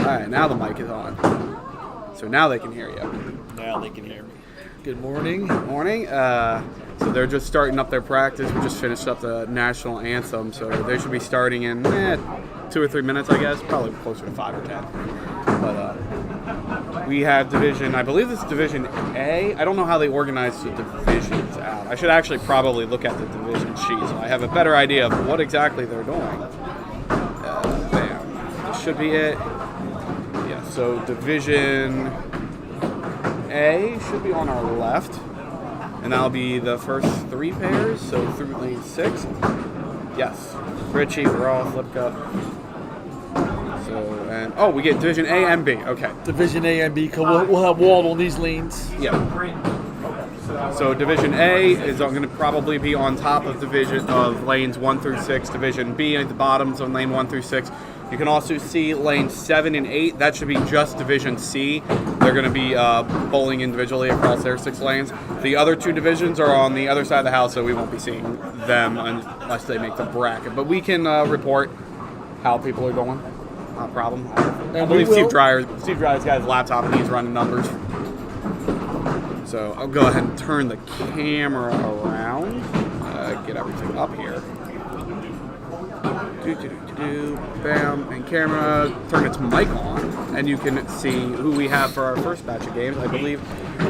right, now the mic is on. So now they can hear you. Now they can hear me. Good morning. Morning. So they're just starting up their practice. We just finished up the national anthem, so they should be starting in 2 or 3 minutes, I guess. Probably closer to 5 or 10. But we have division, I believe it's division A. I don't know how they organize the divisions out. I should actually probably look at the division sheet so I have a better idea of what exactly they're doing. Bam. This should be it. Yeah, so division A should be on our left. And that'll be the first 3 pairs, so through lane 6. Yes. Richie, Roth, Lipka. So, and we get Division A and B. Okay. Division A and B. We'll have Walt on these lanes. Yeah. So Division A is going to probably be on top of lanes 1 through 6. Division B at the bottoms on lane 1 through 6. You can also see lanes 7 and 8. That should be just Division C. They're going to be bowling individually across their 6 lanes. The other 2 divisions are on the other side of the house, so we won't be seeing them unless they make the bracket. But we can report how people are going. Not a problem. I believe Steve Dreyer's got his laptop and he's running numbers. So I'll go ahead and turn the camera around. Get everything up here. Bam, and camera, turn its mic on, and you can see who we have for our first batch of games. I believe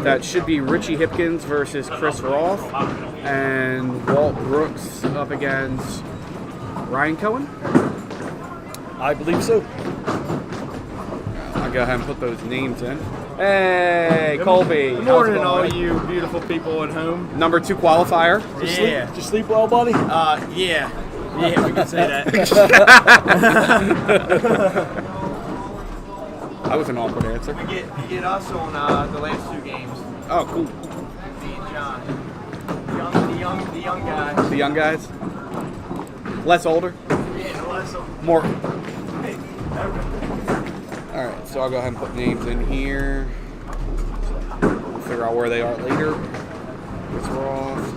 that should be Richie Hipkins versus Chris Roth, and Walt Brooks up against Ryan Cohen. I believe so. I'll go ahead and put those names in. Hey, Colby. Good morning, all you beautiful people at home. Number 2 qualifier. Did you sleep well, buddy? Yeah. Yeah, we can say that. That was an awkward answer. We get us on the last 2 games. Oh, cool. Me and John. The young guys. The young guys? Less older? Yeah, less More. Alright, so I'll go ahead and put names in here. We'll figure out where they are later. Chris Roth.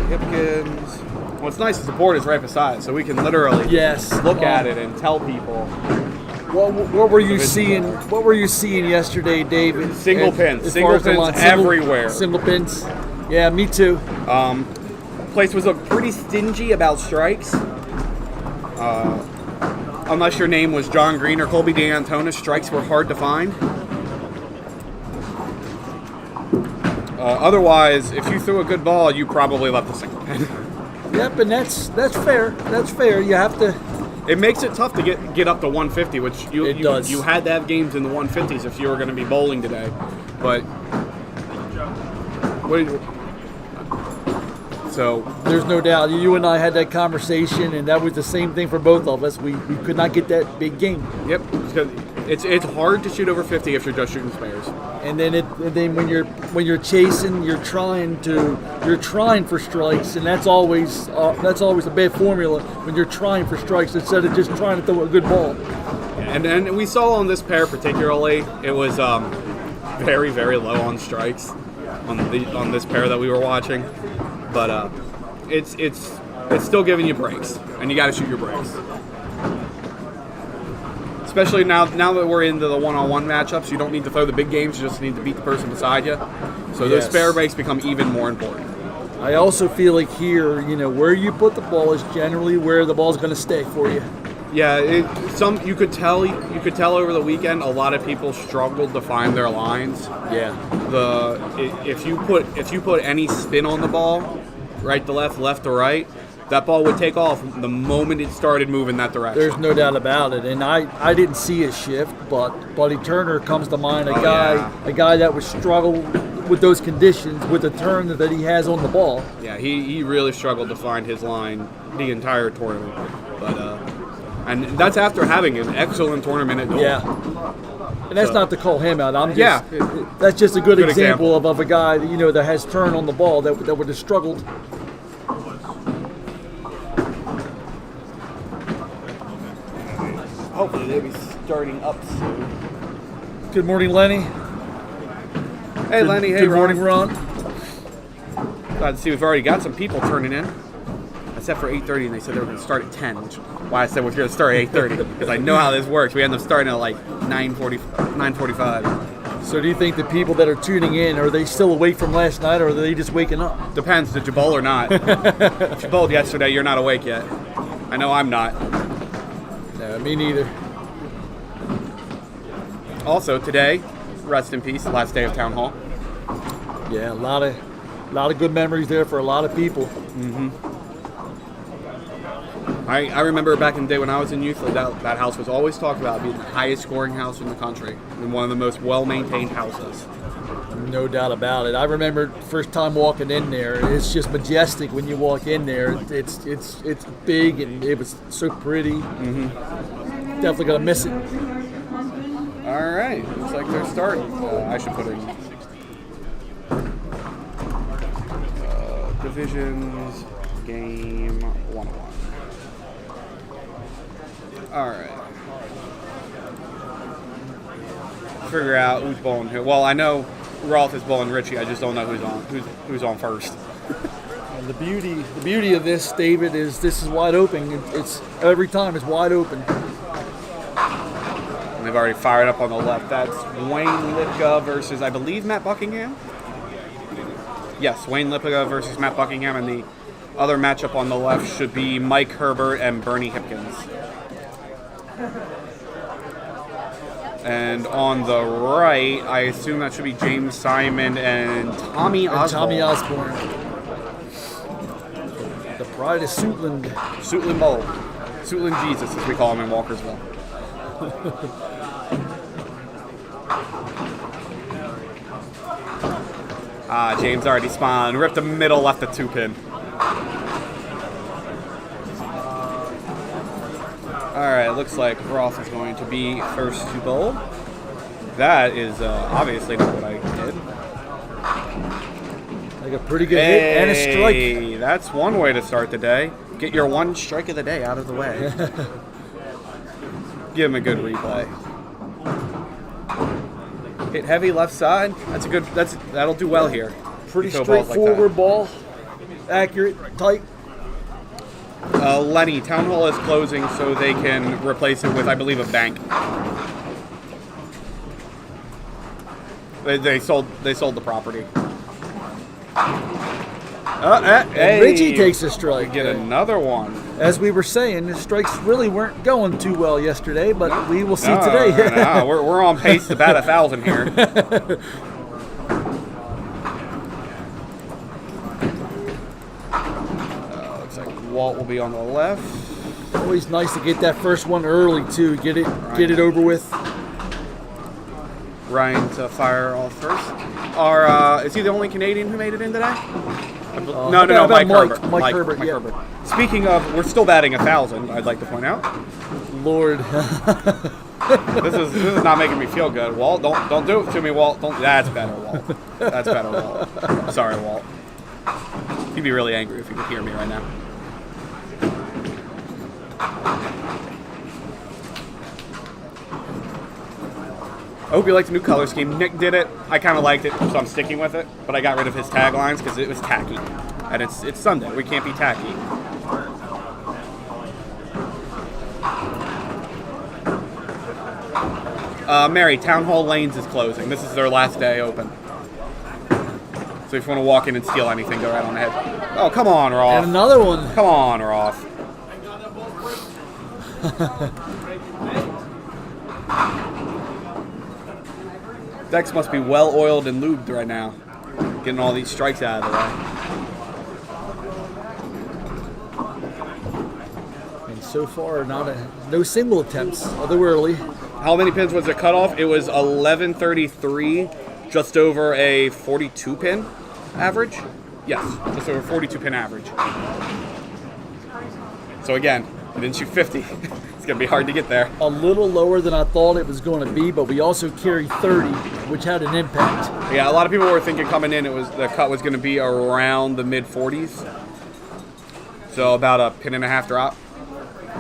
Hipkins. What's nice is the board is right beside, so we can literally look at it and tell people. What were you seeing? What were you seeing yesterday, David? Single pins everywhere. Single pins. Yeah, me too. Place was pretty stingy about strikes. Unless your name was John Green or Colby D'Antonis, strikes were hard to find. Otherwise, if you threw a good ball, you probably left a single pin. Yep, and that's fair. That's fair. You have to. It makes it tough to get up to 150, which it does. You had to have games in the 150s if you were going to be bowling today. But so there's no doubt. You and I had that conversation, and that was the same thing for both of us. We could not get that big game. Yep, because it's hard to shoot over 50 if you're just shooting spares. And then when you're chasing, you're trying for strikes, and that's always a bad formula when you're trying for strikes instead of just trying to throw a good ball. And we saw on this pair particularly, it was very, very low on strikes on this pair that we were watching, but it's still giving you breaks, and you got to shoot your breaks. Especially now that we're into the one-on-one matchups, you don't need to throw the big games, you just need to beat the person beside you. So those spare breaks become even more important. I also feel like here, where you put the ball is generally where the ball's going to stay for you. Yeah, you could tell over the weekend a lot of people struggled to find their lines. Yeah. If you put any spin on the ball, right to left, left to right, that ball would take off the moment it started moving that direction. There's no doubt about it. And I didn't see a shift, but Buddy Turner comes to mind, a guy that would struggle with those conditions with the turn that he has on the ball. Yeah, he really struggled to find his line the entire tournament. But and that's after having an excellent tournament at Dole. Yeah. And that's not to call him out. That's just a good example of a guy that has turn on the ball that would have struggled. Hopefully they'll be starting up soon. Good morning, Lenny. Hey, Lenny. Hey, Good morning, Ron. Glad to see we've already got some people turning in. I set for 8:30, and they said they were going to start at 10, which is why I said we're going to start at 8:30, because I know how this works. We end up starting at like 9:45. So do you think the people that are tuning in, are they still awake from last night, or are they just waking up? Depends, did you bowl or not? If you bowled yesterday, you're not awake yet. I know I'm not. No, me neither. Also, today, rest in peace, last day of Town Hall. Yeah, a lot of good memories there for a lot of people. I remember back in the day when I was in youth, that house was always talked about being the highest scoring house in the country and one of the most well-maintained houses. No doubt about it. I remember first time walking in there. It's just majestic when you walk in there. It's big and it was so pretty. Definitely gonna miss it. All right, looks like they're starting. I should put in divisions game 101. All right. Figure out who's bowling who. Well, I know Rolf is bowling Richie. I just don't know who's on first. And the beauty of this, David, is this is wide open. It's every time it's wide open. And they've already fired up on the left. That's Wayne Lipka versus, I believe, Matt Buckingham. Yes, Wayne Lipka versus Matt Buckingham, and the other matchup on the left should be Mike Herbert and Bernie Hipkins. And on the right, I assume that should be James Simon and Tommy Osborne. The pride of Suitland. Suitland Bowl. Suitland Jesus, as we call him in Walkersville. James already spawned. Ripped the middle, left the 2-pin. Alright, looks like Roth is going to be first to bowl. That is obviously not what I did. Like a pretty good hit and a strike. Hey, that's one way to start the day. Get your one strike of the day out of the way. Give him a good replay. Hit heavy left side. That'll do well here. Pretty straightforward ball. Accurate, tight. Lenny, Town Hall is closing, so they can replace it with, I believe, a bank. They sold the property. And Richie takes a strike. Get another one. As we were saying, the strikes really weren't going too well yesterday, but we will see today. No, we're on pace to bat 1,000 here. Looks like Walt will be on the left. Always nice to get that first one early too. Get it over with. Ryan to fire off first. Is he the only Canadian who made it in today? No, Mike Herbert. Mike Herbert. Speaking of, we're still batting 1,000. I'd like to point out. Lord, this is not making me feel good. Walt, don't do it to me, Walt. That's better, Walt. That's better, Walt. Sorry, Walt. He'd be really angry if he could hear me right now. I hope you liked the new color scheme. Nick did it. I kind of liked it, so I'm sticking with it. But I got rid of his taglines because it was tacky. And it's Sunday. We can't be tacky. Mary, Town Hall Lanes is closing. This is their last day open. So if you want to walk in and steal anything, go right on ahead. Oh, come on, Roth. and another one. Come on, Roth. Dex must be well oiled and lubed right now, getting all these strikes out of the way. And so far, no single attempts, although early. How many pins was the cutoff? It was 1133, just over a 42 pin average. Yes, just over 42 pin average. So again, I didn't shoot 50. It's going to be hard to get there. A little lower than I thought it was going to be, but we also carried 30, which had an impact. Yeah, a lot of people were thinking coming in the cut was going to be around the mid 40s. So about a pin and a half drop.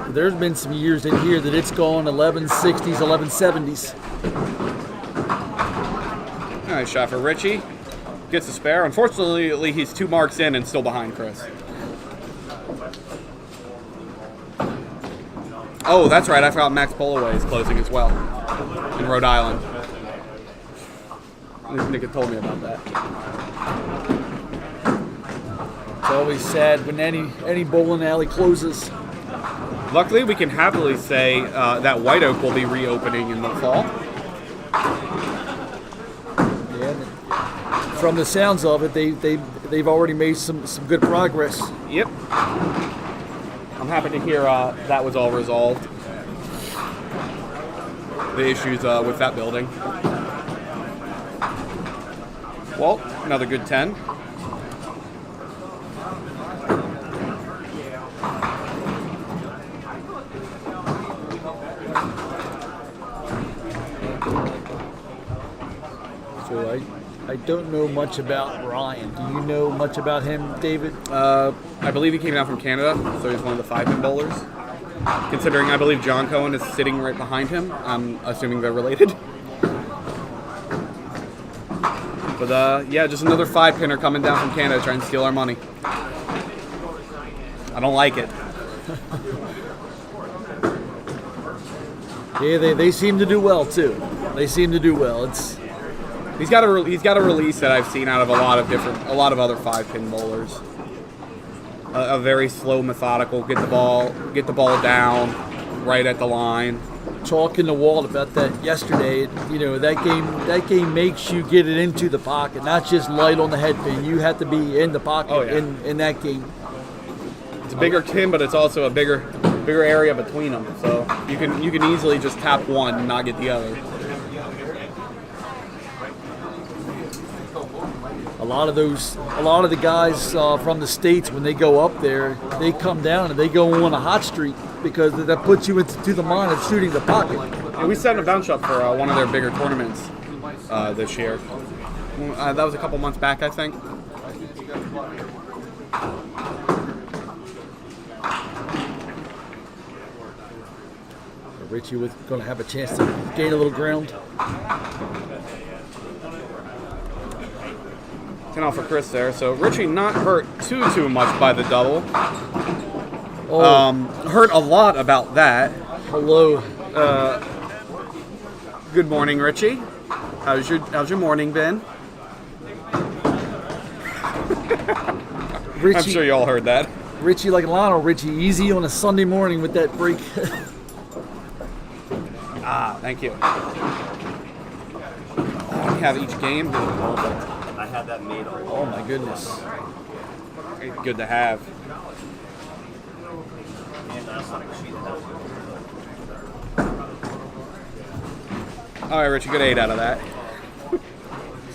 There's been some years in here that it's gone 1160s, 1170s. Nice shot for Richie. Gets a spare. Unfortunately, he's 2 marks in and still behind Chris. Oh, that's right. I forgot Max Polaway is closing as well in Rhode Island. Nick had told me about that. It's always sad when any bowling alley closes. Luckily, we can happily say that White Oak will be reopening in the fall. Yeah, from the sounds of it, they've already made some good progress. Yep. I'm happy to hear that was all resolved. The issues with that building. Walt, another good 10. So I don't know much about Ryan. Do you know much about him, David? I believe he came down from Canada, so he's one of the 5-pin bowlers. Considering I believe John Cohen is sitting right behind him, I'm assuming they're related. But yeah, just another 5-pinner coming down from Canada trying to steal our money. I don't like it. Yeah, they seem to do well too. They seem to do well. He's got a release that I've seen out of a lot of other 5-pin bowlers. A very slow, methodical, get the ball down right at the line. Talking to Walt about that yesterday, you know, that game makes you get it into the pocket, not just light on the head pin. You have to be in the pocket in that game. It's a bigger tin, but it's also a bigger area between them. So you can easily just tap one and not get the other. A lot of the guys from the States, when they go up there, they come down and they go on a hot streak because that puts you into the mind of shooting the pocket. Yeah, we set a bounce up for one of their bigger tournaments this year. That was a couple months back, I think. Richie was going to have a chance to gain a little ground. 10 off for Chris there. So Richie not hurt too much by the double. Hurt a lot about that. Hello. Good morning, Richie. How's your morning been? Richie, I'm sure you all heard that. Richie like Lionel Richie, easy on a Sunday morning with that break. Thank you. We have each game. I had that made already. Oh my goodness. Good to have. All right, Richie, good 8 out of that.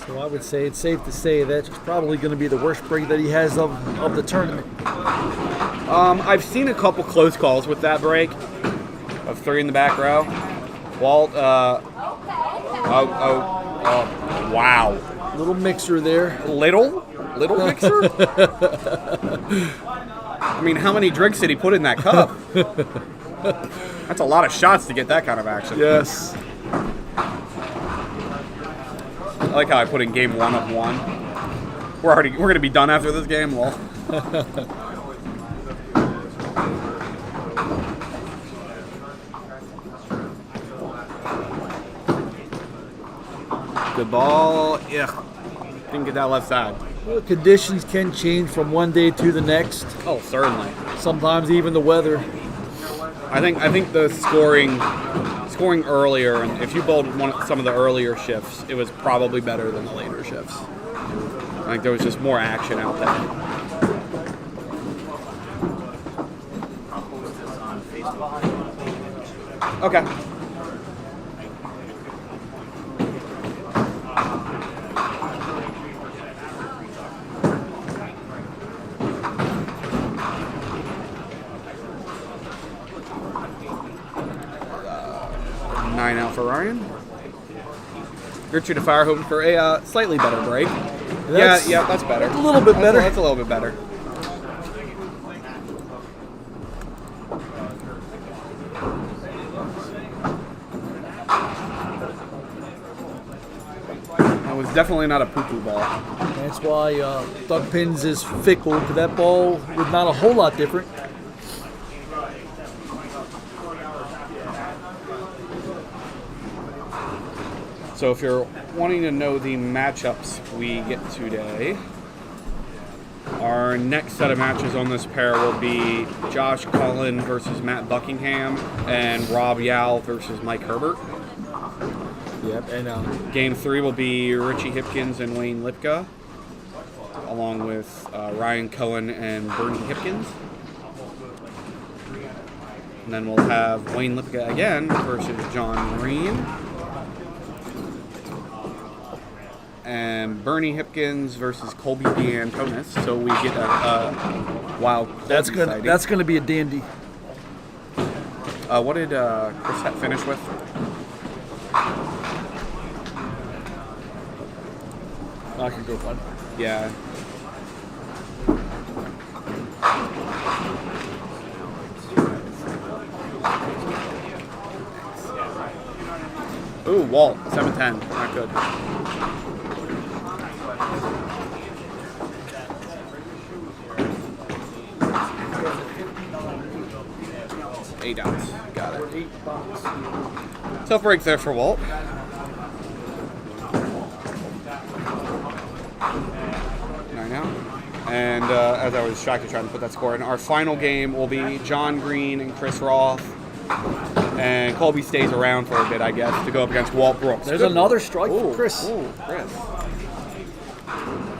So I would say it's safe to say that's probably going to be the worst break that he has of the tournament. I've seen a couple close calls with that break of 3 in the back row. Walt, wow. Little mixer there. Little mixer? I mean, how many drinks did he put in that cup? That's a lot of shots to get that kind of action. Yes. I like how I put in game 1 of 1. We're going to be done after this game. Well. Good ball. Yeah. Didn't get that left side. Well, conditions can change from one day to the next. Oh, certainly. Sometimes even the weather. I think the scoring earlier, and if you bowled some of the earlier shifts, it was probably better than the later shifts. I think there was just more action out there. Okay. Out for Ryan. Gertrude to fire, hoping for a slightly better break. That's better. A little bit better. That's a little bit better. That was definitely not a poo-poo ball. That's why duck pins is fickle, because that ball was not a whole lot different. So if you're wanting to know the matchups we get today, our next set of matches on this pair will be Josh Cullen versus Matt Buckingham and Rob Yao versus Mike Herbert. Yep, and Game 3 will be Richie Hipkins and Wayne Lipka, along with Ryan Cohen and Bernie Hipkins. And then we'll have Wayne Lipka again versus John Green. And Bernie Hipkins versus Colby D'Antonis. So we get a wild Colby that's gonna be a dandy. What did Chris finish with? I can go find it. Yeah. Ooh, Walt, 7-10. Not good. Eight outs. Got it. Tough break there for Walt. Nine out. And as I was distracted trying to put that score in, our final game will be John Green and Chris Roth. And Colby stays around for a bit, I guess, to go up against Walt Brooks. There's another strike for Chris. Ooh, Chris.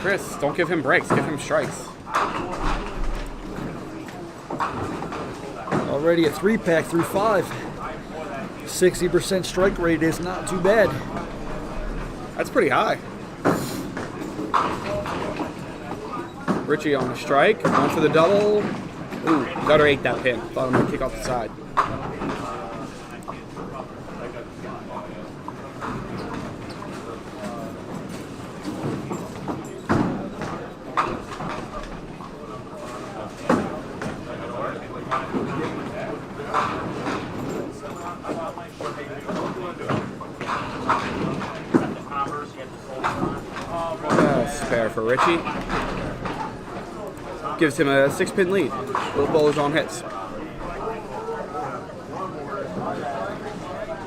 Chris, don't give him breaks. Give him strikes. Already a 3-pack through 5. 60% strike rate is not too bad. That's pretty high. Richie on the strike. Going for the double. Ooh, gutter ate that pin. Thought I'm going to kick off the side. Spare for Richie. Gives him a 6-pin lead. Both bowlers on hits.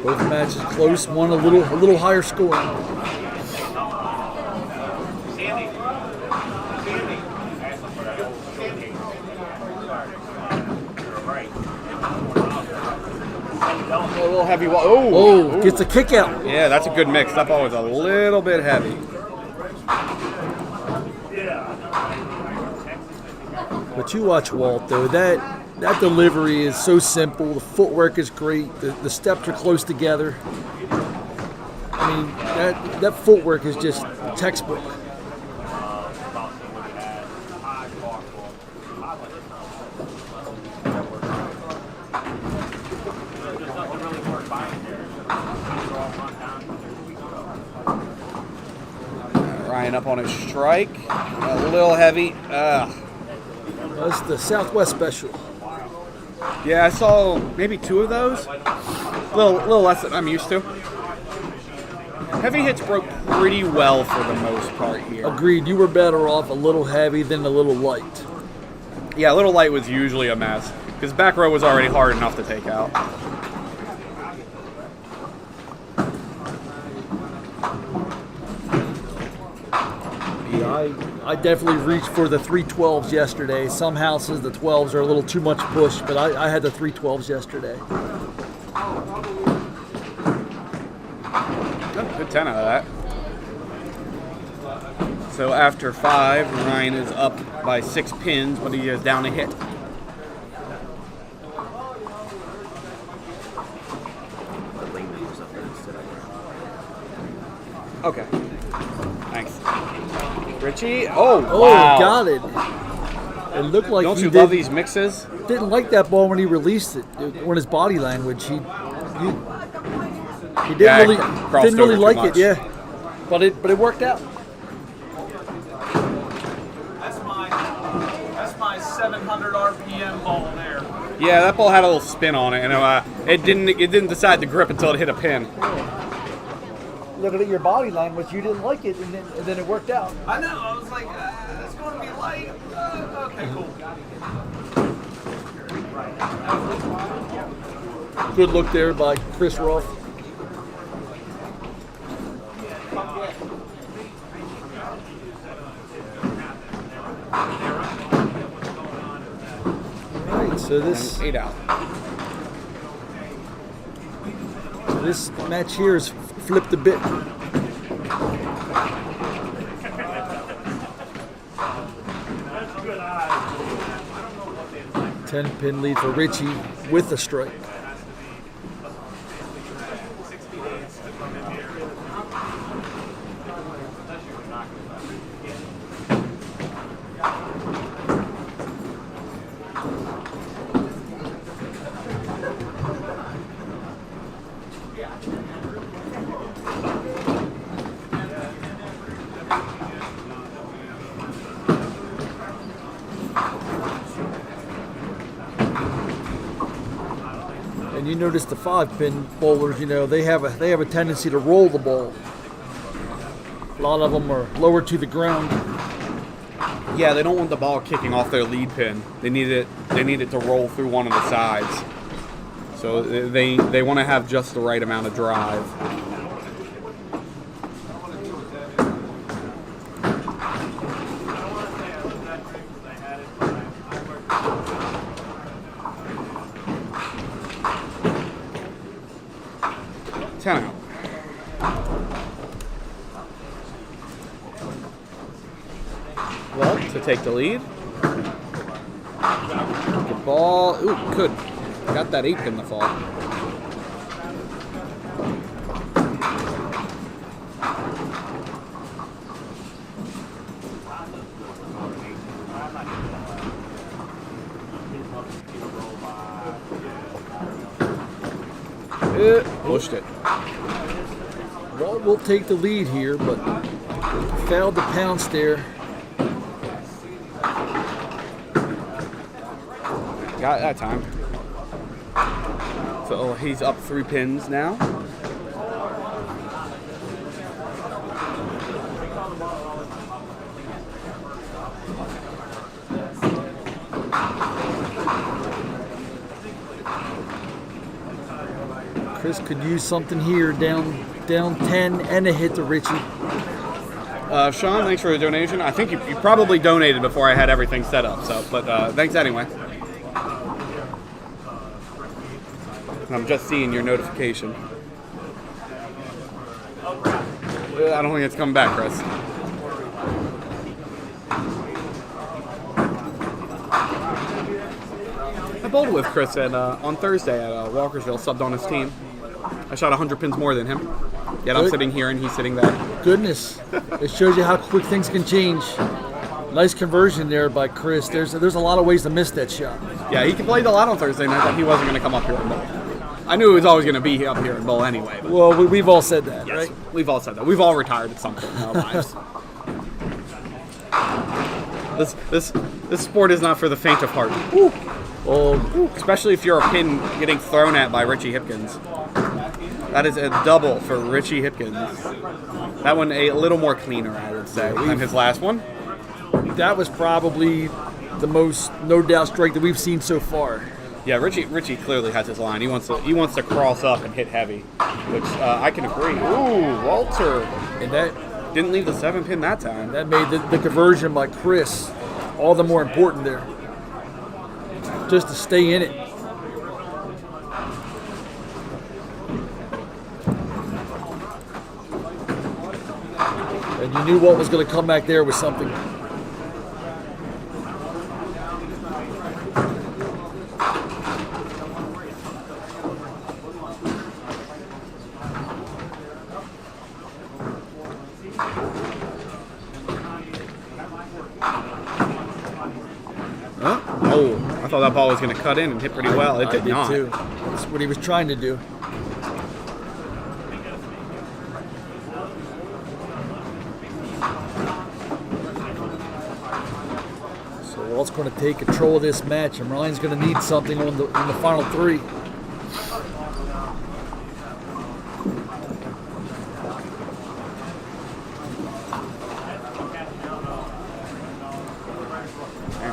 Both matches close, one a little higher scoring. A little heavy. Oh, Gets a kick out. yeah, that's a good mix. That ball was a little bit heavy. But you watch Walt though. That delivery is so simple. The footwork is great. The steps are close together. I mean, that footwork is just textbook. Ryan up on his strike. A little heavy. That's the Southwest special. Yeah, I saw maybe 2 of those. A little less than I'm used to. Heavy hits broke pretty well for the most part here. Agreed. You were better off a little heavy than a little light. Yeah, a little light was usually a mess because back row was already hard enough to take out. Yeah, I definitely reached for the 312s yesterday. Some houses, the 12s are a little too much push, but I had the 312s yesterday. Good 10 out of that. So after 5, Ryan is up by 6 pins, but he is down a hit. Okay. Thanks. Richie. Oh, wow. Got it. It looked like Don't he you love these mixes? didn't like that ball when he released it. On his body language, he didn't really like it. Yeah, but it worked out. That's my 700 RPM ball there. Yeah, that ball had a little spin on it, and it didn't decide to grip until it hit a pin. Looking at your body language, you didn't like it, and then it worked out. I know. I was like, it's going to be light. Okay, cool. Good look there by Chris Roth. So this and 8 out. this match here is flipped a bit. 10-pin lead for Richie with a strike. And you notice the 5-pin bowlers, you know, they have a tendency to roll the ball. A lot of them are lower to the ground. Yeah, they don't want the ball kicking off their lead pin. They need it to roll through one of the sides. So they want to have just the right amount of drive. Ten out. Well, to take the lead. The ball. Ooh, good. Got that 8-pin to fall. Pushed it. Well, we'll take the lead here, but failed to pounce there. Got it that time. So he's up 3 pins now. Chris could use something here, down 10 and a hit to Richie. Sean, thanks for the donation. I think you probably donated before I had everything set up. So, but thanks anyway. I'm just seeing your notification. I don't think it's coming back, Chris. I bowled with Chris on Thursday at Walkersville, subbed on his team. I shot 100 pins more than him. Yet I'm sitting here and he's sitting there. Goodness, it shows you how quick things can change. Nice conversion there by Chris. There's a lot of ways to miss that shot. Yeah, he played a lot on Thursday night, but he wasn't going to come up here and bowl. I knew he was always going to be up here and bowl anyway. But Well, we've all said that, yes, right? we've all said that. We've all retired at some point in our lives. This sport is not for the faint of heart. Woo. Well, Especially if you're a pin getting thrown at by Richie Hipkins. That is a double for Richie Hipkins. That one a little more cleaner, I would say, than his last one. that was probably the most no doubt strike that we've seen so far. Yeah, Richie clearly has his line. He wants to cross up and hit heavy, which I can agree. Ooh, Walter. And that Didn't leave the 7-pin that time. That made the conversion by Chris all the more important there. Just to stay in it. And you knew what was going to come back there was something. Oh, I thought that ball was going to cut in and hit pretty well. It did not. Too. That's what he was trying to do. So Walt's going to take control of this match, and Ryan's going to need something on the final three.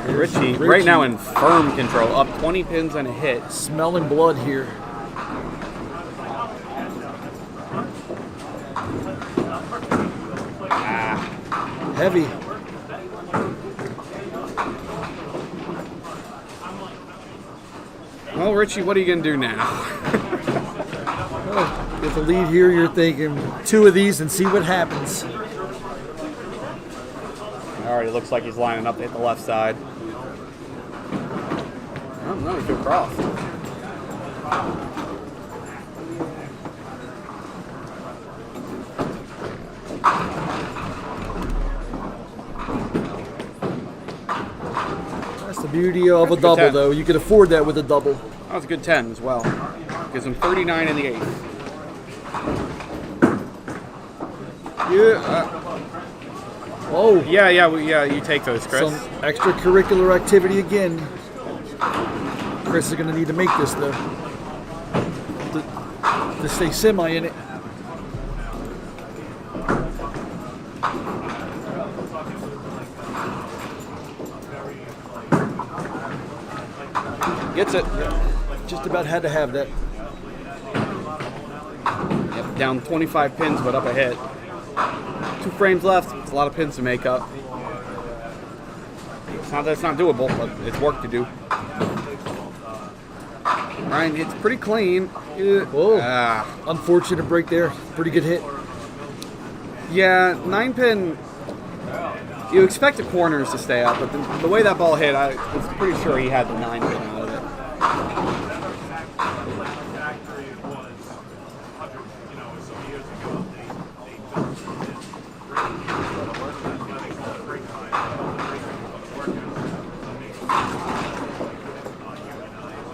Richie, right now in firm control, up 20 pins and a hit. Smelling blood here. Heavy. Well, Richie, what are you going to do now? With the lead here, you're thinking 2 of these and see what happens. Already looks like he's lining up to hit the left side. I don't know, he's going cross. That's the beauty of a good double, 10. though. You could afford that with a double. That was a good 10 as well. Gives him 39 in the 8th. Yeah. Oh, Yeah, you take those, Chris. some extracurricular activity again. Chris is going to need to make this, though, to stay semi in it. Gets it. Just about had to have that. Yep, down 25 pins, but up a hit. 2 frames left. It's a lot of pins to make up. It's not that it's not doable, but it's work to do. Ryan hits pretty clean. Whoa. Ah. Unfortunate break there. Pretty good hit. Yeah, 9 pin. You expect the corners to stay up, but the way that ball hit, I was pretty sure he had the 9 pin out of it.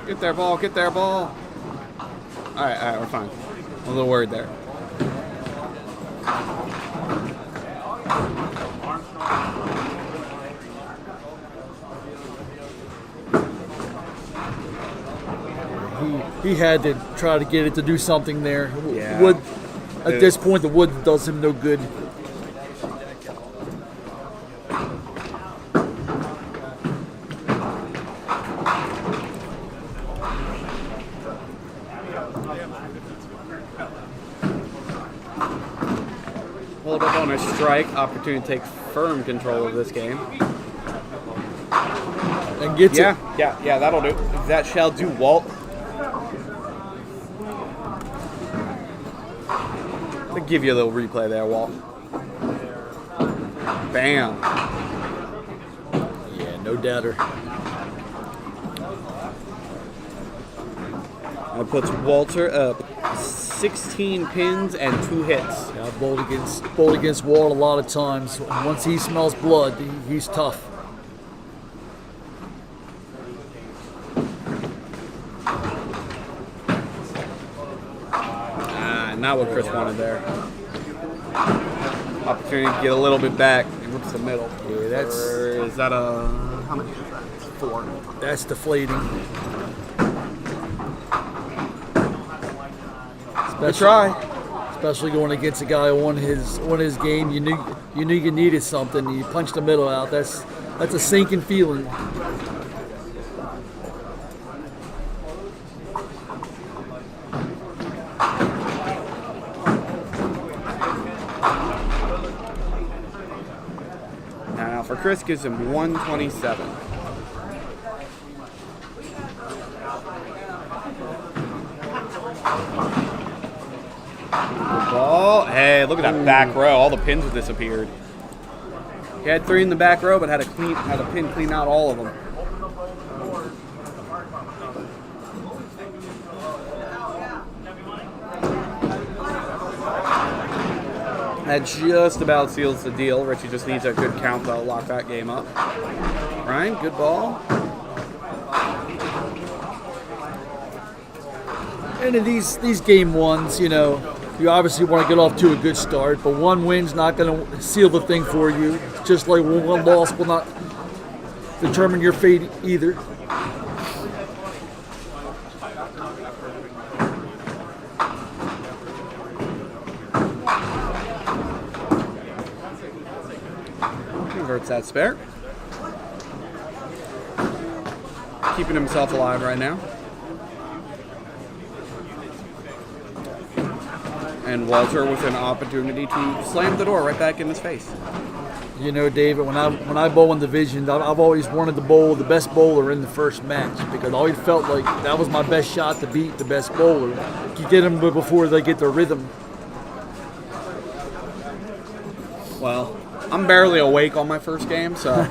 Get there, ball. Get there, ball. All right, we're fine. A little worried there. He had to try to get it to do something there. Yeah. Wood, at this point, the wood does him no good. A little bit bonus strike. Opportunity to take firm control of this game. And gets it. Yeah, that'll do. That shall do, Walt. I'll give you a little replay there, Walt. Bam. Yeah, no doubter. That puts Walter up 16 pins and 2 hits. Yeah, I've bowled against Walt a lot of times. Once he smells blood, he's tough. Not what Chris wanted there. Opportunity to get a little bit back. He rips the middle. Yeah, that's Or is that a... How many is that? 4. that's deflating. Good try. Especially going against a guy on his game. You knew you needed something. You punched the middle out. That's a sinking feeling. Now for Chris, gives him 127. Good ball. Hey, look at that back row. All the pins have disappeared. He had 3 in the back row, but had a pin clean out all of them. That just about seals the deal. Richie just needs a good count to lock that game up. Ryan, good ball. And in these game ones, you know, you obviously want to get off to a good start, but one win's not going to seal the thing for you. Just like one loss will not determine your fate either. Converts that spare. Keeping himself alive right now. And Walter with an opportunity to slam the door right back in his face. You know, David, when I bowl in divisions, I've always wanted to bowl the best bowler in the first match because I always felt like that was my best shot to beat the best bowler. You get them before they get their rhythm. Well, I'm barely awake on my first game, so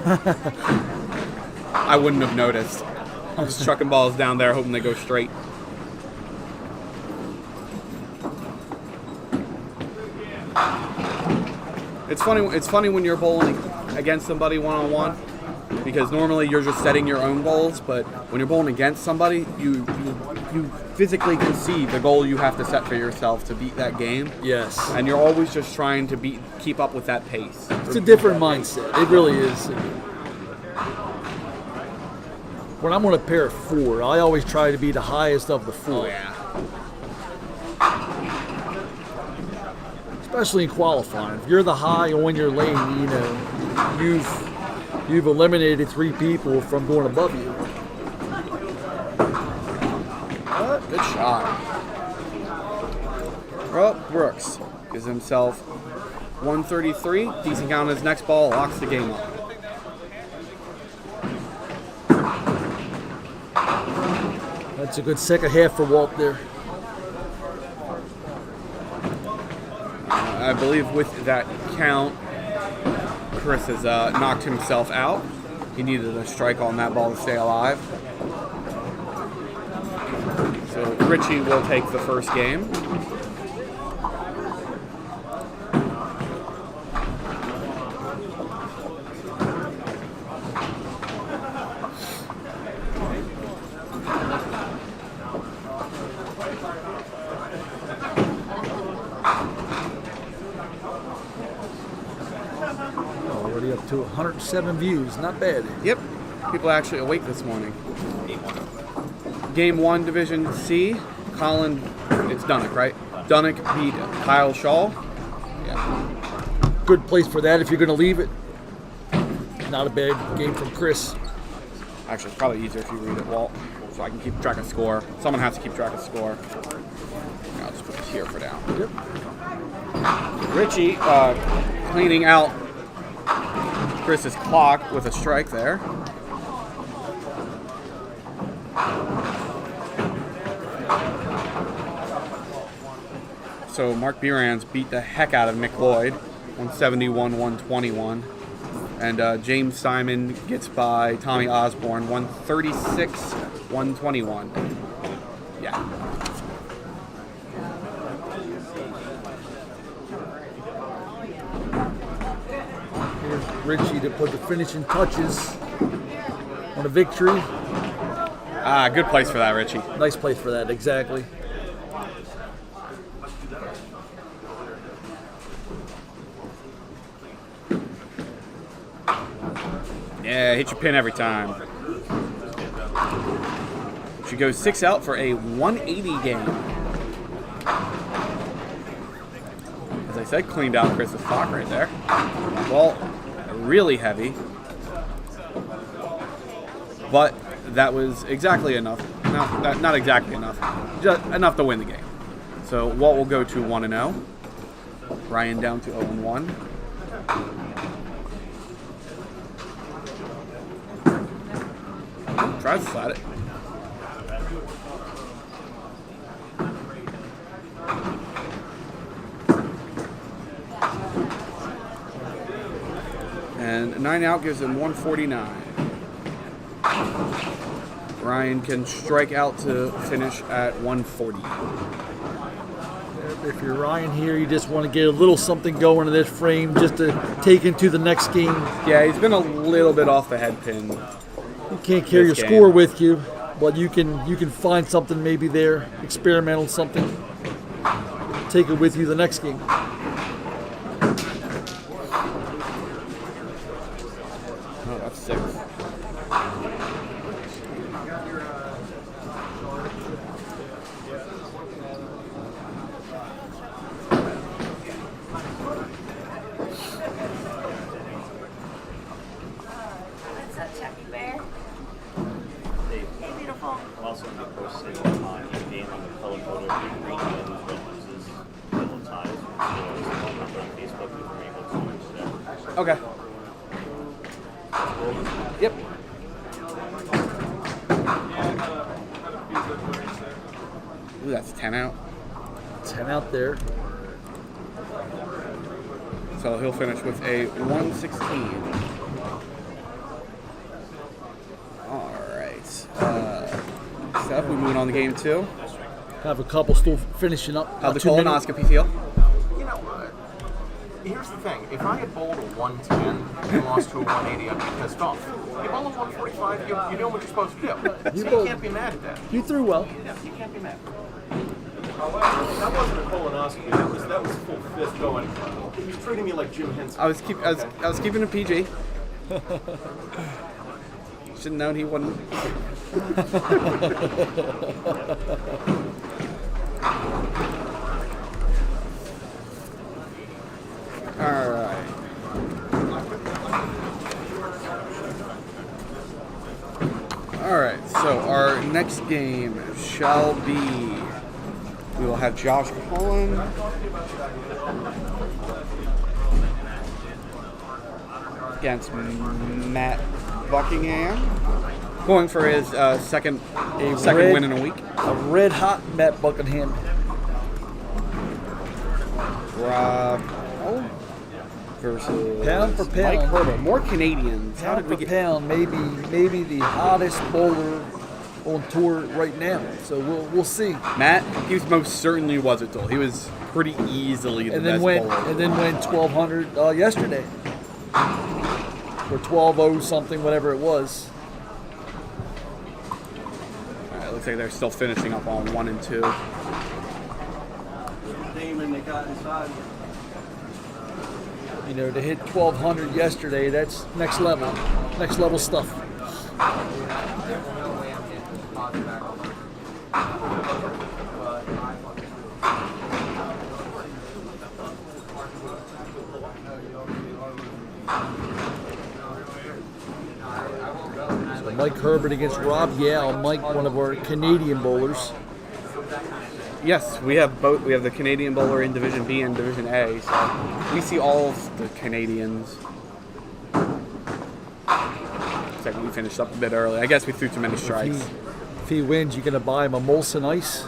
I wouldn't have noticed. I was chucking balls down there, hoping they go straight. It's funny when you're bowling against somebody one-on-one, because normally you're just setting your own goals, but when you're bowling against somebody, you physically can see the goal you have to set for yourself to beat that game. Yes. And you're always just trying to keep up with that pace. It's a different mindset. It really is. When I'm on a pair of 4, I always try to be the highest of the 4. Oh yeah. Especially in qualifying. If you're the high on your lane, you know, you've eliminated 3 people from going above you. Good shot. Well, Brooks gives himself 133. Decent count on his next ball, locks the game up. That's a good second half for Walt there. I believe with that count, Chris has knocked himself out. He needed a strike on that ball to stay alive. So Richie will take the first game. Already up to 107 views. Not bad. Yep, people are actually awake this morning. Game 1, Division C. Colin, it's Dunnick, right? Dunnick beat Kyle Shaw. Yeah. Good place for that if you're going to leave it. Not a bad game from Chris. Actually, it's probably easier if you read it, Walt, so I can keep track of score. Someone has to keep track of score. I'll just put this here for now. Yep. Richie cleaning out Chris's clock with a strike there. So Mark Behrens beat the heck out of Mick Lloyd, 171-121. And James Simon gets by Tommy Osborne, 136-121. Yeah. Here's Richie to put the finishing touches on a victory. Ah, good place for that, Richie. Nice place for that, exactly. Yeah, hit your pin every time. She goes 6 out for a 180 game. As I said, cleaned out Chris's clock right there. Well, really heavy. But that was exactly enough. No, not exactly enough. Just enough to win the game. So Walt will go to 1-0. Ryan down to 0-1. Tries to slide it. And 9 out gives him 149. Ryan can strike out to finish at 140. If you're Ryan here, you just want to get a little something going in this frame just to take into the next game. Yeah, he's been a little bit off the head pin. You can't carry your score with you, but you can find something maybe there, experimental something. Take it with you the next game. Oh, that's 6. What's up, Chucky Bear? Hey, beautiful. I'm also going to be posting on in-game on the color photo of the green wins, red loses, yellow ties. So it's on Facebook if you're able to. Okay. Ooh, that's 10 out. 10 out there. So he'll finish with a 116. All right. Steph, we moving on to game 2. Have a couple still finishing up. How'd the 2 minutes. colonoscopy feel? You know what? Here's the thing. If I had bowled a 110 and lost to a 180, I'd be pissed off. You bowl a 145, you're doing what you're supposed to do. So you can't be mad at that. You threw well. Yeah, you can't be mad. That wasn't a colonoscopy. That was full fist going. You're treating me like Jim Henson. I was keeping it PG. Should have known he wouldn't. All right. All right. So our next game shall be. We will have Josh Cullen against Matt Buckingham, going for his second win in a week. A red hot Matt Buckingham. Rob versus Pound for pound. Mike Herbert. More Canadians. How did Pound we for get? pound, maybe the hottest bowler on tour right now. So we'll see. Matt, he most certainly was a tool. He was pretty easily the And then best went bowler. 1200 yesterday, or 12:0 something, whatever it was. All right, looks like they're still finishing up on 1 and 2. You know, to hit 1200 yesterday, that's next level stuff. So Mike Herbert against Rob Yale. Mike, one of our Canadian bowlers. Yes, we have both. We have the Canadian bowler in Division B and Division A. So we see all of the Canadians. Looks like we finished up a bit early. I guess we threw too many strikes. If he wins, you're gonna buy him a Molson Ice.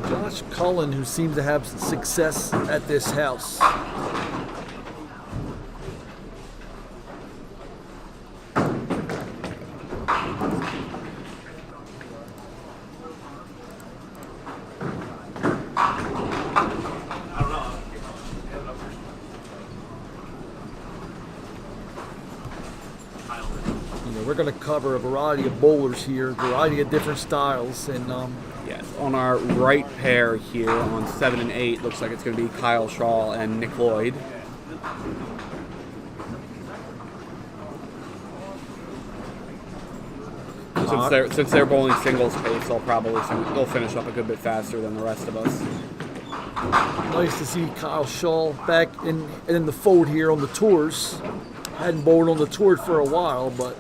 Josh Cullen, who seems to have success at this house. We're going to cover a variety of bowlers here, a variety of different styles, and Yes, on our right pair here on 7 and 8, looks like it's going to be Kyle Shaw and Nick Lloyd. Since they're bowling singles pace, they'll finish up a good bit faster than the rest of us. nice to see Kyle Shaw back in the fold here on the tours. Hadn't bowled on the tour for a while, but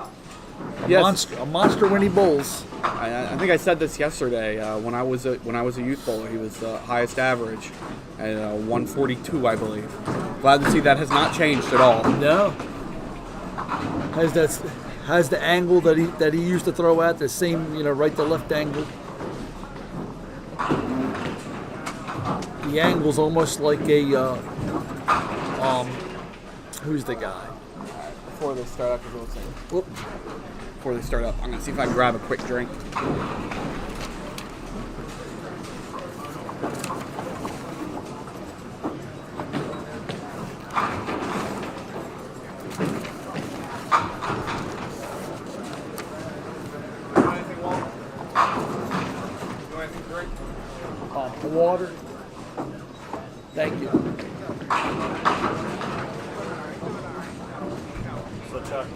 a monster when he bowls. I think I said this yesterday. When I was a youth bowler, he was the highest average at 142, I believe. Glad to see that has not changed at all. No. Has the angle that he used to throw at, the same, right to left angle. The angle's almost like a who's the guy? Before they start up, Whoop. before they start up, I'm gonna see if I can grab a quick drink. Water. Thank you. So Chuck,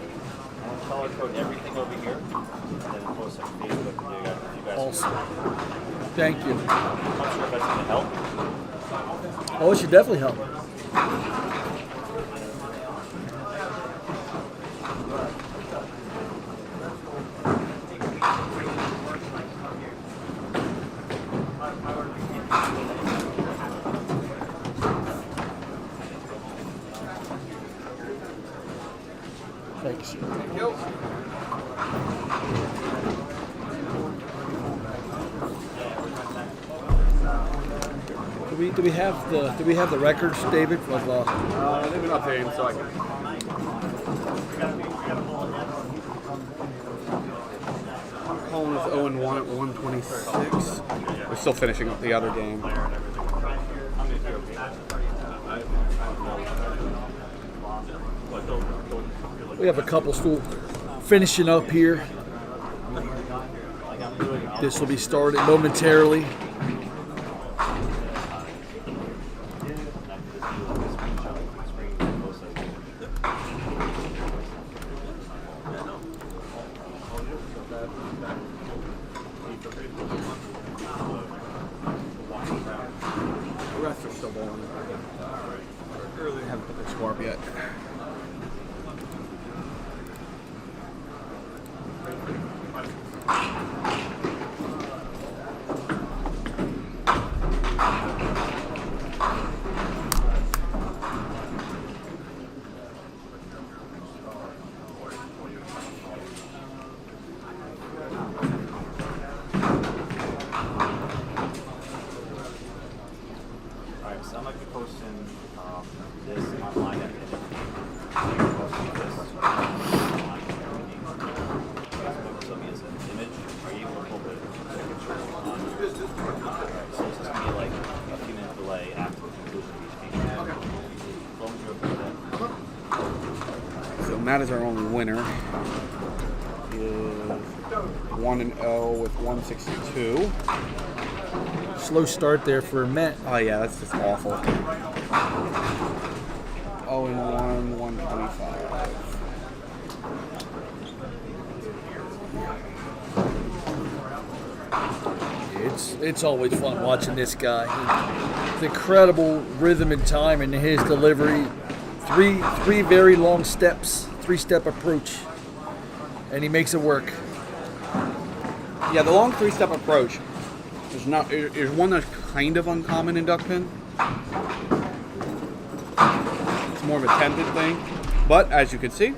I'll color code everything over here, and then post on Facebook. You guys Awesome. Thank you. I'm not sure if that's going to help. Oh, it should definitely help. Thanks. Do we have the records, David? Of, They've been updating, so I can. Colin is 0-1 at 126. We're still finishing up the other game. we have a couple still finishing up here. This will be started momentarily. The refs are still bowling. They haven't put their score up yet. Alright, so I might be posting this online at the end. Posting this online Facebook, so as an image. Are you able to pull the picture on? Alright, so this is going to be like a few minute delay after the conclusion of each game. As long as you're okay with that. So Matt is our only winner. He is 1-0 with 162. Slow start there for Matt. Oh yeah, that's just awful. 0-1, 125. It's always fun watching this guy. It's incredible rhythm and time in his delivery. Three very long steps, 3-step approach, and he makes it work. Yeah, the long 3-step approach is one that's kind of uncommon in duck pin. It's more of a tended thing, but as you can see,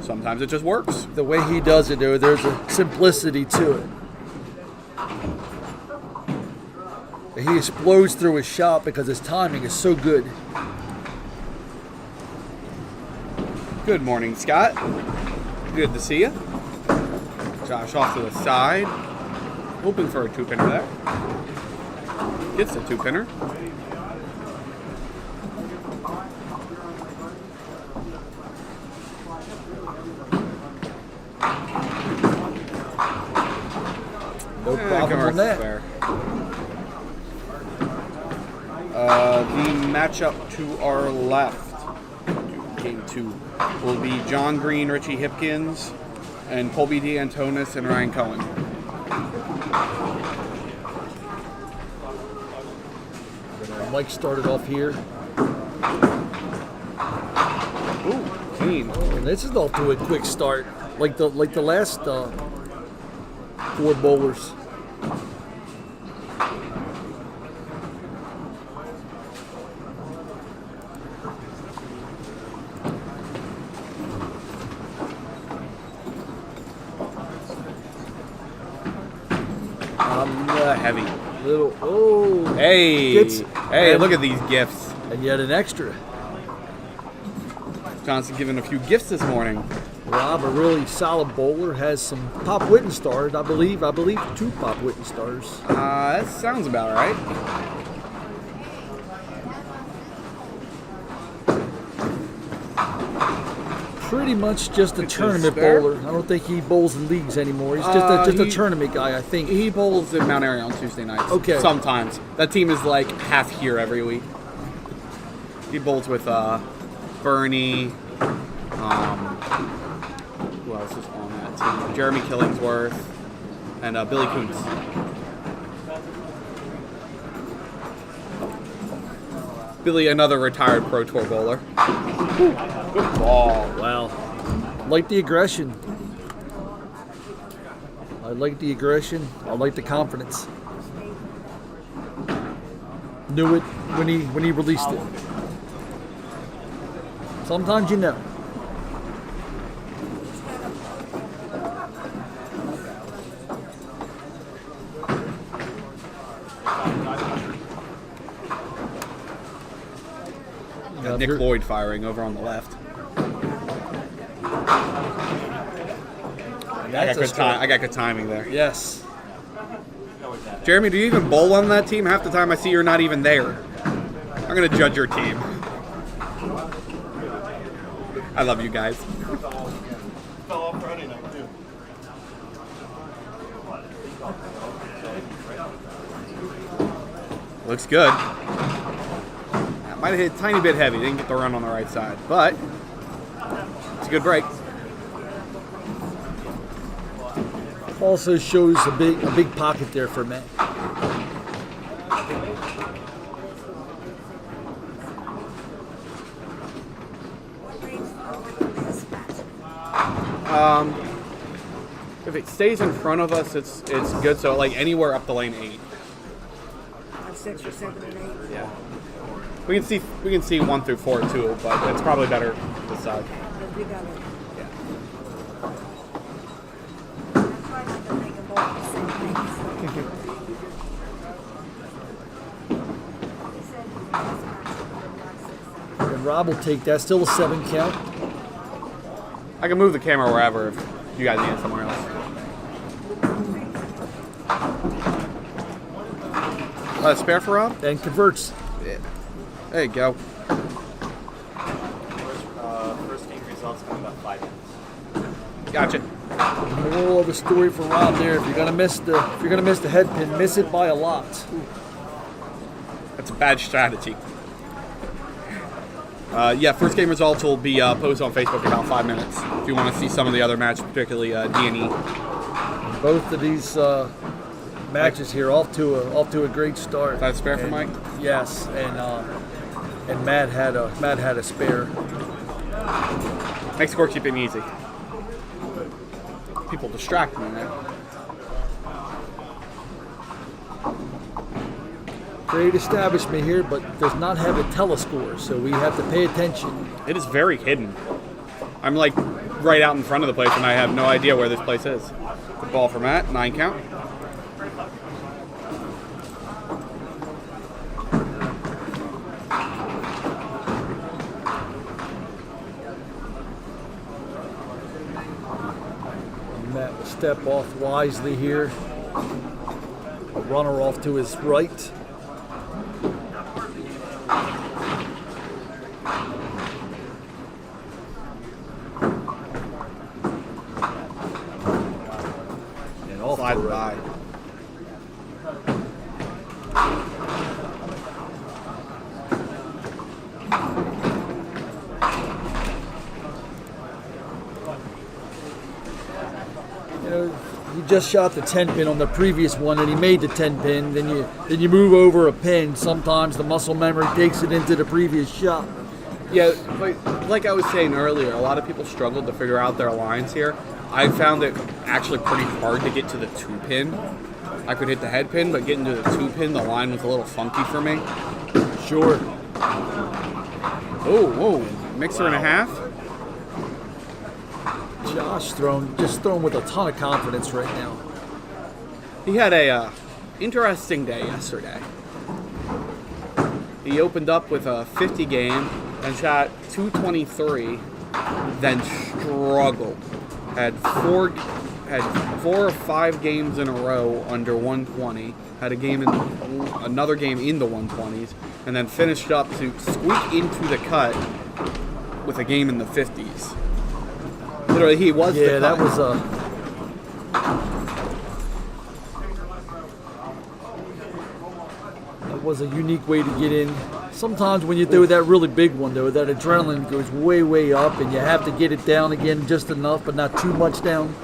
sometimes it just works. The way he does it, though, there's a simplicity to it. He explodes through his shot because his timing is so good. Good morning, Scott. Good to see you. Josh off to the side. Hoping for a 2-pinner there. Gets a 2-pinner. No problem on that. Fair. The matchup to our left, game 2, will be John Green, Richie Hipkins, and Colby D'Antonis and Ryan Cohen. Mike started off here. Ooh, clean. And this is off to a quick start, like the last 4 bowlers. Heavy. Hey, and look at these gifts. And yet an extra. Johnson giving a few gifts this morning. Rob, a really solid bowler, has some Pop Witten stars, I believe 2 Pop Witten stars. That sounds about right. Pretty much just a It's tournament there. bowler. I don't think he bowls in leagues anymore. He's just a tournament guy, I think. He bowls at Mount Airy on Tuesday nights. Okay. Sometimes. That team is like half here every week. He bowls with Bernie. Who else is on that team? Jeremy Killingsworth and Billy Kuntz. Billy, another retired Pro Tour bowler. Good ball. Wow. Like the aggression. I like the aggression. I like the confidence. Knew it when he released it. Sometimes you know. Nick you're- Lloyd firing over on the left. That's a strike. I got good timing there. Yes. Jeremy, do you even bowl on that team? Half the time I see you're not even there. I'm going to judge your team. I love you guys. Fell off Friday night too. Looks good. That might have hit a tiny bit heavy. Didn't get the run on the right side, but it's a good break. Also shows a big pocket there for Matt. What range is this match? If it stays in front of us, it's good. So like anywhere up to lane 8. 6 or 7 and 8. Yeah. We can see 1 through 4 too, but it's probably better this side. Because we got it. Yeah. I try not to make them both the same things. He said this match would And Rob will take that. Still a 7 count. I can move the camera wherever if you guys need it somewhere else. Spare for Rob? And converts. There you go. First game results in about 5 minutes. Gotcha. Moral of the story for Rob there: if you're gonna miss the head pin, miss it by a lot. That's a bad strategy. Yeah, first game results will be posted on Facebook in about 5 minutes. If you want to see some of the other matches, particularly D&E. Both of these matches here off to a great start. Is that a spare for And- Mike? Yes, and Matt had a spare. Makes scorekeeping easy. People distract me now. Great establishment here, but does not have a telescore, so we have to pay attention. It is very hidden. I'm like right out in front of the place and I have no idea where this place is. Good ball for Matt, 9 count. Matt will step off wisely here. A runner off to his right. And off Slide to the by. right. You know, he just shot the 10 pin on the previous one and he made the 10 pin. Then you move over a pin. Sometimes the muscle memory takes it into the previous shot. Yeah, like I was saying earlier, a lot of people struggled to figure out their lines here. I found it actually pretty hard to get to the 2 pin. I could hit the head pin, but getting to the 2 pin, the line was a little funky for me. Sure. Oh, whoa, mixer and a half. Josh just thrown with a ton of confidence right now. He had a interesting day yesterday. He opened up with a 50 game and shot 223, then struggled. Had four or 5 games in a row under 120. Had another game in the 120s, and then finished up to squeak into the cut with a game in the 50s. Literally, he was the Yeah, cut. that was a unique way to get in. Sometimes when you do that really big one, though, that adrenaline goes way, way up, and you have to get it down again just enough, but not too much down.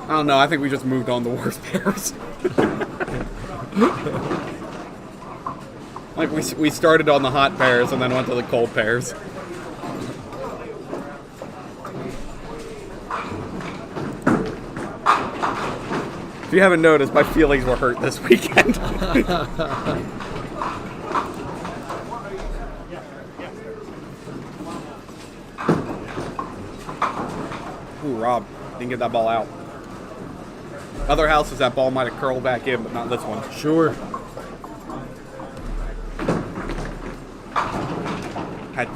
I don't know. I think we just moved on to worse pairs. Like we started on the hot pairs and then went to the cold pairs. If you haven't noticed, my feelings were hurt this weekend. Ooh, Rob didn't get that ball out. Other houses, that ball might have curled back in, but not this one. Sure.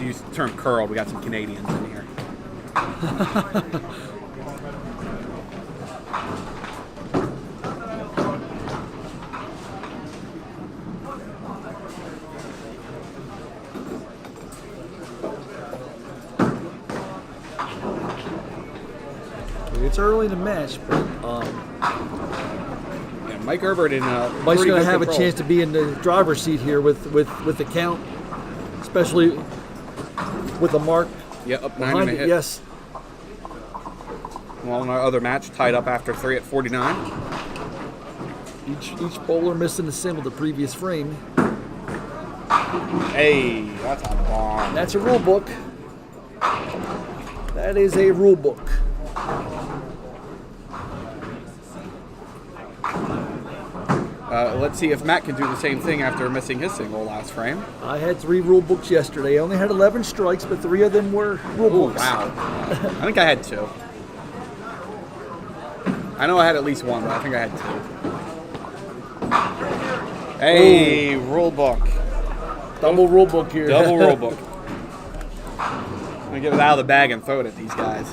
to use the term curled. We got some Canadians in here. It's early in the match, but Yeah, Mike Herbert in Mike's pretty going to good have control. a chance to be in the driver's seat here with the count, especially with a mark Yeah, up 9 behind and a it. hit. Yes. Well, in our other match, tied up after 3 at 49. Each bowler missing a single the previous frame. Hey, that's a bomb. That's a rule book. That is a rule book. Let's see if Matt can do the same thing after missing his single last frame. I had 3 rule books yesterday. I only had 11 strikes, but 3 of them were rule Oh, books. wow. I think I had 2. I know I had at least 1, but I think I had 2. Hey, rule book. Double rule book here. Double rule book. I'm going to get it out of the bag and throw it at these guys.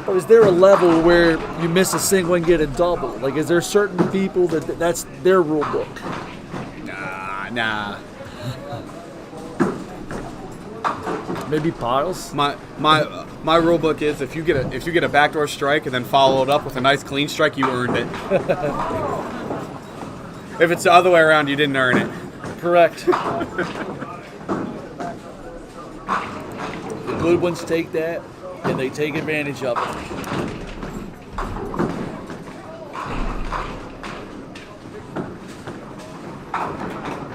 Or is there a level where you miss a single and get a double? Like, is there certain people that's their rule book? Nah. Maybe Piles? My rule book is if you get a backdoor strike and then follow it up with a nice clean strike, you earned it. If it's the other way around, you didn't earn it. Correct. The good ones take that, and they take advantage of it.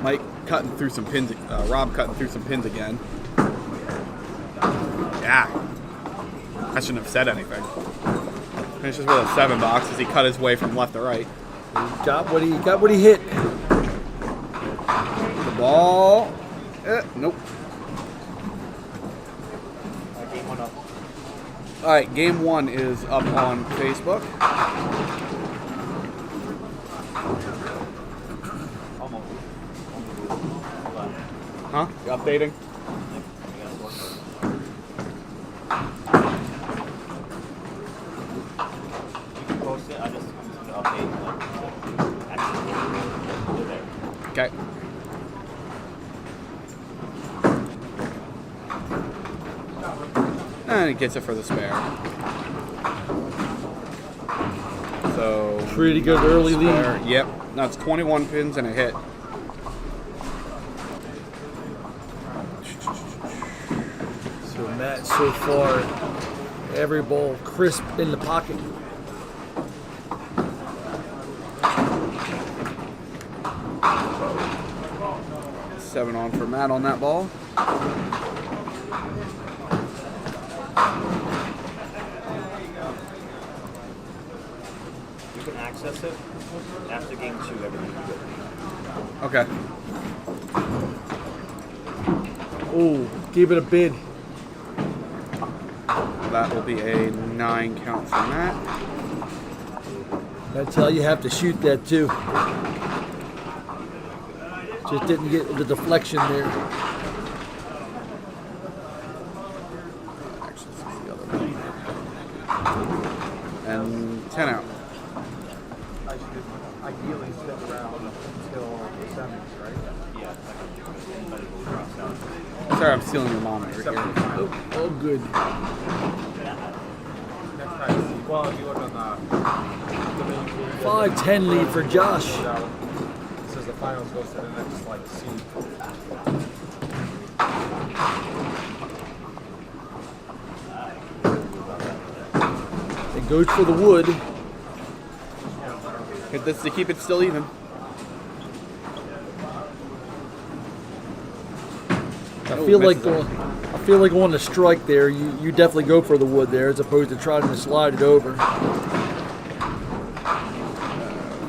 Mike cutting through some pins. Rob cutting through some pins again. Yeah. I shouldn't have said anything. Finishes with a 7 box as he cut his way from left to right. Got what he hit. The ball. Nope. Game 1 up. All right, game 1 is up on Facebook. Almost. Huh? You updating? You can post it. I'm just going to update the actual there. Okay. And it gets it for the spare. So Pretty good early spare. lead. Yep. That's 21 pins and a hit. So Matt, so far, every ball crisp in the pocket. Seven on for Matt on that ball. You can access it after game 2. Everything will be good. Okay. Oh, give it a bid. That will be a 9 count for Matt. That's how you have to shoot that too. Just didn't get the deflection there. Actually, this is the other one. And 10 out. I should ideally stick around until the seventies, right? Yeah. Anybody will cross out. Sorry, I'm stealing your monitor Except for here. the final. Oh, good. Next time. Well, if you look on the main page, 5-10 lead for Josh. it says the finals goes to the next like seed. It goes for the wood. Hit this to keep it still even. I Oh, feel like misses it. I feel like on the strike there, you definitely go for the wood there as opposed to trying to slide it over.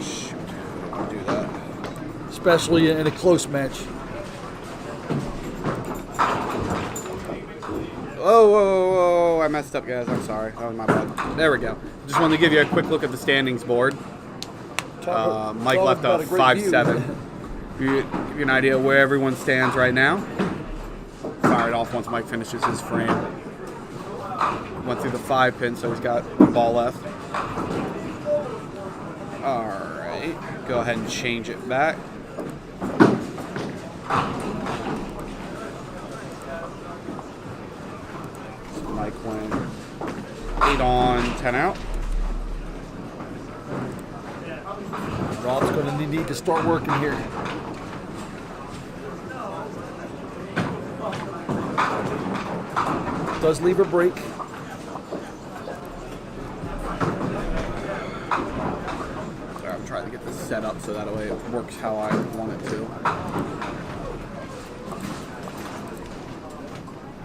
Shoot. Don't do that. Especially in a close match. Whoa, I messed up, guys. I'm sorry. That was my bad. There we go. Just wanted to give you a quick look at the standings board. Mike left a 5-7. Give you an idea of where everyone stands right now. Fire it off once Mike finishes his frame. Went through the 5 pin, so he's got the ball left. Alright, go ahead and change it back. So Mike went 8 on, 10 out. Rob's going to need to start working here. Does leave a break. Sorry, I'm trying to get this set up so that way it works how I want it to.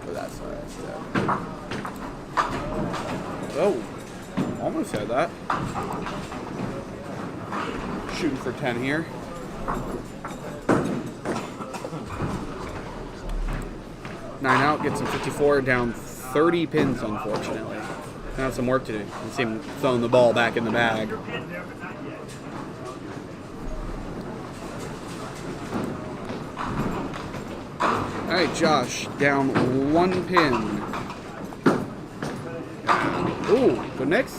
For that side instead. Oh, almost had that. Shooting for 10 here. Nine out, gets him 54, down 30 pins, unfortunately. Now some work to do. You see him throwing the ball back in the bag. All right, Josh, down 1 pin. Ooh, go next.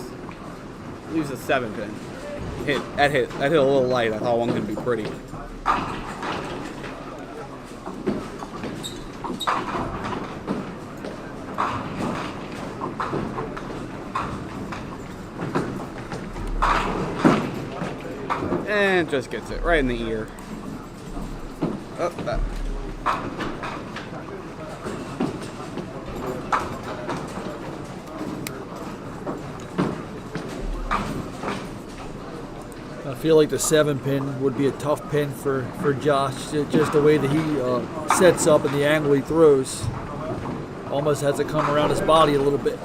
Leaves a 7 pin. That hit a little light. I thought one could be pretty. And just gets it right in the ear. Oh, that. I feel like the 7 pin would be a tough pin for Josh. Just the way that he sets up and the angle he throws. Almost has to come around his body a little bit.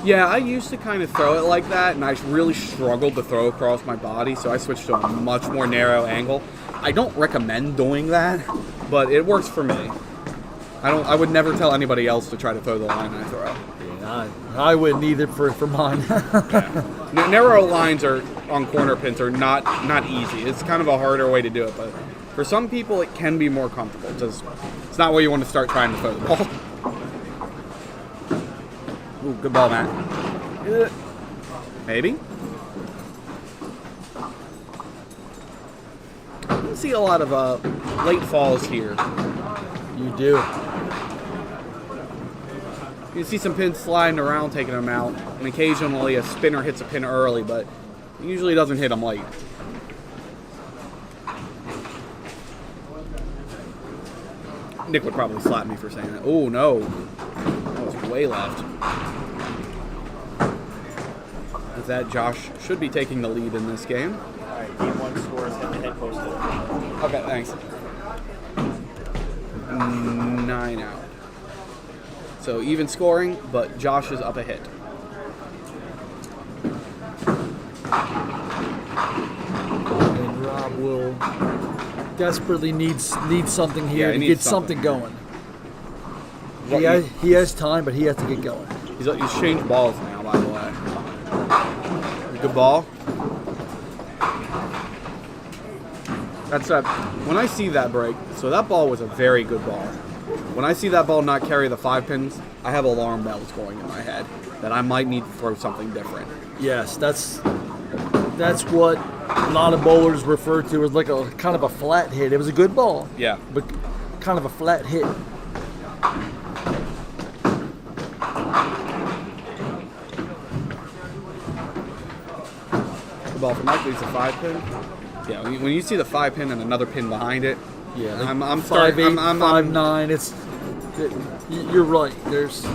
Yeah, I used to kind of throw it like that, and I really struggled to throw across my body, so I switched to a much more narrow angle. I don't recommend doing that, but it works for me. I would never tell anybody else to try to throw the line I throw. Yeah, I wouldn't either for mine. Yeah. Narrow lines are on corner pins are not easy. It's kind of a harder way to do it, but for some people it can be more comfortable. It's not where you want to start trying to throw the ball. Ooh, good ball, Matt. Maybe. I see a lot of late falls here. You do. You can see some pins sliding around, taking them out, and occasionally a spinner hits a pin early, but it usually doesn't hit them late. Nick would probably slap me for saying that. Oh, no. That was way left. With that, Josh should be taking the lead in this game. All right, game 1 scores head-to-head posted. Okay, thanks. 9 out. So even scoring, but Josh is up a hit. And Rob will desperately needs something here Yeah, to he get needs something going. What- He has time, but he has to get going. He's changed balls now, by the way. Good ball. That's when I see that break, so that ball was a very good ball. When I see that ball not carry the 5 pins, I have alarm bells going in my head that I might need to throw something different. Yes, that's what a lot of bowlers refer to as like a kind of a flat hit. It was a good ball, Yeah. but kind of a flat hit. The ball from Mike leaves a 5 pin. Yeah, when you see the 5 pin and another pin behind it, Yeah, I'm 5'8", starting. 5'9". You're right. There's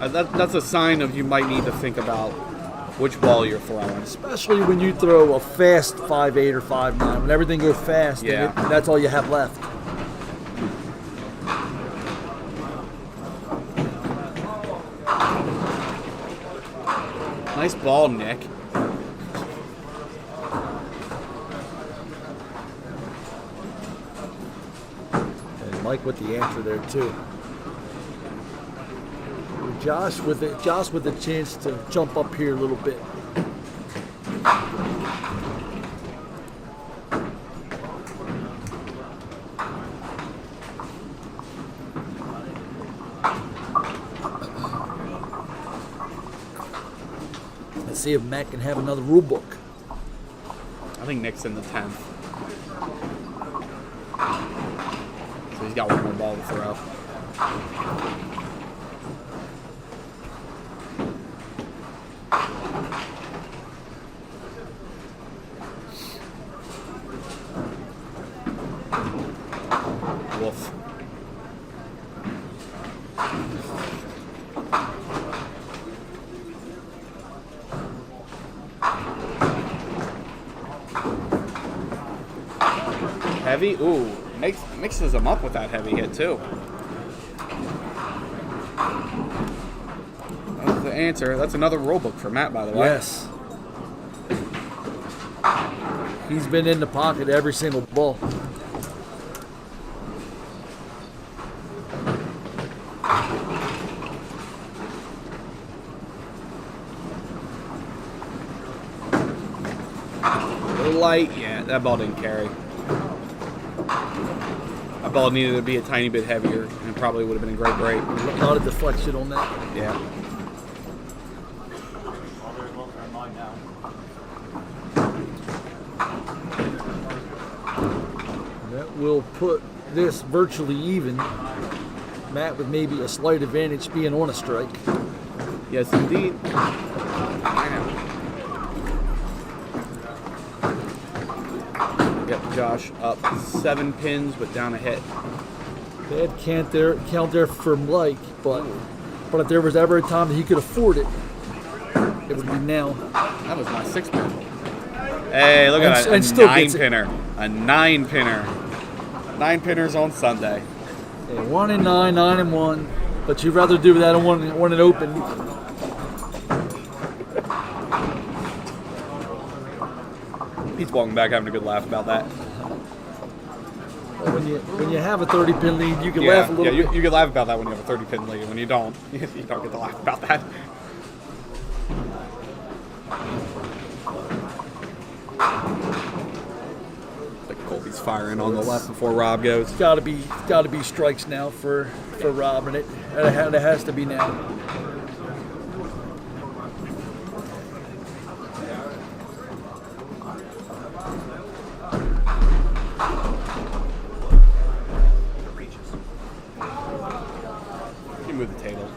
That's a sign of you might need to think about which ball you're throwing. especially when you throw a fast 5'8" or 5'9". When everything goes fast, and Yeah. that's all you have left. Nice ball, Nick. And Mike with the answer there too. Josh with a chance to jump up here a little bit. see if Matt can have another rule book. I think Nick's in the 10th. So he's got one more ball to throw. Woof. Heavy? Ooh, mixes them up with that heavy hit too. That's the answer. That's another rule book for Matt, by the way. Yes. He's been in the pocket every single ball. A little light. Yeah, that ball didn't carry. That ball needed to be a tiny bit heavier, and it probably would have been a great break. A lot of deflection on that. Yeah. All very well for mine now. That will put this virtually even. Matt with maybe a slight advantage being on a strike. Yes, indeed. I know. Yep, Josh up 7 pins, but down a hit. Bad count there for Mike, but if there was ever a time that he could afford it, it would be now. That was my 6 pin. Hey, look at that. And A still 9 gets it. pinner. A 9 pinner. 9 pinners on Sunday. Yeah, 1 and 9, 9 and 1, but you'd rather do that on one and open. He's walking back having a good laugh about that. Well, when you have a 30 pin lead, you can laugh a little you, bit. you can laugh about that when you have a 30 pin lead. When you don't, you don't get to laugh about that. Like Colby's firing on the left before Rob goes. Got to be strikes now for Rob, and it has to be now. You move the table.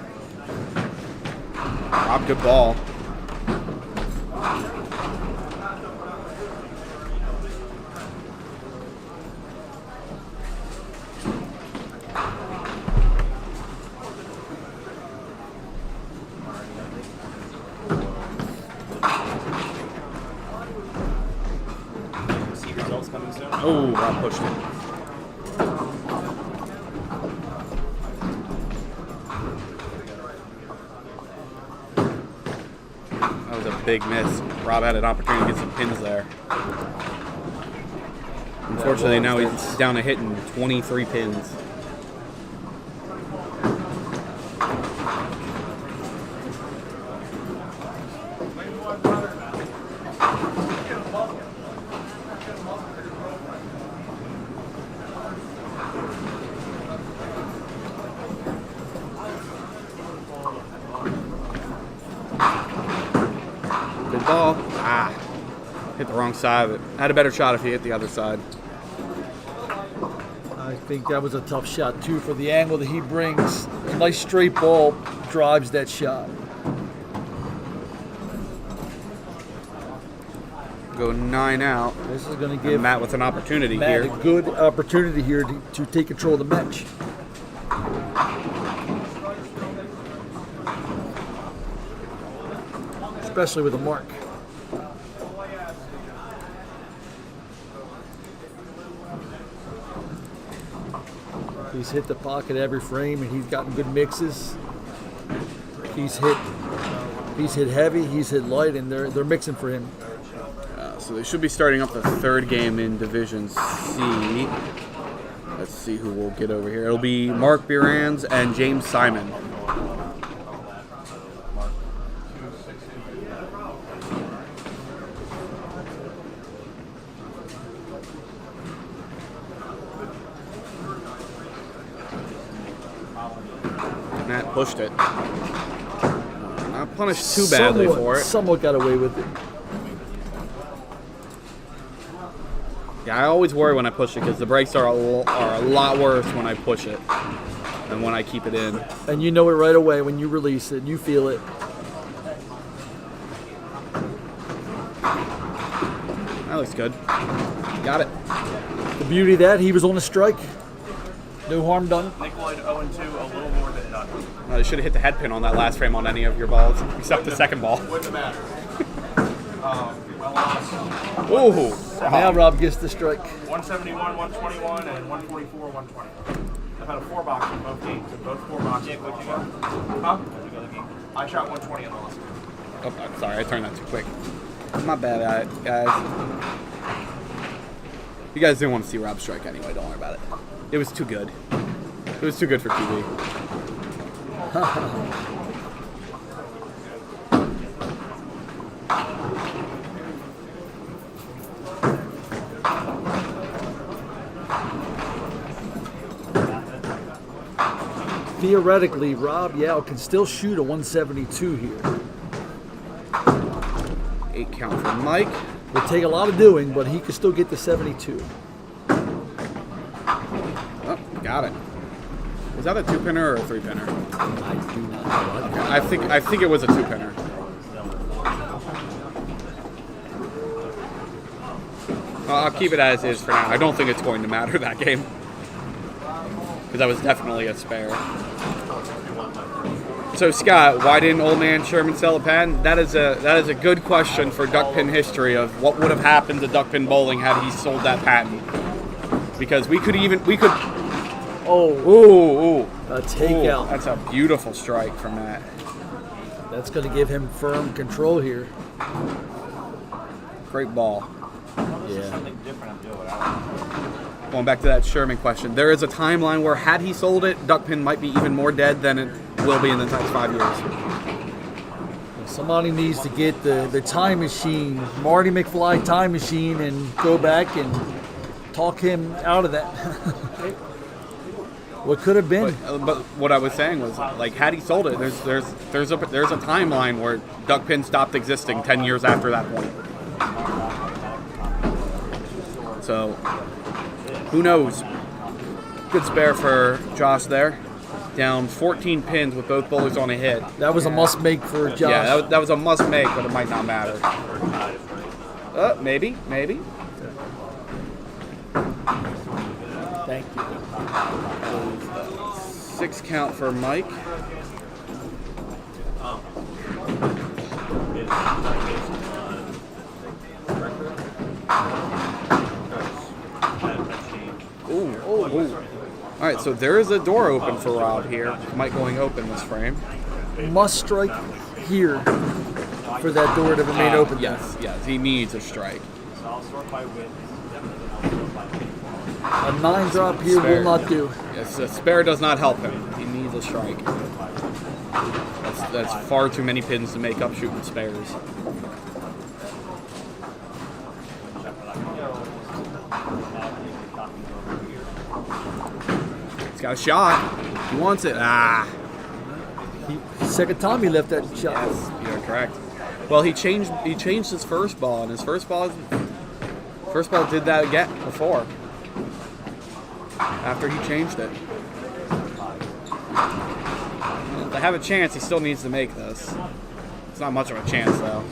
Rob, good ball. See results coming soon. Oh, Rob pushed it. That was a big miss. Rob had an opportunity to get some pins there. Unfortunately, now he's down to hitting 23 pins. Good ball. Ah, hit the wrong side of it. Had a better shot if he hit the other side. I think that was a tough shot too for the angle that he brings. A nice straight ball drives that shot. Go 9 out. This is going to And give Matt with an opportunity Matt here. a good opportunity here to take control of the match. Especially with a mark. He's hit the pocket every frame, and he's gotten good mixes. He's hit heavy, he's hit light, and they're mixing for him. So they should be starting up the third game in Division C. Let's see who we'll get over here. It'll be Mark Burands and James Simon. Matt pushed it. Not punished too badly for it. Somewhat got away with it. Yeah, I always worry when I push it because the brakes are a lot worse when I push it than when I keep it in. And you know it right away when you release it. You feel it. That looks good. Got it. The beauty of that, he was on a strike. No harm done. Nick Lloyd 0-2, a little more than done. I should have hit the head pin on that last frame on any of your balls, except the second ball. Wouldn't matter. Well lost. Ooh. Now Rob gets the strike. 171, 121, and 144, 120. I've had a 4-box in both games, and both 4 boxes. Nick, what'd you go? Huh? What'd you go the game? I shot 120 and lost. Oh, I'm sorry, I turned that too quick. My bad, guys. You guys didn't want to see Rob strike anyway, don't worry about it. It was too good. It was too good for TV. Theoretically, Rob Yao can still shoot a 172 here. 8 count for Mike. Would take a lot of doing, but he could still get the 72. Oh, got it. Was that a 2-pinner or a 3-pinner? I do not know. Okay, I think it was a 2-pinner. I'll keep it as is for now. I don't think it's going to matter that game. Because that was definitely a spare. So Scott, why didn't old man Sherman sell a patent? That is a good question for duckpin history of what would have happened to duckpin bowling had he sold that patent. Because we could. Oh, Ooh. a takeout. That's a beautiful strike from Matt. That's going to give him firm control here. Great ball. Yeah. Something different I'm doing. Going back to that Sherman question, there is a timeline where had he sold it, duckpin might be even more dead than it will be in the next 5 years. Somebody needs to get the time machine, Marty McFly time machine, and go back and talk him out of that. What could have been? But what I was saying was, like, had he sold it, there's a timeline where duckpin stopped existing 10 years after that point. So, who knows? Good spare for Josh there. Down 14 pins with both bowlers on a hit. That was a must make for Josh. Yeah, that was a must make, but it might not matter. Maybe. Thank you. 6 count for Mike. Ooh. All right, so there is a door open for Rob here. Mike going open this frame. Must strike here for that door to remain open. Yes, he needs a strike. So I'll sort by wins. Definitely I'll sort by wins. A 9 drop here will not do. Yes, a spare does not help him. He needs a strike. That's far too many pins to make up shooting spares. He's got a shot. He wants it. Second time he left that shot. Yes, you're correct. Well, he changed his first ball, and his first ball did that again before. After he changed it. To have a chance, he still needs to make this. It's not much of a chance, though.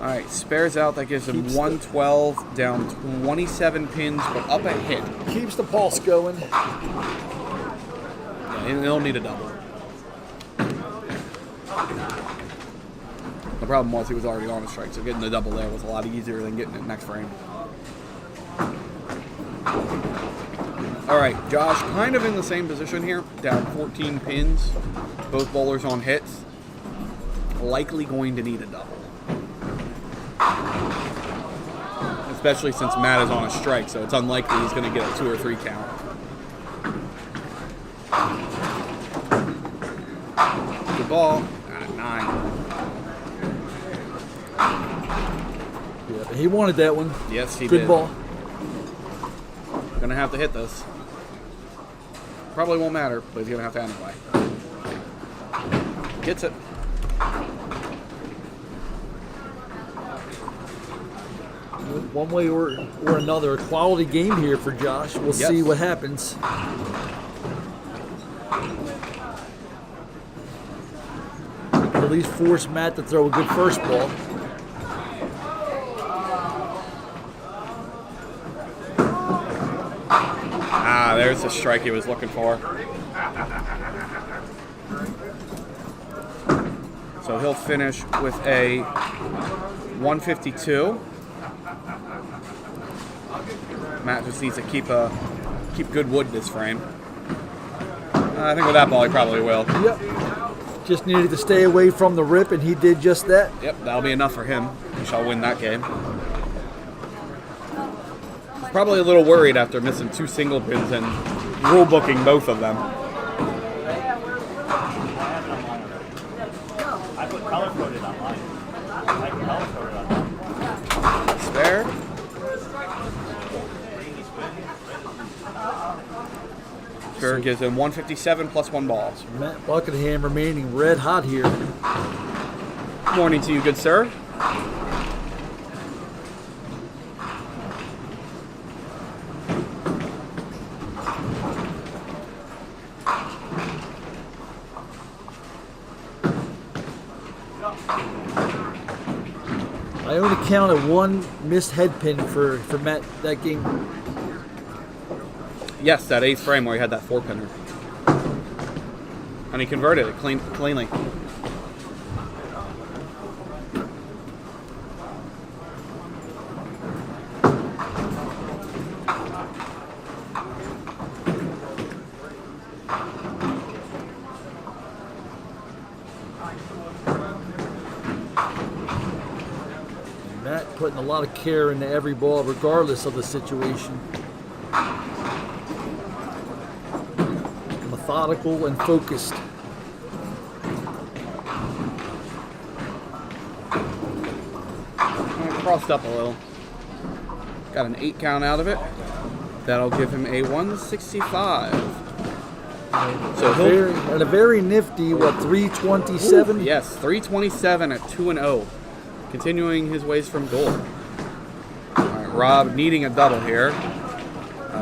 All right, spares out. That gives him 112, down 27 pins, but up a hit. Keeps the pulse going. Yeah, he'll need a double. The problem was he was already on a strike, so getting the double there was a lot easier than getting it next frame. All right, Josh, kind of in the same position here, down 14 pins, both bowlers on hits. Likely going to need a double. Especially since Matt is on a strike, so it's unlikely he's going to get a 2 or 3 count. Good ball. 9. Yeah, he wanted that one. Yes, he Good did. ball. Gonna have to hit this. Probably won't matter, but he's gonna have to anyway. Gets it. One way or another, a quality game here for Josh. We'll Yes. see what happens. At least force Matt to throw a good first ball. Ah, there's the strike he was looking for. So he'll finish with a 152. Matt just needs to keep good wood in his frame. I think with that ball he probably will. Yep. Just needed to stay away from the rip, and he did just that. Yep, that'll be enough for him. He shall win that game. Probably a little worried after missing 2 single pins and rule booking both of them. I put color coded online. I can color coded online. Spare. Sure gives him 157 plus 1 ball. Matt Buckingham remaining red hot here. Morning to you, good sir. I only counted 1 missed head pin for Matt that game. Yes, that 8th frame where he had that 4-pinner. And he converted it cleanly. Matt putting a lot of care into every ball regardless of the situation. Methodical and focused. Crossed up a little. Got an 8 count out of it. That'll give him a 165. So he'll At a very nifty, 327? yes, 327 at 2-0. Continuing his ways from goal. All right, Rob needing a double here.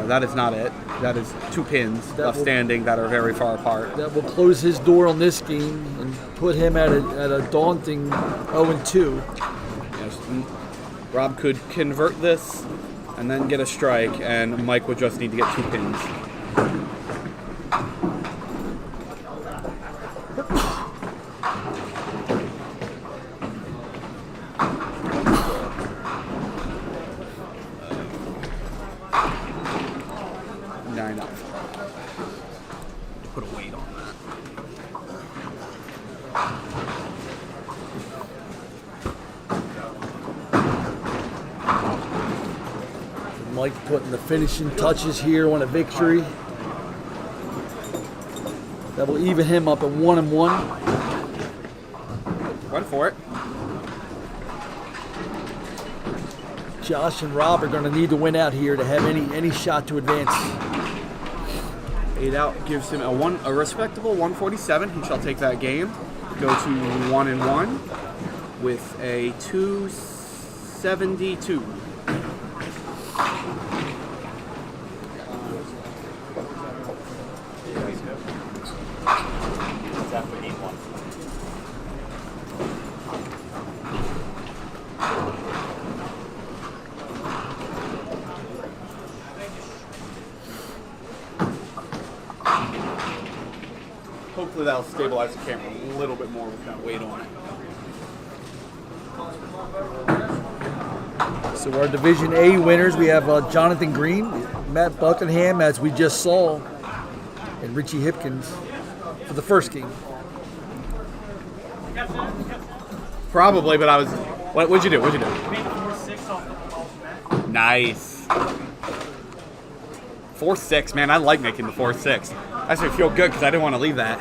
That is not it. That is 2 pins left standing that are very far apart. That will close his door on this game and put him at a daunting 0-2. Yes, Rob could convert this and then get a strike, and Mike would just need to get 2 pins. Put a weight on that. Mike putting the finishing touches here on a victory. That will even him up at 1-1. Went for it. Josh and Rob are going to need to win out here to have any shot to advance. 8 out gives him a respectable 147. He shall take that game. Go to 1-1 with a 272. It's after game 1. Hopefully that'll stabilize the camera a little bit more with that weight on it. So our Division A winners, we have Jonathan Green, Matt Buckingham, as we just saw, and Richie Hipkins for the first game. Probably, but I was. What'd you do? What'd you do? Nice. 4-6, man. I like making the 4-6. That's me feel good because I didn't want to leave that.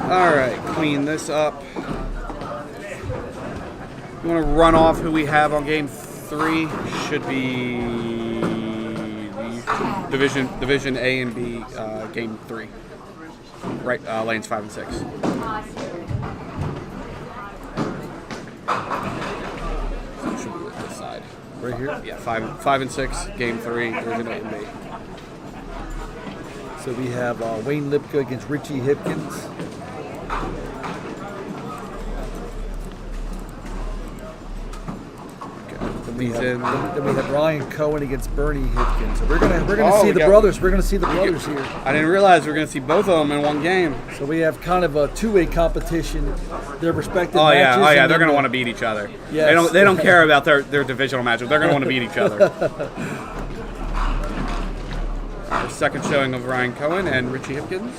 All right, clean this up. You want to run off who we have on game 3? Should be the Division A and B game 3. right lanes 5 and 6. So it should be this side. Right here. Yeah, 5 and 6, game 3, Division A and B. So we have Wayne Lipka against Richie Hipkins. These in. Then we have Ryan Cohen against Bernie Hipkins. So we're gonna Oh, see we the got- brothers. We're gonna see the brothers here. I didn't realize we were going to see both of them in one game. So we have kind of a two-way competition. Their respective Oh matches. yeah, and they're then going to the- want to beat each other. Yes. They don't care about their divisional matchup. They're going to want to beat each other. Our second showing of Ryan Cohen and Richie Hipkins.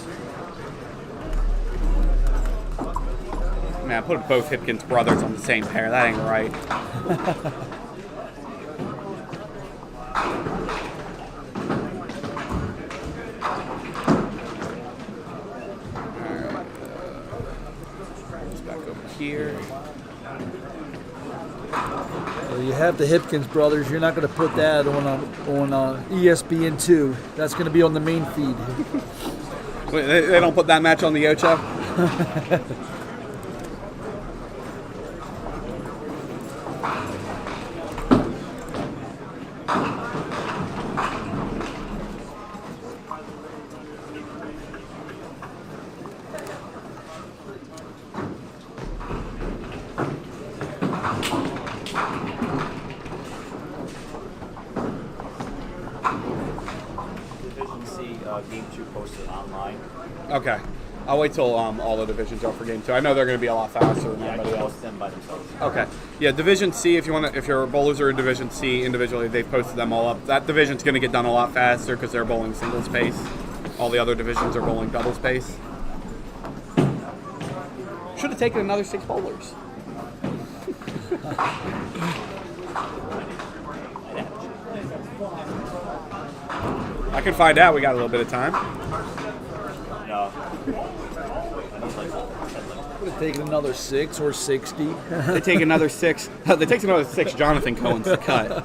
Man, I put both Hipkins brothers on the same pair. That ain't right. Back over here. So you have the Hipkins brothers. You're not going to put that on ESPN2. That's going to be on the main feed. Wait, they don't put that match on the Ocho? Division C, game 2 posted online. Okay. I'll wait till all the divisions are for game 2. I know they're going to be a lot faster than Yeah, I everybody can else. post them by themselves. Okay. Yeah, Division C, if your bowlers are in Division C individually, they've posted them all up. That division's going to get done a lot faster because they're bowling single space. All the other divisions are bowling double space. Should have taken another 6 bowlers. I can find out. We got a little bit of time. No. I need like 10 limits. Would have taken another 6 or 60. They take another 6. They take another 6. Jonathan Cohen's the cut.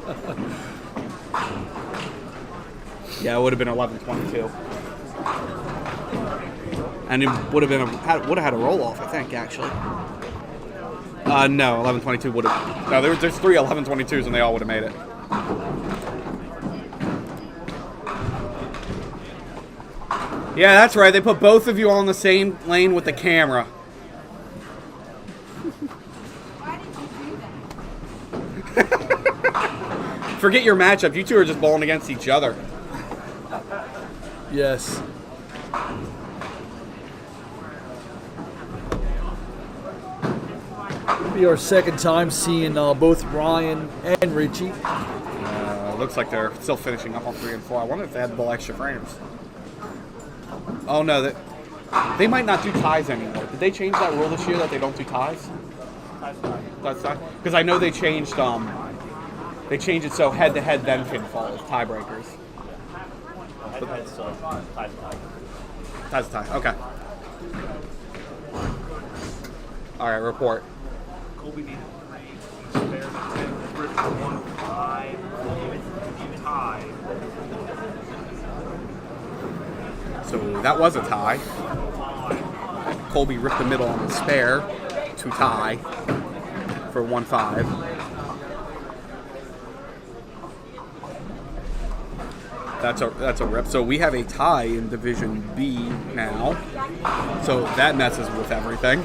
Yeah, it would have been 11:22, and it would have been would have had a roll off. I think actually. No, 11:22 would have. No, there's 3 11:22s, and they all would have made it. Yeah, that's right. They put both of you on the same lane with the camera. Why did you do that? Forget your matchup. You two are just bowling against each other. Yes. It'll be our second time seeing both Ryan and Richie. Looks like they're still finishing up on 3 and 4. I wonder if they had to bowl extra frames. Oh no, they might not do ties anymore. Did they change that rule this year that they don't do ties? That's not because I know they changed it so head to head then pinfall is tiebreakers. Head-to-head still tie. Ties to tie. Okay. All right, report. Colby needed 3, spares 10, Griffin 1, 5, even tie. So that was a tie. Colby ripped the middle on the spare to tie for 1-5. That's a rip. So we have a tie in Division B now. So that messes with everything.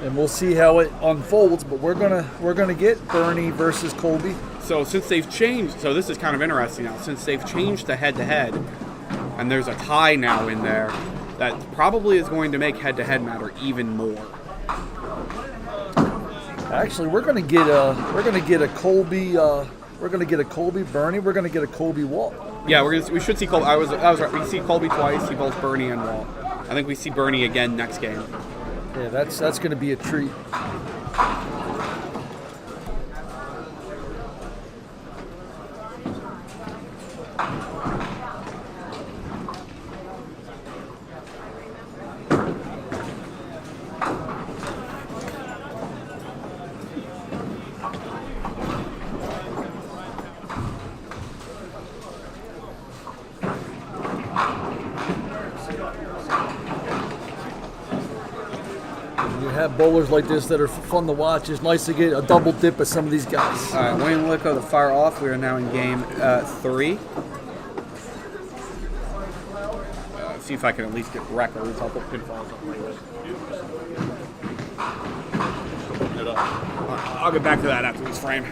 And we'll see how it unfolds, but we're gonna get Bernie versus Colby. So since they've changed, so this is kind of interesting now. Since they've changed the head-to-head, and there's a tie now in there, that probably is going to make head-to-head matter even more. Actually, we're gonna get a Colby. We're gonna get a Colby Bernie. We're gonna get a Colby Walt. Yeah, we should see Colby. I was right. We see Colby twice. See both Bernie and Walt. I think we see Bernie again next game. Yeah, that's gonna be a treat. have bowlers like this that are fun to watch. It's nice to get a double dip of some of these guys. All right, Wayne Licko to fire off. We are now in game 3. See if I can at least get records. I'll put pinfalls up later. I'll get back to that after this frame.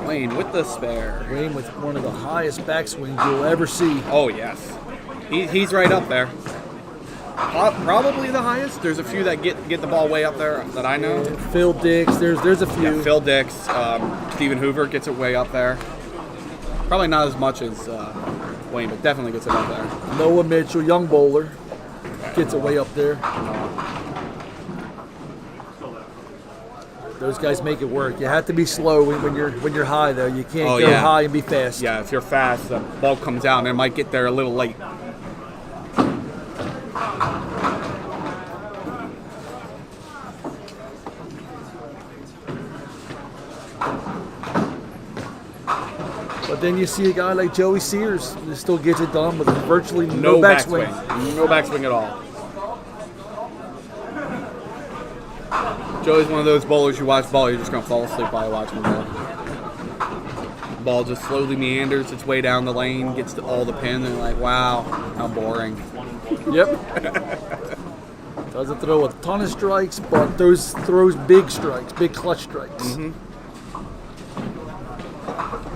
Wayne with the spare. Wayne with one of the highest backswings you'll ever see. Oh, yes. He's right up there. Probably the highest. There's a few that get the ball way up there that I know. Phil Dix, there's a few. Yeah, Phil Dix, Stephen Hoover gets it way up there. Probably not as much as Wayne, but definitely gets it up there. Noah Mitchell, young bowler, gets it way up there. Those guys make it work. You have to be slow when you're high, though. You can't go high and be fast. Yeah, if you're fast, the ball comes out and it might get there a little late. But then you see a guy like Joey Sears who still gets it done with virtually No no backswing. No backswing at all. Joey's one of those bowlers you watch ball, you're just going to fall asleep while you watch him go. The ball just slowly meanders its way down the lane, gets to all the pin, and you're like, wow, how boring. Yep. Doesn't throw a ton of strikes, but throws big strikes, big clutch strikes. Mm-hmm.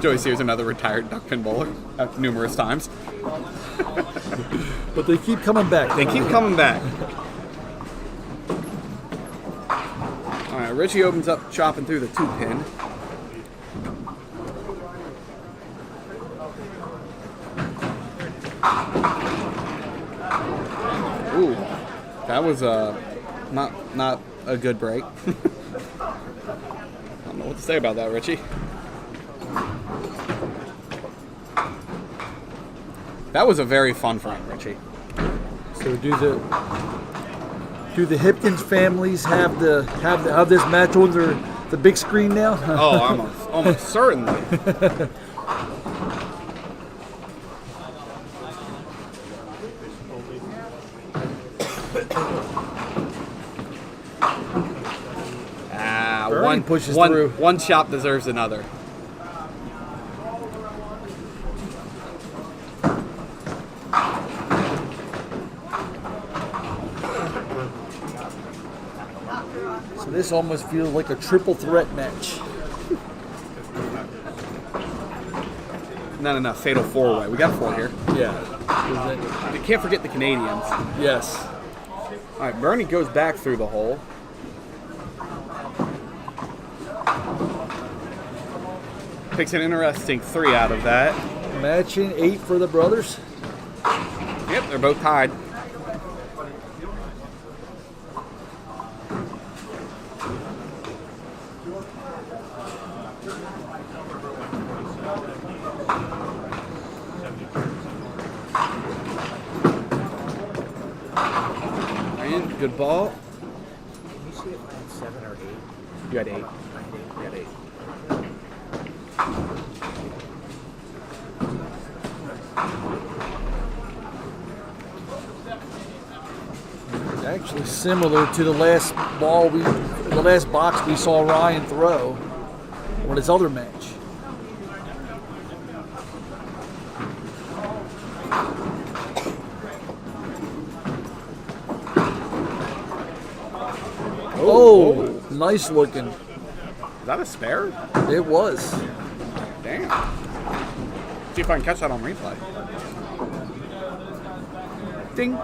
Joey Sears, another retired duck pin bowler, numerous times. But they keep coming back. They keep coming back. All right, Richie opens up, chopping through the 2-pin. Ooh, that was not a good break. I don't know what to say about that, Richie. That was a very fun frame, Richie. So do the Hipkins families have this match on the big screen now? Oh, almost certainly. One pushes through. One chop deserves another. So this almost feels like a triple threat match. Not enough. Fatal 4-way. We got 4 here. Yeah. You can't forget the Canadians. Yes. All right, Bernie goes back through the hole. Picks an interesting 3 out of that. Matching 8 for the brothers. Yep, they're both tied. And good ball. Can you see if I had 7 or 8? You had 8. I had 8. It's actually similar to the last box we saw Ryan throw on his other match. Oh, nice looking. Is that a spare? It was. Damn. See if I can catch that on replay. Ding.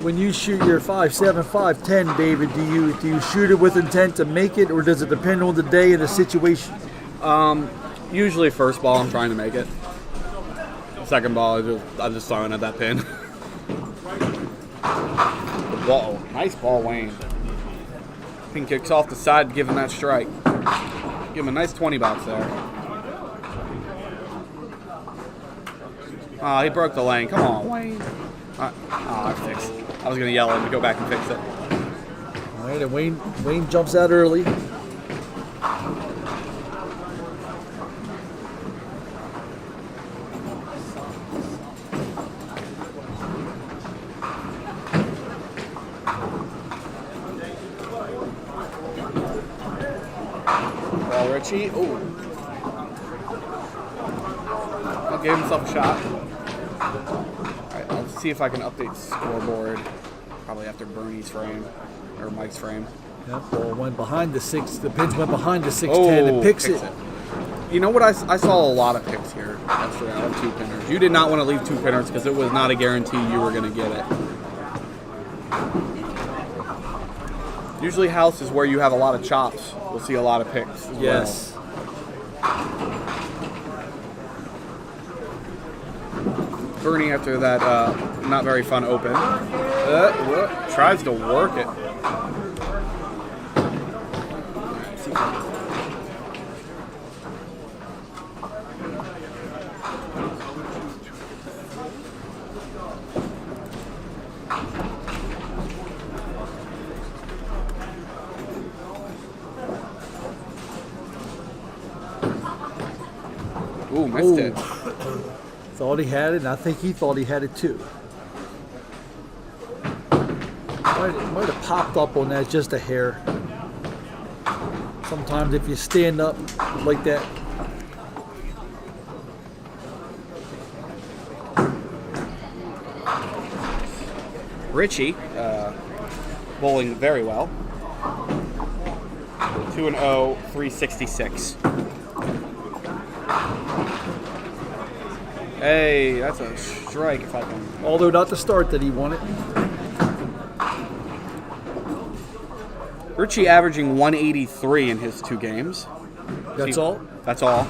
When you shoot your 5.7, 5.10, David, do you shoot it with intent to make it, or does it depend on the day and the situation? Usually first ball, I'm trying to make it. Second ball, I'm just throwing at that pin. Whoa, nice ball, Wayne. Pin kicks off the side to give him that strike. Give him a nice 20 box there. Oh, he broke the lane. Come on, Wayne. I fixed. I was gonna yell at him to go back and fix it. All right, and Wayne jumps out early. Ball Richie. Ooh. I'll give himself a shot. Alright, I'll see if I can update the scoreboard. Probably after Bernie's frame. Or Mike's frame. Yep, ball went behind the 6. The pins went behind the 610 and picks it. You know what? I saw a lot of picks here yesterday on 2 pinners. You did not want to leave 2 pinners because it was not a guarantee you were going to get it. Usually house is where you have a lot of chops. We'll see a lot of picks. As Yes. well. Bernie after that not very fun open. Tries to work it. Ooh, missed it. Thought he had it, and I think he thought he had it too. Might have popped up on that just a hair. Sometimes if you stand up like that. Richie, bowling very well. 2-0, 366. Hey, that's a strike if I can. Although not the start that he wanted. Richie averaging 183 in his 2 games. That's all? That's all.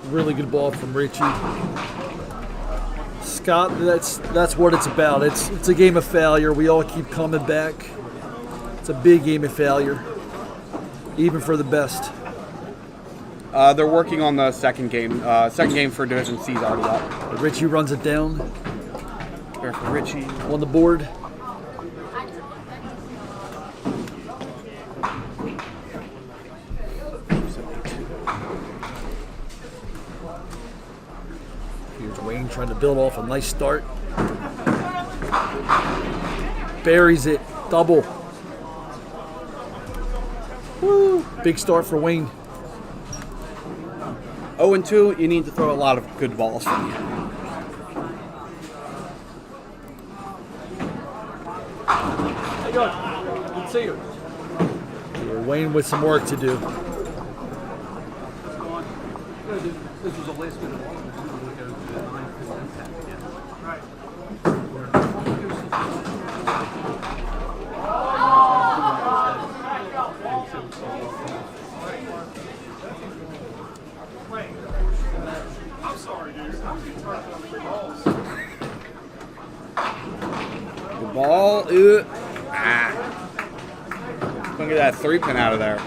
Really good ball from Richie. Scott, that's what it's about. It's a game of failure. We all keep coming back. It's a big game of failure, even for the best. They're working on the second game. Second game for Division C is already up. But Richie runs it down There for Richie. on the board. Here's Wayne trying to build off a nice start. Buries it, double. Woo! Big start for Wayne. 0-2, you need to throw a lot of good balls from you. How you doing? Good to see you. Wayne with some work to do. This was a last minute one. I'm sorry, dude. Good ball. Gonna get that 3-pin out of there.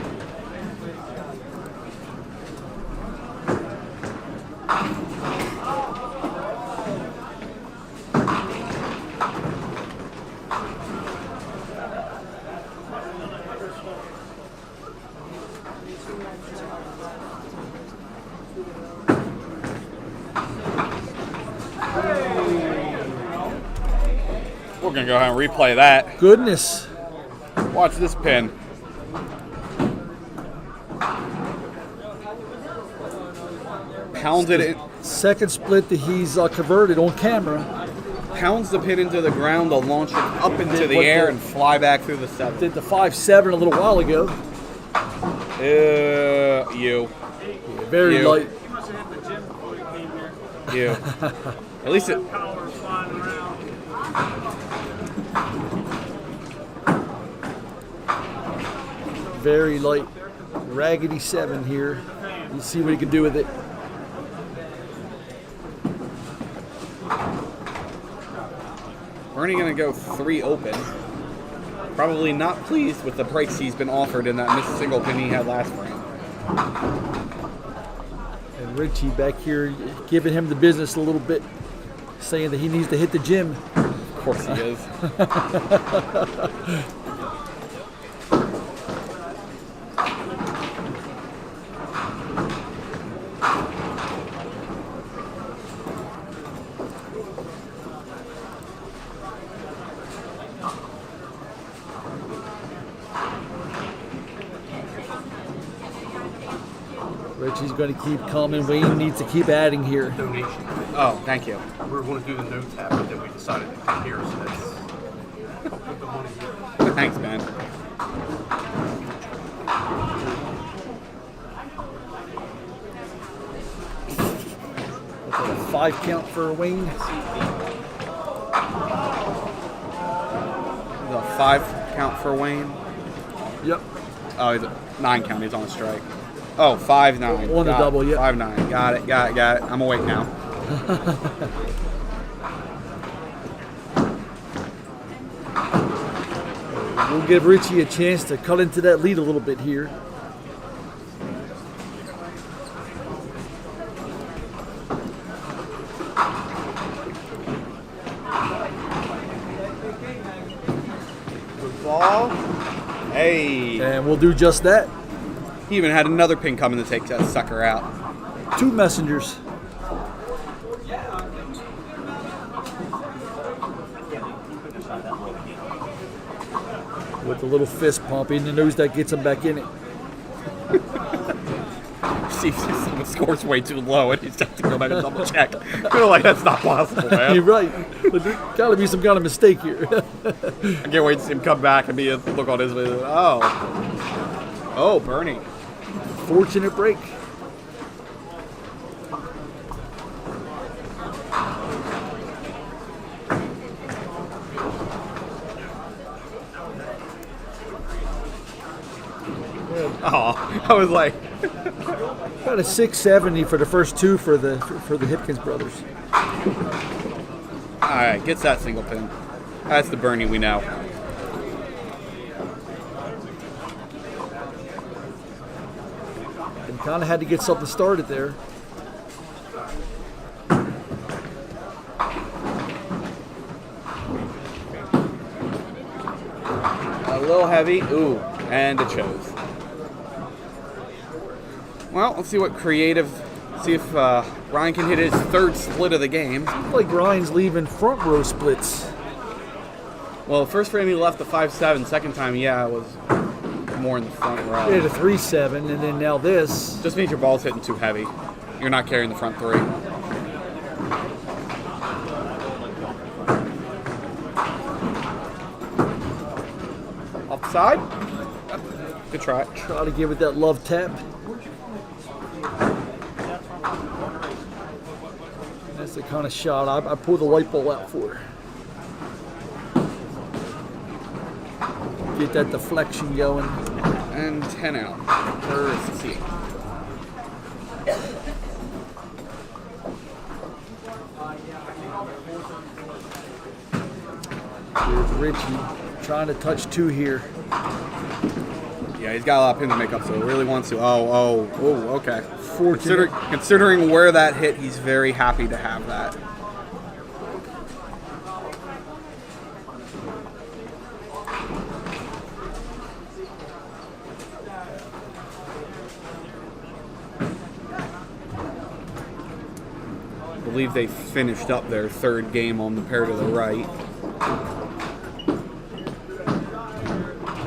We're gonna go ahead and replay that. Goodness. Watch this pin. Pounded it. Second split that he's converted on camera. Pounds the pin into the ground to launch it up into the air and fly back through the 7. Did the 5-7 a little while ago. You. Very You. light. You must have hit the gym before you came here. You. At least it. Power flying around. very light, raggedy 7 here. You see what he can do with it. Bernie gonna go 3 open. Probably not pleased with the breaks he's been offered in that missed single pin he had last frame. And Richie back here giving him the business a little bit, saying that he needs to hit the gym. Of course he is. Richie's going to keep coming. Wayne needs to keep adding here. Donation. Oh, thank you. We're going to do the no tap that we decided to do here, so that's. I'll put the money here. Thanks, man. That's a 5 count for Wayne. The 5 count for Wayne. Yep. Oh, he's a 9 count. He's on a strike. Oh, 5-9. On the Got double, it. yep. 5-9. Got it. I'm awake now. We'll give Richie a chance to cut into that lead a little bit here. Good ball. Hey. And we'll do just that. He even had another pin coming to take that sucker out. 2 messengers. With a little fist pump, he knows that gets him back in it. See if someone scores way too low and he's got to go back and double check. I feel like that's not possible, man. You're right. But there's got to be some kind of mistake here. I can't wait to see him come back and be a look on his face. Oh, Bernie. Fortunate break. Oh, I was like, About a 670 for the first 2 for the Hipkins brothers. all right, gets that single pin. That's the Bernie we know. And kind of had to get something started there. A little heavy. Ooh, and it chose. Well, let's see what creative. See if Ryan can hit his 3rd split of the game. Like Ryan's leaving front row splits. Well, first frame he left the 5-7. Second time, yeah, it was more in the front row. He had a 3-7, and then now this. Just means your ball's hitting too heavy. You're not carrying the front 3. Offside? Good try. Try to give it that love tap. That's the kind of shot I pull the white ball out for. Get that deflection going. And 10 out for CC. Here's Richie trying to touch 2 here. Yeah, he's got a lot of pin to make up, so he really wants to. Oh, okay. Fortunate. Considering where that hit, he's very happy to have that. I believe they finished up their 3rd game on the pair to the right.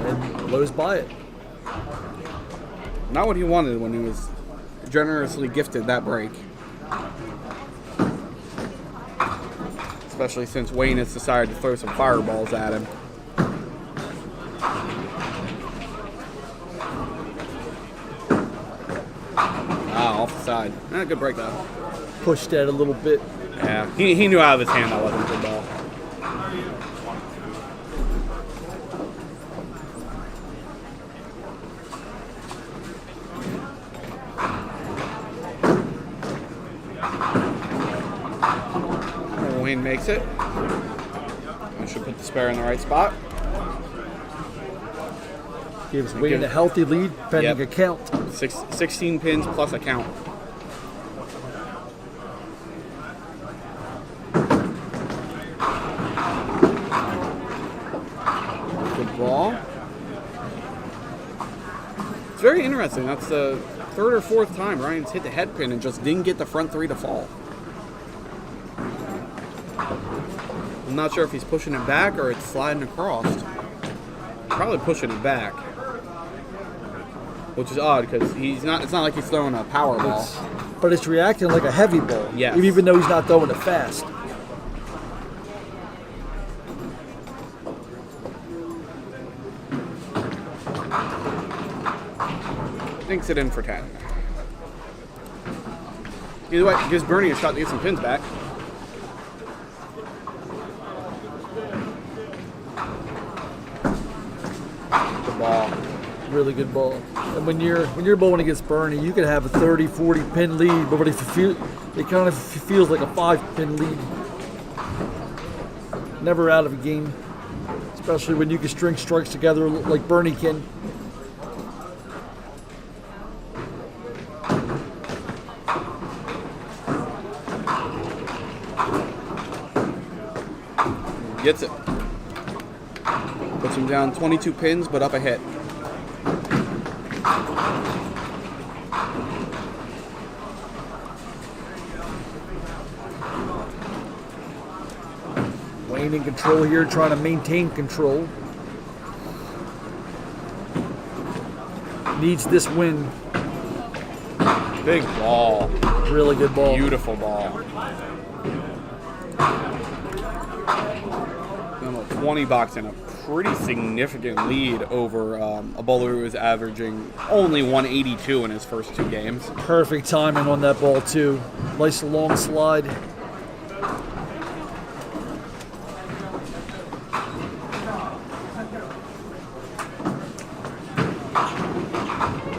And blows by it. Not what he wanted when he was generously gifted that break. Especially since Wayne has decided to throw some fireballs at him. Off the side. Good break though. Pushed that a little bit. Yeah, he knew out of his hand that wasn't a good ball. Ryan makes it. I should put the spare in the right spot. Gives Wayne a healthy lead, pending a count. 16 pins plus a count. Good ball. It's very interesting. That's the third or fourth time Ryan's hit the head pin and just didn't get the front three to fall. I'm not sure if he's pushing it back or it's sliding across. Probably pushing it back. Which is odd because it's not like he's throwing a power ball. But it's reacting like a heavy ball. Yes. Even though he's not throwing it fast. Thinks it in for 10. Either way, gives Bernie a shot to get some pins back. Good ball. Really good ball. And when you're bowling against Bernie, you can have a 30, 40 pin lead, but if you feel, it kind of feels like a 5-pin lead. Never out of a game, especially when you can string strikes together like Bernie can. Gets it. Puts him down 22 pins, but up a hit. Wayne in control here, trying to maintain control. Needs this win. Big ball. Really good ball. Beautiful ball. 20 box in a pretty significant lead over a bowler who was averaging only 182 in his first 2 games. Perfect timing on that ball too. Nice long slide.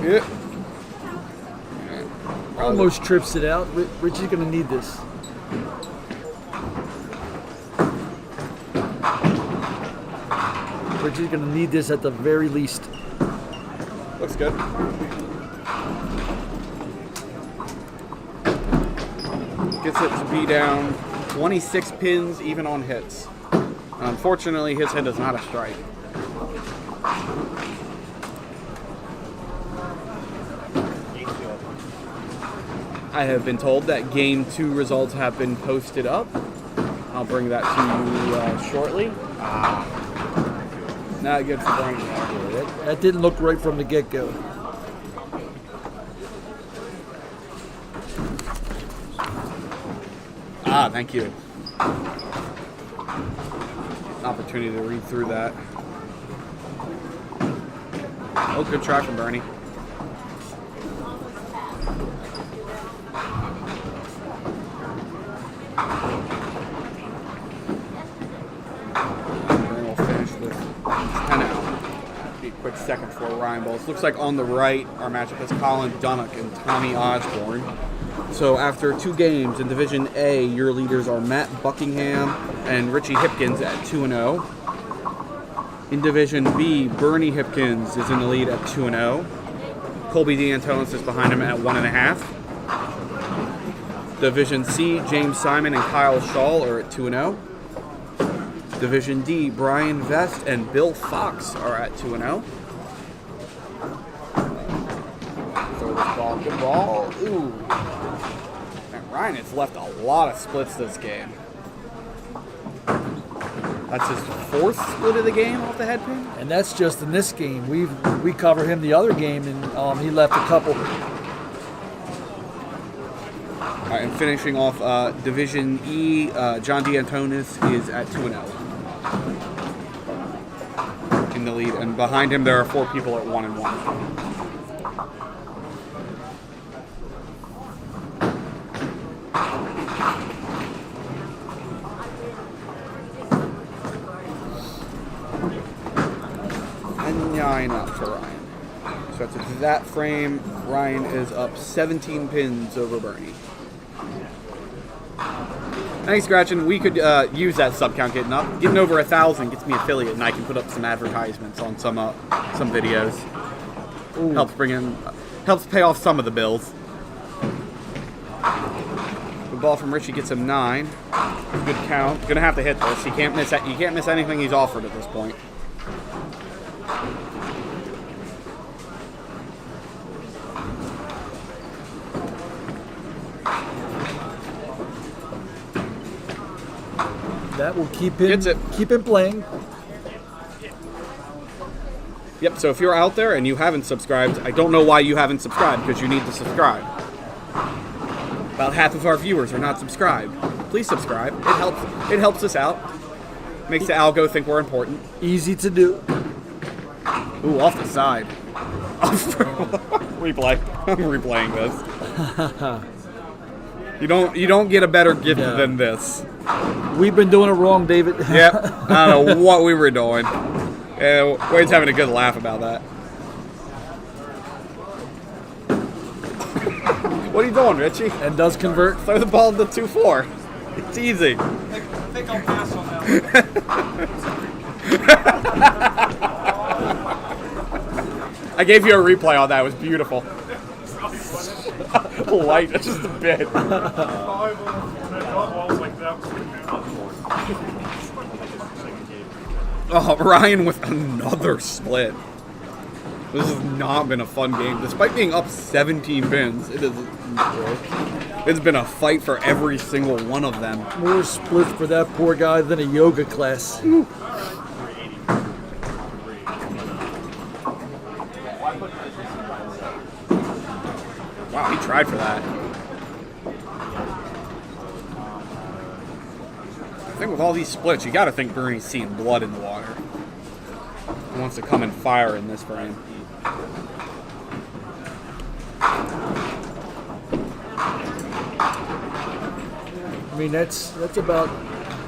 Yeah. Almost trips it out. Richie's gonna need this. Richie's going to need this at the very least. Looks good. Gets it to be down 26 pins even on hits. Unfortunately, his hit is not a strike. I have been told that Game 2 results have been posted up. I'll bring that to you shortly. Not good for Brian. That didn't look right from the get-go. Thank you. Opportunity to read through that. Oh, good try from Bernie. Quick second for Ryan Bowles. Looks like on the right, our matchup is Colin Dunnock and Tommy Osborne. So after 2 games in Division A, your leaders are Matt Buckingham and Richie Hipkins at 2-0. In Division B, Bernie Hipkins is in the lead at 2-0. Colby D'Antonis is behind him at 1.5. Division C, James Simon and Kyle Shaw are at 2-0. Division D, Brian Vest and Bill Fox are at 2-0. Throw this ball, good ball. Ooh. And Ryan has left a lot of splits this game. That's his 4th split of the game off the head pin. And that's just in this game. We cover him the other game, and he left a couple. All right, and finishing off Division E, John D'Antonis is at 2-0. In the lead, and behind him there are 4 people at 1-1. And 9 up for Ryan. So to that frame, Ryan is up 17 pins over Bernie. Thanks, Gretchen. We could use that sub count getting up. Getting over 1,000 gets me affiliate, and I can put up some advertisements on some videos. Ooh. Helps pay off some of the bills. The ball from Richie gets him 9. Good count. Gonna have to hit this. You can't miss anything he's offered at this point. That will keep him Gets it. playing. Yep, so if you're out there and you haven't subscribed, I don't know why you haven't subscribed, because you need to subscribe. About half of our viewers are not subscribed. Please subscribe. It helps us out. Makes the algo think we're important. Easy to do. Ooh, off the side. Replay. I'm replaying this. You don't get a better gift than this. We've been doing it wrong, David. Yep. I don't know what we were doing. Wade's having a good laugh about that. What are you doing, Richie? And does convert. Throw the ball to 2-4. It's easy. I think I'll pass on that one. I gave you a replay on that. It was beautiful. Light, just a bit. Oh, Ryan with another split. This has not been a fun game. Despite being up 17 pins, it's been a fight for every single one of them. More splits for that poor guy than a yoga class. Wow, he tried for that. I think with all these splits, you got to think Bernie's seeing blood in the water. He wants to come and fire in this frame. I mean, that's about.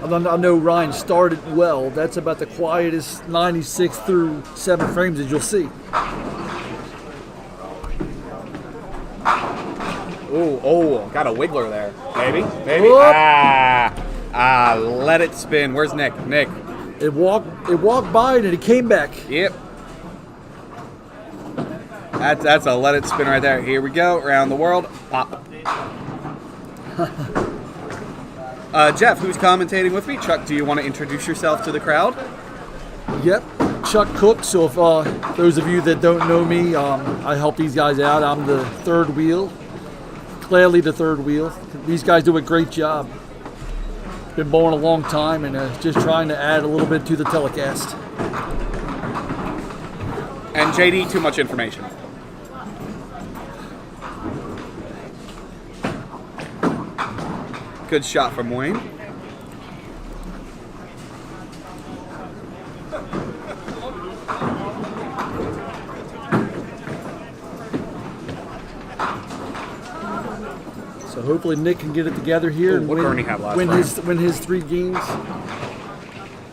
I know Ryan started well. That's about the quietest 96 through 7 frames that you'll see. Oh, got a wiggler there. Maybe. Whoop. Let it spin. Where's Nick? Nick. It walked by and it came back. Yep. That's a let it spin right there. Here we go. Around the world. Pop. Jeff, who's commentating with me? Chuck, do you want to introduce yourself to the crowd? Yep, Chuck Cook. So if those of you that don't know me, I help these guys out. I'm the third wheel. Clearly the third wheel. These guys do a great job. Been bowling a long time and just trying to add a little bit to the telecast. And JD, too much information. Good shot from Wayne. So hopefully Nick can get it together here and What Bernie have last win round? his 3 games.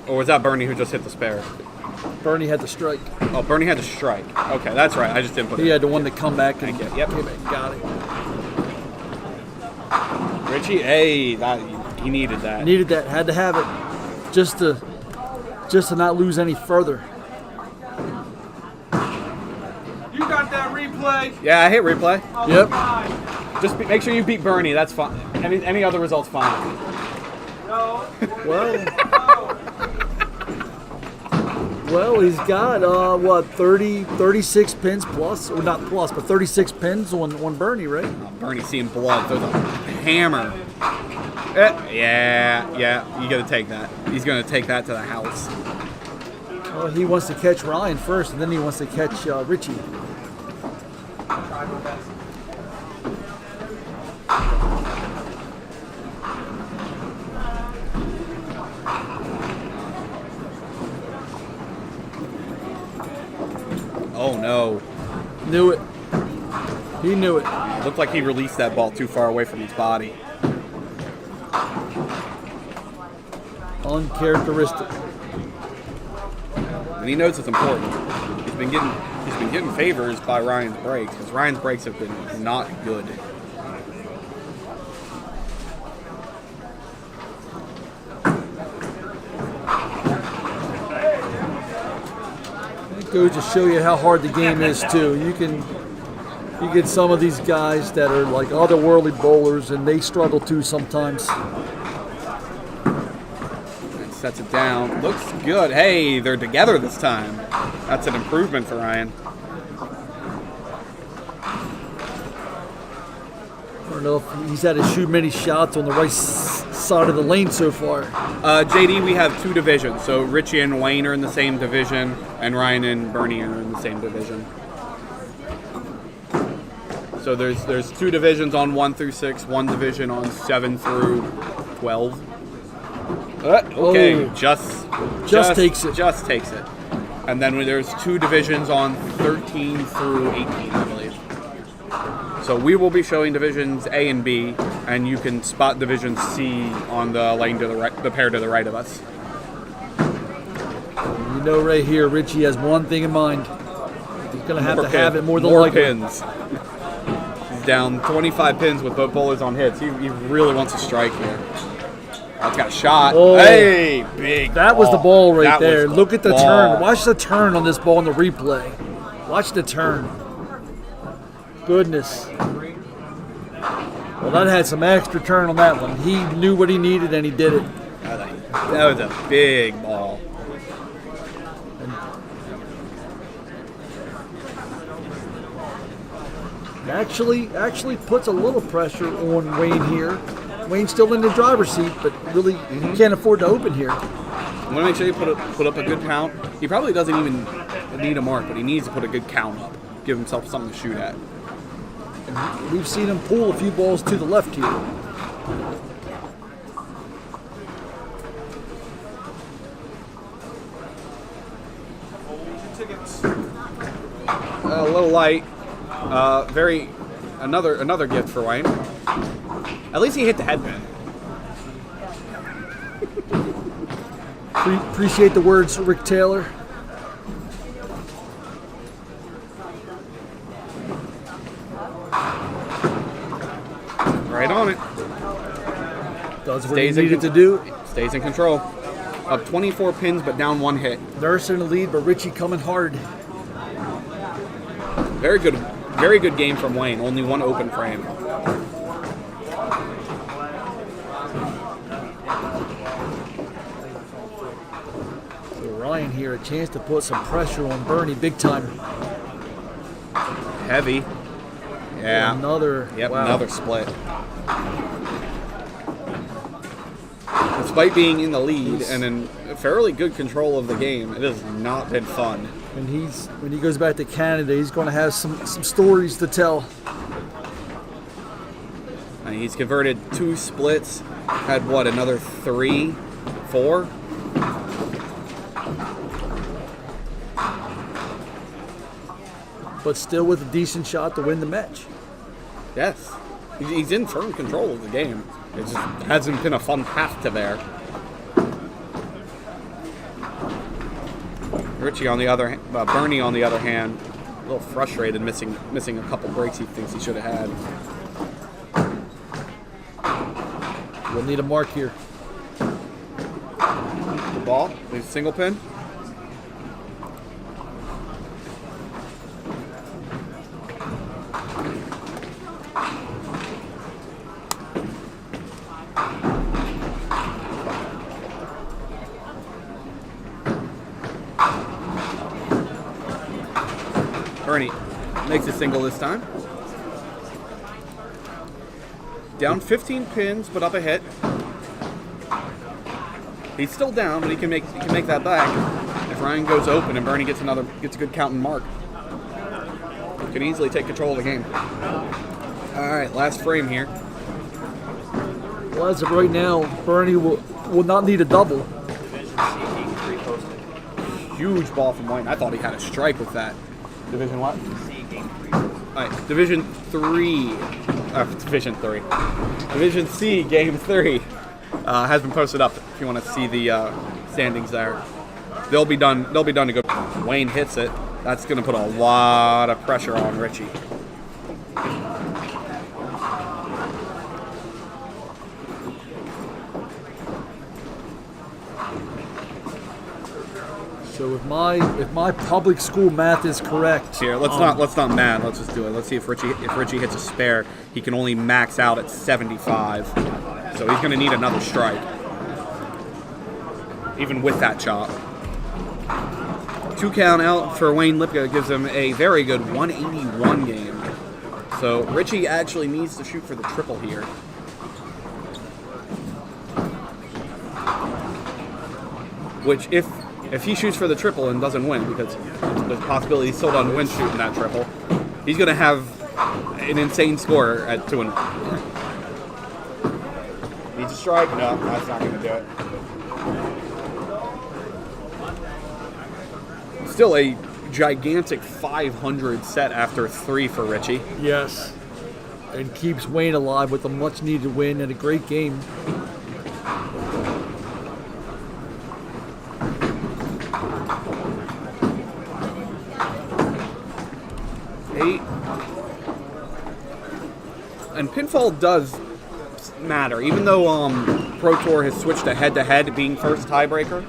Or was that Bernie who just hit the spare? Bernie had the strike. Oh, Bernie had to strike. Okay, that's right. I just didn't put He it. had the one to come back and Thank you. Yep. got it. Richie, hey, he needed that. Needed that, had to have it, just to not lose any further. You got that replay? Yeah, I hit replay. Yep. Just make sure you beat Bernie. That's fine. Any other results fine. No. Well, he's got 36 pins plus, or not plus, but 36 pins on Bernie, right? Oh, Bernie's seeing blood. There's a hammer. Yeah, you gotta take that. He's gonna take that to the house. Well, he wants to catch Ryan first, and then he wants to catch Richie. Oh no. Knew it. He knew it. Looked like he released that ball too far away from his body. Uncharacteristic. And he knows it's important. He's been getting favors by Ryan's breaks, because Ryan's breaks have been not good. goes to show you how hard the game is too. You get some of these guys that are like otherworldly bowlers, and they struggle too sometimes. And sets it down. Looks good. Hey, they're together this time. That's an improvement for Ryan. I don't know if he's had to shoot many shots on the right side of the lane so far. JD, we have 2 divisions. So Richie and Wayne are in the same division, and Ryan and Bernie are in the same division. So there's 2 divisions on 1 through 6, 1 division on 7 through 12. Okay, Oh. just takes it. Just takes it. And then there's 2 divisions on 13 through 18, I believe. So we will be showing divisions A and B, and you can spot division C on the lane to the right, the pair to the right of us. You know, right here, Richie has one thing in mind. He's gonna have to have it more than more likely. pins. He's down 25 pins with both bowlers on hits. He really wants a strike here. Oh, it's got a shot. Oh. Hey, big. That was the ball right That was there. the Look at the ball. turn. Watch the turn on this ball in the replay. Watch the turn. Goodness. Well, that had some extra turn on that one. He knew what he needed and he did it. That was a big ball. Actually puts a little pressure on Wayne here. Wayne's still in the driver's seat, but really can't afford to open here. I'm gonna make sure you put up a good count. He probably doesn't even need a mark, but he needs to put a good count up. Give himself something to shoot at. We've seen him pull a few balls to the left here. A little light. Another gift for Wayne. At least he hit the headband. Appreciate the words, Rick Taylor. Right on it. Does what he needed to do. Stays in control. Up 24 pins, but down 1 hit. Nurse in the lead, but Richie coming hard. Very good game from Wayne. Only 1 open frame. So Ryan here, a chance to put some pressure on Bernie big time. Heavy. Yeah. Another. Yep, wow. another split. Despite being in the lead and in fairly good control of the game, it has not been fun. And when he goes back to Canada, he's going to have some stories to tell. And he's converted 2 splits. Had what, another 3, 4? But still with a decent shot to win the match. Yes. He's in firm control of the game. It just hasn't been a fun path to there. Richie on the other hand, Bernie on the other hand, a little frustrated, missing a couple breaks he thinks he should have had. We'll need a mark here. The ball, leaves single pin. Bernie makes a single this time. Down 15 pins, but up a hit. He's still down, but he can make that back. If Ryan goes open and Bernie gets a good count and mark, he can easily take control of the game. All right, last frame here. Well, as of right now, Bernie will not need a double. Division C, Game 3 posted. Huge ball from Wayne. I thought he had a strike with that. Division what? C, Game 3 posted. All right, Division 3. Division 3. Division C, Game 3 has been posted up. If you want to see the standings there, they'll be done to go. Wayne hits it. That's going to put a lot of pressure on Richie. So if my public school math is correct, Here, let's not math. Let's just do it. Let's see if Richie hits a spare. He can only max out at 75, so he's going to need another strike, even with that chop. 2 count out for Wayne Lipka gives him a very good 181 game. So Richie actually needs to shoot for the triple here. Which, if he shoots for the triple and doesn't win, because there's a possibility he still doesn't win shooting that triple, he's going to have an insane score at 2-1. Needs a strike? No, that's not going to do it. Still a gigantic 500 set after 3 for Richie. yes, and keeps Wayne alive with a much needed win and a great game. And pinfall does matter, even though Pro Tour has switched to head-to-head being first tiebreaker.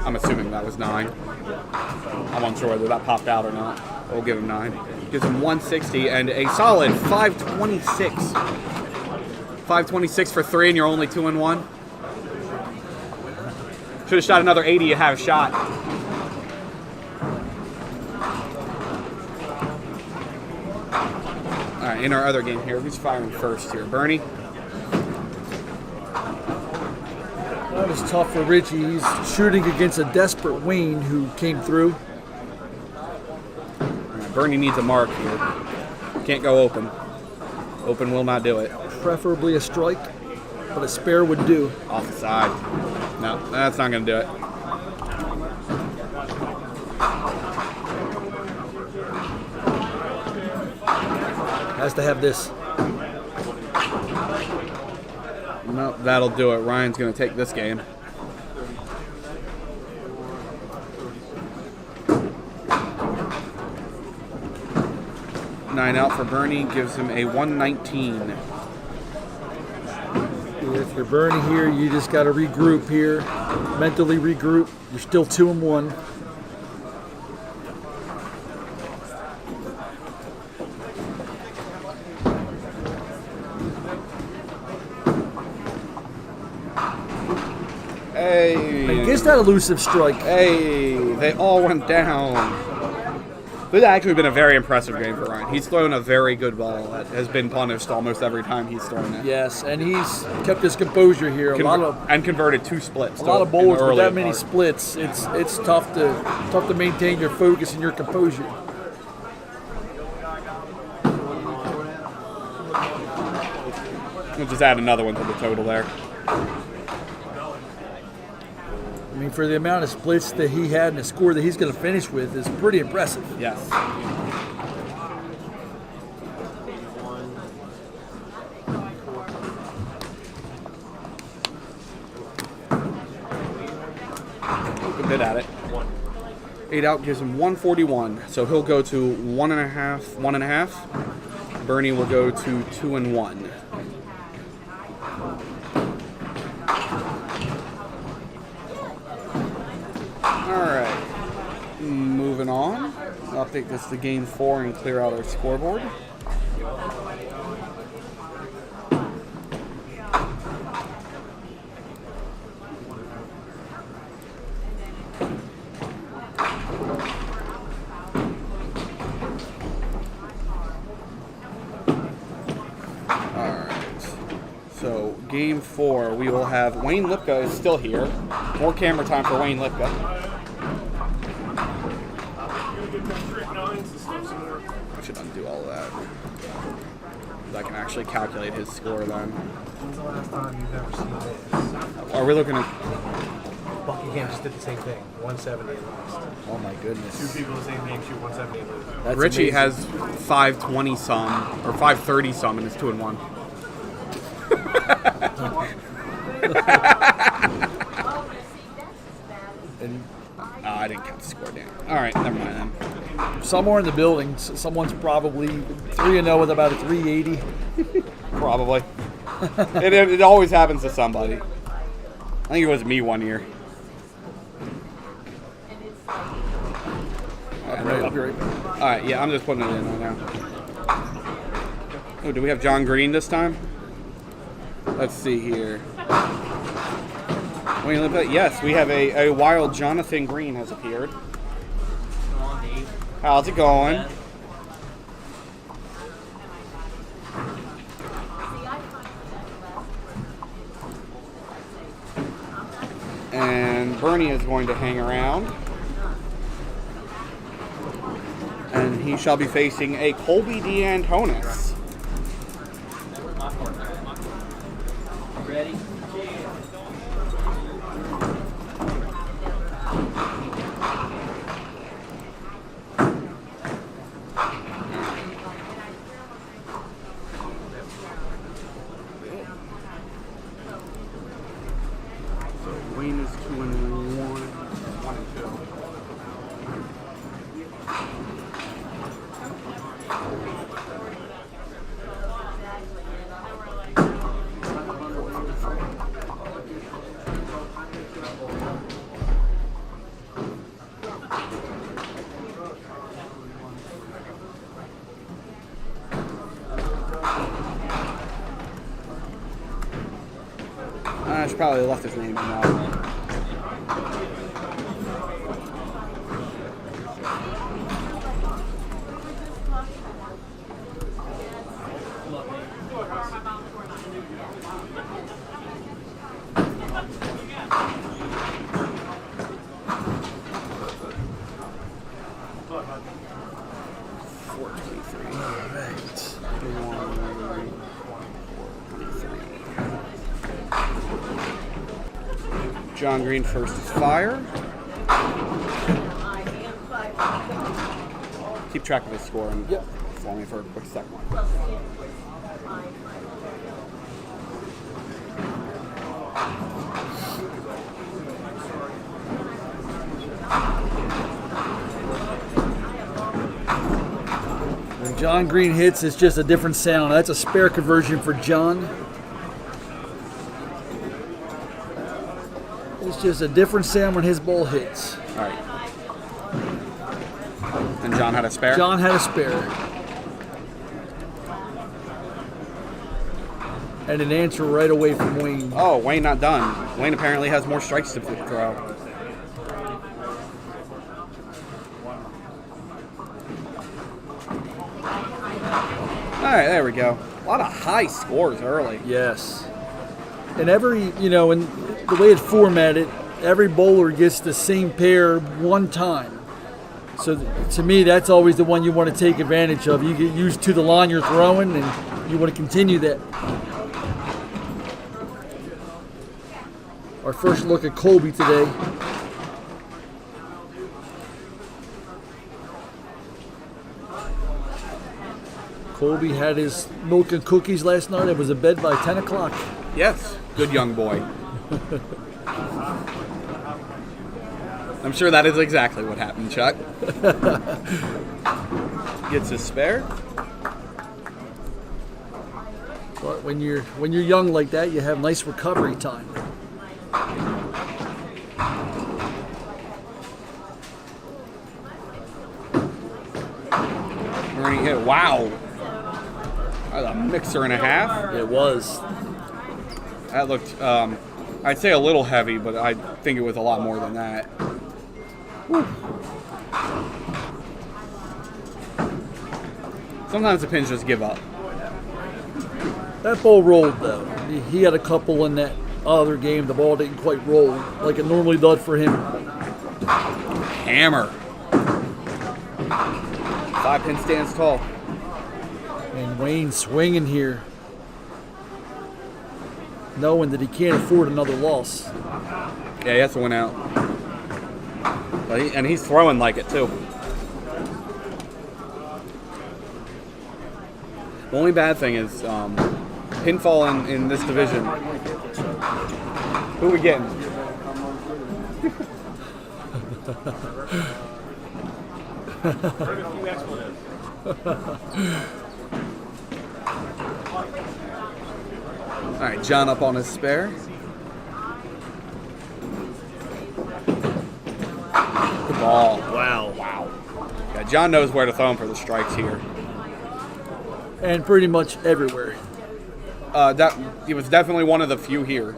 I'm assuming that was 9. I'm unsure whether that popped out or not. We'll give him 9. Gives him 160 and a solid 526. 526 for 3, and you're only 2-1. Should have shot another 80. You have a shot. All right, in our other game here, who's firing first here? Bernie? That was tough for Richie. He's shooting against a desperate Wayne who came through. All right, Bernie needs a mark here. Can't go open. Open will not do it. Preferably a strike, but a spare would do. Off the side. No, that's not going to do it. Has to have this. No, that'll do it. Ryan's going to take this game. Nine out for Bernie gives him a 119. If you're Bernie here, you just got to regroup here. Mentally regroup. You're still 2-1. Hey. And gets that elusive strike. Hey, they all went down. This has actually been a very impressive game for Ryan. He's thrown a very good ball that has been punished almost every time he's thrown it. Yes, and he's kept his composure here. And converted 2 splits. A lot of bowlers with that many part. splits. It's tough to maintain your focus and your composure. We'll just add another one to the total there. I mean, for the amount of splits that he had and the score that he's going to finish with is pretty impressive. Yes. Good bit at it. 8 out gives him 141, so he'll go to 1.5. Bernie will go to 2-1. Alright, moving on. I'll take this to game 4 and clear out our scoreboard. So, game 4, we will have Wayne Lipka is still here. More camera time for Wayne Lipka. I should undo all of that. I can actually calculate his score then. When's the last time you've ever seen this? Are we looking at... Buckingham just did the same thing. 170 and lost. Oh my goodness. 2 people the same game shoot 170 and lose. That's Richie amazing. has 520 some, or 530 some, and it's 2-1. And I didn't count the score down. All right, never mind then. somewhere in the building, someone's probably 3-0 with about a 380. Probably. It always happens to somebody. I think it was me one year. I'll be right back. All right, yeah, I'm just putting it in right now. Oh, do we have John Green this time? Let's see here. Yes, we have a wild Jonathan Green has appeared. Come on, Dave. How's it going? And Bernie is going to hang around. And he shall be facing a Colby DeAntonis. Ready? Wayne is 2-1. 1-2. I should probably have left his name in now. John Green first is fire. Keep track of his score and for me for a quick second. When John Green hits, it's just a different sound. That's a spare conversion for John. It's just a different sound when his ball hits. All right. And John had a spare? John had a spare. And an answer right away from Wayne. Oh, Wayne not done. Wayne apparently has more strikes to throw. All right, there we go. A lot of high scores early. Yes. And every, and the way it's formatted, every bowler gets the same pair one time. So to me, that's always the one you want to take advantage of. You get used to the line you're throwing, and you want to continue that. Our first look at Colby today. Colby had his milk and cookies last night. It was in bed by 10 o'clock. Yes, good young boy. I'm sure that is exactly what happened, Chuck. Gets his spare. But when you're young like that, you have nice recovery time. Bernie hit. Wow. That was a mixer and a half. It was. That looked, I'd say a little heavy, but I think it was a lot more than that. Whew. Sometimes the pins just give up. That ball rolled, though. He had a couple in that other game. The ball didn't quite roll like it normally does for him. Hammer. 5 pin stands tall. And Wayne swinging here, knowing that he can't afford another loss. Yeah, he has to win out. But and he's throwing like it, too. The only bad thing is pinfall in this division. Who are we getting? All right, John up on his spare. Good ball. Wow. Wow. Yeah, John knows where to throw him for the strikes here. And pretty much everywhere. That he was definitely one of the few here.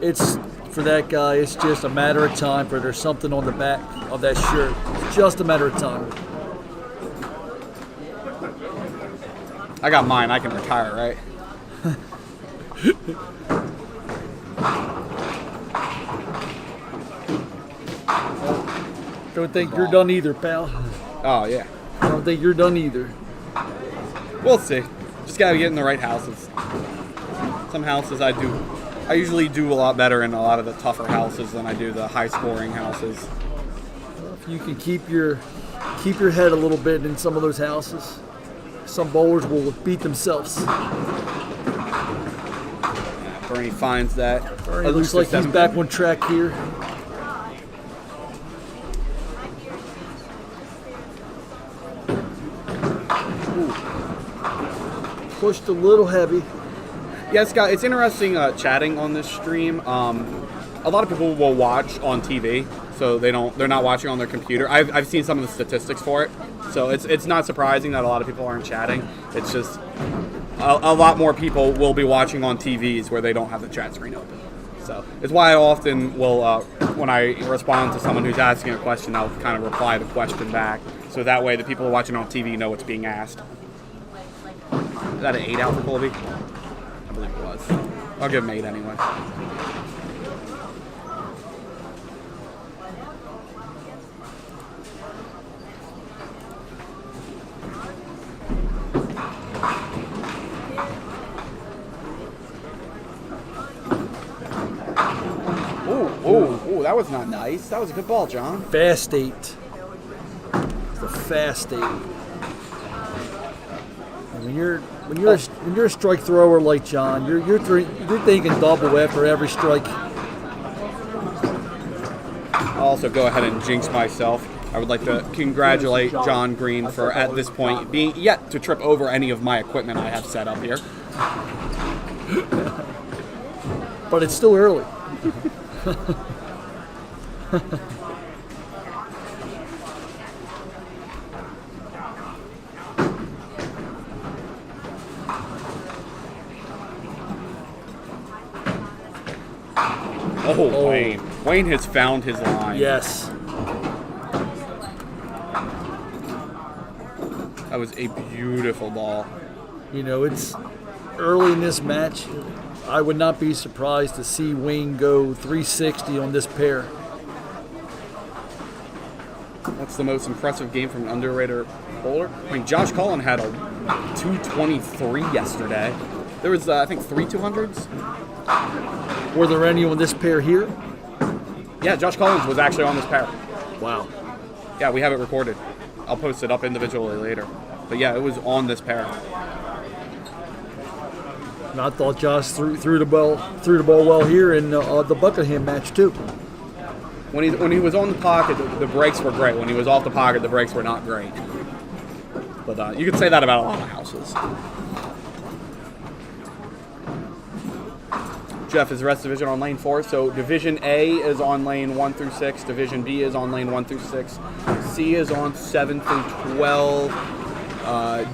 It's for that guy. It's just a matter of time for there's something on the back of that shirt. It's just a matter of time. I got mine. I can retire, right? Don't think you're done either, pal. Oh yeah. I don't think you're done either. We'll see. Just gotta get in the right houses. Some houses I usually do a lot better in a lot of the tougher houses than I do the high scoring houses. If you can keep your head a little bit in some of those houses, some bowlers will beat themselves. Bernie finds that. It looks like he's back on track here. Ooh. Pushed a little heavy. Yeah, Scott, it's interesting chatting on this stream. A lot of people will watch on TV, so they're not watching on their computer. I've seen some of the statistics for it, so it's not surprising that a lot of people aren't chatting. It's just a lot more people will be watching on TVs where they don't have the chat screen open. So it's why I often will, when I respond to someone who's asking a question, I'll kind of reply the question back, so that way the people who are watching on TV know what's being asked. Is that an 8 out for Colby? I believe it was. I'll give him 8 anyway. Ooh, that was not nice. That was a good ball, John. Fast 8. It's a fast 8. And when you're a strike thrower like John, you're thinking double after every strike. I'll also go ahead and jinx myself. I would like to congratulate John Green for, at this point, being yet to trip over any of my equipment I have set up here. But it's still early. Oh, Wayne. Wayne has found his line. Yes. That was a beautiful ball. You know, it's early in this match. I would not be surprised to see Wayne go 360 on this pair. That's the most impressive game from an underrated bowler. I mean, Josh Cullen had a 223 yesterday. There was, I think, 3 200s. Were there any on this pair here? Yeah, Josh Collins was actually on this pair. Wow. Yeah, we have it recorded. I'll post it up individually later. But yeah, it was on this pair. And I thought Josh threw the ball well here in the Buckingham match too. When he was on the pocket, the breaks were great. When he was off the pocket, the breaks were not great. But you could say that about a lot of houses. Jeff is rest division on lane 4. So Division A is on lane 1 through 6. Division B is on lane 1 through 6. C is on 7 through 12.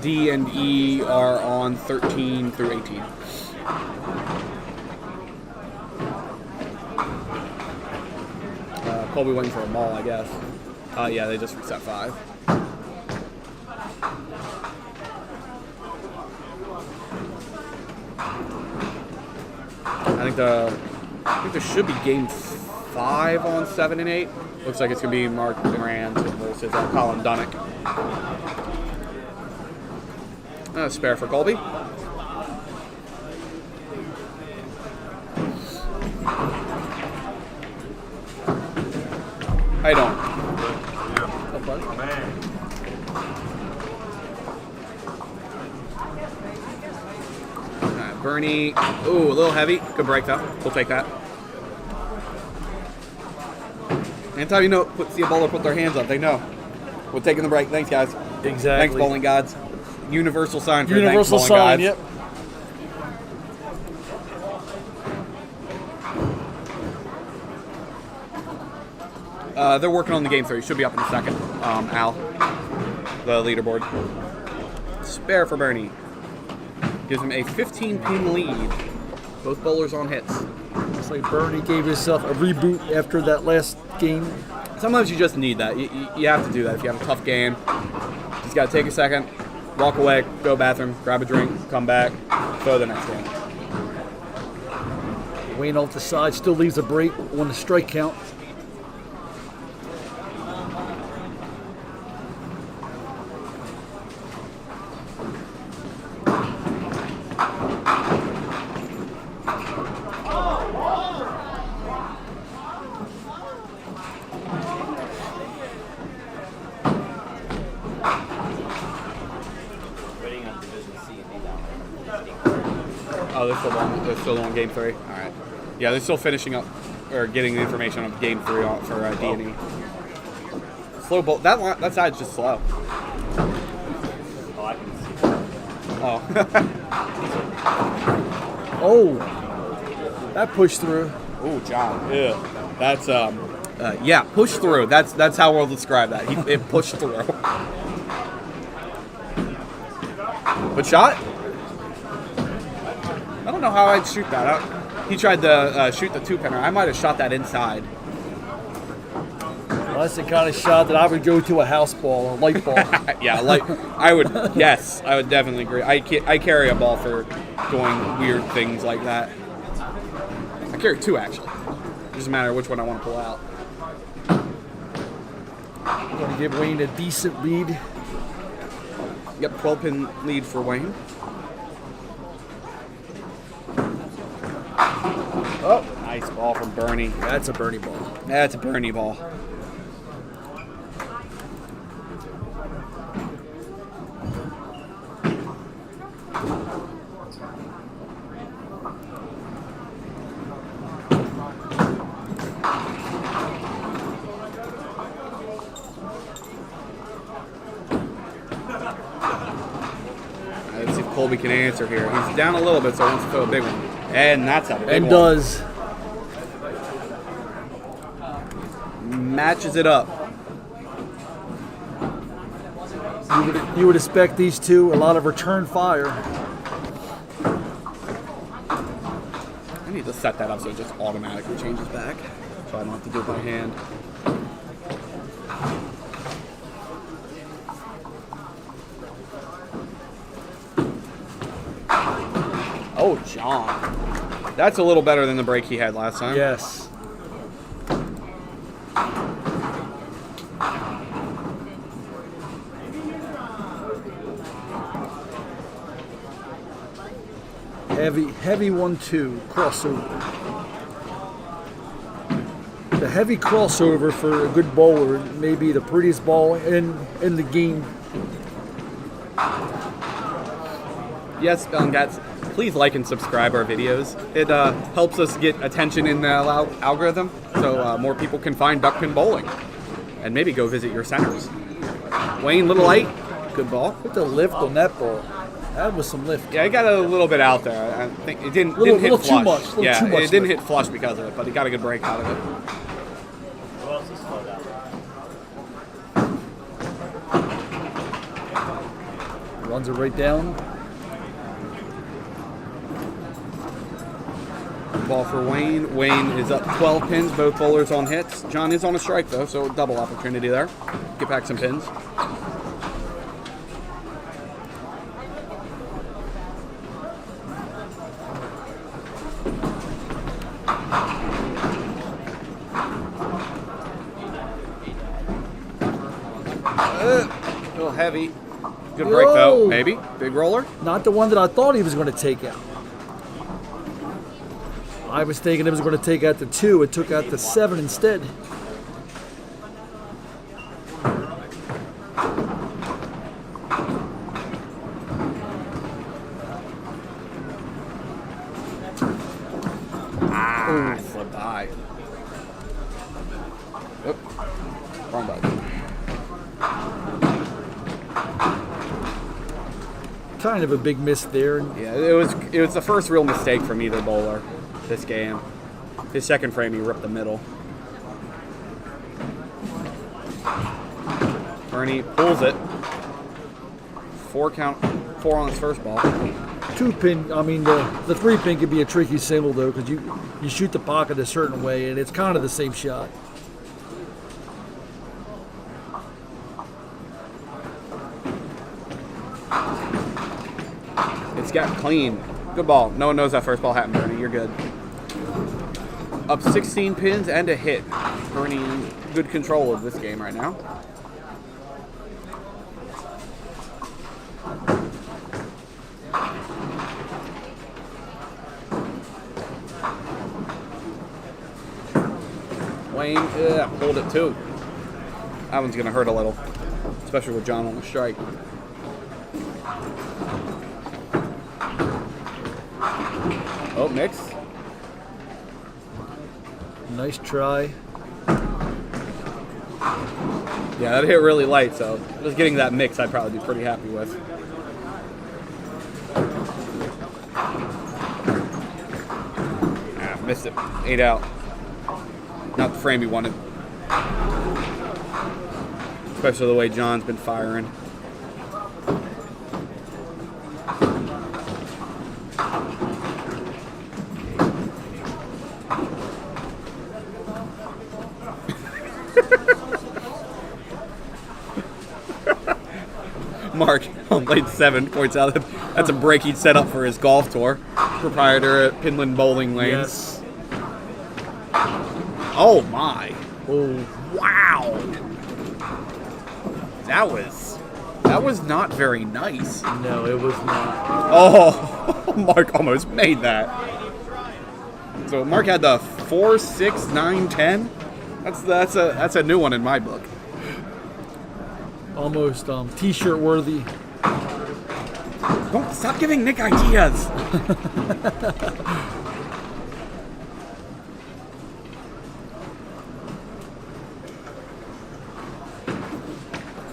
D and E are on 13 through 18. Colby waiting for a ball, I guess. Yeah, they just reset 5. I think there should be game 5 on 7 and 8. Looks like it's going to be Mark Durant versus Colin Dunnick. Spare for Colby. How you doing? Bernie, ooh, a little heavy. Good break though. We'll take that. Anytime see a bowler put their hands up, they know. We're taking the break. Thanks, guys. Exactly. Thanks, bowling gods. Universal sign for Universal thanks, bowling sign. gods. Yep. They're working on the game 3. Should be up in a second. Al, the leaderboard. Spare for Bernie. Gives him a 15-pin lead. Both bowlers on hits. It's like Bernie gave himself a reboot after that last game. Sometimes you just need that. You have to do that if you have a tough game. Just got to take a second, walk away, go bathroom, grab a drink, come back, throw the next game. Wayne off the side still leaves a break on the strike count. Waiting on Division C and D down there. Oh, they're still on game 3. All right. Yeah, they're still finishing up or getting the information on game 3 for D&E. Slow bowl. That side's just slow. Oh, I can see. Oh. Oh, that pushed through. Oh, John. Yeah. That's yeah, push through. That's how we'll describe that. It pushed through. But shot? I don't know how I'd shoot that. He tried to shoot the 2-pinner. I might have shot that inside. Well, that's the kind of shot that I would go to a house ball, a light ball. Yeah, I would. Yes, I would definitely agree. I carry a ball for doing weird things like that. I carry 2 actually. It doesn't matter which one I want to pull out. Going to give Wayne a decent lead. Yep, 12-pin lead for Wayne. Oh, nice ball from Bernie. That's a Bernie ball. That's a Bernie ball. Let's see if Colby can answer here. He's down a little bit, so he wants to throw a big one. And that's a big one. And does. Matches it up. You would expect these two a lot of return fire. I need to set that up so it just automatically changes back, so I don't have to do it by hand. Oh, John. That's a little better than the break he had last time. Yes. Heavy 1-2 crossover. The heavy crossover for a good bowler may be the prettiest ball in the game. Yes, Spellingats, please like and subscribe our videos. It helps us get attention in the algorithm, so more people can find duckpin bowling and maybe go visit your centers. Wayne, little light, good ball. Put the lift on that ball. That was some lift. Yeah, he got a little bit out there. I think it didn't hit little flush. too much. Yeah, Too much it didn't lift. hit flush because of it, but he got a good break out of it. Who else is slowed down? Runs it right down. Ball for Wayne. Wayne is up 12 pins, both bowlers on hits. John is on a strike though, so double opportunity there. Get back some pins. A little heavy. Good break though, Whoa. maybe. Big roller. Not the one that I thought he was going to take out. I was thinking he was going to take out the 2. It took out the 7 instead. Ah, slipped high. Oop. Wrong button. Kind of a big miss there. Yeah, it was the first real mistake from either bowler this game. His second frame, he ripped the middle. Bernie pulls it. 4 count, 4 on his first ball. 2-pin, I mean, the 3-pin could be a tricky single, though, because you shoot the pocket a certain way, and it's kind of the same shot. It's got clean. Good ball. No one knows that first ball happened, Bernie. You're good. Up 16 pins and a hit. Bernie, good control of this game right now. Wayne, hold it too. That one's going to hurt a little, especially with John on the strike. Oh, mix. Nice try. Yeah, that hit really light, so just getting that mix I'd probably be pretty happy with. Missed it. 8 out. Not the frame he wanted. Especially the way John's been firing. Mark on lane 7 points out that that's a break he'd set up for his golf tour. Proprietor at Pinland Bowling Lanes. Yes. Oh my. Oh, Wow. That was not very nice. no, it was not. Oh, Mark almost made that. So Mark had the 4, 6, 9, 10. That's a new one in my book. Almost T-shirt worthy. Don't stop giving Nick ideas.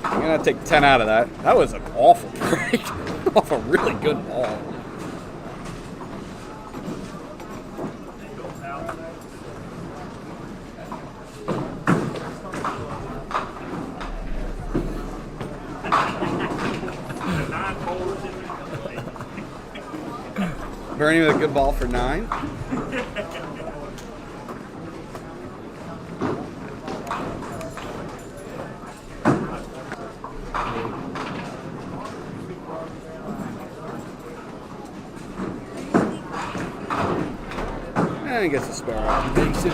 I'm gonna take 10 out of that. That was an awful break off a really good ball. Bernie with a good ball for 9. And he gets a spare out. Makes it.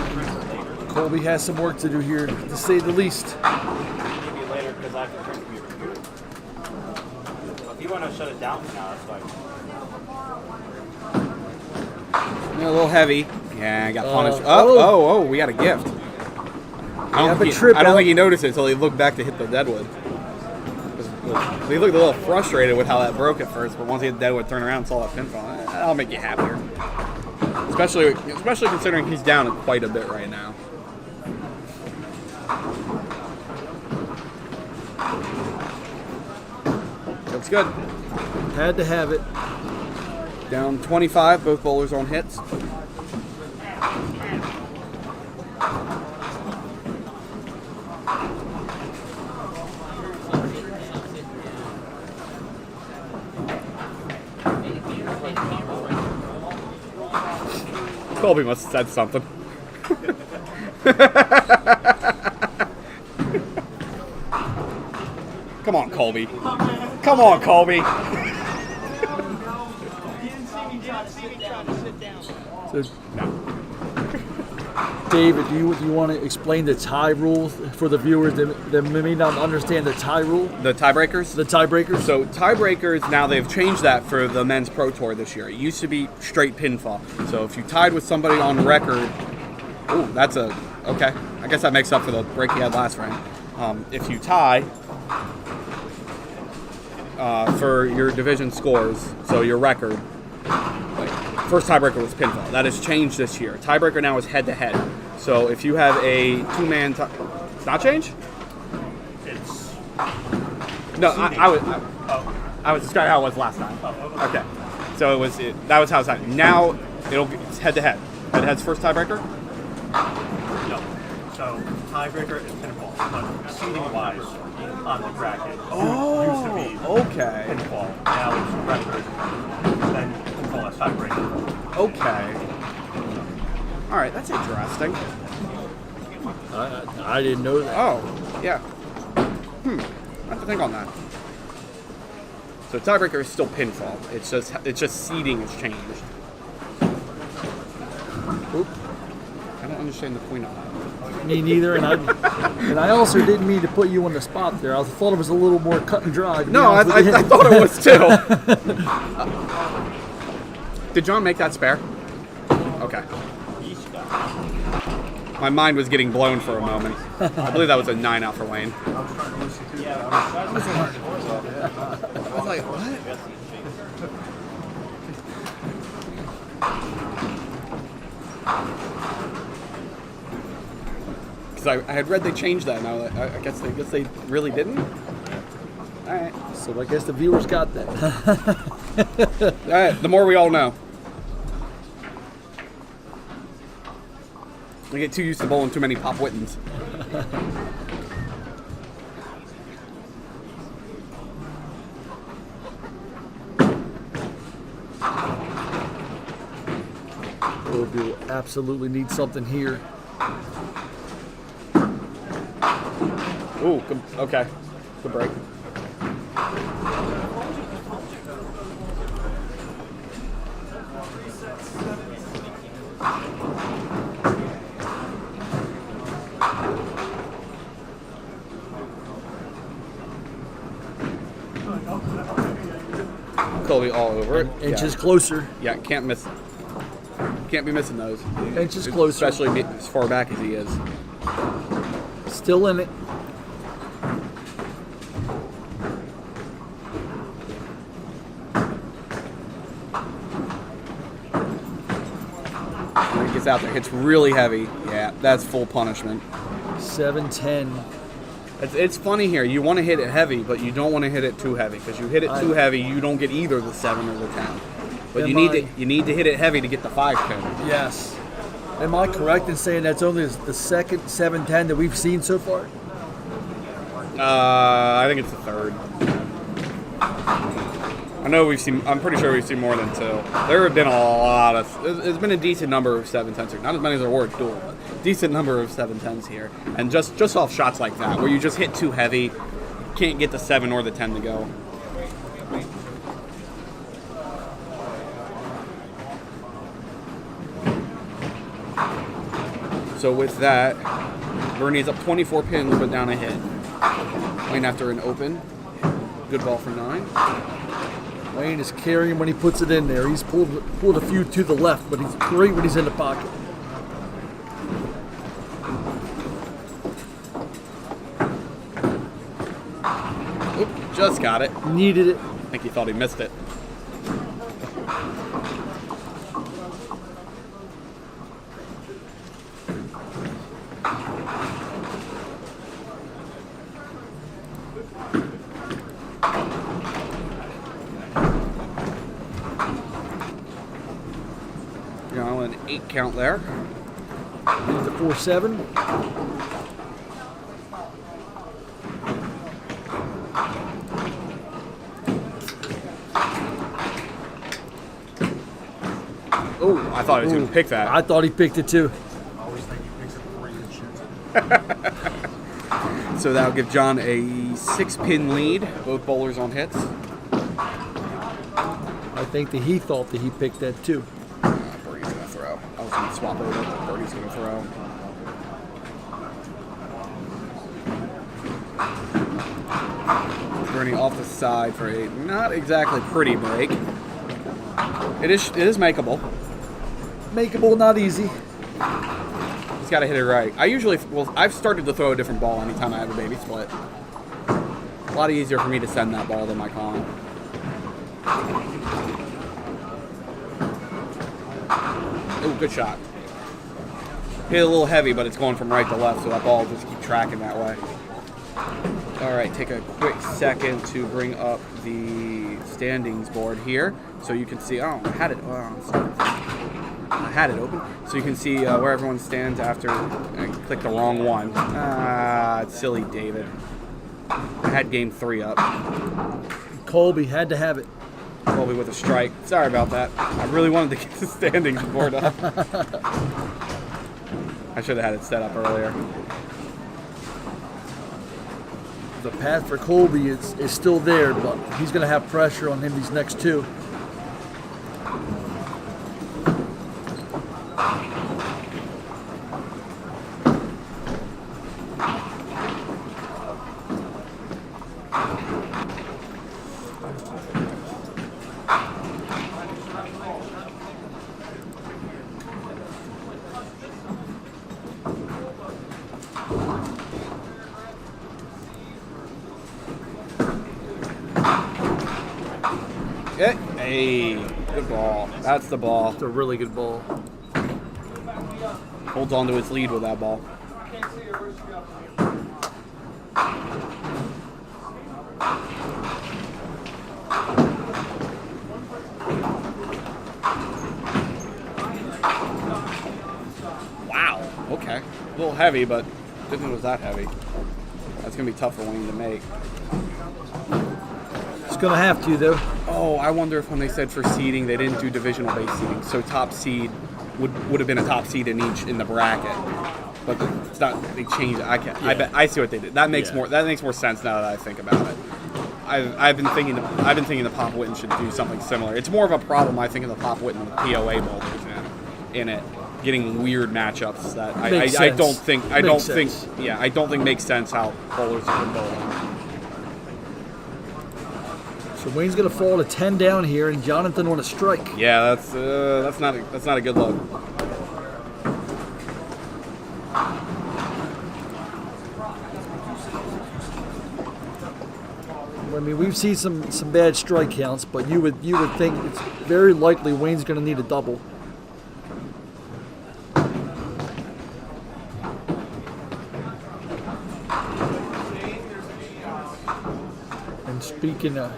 Colby has some work to do here, to say the least. Maybe later because I have to turn from your computer. If you want to shut it down now, that's fine. A little heavy. Yeah, I got punished. We got a gift. I don't think he noticed it until he looked back to hit the deadwood. He looked a little frustrated with how that broke at first, but once he hit the deadwood, turned around and saw that pinfall. That'll make you happier. Especially considering he's down quite a bit right now. Looks good. Had to have it. Down 25, both bowlers on hits. Colby must have said something. Come on, Colby. Come on, Colby. So, David, do you want to explain the tie rule for the viewers that may not understand the tie rule? The tiebreakers? The tiebreakers? So tiebreakers, now they've changed that for the men's pro tour this year. It used to be straight pinfall. So if you tied with somebody on record, okay. I guess that makes up for the break he had last round. If you tie for your division scores, so your record, first tiebreaker was pinfall. That has changed this year. Tiebreaker now is head-to-head. So if you have a two-man it's not changed? It's No, I was describing how it was last time. Okay. So that was how it's happening. Now it's head-to-head. Head-to-head's first tiebreaker? no. So tiebreaker is pinfall, but seating wise, on the bracket. Used to Oh, be okay. pinfall. Now it's regular. Then pinfall has tiebreaker. Okay. All right, that's interesting. I didn't know that. Oh, yeah. I have to think on that. So tiebreaker is still pinfall. It's just seeding has changed. Oop. I don't understand the point of that. Me neither, and I also didn't mean to put you on the spot there. I thought it was a little more cut and dry. to be No, honest with you. I thought it was too. Did John make that spare? Okay. My mind was getting blown for a moment. I believe that was a 9 out for Wayne. I was like, what? Because I had read they changed that, and I guess they really didn't. All right. So I guess the viewers got that. All right. The more we all know. I get too used to bowling too many Pop Whittens. We'll absolutely need something here. Ooh, good, okay. Good break. Colby all over it. Inches closer. Yeah, can't miss. Can't be missing those. Inches closer. Especially as far back as he is. Still in it. When he gets out there, hits really heavy. Yeah, that's full punishment. 7-10. It's funny here. You want to hit it heavy, but you don't want to hit it too heavy. Because you hit it too heavy, you don't get either the 7 or the 10. But you need to hit it heavy to get the 5 pin. Yes. Am I correct in saying that's only the second 7-10 that we've seen so far? I think it's the third. I know I'm pretty sure we've seen more than 2. There have been a lot of, there's been a decent number of 7-10s here. Not as many as there were at Duel, but decent number of 7-10s here. And just off shots like that, where you just hit too heavy, can't get the 7 or the 10 to go. So with that, Bernie's up 24 pins, but down a hit. Wayne after an open. Good ball for 9. Wayne is carrying when he puts it in there. He's pulled a few to the left, but he's great when he's in the pocket. Oop, just got it. Needed it. I think he thought he missed it. An 8 count there. Needs a 4-7. Oh, I thought he was going to pick that. I thought he picked it too. I always think he picks it before he even shoots it. So that'll give John a 6-pin lead. Both bowlers on hits. I think that he thought that he picked that too. Birdie's going to throw. I was going to swap over, but Birdie's going to throw. Bernie off the side for a not exactly pretty break. It is makeable. Makeable, not easy. He's got to hit it right. I've started to throw a different ball anytime I have a baby split. A lot easier for me to send that ball than my con. Oh, good shot. Hit a little heavy, but it's going from right to left, so that ball will just keep tracking that way. All right, take a quick second to bring up the standings board here, so you can see. Oh, I had it. Oh, sorry. I had it open, so you can see where everyone stands after I clicked the wrong one. Ah, it's silly, David. I had game 3 up. Colby had to have it. Colby with a strike. Sorry about that. I really wanted to get the standings board up. I should have had it set up earlier. The path for Colby is still there, but he's going to have pressure on him these next 2. Hey, good ball. That's the ball. It's a really good ball. Holds on to his lead with that ball. Wow. Okay. A little heavy, but didn't think it was that heavy. That's going to be tough for Wayne to make. It's going to have to, though. Oh, I wonder if when they said for seeding, they didn't do divisional based seeding. So top seed would have been a top seed in each in the bracket. But it's not. They changed. I can't. Yeah. I see what they did. That makes Yeah. more. That makes more sense now that I think about it. I've been thinking the Pop Witten should do something similar. It's more of a problem I think in the Pop Witten with POA bowlers in it, getting weird matchups that I Makes don't sense. think I don't think makes sense how bowlers have been bowling. So Wayne's going to fall to 10 down here, and Jonathan on a strike. Yeah, that's not a good look. I mean, we've seen some bad strike counts, but you would think it's very likely Wayne's going to need a double. And speaking of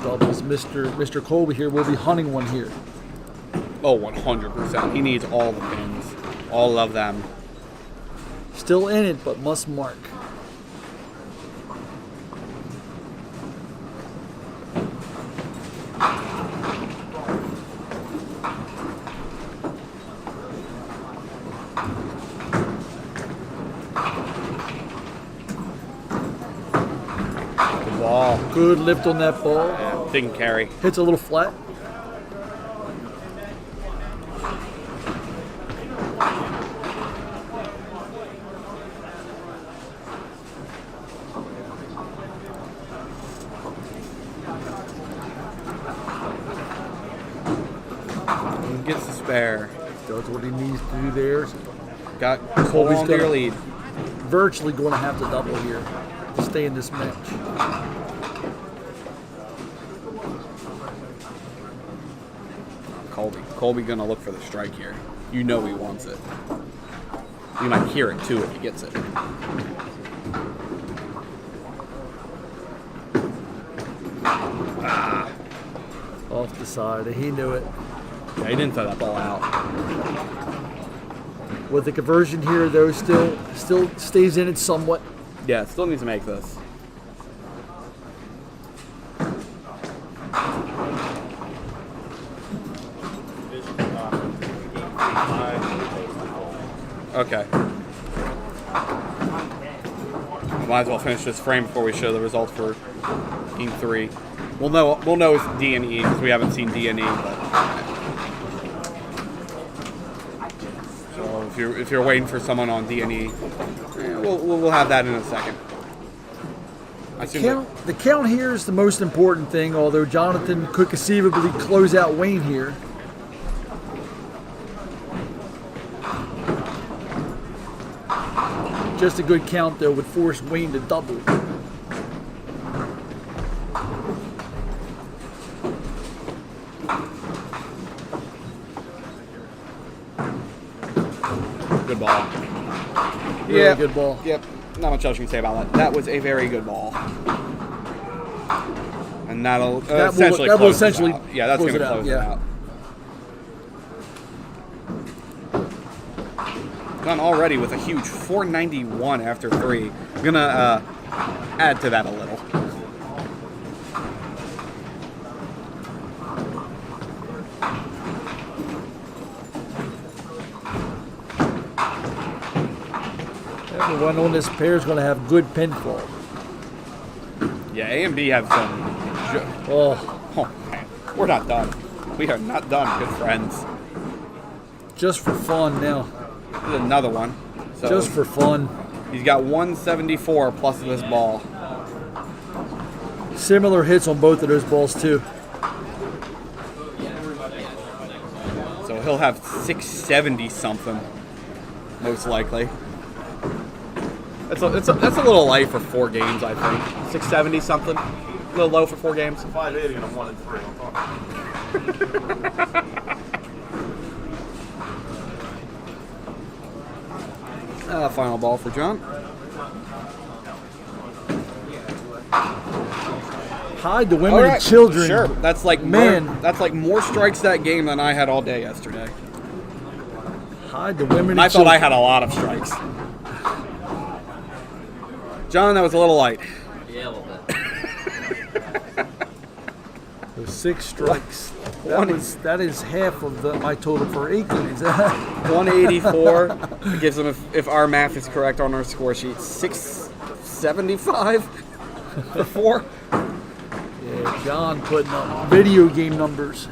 doubles, Mr. Colby here will be hunting one here. Oh, 100%. He needs all the pins, all of them. Still in it, but must mark. Good ball. Good lift on that ball. Yeah, didn't carry. Hits a little flat. Gets the spare. Does what he needs to do there. Got Colby's Colby's on to your gonna- lead. Virtually going to have to double here to stay in this match. Colby gonna look for the strike here. You know he wants it. You might hear it too if he gets it. Off the side. He knew it. Yeah, he didn't throw that ball out. With the conversion here, though, still stays in it somewhat. Yeah, still needs to make this. Okay. Might as well finish this frame before we show the results for Game 3. We'll know it's D and E because we haven't seen D and E. But so if you're waiting for someone on D and E, we'll have that in a second. The count here is the most important thing, although Jonathan could conceivably close out Wayne here. Just a good count, though, would force Wayne to double. Good ball. Really good ball. Yep. Not much else you can say about that. That was a very good ball. And that'll essentially that will close this essentially out. Yeah, that's close going to it out, close it yeah. out. Done already with a huge 491 after 3. I'm gonna add to that a little. Everyone on this pair is going to have good pinfall. Yeah, A and B have some. Oh man, we're not done. We are not done, good friends. Just for fun now. This is another one. So Just for fun. he's got 174 plus this ball. Similar hits on both of those balls too. So he'll have 670 something, most likely. That's a little light for 4 games, I think. 670 something, a little low for 4 games. 580 and a 1 and 3. I'm talking. Final ball for John. Hide the women All right, and children. Sure, that's like Man. that's like more strikes that game than I had all day yesterday. Hide the women and I thought children. I had a lot of strikes. John, that was a little light. Yeah, a little bit. Those 6 strikes. That is half of my total for 8 games. 184. It gives them, if our math is correct on our score sheet, 675 for 4. Yeah, John putting up video game numbers.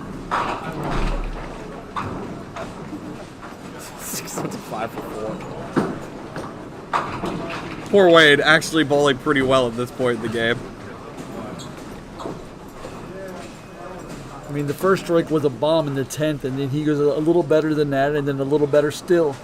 675 for 4. Poor Wade, actually bowling pretty well at this point in the game. I mean, the first strike was a bomb in the 10th, and then he goes a little better than that, and then a little better still.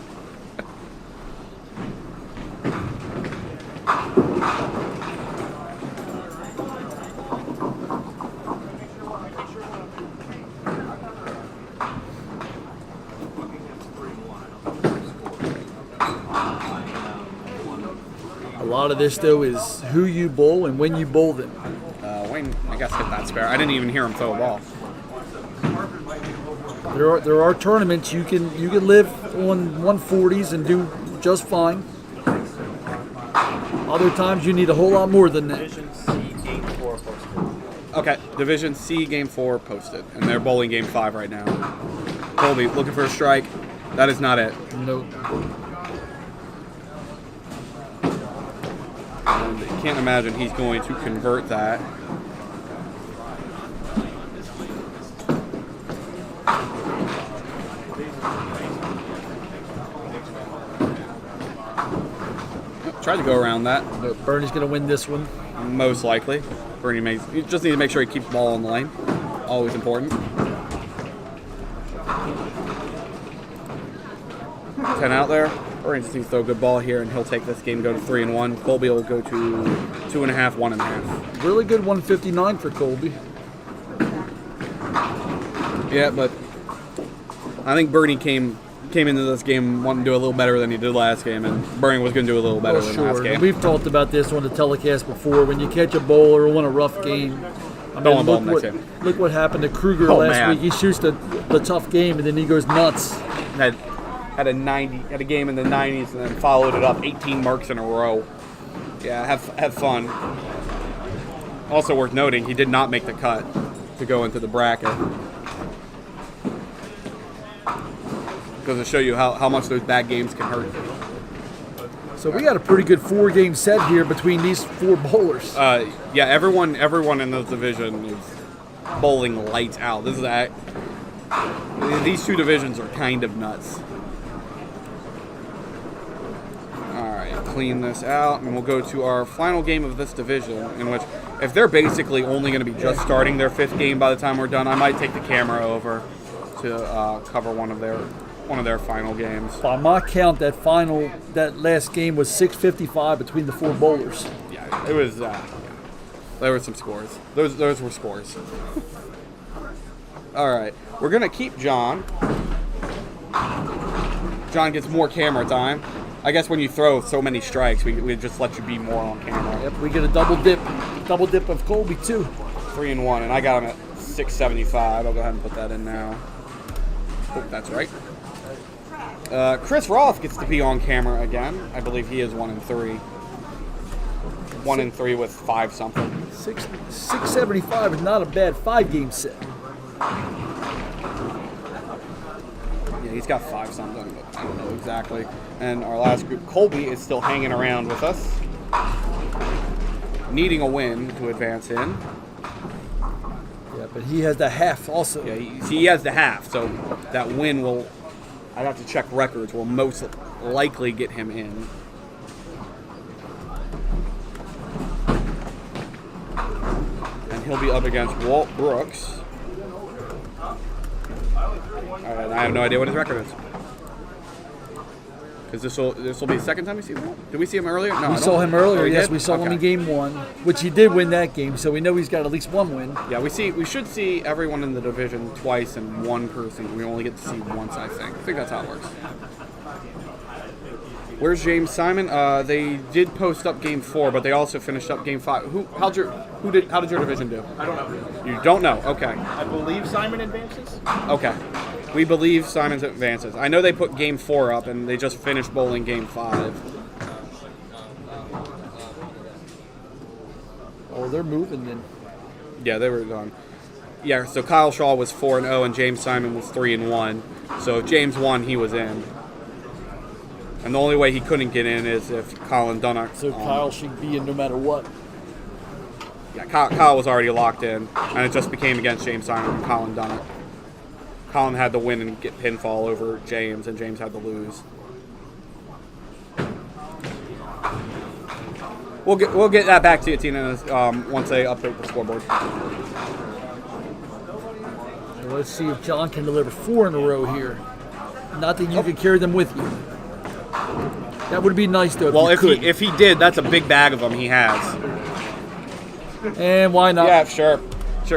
A lot of this, though, is who you bowl and when you bowl them. Wayne, I guess, hit that spare. I didn't even hear him throw a ball. There are tournaments you can live on 140s and do just fine. Other times you need a whole lot more than that. Division C, game 4 posted. Okay, Division C, Game 4 posted, and they're bowling Game 5 right now. Colby looking for a strike. That is not it. Nope. And I can't imagine he's going to convert that. Tried to go around that. But Bernie's going to win this one. Most likely. Bernie you just need to make sure he keeps the ball on the lane. Always important. 10 out there. Bernie just needs to throw a good ball here, and he'll take this game, go to 3-1. Colby will go to 2.5, 1.5. Really good 159 for Colby. Yeah, but I think Bernie came into this game wanting to do a little better than he did last game, and Bernie was going to do a little better than last game. We've talked about this on the telecast before. When you catch a bowler on a rough game, Don't want next game. Look what happened to Kruger Oh, last man. week. He shoots the tough game, and then he goes nuts. Had a game in the 90s, and then followed it up 18 marks in a row. Yeah, have fun. Also worth noting, he did not make the cut to go into the bracket. Goes to show you how much those bad games can hurt. So we got a pretty good 4-game set here between these 4 bowlers. Yeah, everyone in this division is bowling lights out. These 2 divisions are kind of nuts. All right, clean this out, and we'll go to our final game of this division, in which, if they're basically only going to be just starting their 5th game by the time we're done, I might take the camera over to cover one of their final games. By my count, that last game was 6:55 between the 4 bowlers. Yeah, it was. There were some scores. Those were scores. All right, we're gonna keep John. John gets more camera time. I guess when you throw so many strikes, we just let you be more on camera. Yep, we get a double dip of Colby too. 3-1, and I got him at 675. I'll go ahead and put that in now. Oh, that's right. Chris Roth gets to be on camera again. I believe he is 1-3. 1 and 3 with 5 something. 675 is not a bad 5-game set. Yeah, he's got 5 something, but I don't know exactly. And our last group, Colby, is still hanging around with us, needing a win to advance in. Yeah, but he has the half also. Yeah, he has the half, so that win will, I'd have to check records, will most likely get him in. And he'll be up against Walt Brooks. Alright, I have no idea what his record is. Because this will be the second time we see him? Did we see him earlier? No, We saw him earlier. Oh, we Yes, did? we saw him Okay. in game 1, which he did win that game. So we know he's got at least one win. Yeah, we should see everyone in the division twice and one person we only get to see once, I think. I think that's how it works. Where's James Simon? They did post up game 4, but they also finished up game 5. How did your division do? I don't know. You don't know. Okay. I believe Simon advances. Okay. We believe Simon's advances. I know they put game 4 up and they just finished bowling game 5. Oh, they're moving then. Yeah, they were done. Yeah, so Kyle Shaw was 4-0 and James Simon was 3-1. So if James won, he was in. And the only way he couldn't get in is if Colin Dunnock. So Kyle should be in no matter what. Yeah, Kyle was already locked in, and it just became against James Simon and Colin Dunnock. Colin had to win and get pinfall over James, and James had to lose. We'll get that back to you, Tina, once they update the scoreboard. Let's see if John can deliver 4 in a row here. Not that you can carry them with you. That would be nice though. Well, if you could. if he did, that's a big bag of them he has. And why not? Yeah, sure.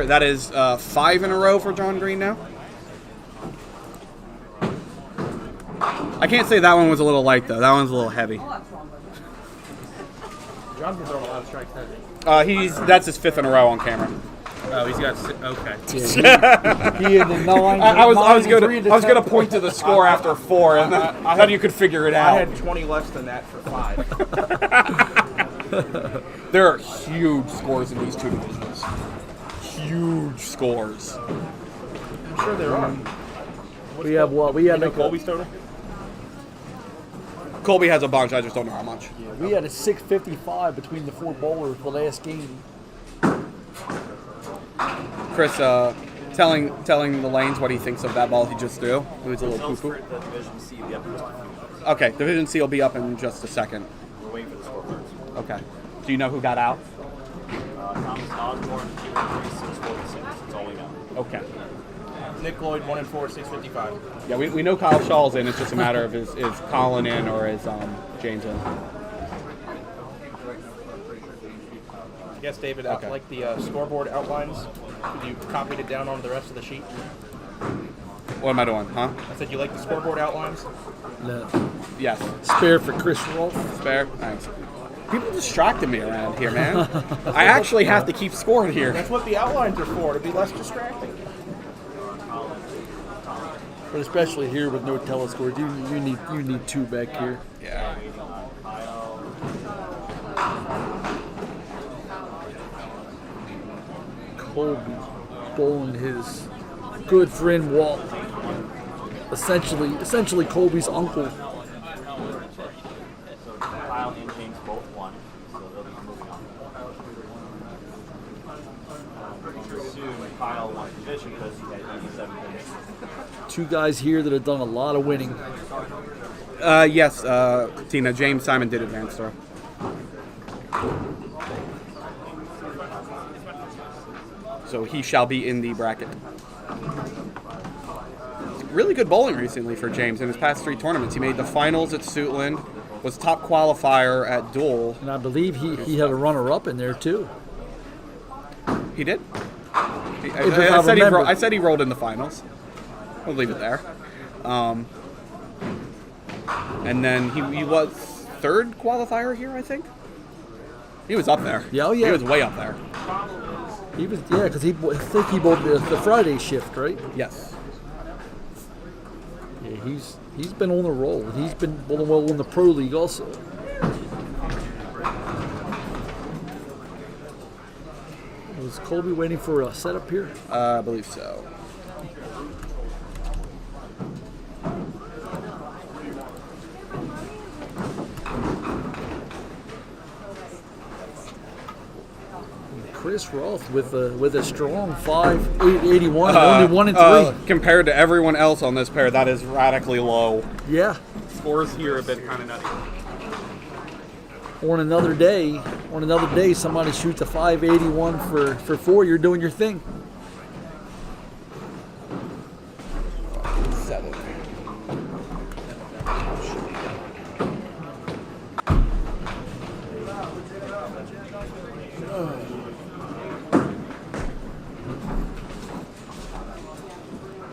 That is 5 in a row for John Green now. I can't say that one was a little light though. That one's a little heavy. John's been throwing a lot of strikes, hasn't he? That's his 5th in a row on camera. Oh, he's got okay. He in the 9. I was 9 and 3 in the gonna 10th. point to the score after 4, and then you could figure it I out. had 20 less than that for 5. There are huge scores in these two divisions. Huge scores. I'm sure there are. We have what? We had You know like Colby's total? Colby has a bunch. I just don't know how much. we had a 655 between the 4 bowlers the last game. Chris, telling the lanes what he thinks of that ball he just threw. It was a little Results poo-poo. for the Division C will be up in just a few minutes. Okay, Division C will be up in just a second. We're waiting for the scoreboards. Okay. Do you know who got out? Thomas Osborne, 2-3-6-46. That's all we know. Okay. Nick Lloyd, 1 and 4, 655. Yeah, we know Kyle Shaw's in. It's just a matter of is Colin in or is James in. Yes, David, Okay. like the scoreboard outlines, you copied it down onto the rest of the sheet. What am I doing, huh? I said you like the scoreboard outlines? No. Yes. Spare for Chris Rolfe. Spare? Thanks. People distracted me around here, man. I actually have to keep score here. That's what the outlines are for, to be less distracting. But especially here with no telescores, you need 2 back here. Yeah. Colby bowling his good friend Walt. Essentially Colby's uncle. So Kyle and James both won, so they'll be moving on. Soon, Kyle won the division because he had 87 points. 2 guys here that have done a lot of winning. Yes, Tina. James Simon did advance throw. So he shall be in the bracket. Really good bowling recently for James in his past 3 tournaments. He made the finals at Suitland, was top qualifier at Duel. And I believe he had a runner-up in there too. He did? I remember. I said he rolled in the finals. We'll leave it there. And then he was 3rd qualifier here, I think. He was up there. Yeah, oh yeah. He was way up there. He was, yeah, because I think he bowled the Friday shift, right? Yes. Yeah, he's been on the roll. He's been bowling well in the Pro League also. Is Colby waiting for a setup here? I believe so. Chris Roth with a strong 5.881, only 1 and 3. Compared to everyone else on this pair, that is radically low. Yeah. Scores here have been kind of nutty. On another day, somebody shoots a 5.81 for 4. You're doing your thing. 7.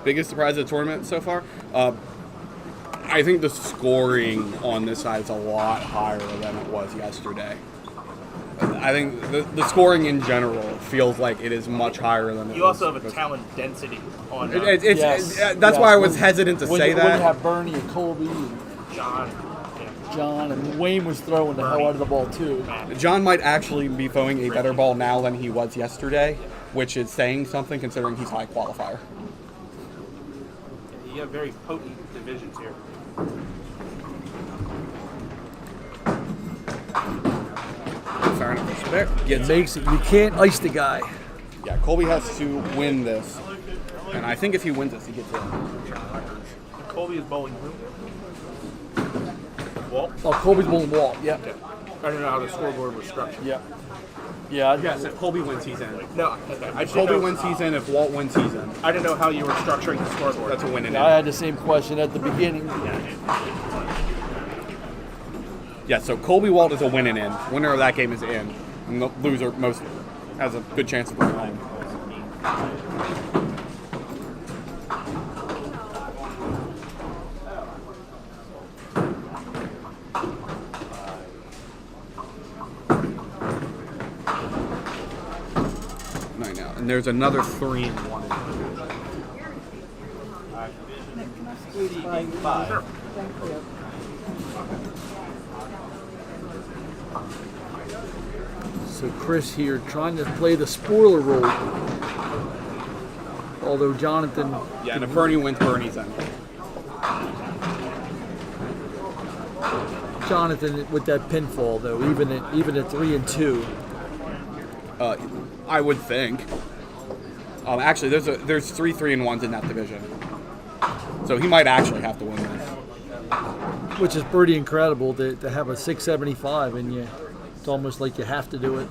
Biggest surprise of the tournament so far? I think the scoring on this side is a lot higher than it was yesterday. I think the scoring in general feels like it is much higher than it You was. also have a talent density on That's why I was hesitant to say that. When you have Bernie and Colby and John. John, and Wayne was throwing the hell out of the ball too. John might actually be throwing a better ball now than he was yesterday, which is saying something considering he's high qualifier. You have very potent divisions here. Fair enough. Respect. It makes it. You can't ice the guy. Yeah, Colby has to win this, and I think if he wins this, he gets in. Colby is bowling who? Walt? Oh, Colby's bowling Walt. Yep. I don't know how the scoreboard was structured. Yep. Yeah. Yes, if Colby wins, he's in. No, okay. I If just Colby didn't know- wins, he's in. If Walt wins, he's in. I didn't know how you were structuring the scoreboard. That's a win and I in. had the same question at the beginning. Yeah, so Colby Walt is a win and in. Winner of that game is in, and the loser most has a good chance of going home. Nine now, and there's another 3 and 1. Five. So Chris here trying to play the spoiler role. Although Jonathan, Yeah, and if Bernie wins, Bernie's in. Jonathan with that pinfall though, even at 3 and 2. I would think. Actually, there's 3 3-1s in that division, so he might actually have to win this. Which is pretty incredible to have a 675 and it's almost like you have to do it.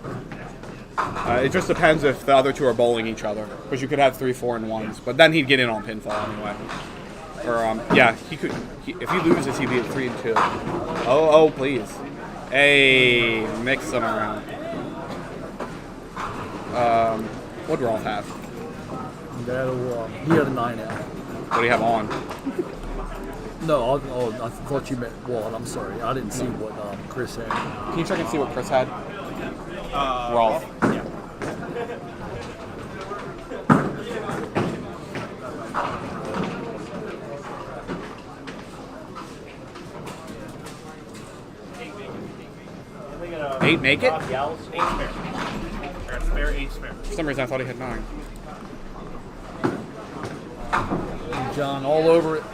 It just depends if the other two are bowling each other, because you could have 3 4-1s, but then he'd get in on pinfall anyway. Or yeah, he could. If he loses, he'd be at 3 and 2. Oh, please. Hey, mix them around. What do Rolf have? He had a 9 out. What do you have on? No, I thought you meant Walt. I'm sorry, I didn't see what Chris had. Can you check and see what Chris had? Rolf. Yeah. Eight make it? 8 spare. I got spare, 8 spare. For some reason, I thought he had 9. John all over it.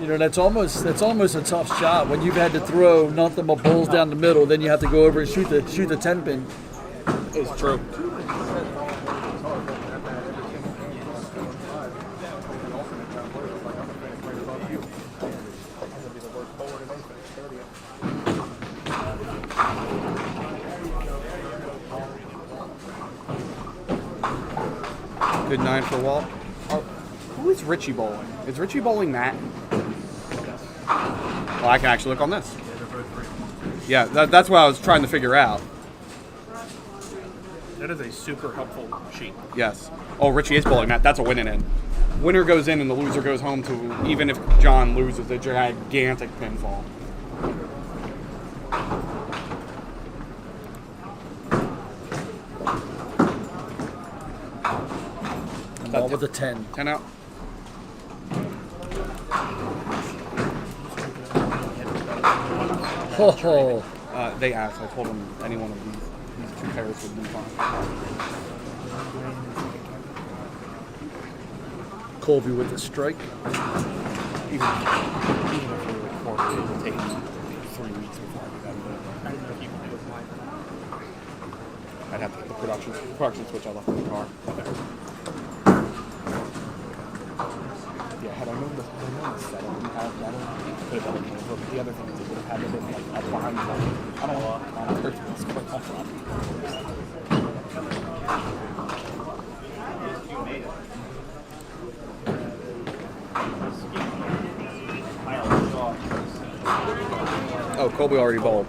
You know, that's almost a tough shot when you've had to throw nothing but balls down the middle. Then you have to go over and shoot the 10 pin. It's true. Good 9 for Walt. Who is Richie bowling? Is Richie bowling that? Well, I can actually look on this. Yeah, that's what I was trying to figure out. That is a super helpful sheet. Yes. Oh, Richie is bowling that. That's a winning in. Winner goes in and the loser goes home to, even if John loses, a gigantic pinfall. Ball with a 10. 10 out. Ho ho. They asked. I told them any one of these. pairs would be fine. Colby with the strike. Even if we recorded it, it would take 3 weeks before I do that. I didn't know if you could do it live. I'd have to get the production switch I left in the car. Yeah, had I known the setup didn't have that, I could have done it more. But the other thing is it would have had to been like a blind one. I don't know. On Earth, it's quite awesome. You made it. Oh, Colby already bowled.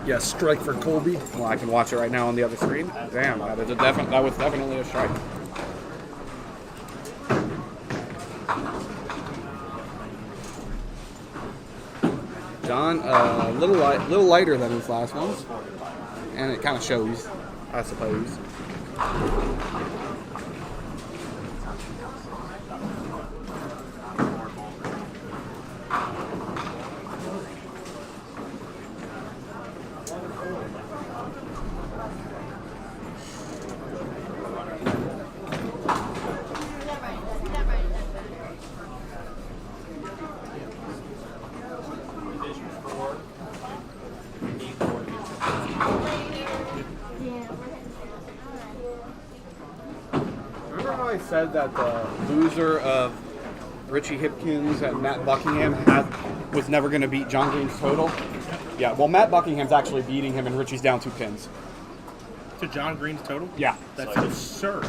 Yeah, strike for Colby. Well, I can watch it right now on the other screen. Damn, that was definitely a strike. John, a little lighter than his last ones, and it kind of shows, I suppose. Remember how I said that the loser of Richie Hipkins and Matt Buckingham was never going to beat John Green's total? Yeah, well, Matt Buckingham's actually beating him, and Richie's down 2 pins. To John Green's total? Yeah. That's absurd.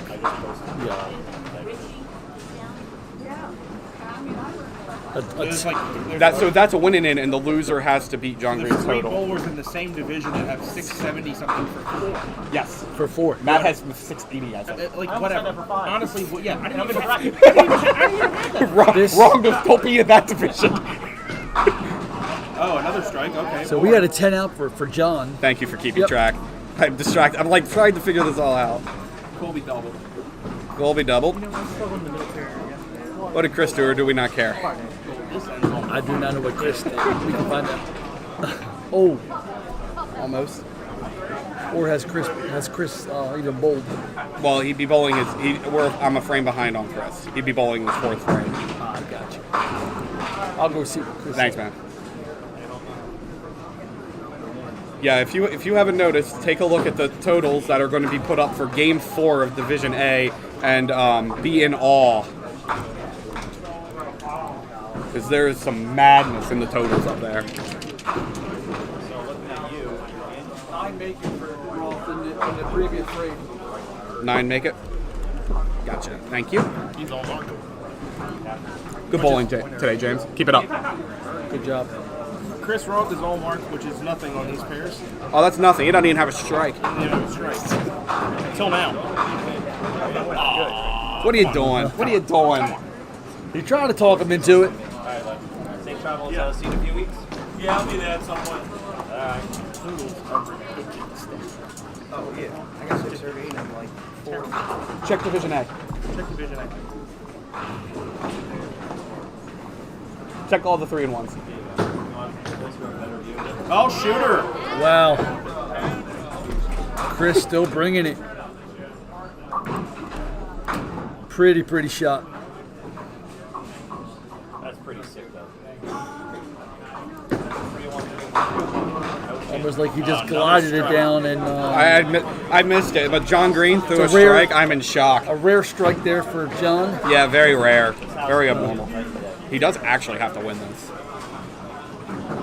There's like That's a winning in, and the loser has to beat John there's Green's 3 total. bowlers in the same division that have 670 something for 4. Yes. For 4. Matt has 680, I think. Like I almost whatever. had that for 5. Honestly, yeah, I didn't even I'm have in Wrong, don't be in that division. Oh, another strike. Okay. So we had a 10 out for John. Thank you for keeping Yep. track. I'm distracted. I'm like trying to figure this all out. Colby doubled. Colby doubled. What did Chris do, or do we not care? I do not know what Chris did. We can find out. Oh, Almost. or has Chris even bowled? Well, he'd be bowling I'm a frame behind on Chris. He'd be bowling his 4th frame. I got you. I'll go see what Chris Thanks, said. man. Yeah, if you haven't noticed, take a look at the totals that are going to be put up for Game 4 of Division A, and be in awe. Because there is some madness in the totals up there. So looking at you, 9 make it for Rolf in the previous frame. 9 make it. Gotcha. Thank you. He's all marked. Good bowling today, James. Keep it up. Good job. Chris Roth is all marked, which is nothing on these pairs. Oh, that's nothing. He doesn't even have a strike. You know, strikes. Until now. What are you doing? What are you doing? You trying to talk him into it? safe travels. See you in a few weeks. Yeah, I'll be there at some point. Alright. Oh, yeah. I got 638. I'm like 4. Check Division A. Check Division A. Check all the 3 and 1s. Oh, shooter! Wow. Chris still bringing it. Pretty shot. That's pretty sick, though. Almost like he just glided it down and I admit I missed it, but John Green threw a It's a rare- strike. I'm in shock. a rare strike there for John. Yeah, very rare. Very abnormal. He does actually have to win this.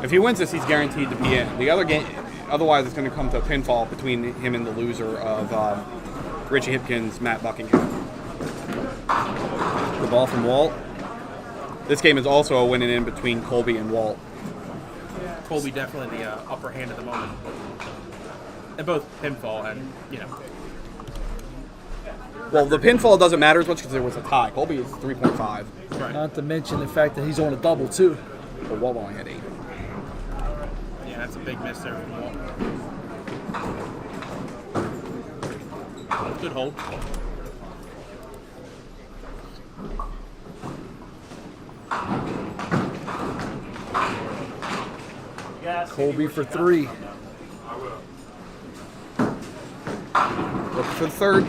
If he wins this, he's guaranteed to be in. The other game, otherwise, it's going to come to a pinfall between him and the loser of Richie Hipkins, Matt Buckingham. The ball from Walt. This game is also a winning in between Colby and Walt. Colby definitely the upper hand at the moment. And both pinfall and, you know. Well, the pinfall doesn't matter as much because there was a tie. Colby is 3.5. Right. Not to mention the fact that he's on a double too. But Walt only had 8. Yeah, that's a big miss there from Walt. Good hold. Colby for 3. Looking for the third.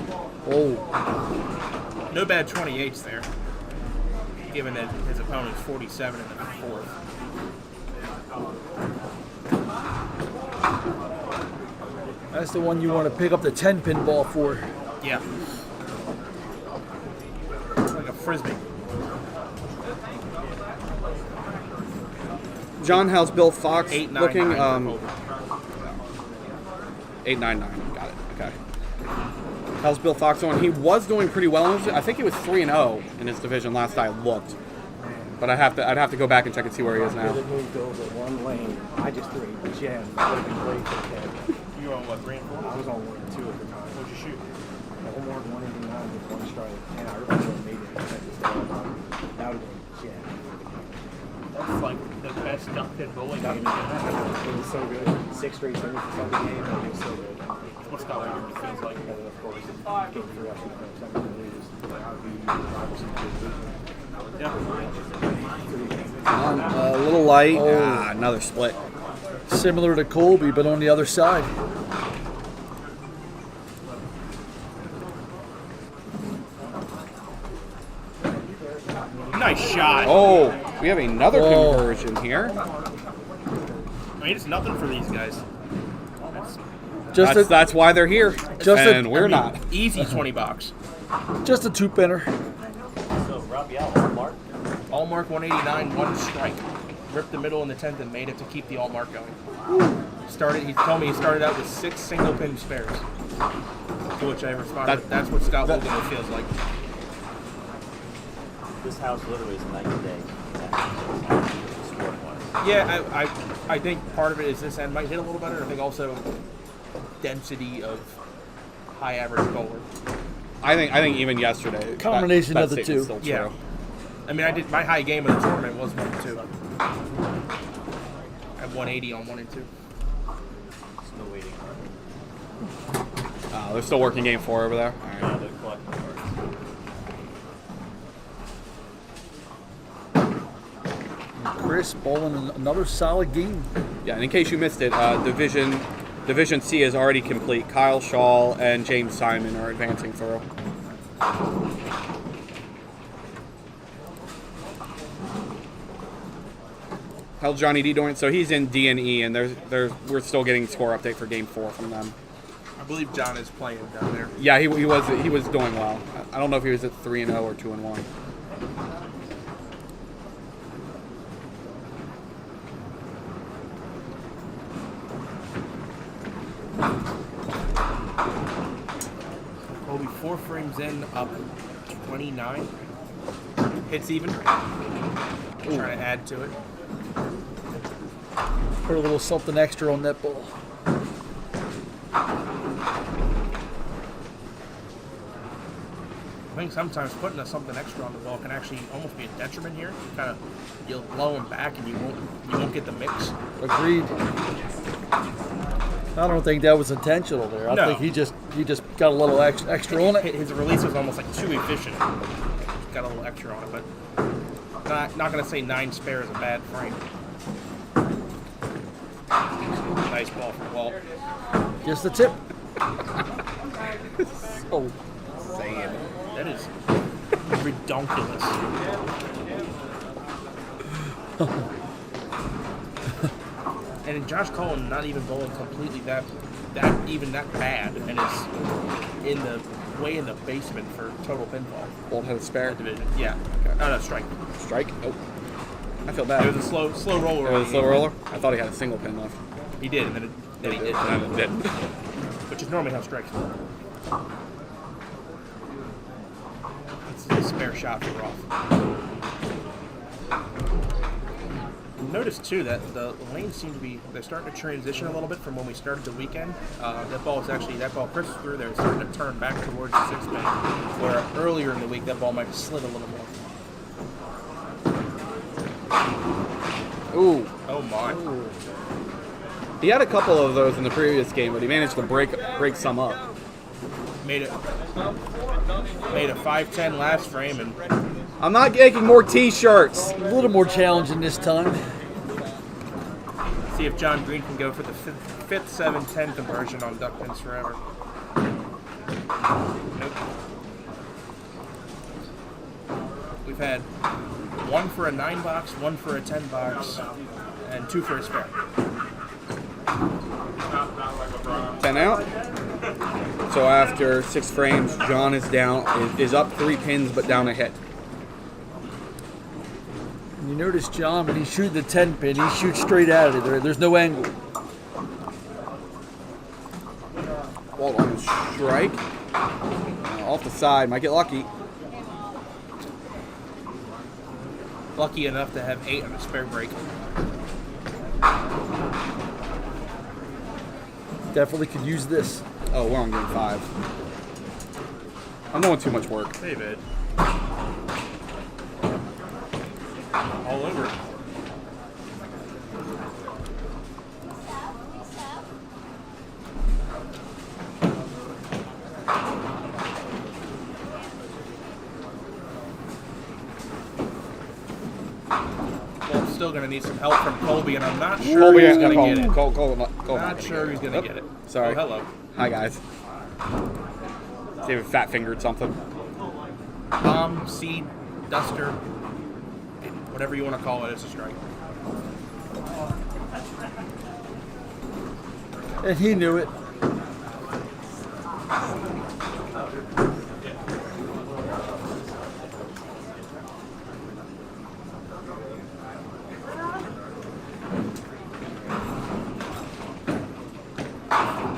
Oh, No bad 28s there, given that his opponent's 47 in the fourth. that's the one you want to pick up the 10-pin ball for. Yeah. Like a frisbee. John, how's Bill Fox 8-9-9 looking? for Colby. 8-9-9. Got it. Okay. How's Bill Fox doing? He was doing pretty well. I think he was 3-0 in his division last I looked. But I'd have to go back and check and see where he is now. They moved over one lane. I just threw a gem. Would have been great for the head. You were on what, 3 and 4? I was on 1 and 2 at the time. What'd you shoot? Homework 189 with 1 strike. And I really made it. That would have been a gem. That's like the best duck pin bowling game. It was so good. 6 straight serves for Sunday game. It was so good. What's that like? It feels like. And then, of course, game 3 I should have been something to lose. I would be rivals in the division. A little light. Oh. Another split. Similar to Colby, but on the other side. Nice shot. Oh, we have another Whoa. conversion here. I mean, it's nothing for these guys. Just That's why they're here. And we're not. Easy 20 bucks. just a 2-pinner. So, Rabiel, Allmark. Allmark 189, 1 strike. Ripped the middle in the 10th and made it to keep the Allmark going. He told me he started out with 6 single pin spares. To which I responded, that's what Scott Logan feels like. This house literally is night and day. Sport-wise. Yeah, I think part of it is this end might hit a little better. I think also density of high average bowler. I think even yesterday. Combination that of the statement's two. Still true. Yeah. I mean, I did my high game of the tournament was 1 and 2. At 180 on 1 and 2. Still waiting. They're still working game 4 over there. All right. Yeah, they're collecting cards. Chris bowling another solid game. Yeah, and in case you missed it, Division C is already complete. Kyle Shaw and James Simon are advancing through. How's Johnny D doing? So he's in D and E, and we're still getting score update for Game 4 from them. I believe John is playing down there. Yeah, he was doing well. I don't know if he was at 3-0 or 2-1. Colby 4 frames in, up 29. Hits even. Trying to add to it. Put a little something extra on that ball. I think sometimes putting something extra on the ball can actually almost be a detriment here. You'll blow him back and you won't get the mix. Agreed. I don't think that was intentional there. I No. think he just got a little extra on it. His release was almost like too efficient. Got a little extra on it, but not going to say 9 spare is a bad frame. Nice ball from Walt. Just the tip. So sad. That is redonkulous. And Josh Cullen not even bowling completely that bad, and is in the basement for total pinfall Bolt had a spare. division. Yeah. Oh no, strike. Strike. Nope. I feel bad. It was a slow roller. It was a slow roller? I thought he had a single pin left. He did, and then he did, And then it didn't. which is normally how strikes work. It's a spare shot for off. Notice too that the lanes seem to they're starting to transition a little bit from when we started the weekend. That ball Chris threw there is starting to turn back towards the 6th pin, where earlier in the week that ball might have slid a little more. Ooh. Oh my. He had a couple of those in the previous game, but he managed to break some up. Made a 5-10 last frame, and I'm not making more T-shirts. A little more challenging this time. see if John Green can go for the 5th 7-10 conversion on duck pins forever. Nope. We've had 1 for a 9 box, 1 for a 10 box, and 2 for a spare. 10 out. So after 6 frames, John is down, is up 3 pins, but down a hit. And you notice John, when he shoots the 10 pin, he shoots straight at it. There's no angle. Ball on the strike. Off the side, might get lucky. Lucky enough to have 8 on a spare break. Definitely could use this. Oh, we're on game 5. I'm doing too much work. David. All over it. Well, still going to need some help from Colby, and I'm not sure he's going to get it. Not sure he's going to get it. Sorry. Oh, hello. Hi, guys. David fat fingered something. Bomb, seed, duster, whatever you want to call it, it's a strike. And he knew it.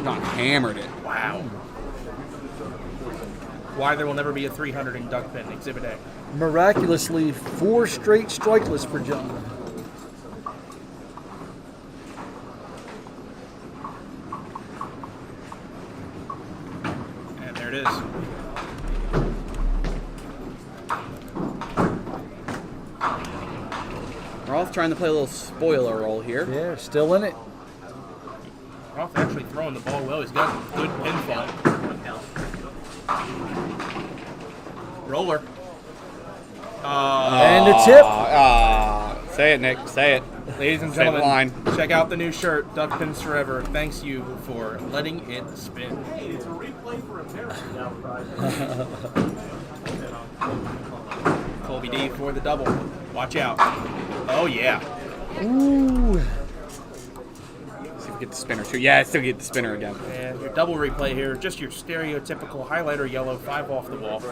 John hammered it. Wow. Why there will never be a 300 in duck pin, Exhibit A. Miraculously, 4 straight strikeless for John. And there it is. Rolf trying to play a little spoiler role here. Yeah, still in it. Roth actually throwing the ball well. He's got good pinfall. Roller. And a tip. Say it, Nick. Say it. Ladies and Say the gentlemen, line. check out the new shirt, Duck Pins Forever. Thanks you for letting it spin. It's a replay for America. Colby D for the double. Watch out. Oh, yeah. Ooh. See if we get the spinner too. Yeah, I still get the spinner again. And your double replay here, just your stereotypical highlighter yellow, 5 off the wall.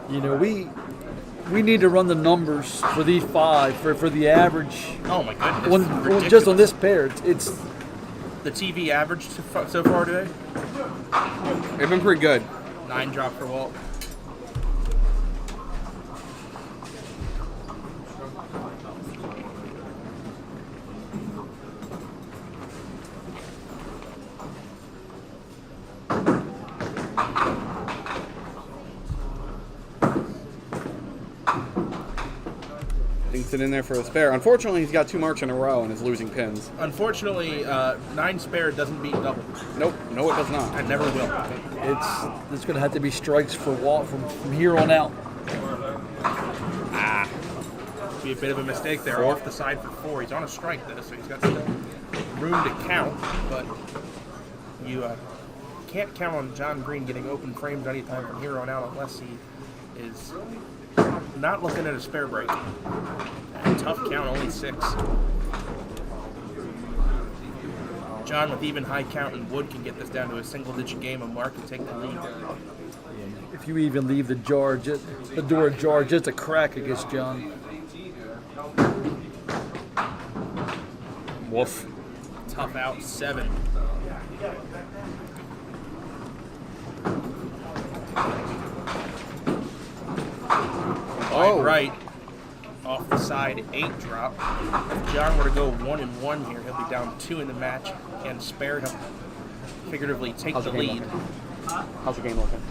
You know, we need to run the numbers for these 5 for the average. Oh, my goodness. Well, just on this pair, it's The TV average so far today? They've been pretty good. 9 drop for Walt. Thinks it in there for a spare. Unfortunately, he's got 2 marks in a row and is losing pins. Unfortunately, 9 spare doesn't beat double. Nope. No, it does not. I never will. there's going to have to be strikes for Walt from here on out. Be a bit of a mistake there. Off the side for 4. He's on a strike though, so he's got still room to count. But you can't count on John Green getting open frames anytime from here on out unless he is not looking at a spare break. And tough count, only 6. John, with even high count and wood, can get this down to a single-digit game of Mark and take the lead. If you even leave the door ajar just a crack against John. Woof. Tough out 7. Oh. Right. Off the side, 8 drop. If John were to go 1-1 here, he'll be down 2 in the match. And spare him figuratively take How's the your game lead. looking? How's your game looking?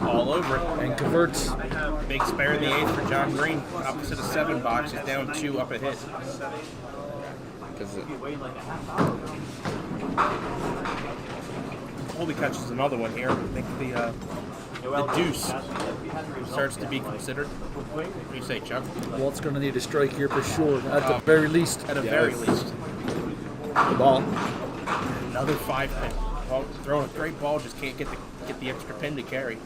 All over it. And converts. Big spare in the 8th for John Green. Opposite of 7 box. He's down 2 up a hit. Colby catches another one here. I think the deuce starts to be considered. What do you say, Chuck? Walt's going to need a strike here for sure, at the very least. At the very least. The ball. Another 5 pin. Well, throwing a great ball, just can't get the extra pin to carry.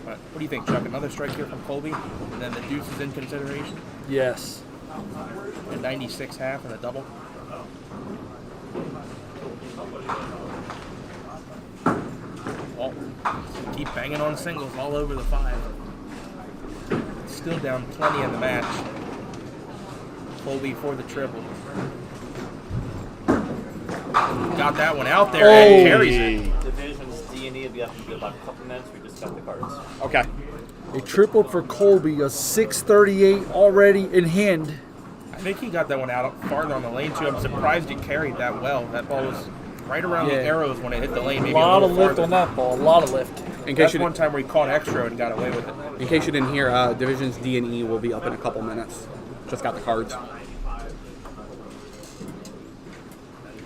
But what do you think, Chuck? Another strike here from Colby, and then the deuce is in consideration. Yes. A 96 half and a double. Well, keep banging on singles all over the 5. Still down plenty in the match. Colby for the triple. Got that one out there and carries it. Divisions D and E will be up in about a couple minutes. We just got the cards. Okay. A triple for Colby, a 638 already in hand. I think he got that one out farther on the lane too. I'm surprised it carried that well. That ball was right around the arrows when it hit the lane. A Maybe lot little of lift farther. on that ball, a lot of lift. That's one time where he caught extra and got away with it. In case you didn't hear, Divisions D and E will be up in a couple minutes. Just got the cards.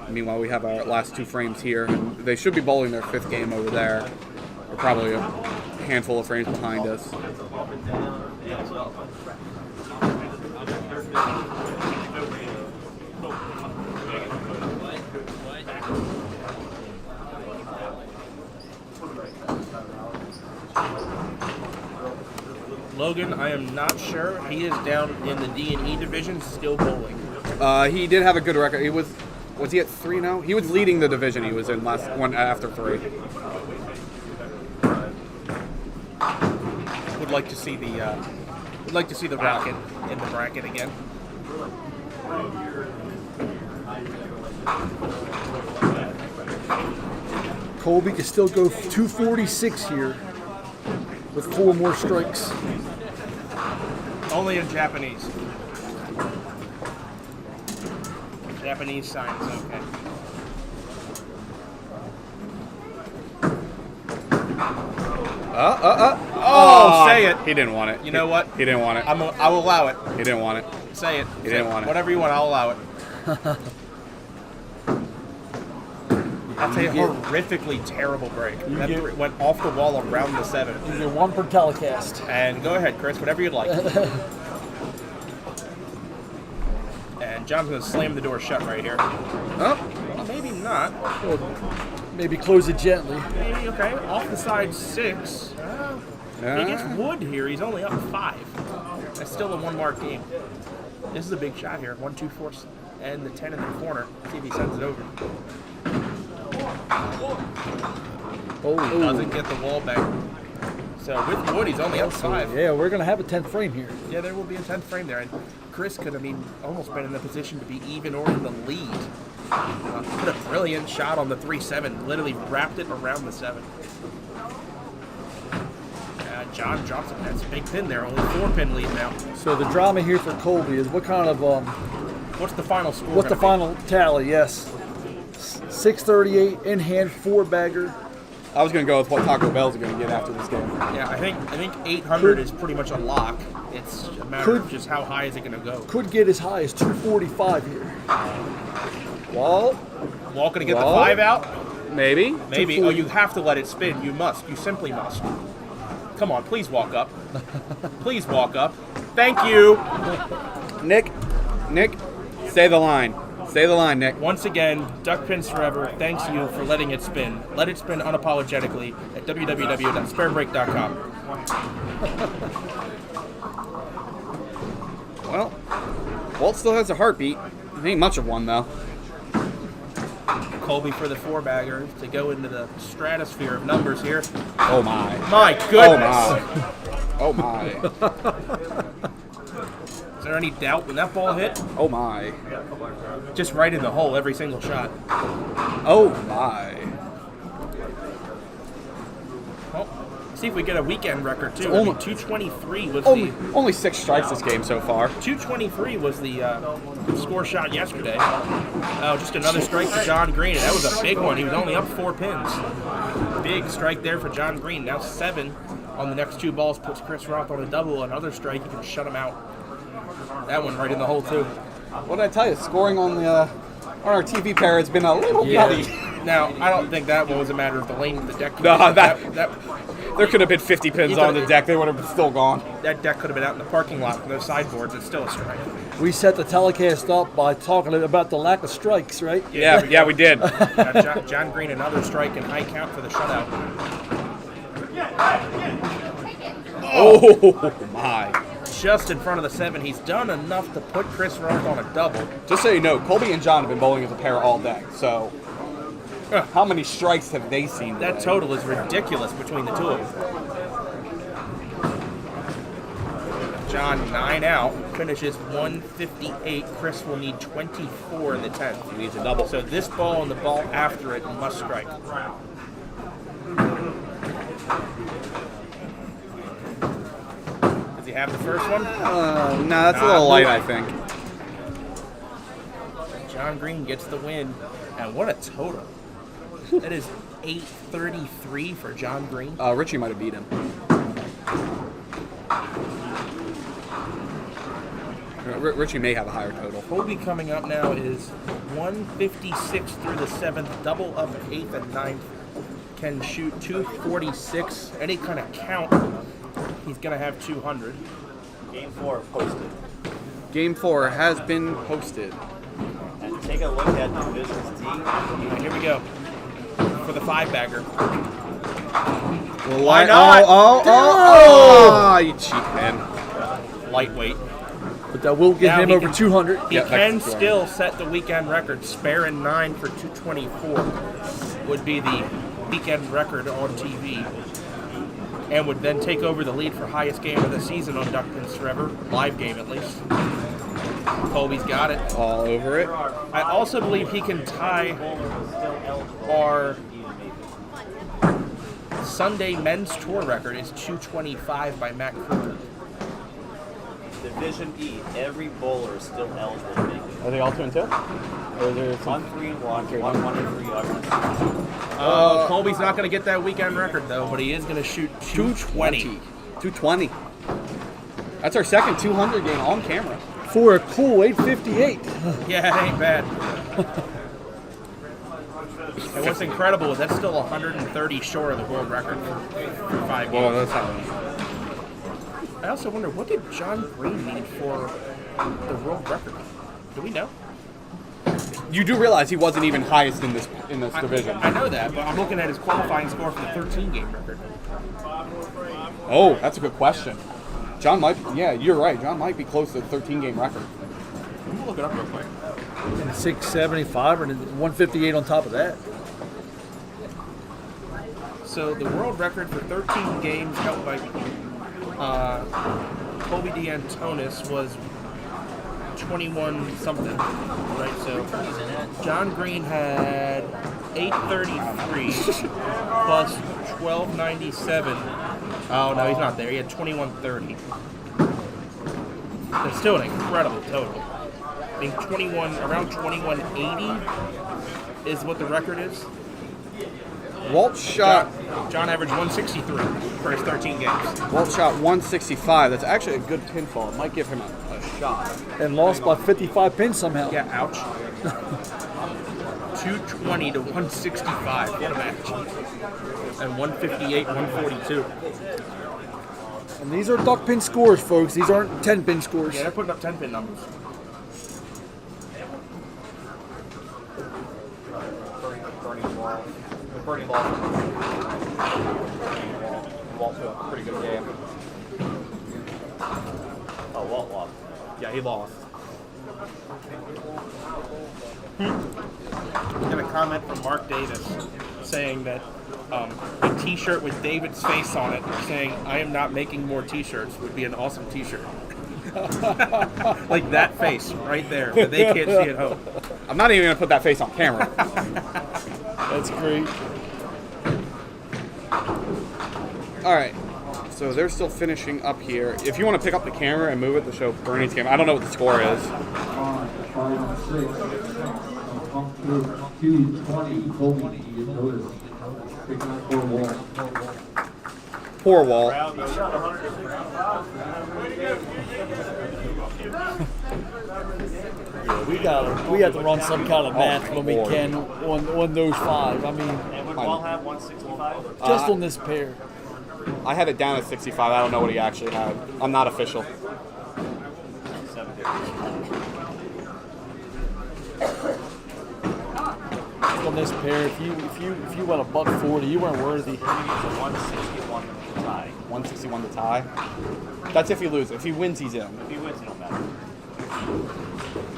Meanwhile, we have our last 2 frames here. And they should be bowling their 5th game over there. We're probably a handful of frames behind us. Logan, I am not sure. He is down in the D and E division, still bowling. He did have a good record. He was he at 3 now? He was leading the division. He was in last one after 3. Would like to see the Rocket in the bracket again. Colby can still go 246 here with 4 more strikes. Only in Japanese. Japanese signs, okay. Oh, say it. He didn't want it. You know what? He didn't want it. I will allow it. He didn't want it. Say it. He didn't want it. Whatever you want, I'll allow it. That's a horrifically terrible break. That went off the wall around the 7. You get 1 per telecast. And go ahead, Chris, whatever you'd like. And John's going to slam the door shut right here. Oh. Well, maybe not. Maybe close it gently. Maybe, okay. Off the side 6. He gets wood here. He's only up 5. That's still a 1-mark game. This is a big shot here. 1, 2, 4, and the 10 in the corner. See if he sends it over. Doesn't get the wall back. So with wood, he's only up 5. Yeah, we're going to have a 10th frame here. Yeah, there will be a 10th frame there. And Chris could have almost been in the position to be even or in the lead. Put a brilliant shot on the 3-7. Literally wrapped it around the 7. John drops it. That's a big pin there. Only 4-pin lead now. So the drama here for Colby is what kind of what's the final score? What's the final tally? Yes, 638 in hand, 4-bagger. I was going to go with what Taco Bell's going to get after this game. Yeah, I think 800 is pretty much a lock. It's a matter of just how high is it going to go. Could get as high as 245 here. Walt going to get the 5 out? Maybe. Oh, you have to let it spin. You must. You simply must. Come on, please walk up. Please walk up. Thank you. Nick, say the line. Say the line, Nick. Once again, Duck Pins Forever thanks you for letting it spin. Let it spin unapologetically at www.sparebreak.com. Well, Walt still has a heartbeat. It ain't much of one, though. Colby for the 4-bagger to go into the stratosphere of numbers here. Oh, my. My goodness. Oh, my. Is there any doubt when that ball hit? Oh, my. Just right in the hole every single shot. Oh, my. Well, see if we get a weekend record, too. 223 was only 6 strikes this game so far. 223 was the score shot yesterday. Just another strike for John Green, and that was a big one. He was only up 4 pins. Big strike there for John Green. Now 7 on the next 2 balls puts Chris Roth on a double. Another strike, you can shut him out. That one right in the hole, too. What did I tell you? Scoring on our TV pair has been a little nutty. Now, I don't think that one was a matter of the lane of the deck. No, that there could have been 50 pins on the deck. They would have been still gone. that deck could have been out in the parking lot with those sideboards. It's still a strike. We set the telecast up by talking about the lack of strikes, right? Yeah, we did. John Green, another strike and high count for the shutout. Oh, my. Just in front of the 7. He's done enough to put Chris Roth on a double. Just so you know, Colby and John have been bowling as a pair all day. So, how many strikes have they seen today? That total is ridiculous between the two of them. John 9 out, finishes 158. Chris will need 24 in the 10th. He needs a double. So this ball and the ball after it must strike. Does he have the first one? No, that's a little light, I think. John Green gets the win. And what a total. That is 833 for John Green. Richie might have beat him. Richie may have a higher total. Colby coming up now is 156 through the 7th, double up 8th and 9th. Can shoot 246. Any kind of count, he's going to have 200. Game 4 posted. Game 4 has been posted. And take a look at Divisions D. Right, here we go. For the 5-bagger. Why not? Oh, you cheap man. Lightweight. But that will get Now him he over can- 200. He Yeah, can that's still set the weekend record. Sparing 9 for 224 would be the weekend record on TV. And would then take over the lead for highest game of the season on Duckpins Forever. Live game, at least. Colby's got it. All over it. I also believe he can tie our Sunday men's tour record is 225 by Matt Kruger. Division E, every bowler is still eligible to make it. Are they all 2 and 2? Or is there 1, 3, and 1, 1, 1, and 3, Colby's not going to get that weekend record, though, but he is going to shoot 220. 220. That's our second 200 game on camera. For a cool 858. Yeah, it ain't bad. And what's incredible is that's still 130 short of the world record for 5 games. Well, that's how. I also wonder, what did John Green need for the world record? Do we know? You do realize he wasn't even highest in this division. I know that, but I'm looking at his qualifying score for the 13-game record. Oh, that's a good question. John might. Yeah, you're right. John might be close to the 13-game record. I'm gonna look it up real quick. 675 and 158 on top of that. So the world record for 13 games held by Colby DeAntonis was 21 something, right? So John Green had 833 plus 1297. Oh no, he's not there. He had 2130. That's still an incredible total. I think around 2180 is what the record is. Walt shot. John averaged 163 for his 13 games. Walt shot 165. That's actually a good pinfall. It might give him a shot. And lost by 55 pins somehow. Yeah, ouch. 220 to 165. What a match. And 158, 142. And these are duck pin scores, folks. These aren't 10 pin scores. Yeah, they're putting up 10 pin numbers. Burning ball. Walt to a pretty good game. Oh, Walt lost. Yeah, he lost. We got a comment from Mark Davis saying that a t-shirt with David's face on it saying, "I am not making more t-shirts" would be an awesome t-shirt. Like that face right there that they can't see at home. I'm not even going to put that face on camera. That's great. All right. So they're still finishing up here. If you want to pick up the camera and move it to show Bernie's camera, I don't know what the score is. 220, Colby, you notice. Picking up poor Walt. Poor Walt. We have to run some kind of math my when we Lord. can on those 5. I mean, And would Paul have 165? just on this pair. I had it down at 65. I don't know what he actually had. I'm not official. 750. On this pair, if you went $140, you weren't worthy. It's a 161 to tie. 161 to tie. That's if he loses. If he wins, he's in. If he wins, it don't matter.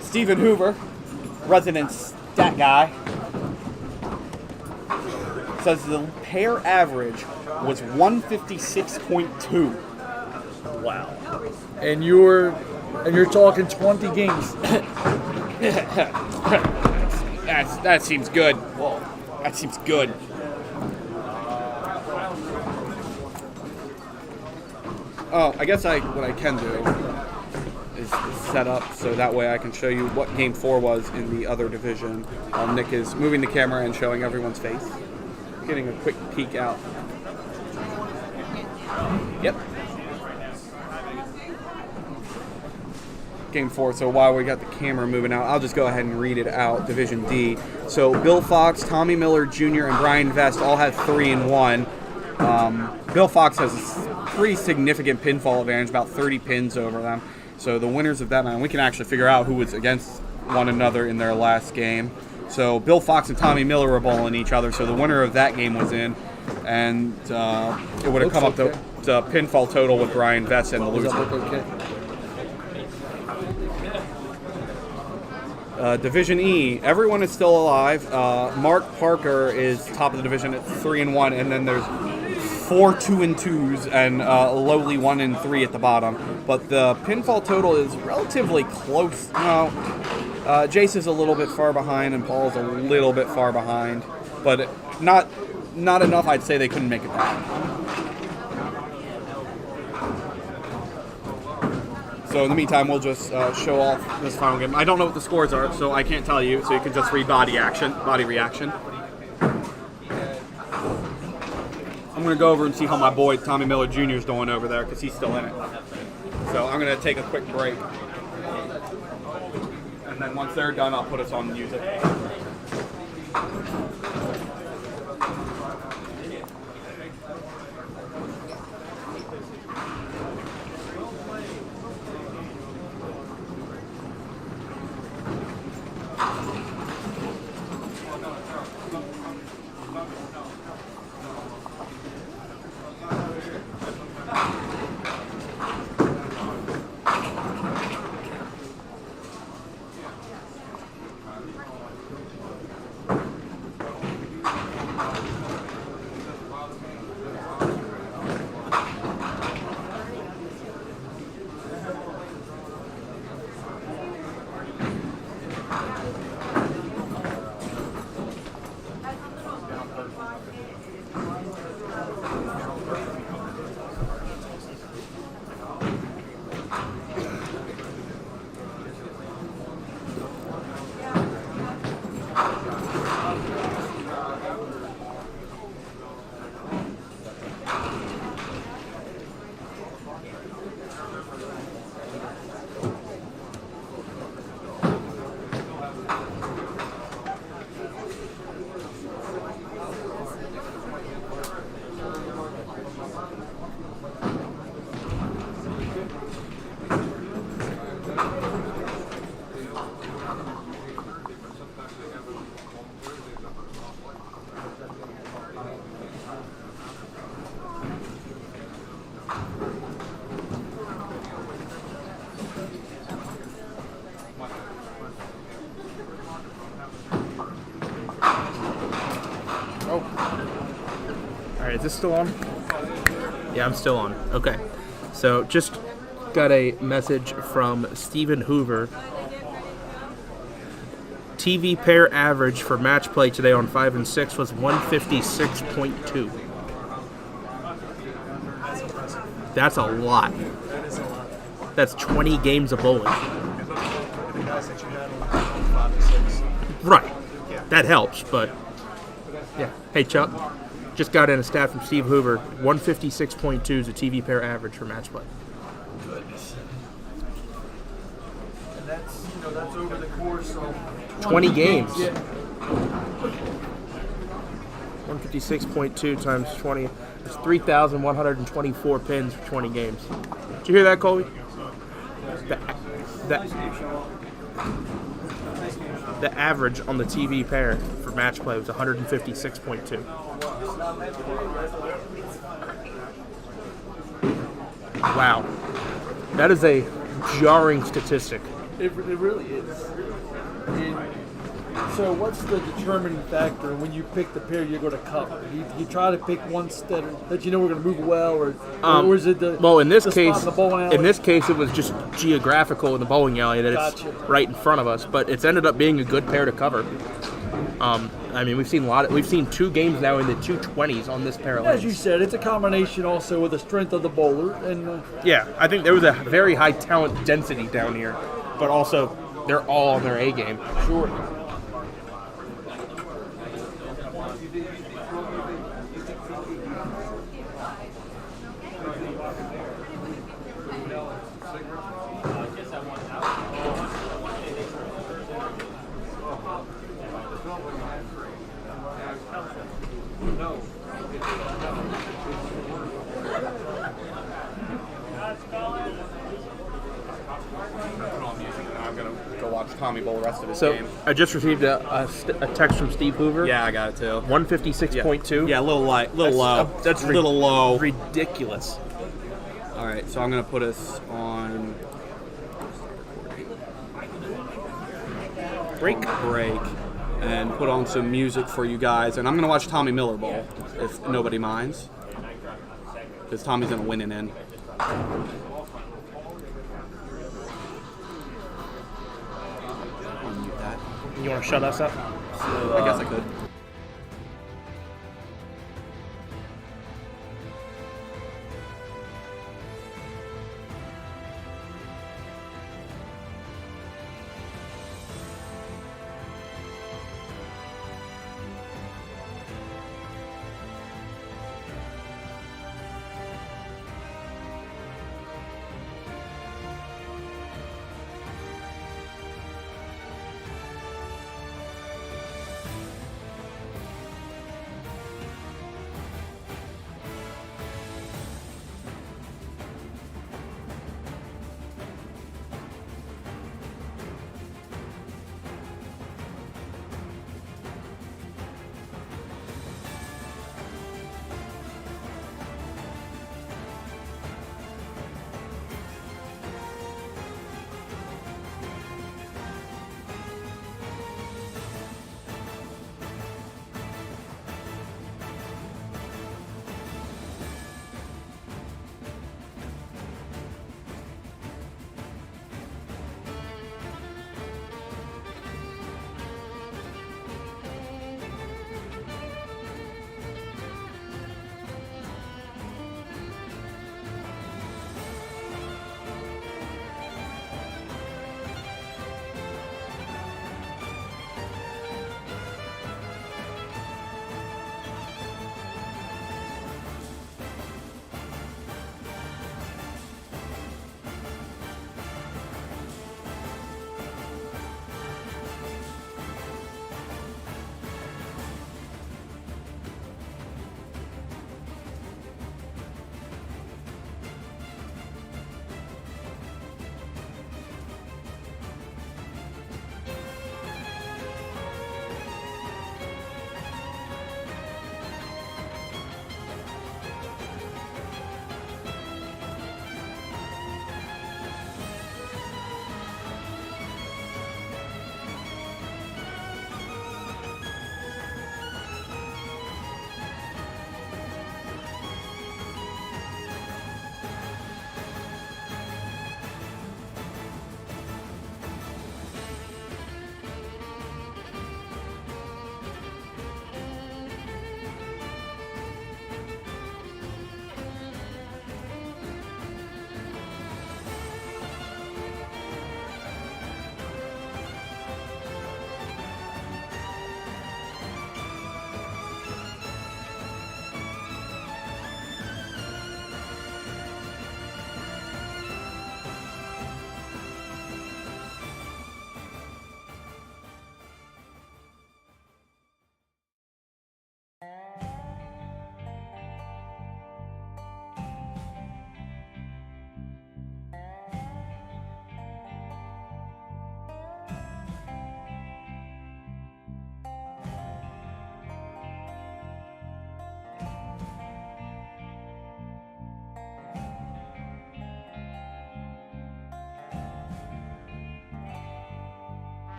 Stephen Hoover, resident stat guy, says the pair average was 156.2. Wow. And you're talking 20 games. That seems good. That seems good. Oh, I guess what I can do is set up so that way I can show you what Game 4 was in the other division. While Nick is moving the camera and showing everyone's face. Getting a quick peek out. Yep. Game 4, so while we got the camera moving out, I'll just go ahead and read it out. Division D. So Bill Fox, Tommy Miller Jr., and Brian Vest all had 3-1. Bill Fox has a pretty significant pinfall advantage, about 30 pins over them. So the winners of that, we can actually figure out who was against one another in their last game. So Bill Fox and Tommy Miller were bowling each other, so the winner of that game was in. And it would have come up to the pinfall total with Brian Vest and the Does that loser. look okay? Division E, everyone is still alive. Mark Parker is top of the division at 3-1, and then there's 4 2-2s and lowly 1-3 at the bottom. But the pinfall total is relatively close. No, Jace is a little bit far behind, and Paul's a little bit far behind, but not enough. I'd say they couldn't make it back. So in the meantime, we'll just show off this final game. I don't know what the scores are, so I can't tell you. So you can just read body reaction. I'm going to go over and see how my boy Tommy Miller Jr. is doing over there because he's still in it. So I'm going to take a quick break. And then once they're done, I'll put us on music. Is this still on? Yeah, I'm still on. Okay. So just got a message from Stephen Hoover. TV pair average for match play today on 5 and 6 was 156.2. That's a lot. That is a lot. That's 20 games of bowling. The guys that you had on 5 and 6. Right. That helps, but yeah. Hey, Chuck. Just got in a stat from Steve Hoover. 156.2 is a TV pair average for match play. Goodness. And that's, that's over the course of 20 games. Yeah. 156.2 times 20. It's 3,124 pins for 20 games. Did you hear that, Colby? The average on the TV pair for match play was 156.2. Wow. That is a jarring statistic. It really is. So what's the determining factor when you pick the pair you're going to cover? You try to pick ones that you know are going to move well, or is it the well in this the spot case in the bowling alley? in this case it was just geographical in the bowling alley that Gotcha. it's right in front of us, but it's ended up being a good pair to cover. I mean, we've seen 2 games now in the 220s on this pair of As you lanes. said, it's a combination also with the strength of the bowler and. Yeah, I think there was a very high talent density down here, but also they're all on their A game. Sure. I'm gonna go watch Tommy bowl the rest of his So game. I just received a text from Steve Hoover. Yeah, I got it too. 156.2. Yeah, a little light, little low. That's a little low. Ridiculous. All right, so I'm gonna put us on Break. and put on some music for you guys, and I'm gonna watch Tommy Miller bowl if nobody minds, because Tommy's gonna win it in. Unmute that. You want to shut us up? I guess I could.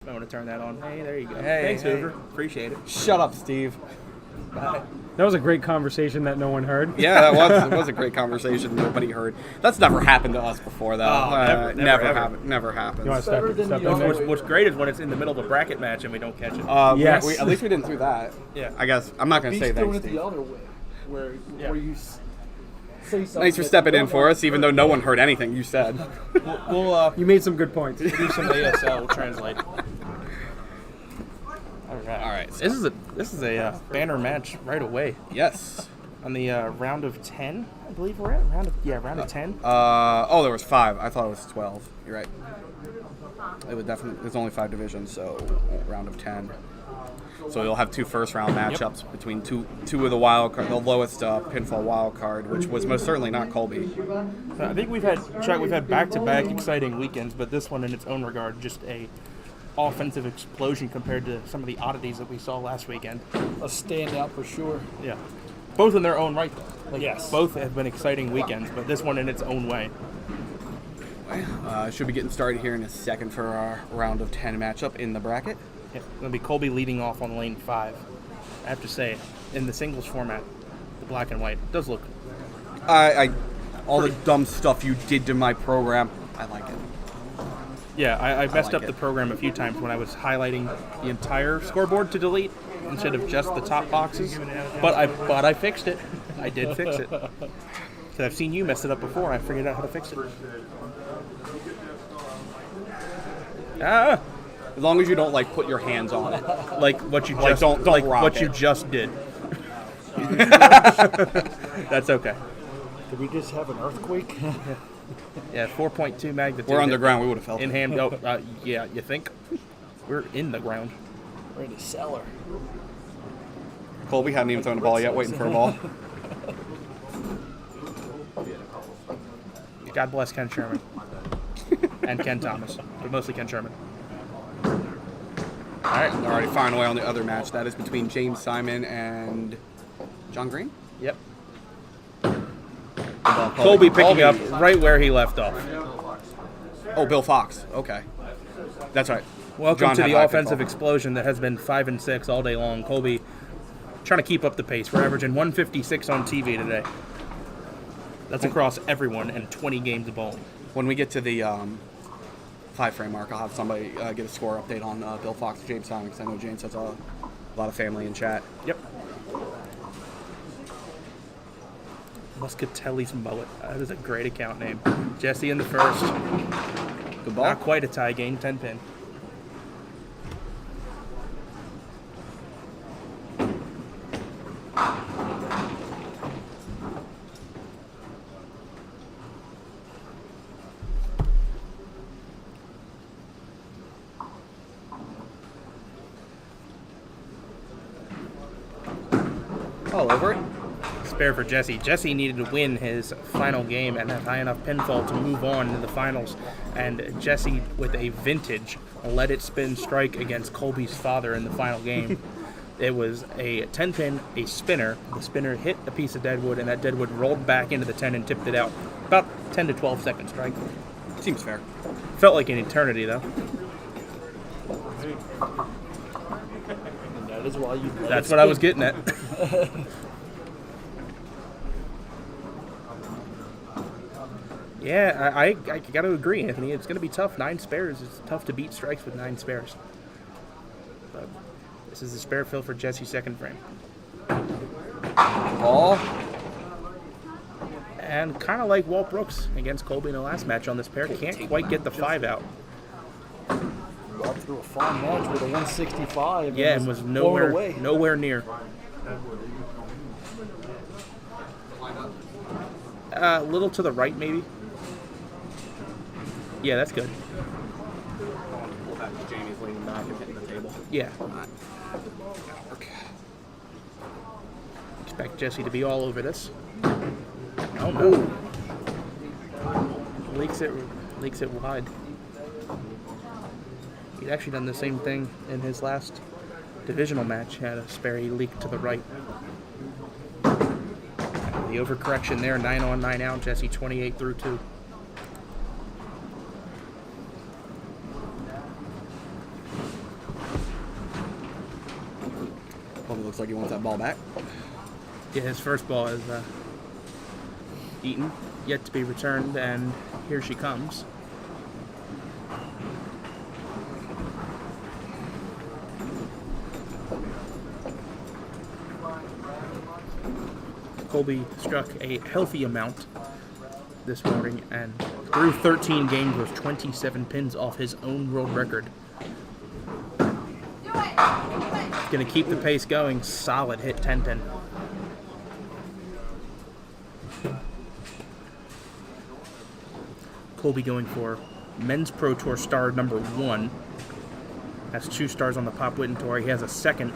I want to turn that on. Hey, there you go. Hey, Thanks, hey. Hoover. Appreciate it. Shut up, Steve. Bye. That was a great conversation that no one heard. Yeah, it was a great conversation. Nobody heard. That's never happened to us before, though. Oh, never, ever. happened. Never happened. You want to step, better than step the in other there? way. What's great is when it's in the middle of a bracket match and we don't catch it. Yes. At least we didn't do that. Yeah. I guess I'm not going to He's say doing thanks, it Steve. the other way, where Yeah. where you say something. Thanks for that stepping you in don't for want. us, even though no one heard anything you said. We'll You made some good points. do some ASL. We'll translate. All right. This is a banner match right away Yes. on the round of 10. I believe we're at round of 10. There was 5. I thought it was 12. You're right. It would definitely. There's only 5 divisions, so round of 10. So you'll have 2 first-round matchups between two of the wild card, the lowest pinfall wild card, which was most certainly not Colby. I think we've had back-to-back exciting weekends, but this one in its own regard just a offensive explosion compared to some of the oddities that we saw last weekend. A standout for sure. Yeah, both in their own right. Like, Yes. both have been exciting weekends, but this one in its own way. Should be getting started here in a second for our round of 10 matchup in the bracket. Yeah, it's gonna be Colby leading off on lane 5. I have to say, in the singles format, the black and white does look. All the dumb stuff you did to my program, I like it. Yeah, I messed like up it. the program a few times when I was highlighting the entire scoreboard to delete instead of just the top boxes. But I fixed it. I did fix it. Because I've seen you mess it up before. I figured out how to fix it. Ah, As long as you don't like put your hands on it. like what you Like, just don't like rock what it. you just did. That's okay. Did we just have an earthquake? Yeah, 4.2 magnitude. We're underground. We would have felt In it. hand. Oh, yeah. You think? We're in the ground. We're in the cellar. Colby hadn't even thrown the ball yet, waiting for a ball. God bless Ken Sherman and Ken Thomas, but mostly Ken Sherman. All right, they're already firing away on the other match. That is between James Simon and John Green. Yep. Colby picking up right where he left off. Oh, Bill Fox. Okay, that's right. Welcome John to had the high offensive pinfall. explosion that has been 5 and 6 all day long. Colby trying to keep up the pace. We're averaging 156 on TV today. That's across everyone and 20 games of bowling. When we get to the 5-frame mark, I'll have somebody get a score update on Bill Fox and James Simon, because I know James has a lot of family in chat. Yep. Muscatelli's mullet. That is a great account name. Jesse in the first. Good ball. Not quite a tie game, 10 pin. All over it. Spare for Jesse. Jesse needed to win his final game and have high enough pinfall to move on to the finals. And Jesse, with a vintage, let it spin strike against Colby's father in the final game. It was a 10 pin, a spinner. The spinner hit a piece of deadwood, and that deadwood rolled back into the 10 and tipped it out. About 10 to 12 second strike. Seems fair. Felt like an eternity, though. And that is why you. let That's it what I was spin. getting at. Yeah, I got to agree, Anthony. It's going to be tough. 9 spares. It's tough to beat strikes with 9 spares. But this is a spare fill for Jesse's second frame. Ball. And kind of like Walt Brooks against Colby in the last match on this pair, can't quite get the 5 out. Walked through a fine match with a 165. Yeah, and was blown away. nowhere near. A little to the right, maybe. Yeah, that's good. Jamie's leaning back and hitting the table. Yeah. Expect Jesse to be all over this. Oh no. Leaks it wide. He'd actually done the same thing in his last divisional match. Had a spare he leaked to the right. The overcorrection there, 9 on, 9 out. Jesse 28 through 2. Looks like he wants that ball back. Yeah, his first ball is eaten, yet to be returned, and here she comes. Colby struck a healthy amount this morning and through 13 games was 27 pins off his own world record. Gonna keep the pace going. Solid hit 10 pin. Colby going for Men's Pro Tour star number 1. Has 2 stars on the Pop Whitten Tour. He has a second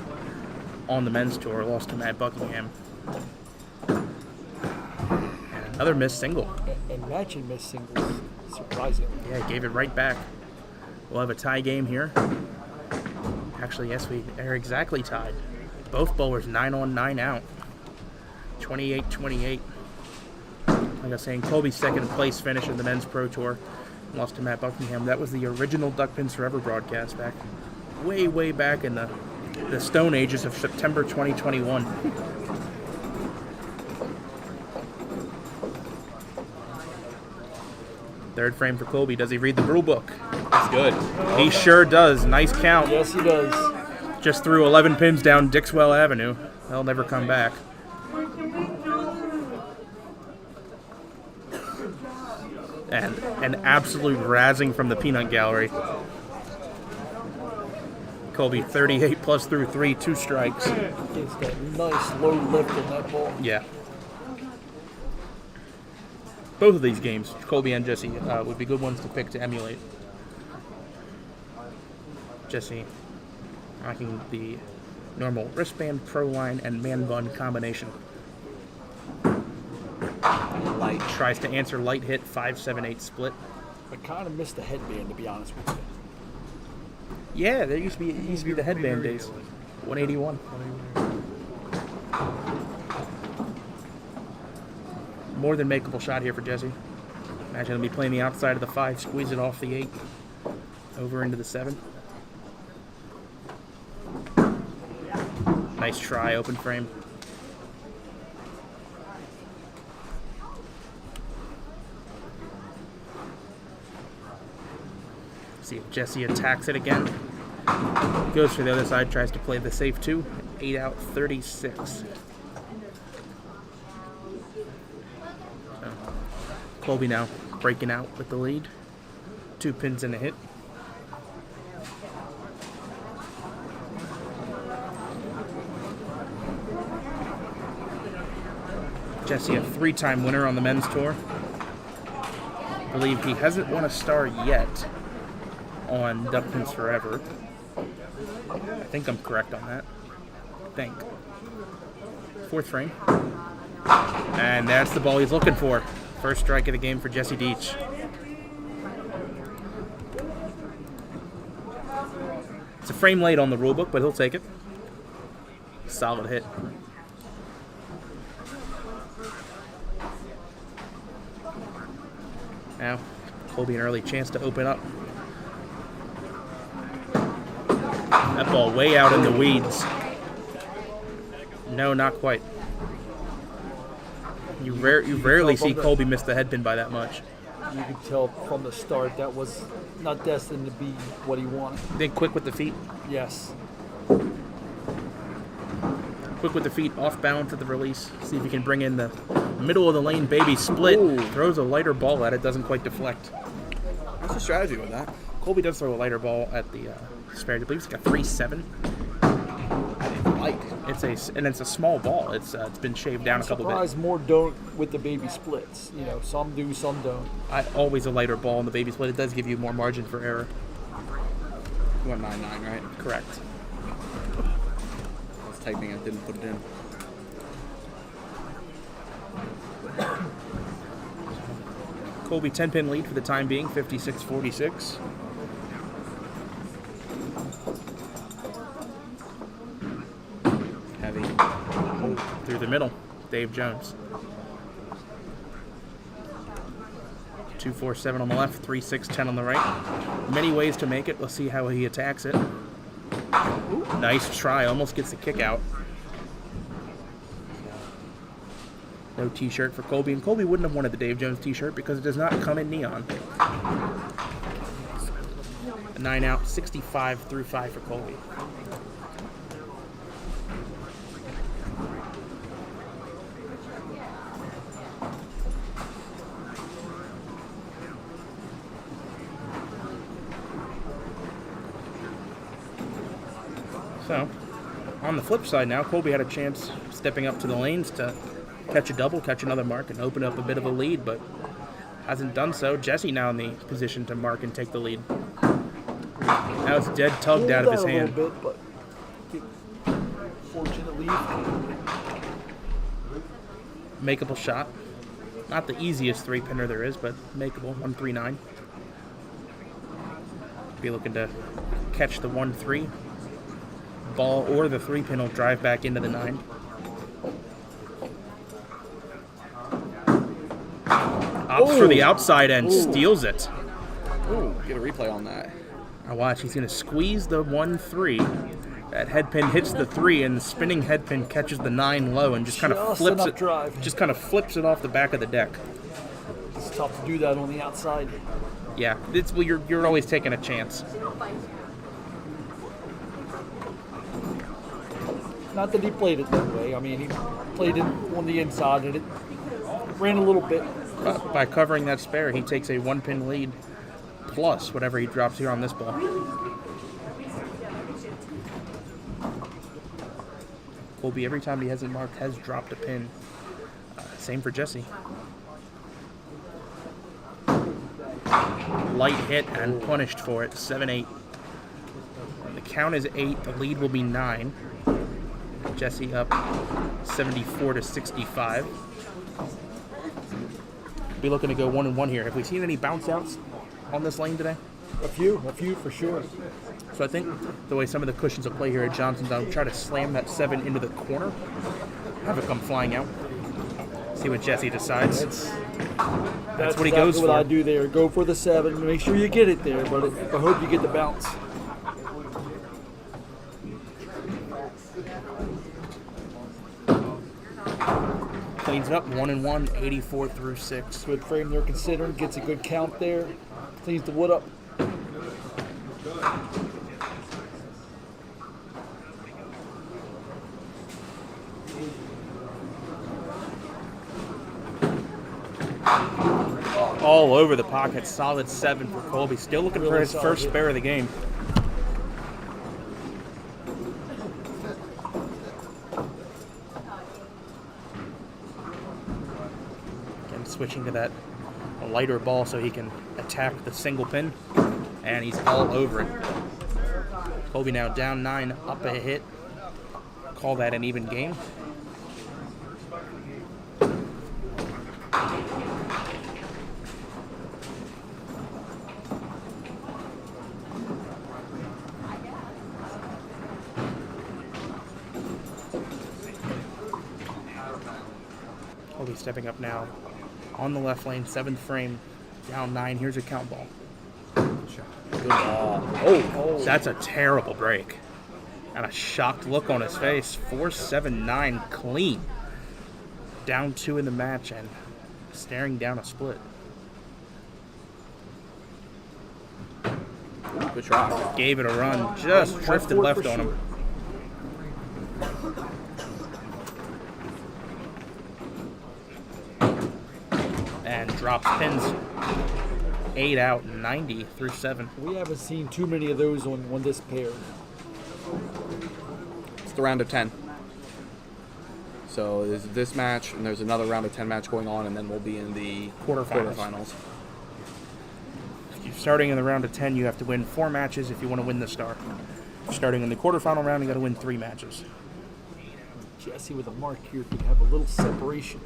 on the Men's Tour. Lost to Matt Buckingham. And another missed single. And matching missed singles. Surprising. Yeah, gave it right back. We'll have a tie game here. Actually, yes, we are exactly tied. Both bowlers 9 on, 9 out. 28-28. Like I was saying, Colby's second place finish in the Men's Pro Tour. Lost to Matt Buckingham. That was the original Duck Pins Forever broadcast back way back in the Stone Ages of September 2021. Third frame for Colby. Does he read the rule book? That's good. He sure does. Nice count. Yes, he does. Just threw 11 pins down Dixwell Avenue. They'll never come back. And an absolute razzing from the peanut gallery. Colby 38 plus through 3, 2 strikes. Gets that nice low lift in that ball. Yeah. Both of these games, Colby and Jesse, would be good ones to pick to emulate. Jesse rocking the normal wristband, pro line, and man bun combination. Light tries to answer light hit 5-7-8 split. I kind of missed the headband, to be honest with you. Yeah, there used to be the headband days. 181. More than makeable shot here for Jesse. Imagine he'll be playing the outside of the 5, squeeze it off the 8, over into the 7. Nice try, open frame. See if Jesse attacks it again. Goes for the other side, tries to play the safe 2. 8 out, 36. So, Colby now breaking out with the lead. 2 pins and a hit. Jesse, a 3-time winner on the men's tour. I believe he hasn't won a star yet on Duck Pins Forever. I think I'm correct on that. I think. 4th frame. And that's the ball he's looking for. First strike of the game for Jesse Deach. It's a frame late on the rulebook, but he'll take it. Solid hit. Now, Colby an early chance to open up. That ball way out in the weeds. No, not quite. You rarely see Colby miss the head pin by that much. You could tell from the start that was not destined to be what he wanted. Then quick with the feet. Yes. Quick with the feet, off balance at the release. See if he can bring in the middle of the lane baby split. Ooh. Throws a lighter ball at it, doesn't quite deflect. What's the strategy with that? Colby does throw a lighter ball at the spare. I believe it's like a 3-7. Light. It's a small ball. It's been shaved down a couple bit. Surprised more don't with the baby splits. You know, some do, some don't. Always a lighter ball in the baby split. It does give you more margin for error. You went 9-9, right? Correct. I was typing it, didn't put it in. Colby 10-pin lead for the time being, 56-46. Heavy. Through the middle, Dave Jones. 2-4-7 on the left, 3-6-10 on the right. Many ways to make it. Let's see how he attacks it. Nice try, almost gets the kick out. No t-shirt for Colby, and Colby wouldn't have wanted the Dave Jones t-shirt because it does not come in neon. A 9 out, 65 through 5 for Colby. So, on the flip side now, Colby had a chance stepping up to the lanes to catch a double, catch another mark, and open up a bit of a lead, but hasn't done so. Jesse now in the position to mark and take the lead. Now it's dead tugged out of his hand. A little bit, but fortunately, Makeable shot. Not the easiest 3-pinner there is, but makeable. 1-3-9. Be looking to catch the 1-3. Ball or the 3-pin will drive back into the 9. Opts for the outside end, steals it. Ooh, get a replay on that. Now watch, he's going to squeeze the 1-3. That head pin hits the 3, and the spinning head pin catches the 9 low and just kind of flips it. Drive. Just kind of flips it off the back of the deck. It's tough to do that on the outside. Yeah, well, you're always taking a chance. Not that he played it that way. I mean, he played it on the inside, and it ran a little bit. By covering that spare, he takes a 1-pin lead plus whatever he drops here on this ball. Colby, every time he hasn't marked, has dropped a pin. Same for Jesse. Light hit and punished for it, 7-8. The count is 8, the lead will be 9. Jesse up 74-65. Be looking to go 1-1 here. Have we seen any bounce outs on this lane today? A few for sure. So I think the way some of the cushions will play here at Johnson's, I'll try to slam that 7 into the corner, have it come flying out. See what Jesse decides. That's what he goes for. What I do there. Go for the 7. Make sure you get it there, but I hope you get the bounce. Cleans it up, 1-1, 84 through 6. Good frame they're considering. Gets a good count there. Cleans the wood up. All over the pocket, solid 7 for Colby. Still looking for his first spare of the game. Again, switching to that lighter ball so he can attack the single pin, and he's all over it. Colby now down 9, up a hit. Call that an even game. Colby stepping up now on the left lane, 7th frame, down 9. Here's a count ball. Good ball. Oh, that's a terrible break. And a shocked look on his face. 4-7-9 clean. Down 2 in the match and staring down a split. Good try. Gave it a run. Just drifted left on him. And drops pins. 8 out, 90 through 7. We haven't seen too many of those on this pair. It's the round of 10. So there's this match, and there's another round of 10 match going on, and then we'll be in the quarterfinals. Starting in the round of 10, you have to win 4 matches if you want to win the star. Starting in the quarterfinal round, you got to win 3 matches. Jesse with a mark here could have a little separation.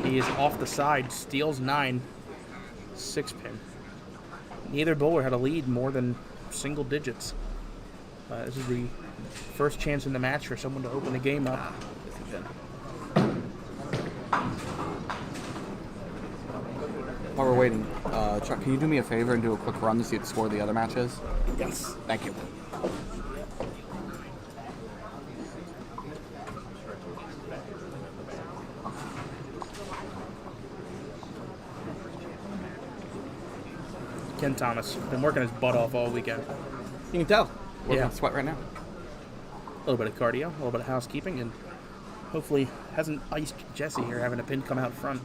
He is off the side, steals 9, 6-pin. Neither bowler had a lead more than single digits. This is the first chance in the match for someone to open the game up. While we're waiting, Chuck, can you do me a favor and do a quick run to see the score of the other matches? Yes. Thank you. Ken Thomas. Been working his butt off all weekend. You can tell. Working Yeah. up sweat right now. A little bit of cardio, a little bit of housekeeping, and hopefully hasn't iced Jesse here having a pin come out front.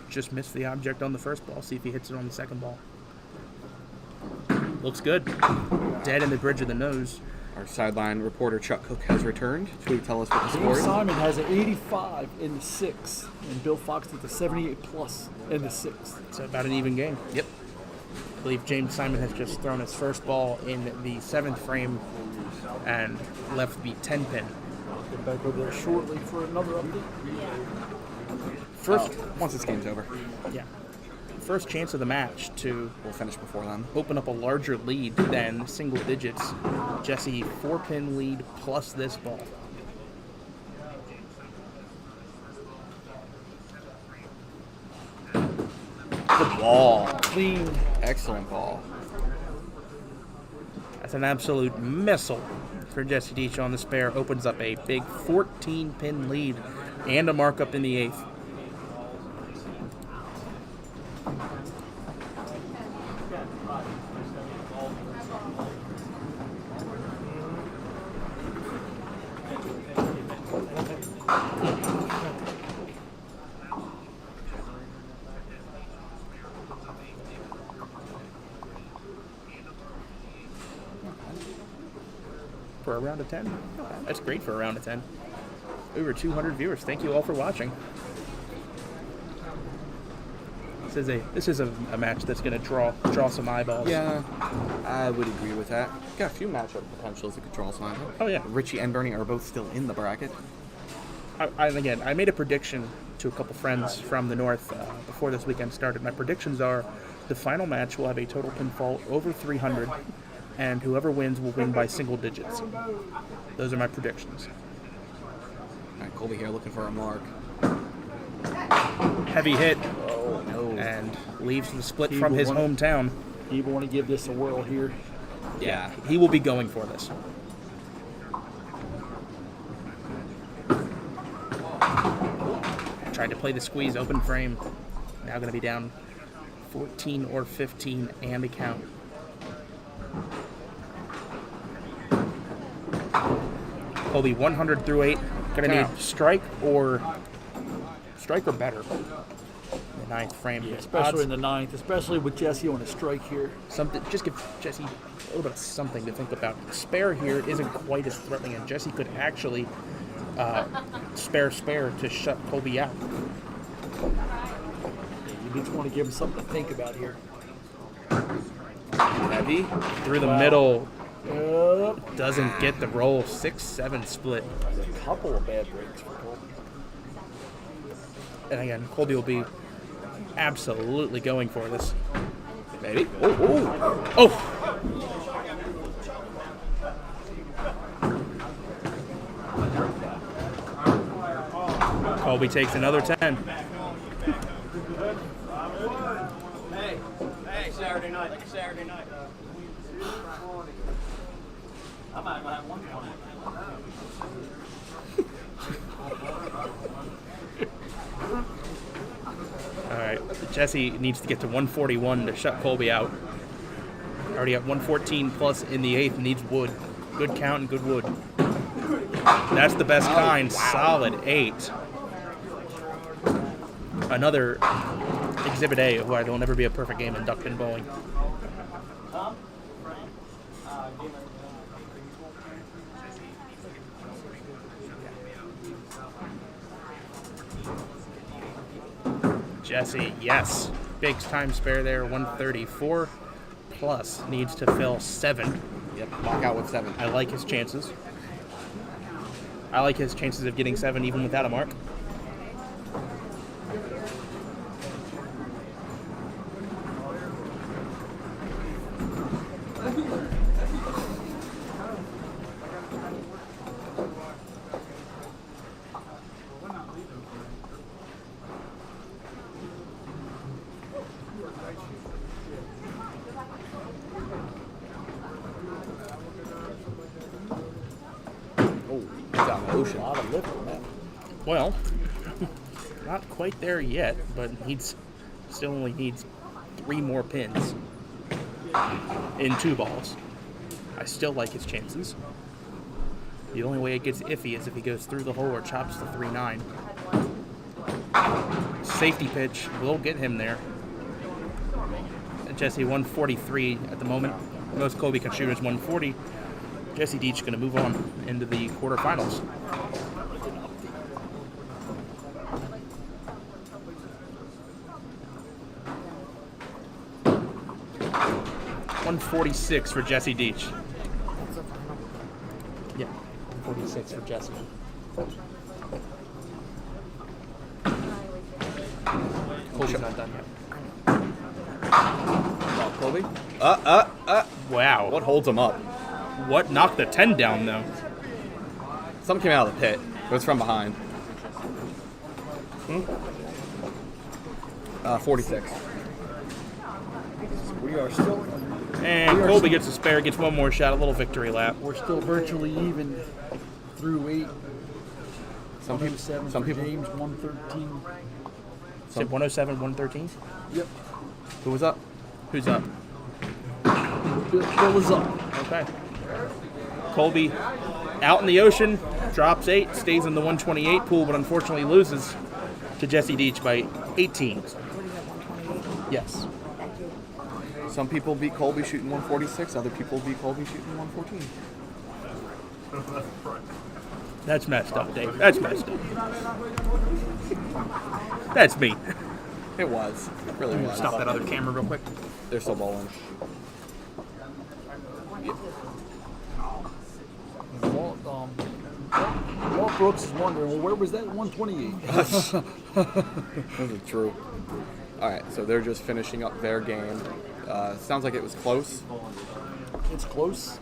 Just missed the object on the first ball. See if he hits it on the second ball. Looks good. Dead in the bridge of the nose. Our sideline reporter Chuck Cook has returned to tell us what the score James is. Simon has an 85 in the 6th, and Bill Fox with a 78 plus in the 6th. It's about an even game. Yep. I believe James Simon has just thrown his first ball in the 7th frame and left the 10 pin. Get back over there shortly for another update. First, Once this game's over, yeah, first chance of the match to we'll finish before then. open up a larger lead than single digits. Jesse 4-pin lead plus this ball. Good ball. Clean. Excellent ball. That's an absolute missile for Jesse Deach on the spare. Opens up a big 14-pin lead and a markup in the 8th. For a round of 10? That's great for a round of 10. Over 200 viewers. Thank you all for watching. This is a match that's going to draw some eyeballs. Yeah, I would agree with that. Got a few matchup potentials that could draw some. Oh, yeah. Richie and Bernie are both still in the bracket. I made a prediction to a couple friends from the north before this weekend started. My predictions are the final match will have a total pinfall over 300, and whoever wins will win by single digits. Those are my predictions. All right, Colby here looking for a mark. Heavy hit, Oh, no. and leaves the split He from will his want- hometown. You want to give this a whirl here. Yeah. He will be going for this. Tried to play the squeeze open frame. Now going to be down 14 or 15 and a count. Colby 100 through 8. Going to Count. need strike or better. The 9th frame. Especially Odds- in the 9th, especially with Jesse on a strike here. something. Just give Jesse a little bit of something to think about. The spare here isn't quite as threatening, and Jesse could actually spare to shut Colby out. You just want to give him something to think about here. Heavy. Through the Wow. middle, Yep. doesn't get the roll. 6-7 split. A couple of bad breaks for Cole. And again, Colby will be absolutely going for this. Maybe. Oh, Oh! Colby takes another 10. Hey, Saturday night. I might have one point. All right, Jesse needs to get to 141 to shut Colby out. Already at 114 plus in the 8th, needs wood. Good count and good wood. That's the best kind. Solid 8. Another Exhibit A, who I will never be a perfect game in duck pin bowling. Jesse, yes. Big time spare there, 134 plus. Needs to fill 7. Yep, walk out with 7. I like his chances. I like his chances of getting 7 even without a mark. Oh, he's out in the A ocean. lot of lift on that. Well, not quite there yet, but still only needs 3 more pins in 2 balls, I still like his chances. The only way it gets iffy is if he goes through the hole or chops the 3-9. Safety pitch will get him there. Jesse 143 at the moment. Most Colby can shoot is 140. Jesse Deach going to move on into the quarterfinals. $146 for Jesse Deach. Yeah, 46 for Jesse. Colby's not done yet. Oh, Colby? Wow. What holds him up? What knocked the 10 down, though? Something came out of the pit. It was from behind. 46. We are still. And Colby gets a spare, gets one more shot, a little victory lap. We're still virtually even through 8. Some people. 107 Some for people. James 113. Said 107, 113? Yep. Who was up? Who's up? Bill is up. Okay. Colby out in the ocean, drops 8, stays in the 128 pool, but unfortunately loses to Jesse Deach by 18. Yes. Some people beat Colby shooting 146. Other people beat Colby shooting 114. That's messed up, Dave. That's messed up. That's me. It was. It really was. Stop that other camera real quick. They're still bowling. Walt Brooks is wondering, well, where was that 128? This is true. All right, so they're just finishing up their game. Sounds like it was close. It's close.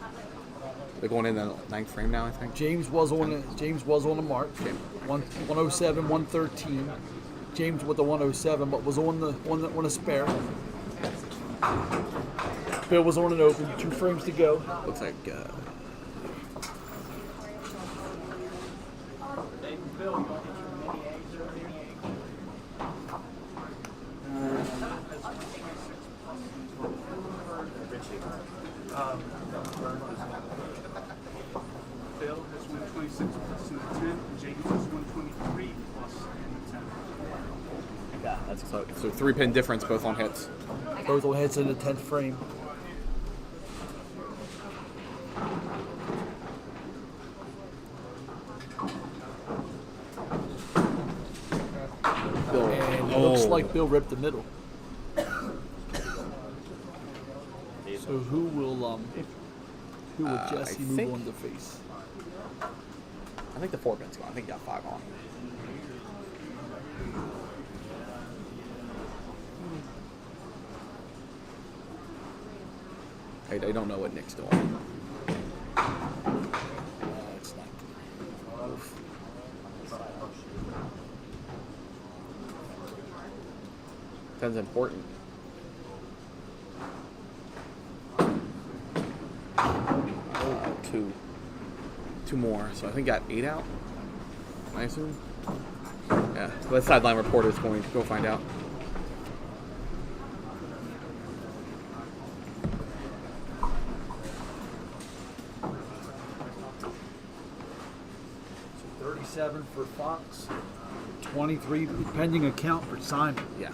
They're going in the 9th frame now, I think. James was on the mark. 107, 113. James with the 107, but was on a spare. Bill was on an open. 2 frames to go. Looks like. Bill has 126 plus 10. James has 123 plus 10. Yeah, that's so 3-pin difference both on hits. Both on hits in the 10th frame. And it looks like Bill ripped the middle. So who will Jesse move on to face? I think the 4-pin's gone. I think he got 5 on. I don't know what Nick's doing. It's not. 10's important. Two more. So I think got 8 out. I assume. Yeah. The sideline reporter is going to go find out. So 37 for Fox. 23 pending account for Simon. Yeah.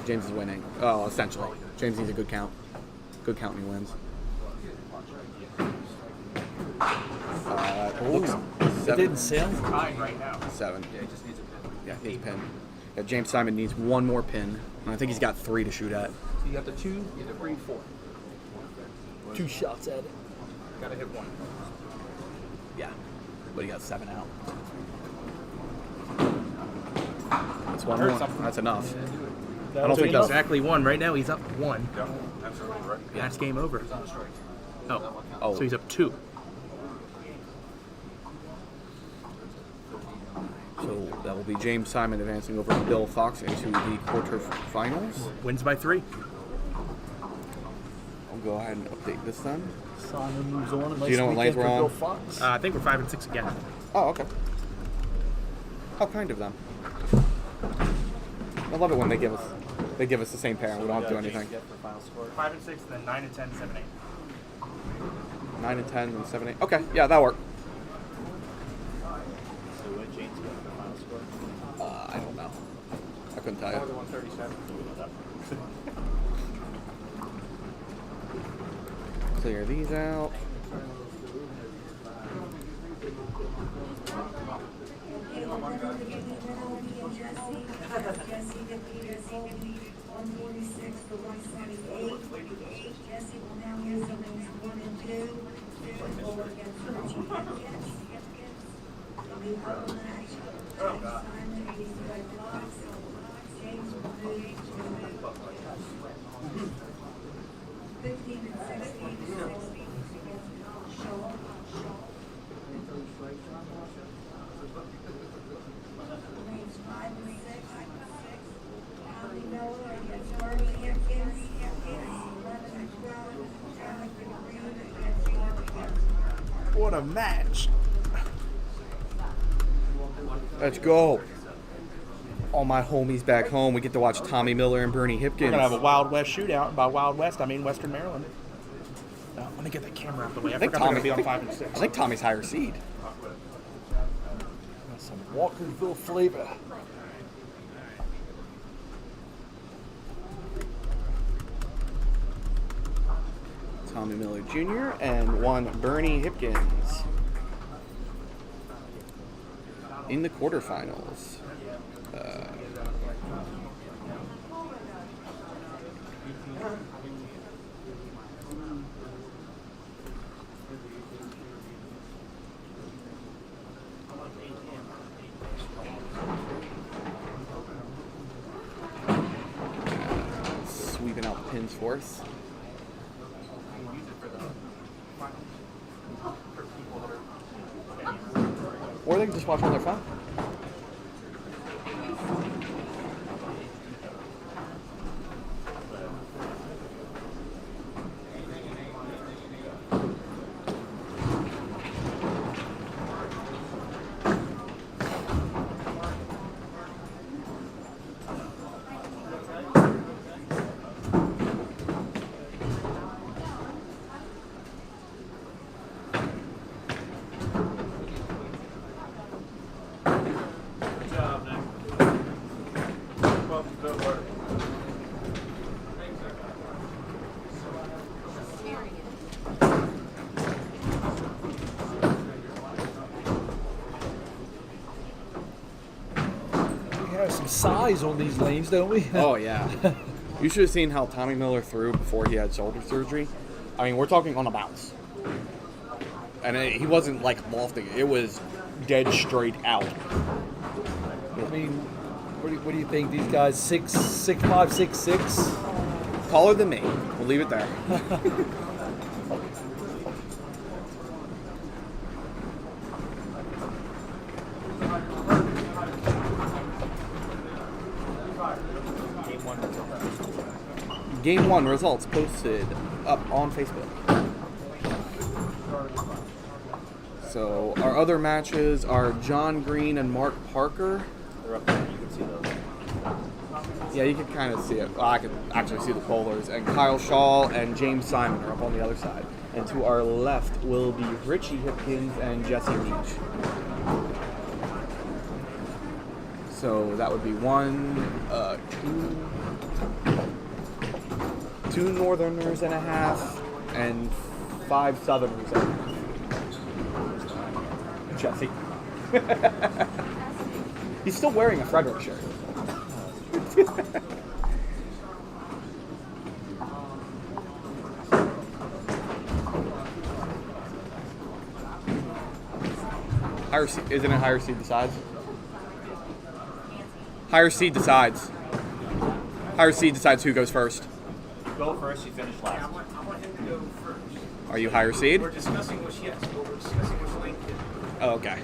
James is winning. Oh, essentially. James needs a good count. Good count and he wins. It didn't sail. Right now. 7. Yeah, he needs a pin. Yeah, James Simon needs 1 more pin. And I think he's got 3 to shoot at. So you got the 2, you got the 3, 4. 2 shots at it. Gotta hit 1. Yeah. But he got 7 out. That's 1 more. That's enough. I don't think that's exactly 1. Right now he's up 1. Yeah, absolutely right. That's game over. Oh. So he's up 2. So that will be James Simon advancing over Bill Fox into the quarterfinals. Wins by 3. I'll go ahead and update this then. Simon moves on. Do you know what lanes we're on? Bill Fox. I think we're 5 and 6 again. Oh, okay. How kind of them. I love it when they give us the same pair and we don't have to do anything. Get for final score. 5 and 6, and then 9 and 10, 7 8. 9 and 10 and 7, 8. Okay, yeah, that'll work. So what did James get for final score? I don't know. I couldn't tell you. 137. Clear these out. Jesse defeated Colby 146 to 178. Jesse will now use the lanes 1 and 2. Over against Richie Hipkins. In the other match, Simon 85 blocks. James will move to 15 and 16 against Shaw. Lanes 5 and 6. Tommy Miller against Bernie Hipkins. 11 and 12. Jonathan Green against Hipkins. What a match! Let's go. All my homies back home, we get to watch Tommy Miller and Bernie Hipkins. We're gonna have a Wild West shootout. By Wild West, I mean Western Maryland. Let me get that camera out the way. I forgot they're gonna be on 5 and 6. I think Tommy's higher seed. Some Walkersville flavor. Tommy Miller Jr. and one Bernie Hipkins in the quarterfinals. Sweeping out the pins for us. Or they can just watch on their phone. We have some size on these lanes, don't we? Oh, yeah. You should have seen how Tommy Miller threw before he had shoulder surgery. I mean, we're talking on a bounce. And he wasn't, like, lofting. It was dead straight out. I mean, what do you think? These guys 6'5", 6'6"? Taller than me. We'll leave it there. Game 1 results posted up on Facebook. So our other matches are John Green and Mark Parker. They're up there. You can see those. Yeah, you can kind of see it. Well, I can actually see the bowlers. And Kyle Shaw and James Simon are up on the other side. And to our left will be Richie Hipkins and Jesse Leach. So that would be two Northerners and a half, and 5 Southerners and a half. Jesse. He's still wearing a Frederick shirt. Higher seed, isn't it higher seed decides? Higher seed decides. Higher seed decides who goes first. Go first, you finish last. I want him to go first. Are you higher seed? We're discussing which, yes, but we're discussing which lane. Oh, okay.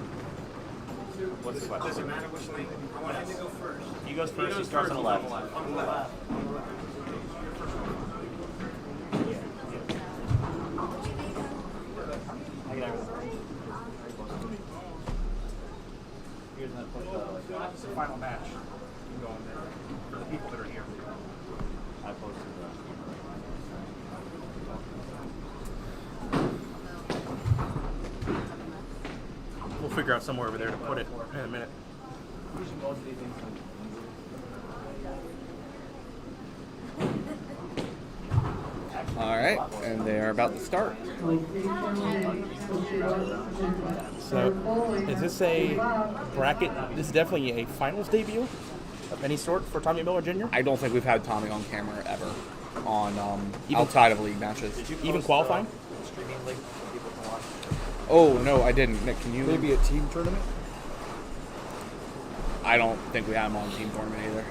What's the question? Does it matter which lane? I want him to go first. He goes first, he starts on the left. On the left. I get everything. Here's another push figure out somewhere over there to put it in a minute. All right, and they are about to start. So, is this a bracket? This is definitely a finals debut of any sort for Tommy Miller Jr.? I don't think we've had Tommy on camera ever on outside of league matches. Even qualifying? Streaming link for people to watch. Oh, no, I didn't. Nick, can you? Maybe a team tournament? I don't think we had him on team tournament either.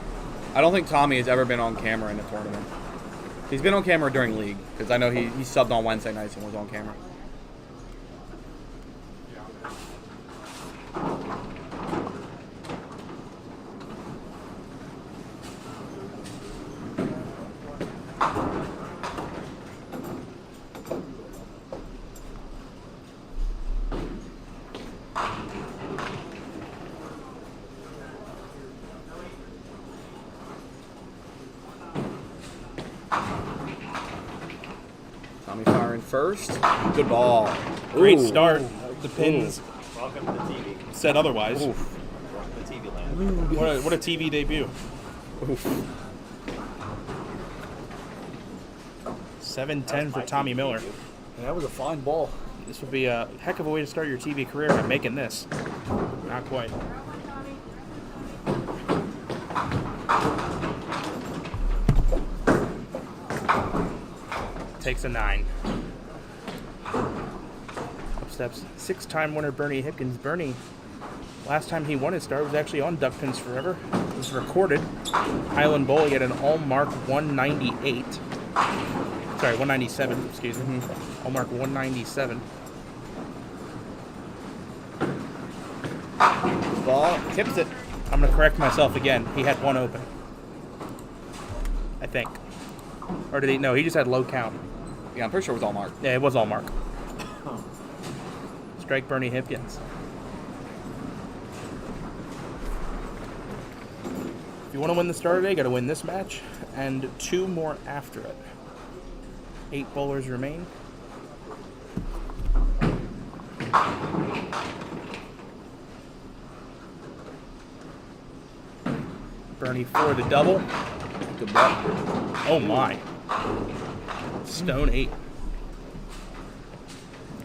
I don't think Tommy has ever been on camera in a tournament. He's been on camera during league, because I know he subbed on Wednesday nights and was on camera. Tommy firing first. Good ball. Great Ooh. start. The pins Welcome to the TV. said otherwise. Oof. Welcome to TV land. What a TV debut. Oof. 7-10 for Tommy Miller. And that was a fine ball. This would be a heck of a way to start your TV career by making this. Not quite. Takes a 9. Up steps 6-time winner Bernie Hipkins. Bernie, last time he won his start was actually on Duck Pins Forever. It was recorded. Highland Bowl, he had an all-mark 198. Sorry, 197, excuse me. All-mark 197. Ball tips it. I'm going to correct myself again. He had one open. I think. Or did he? No, he just had low count. Yeah, I'm pretty sure it was all mark. Yeah, it was all mark. Strike Bernie Hipkins. If you want to win the start today, you got to win this match and 2 more after it. 8 bowlers remain. Bernie for the double. Good ball. Oh my. Stone 8.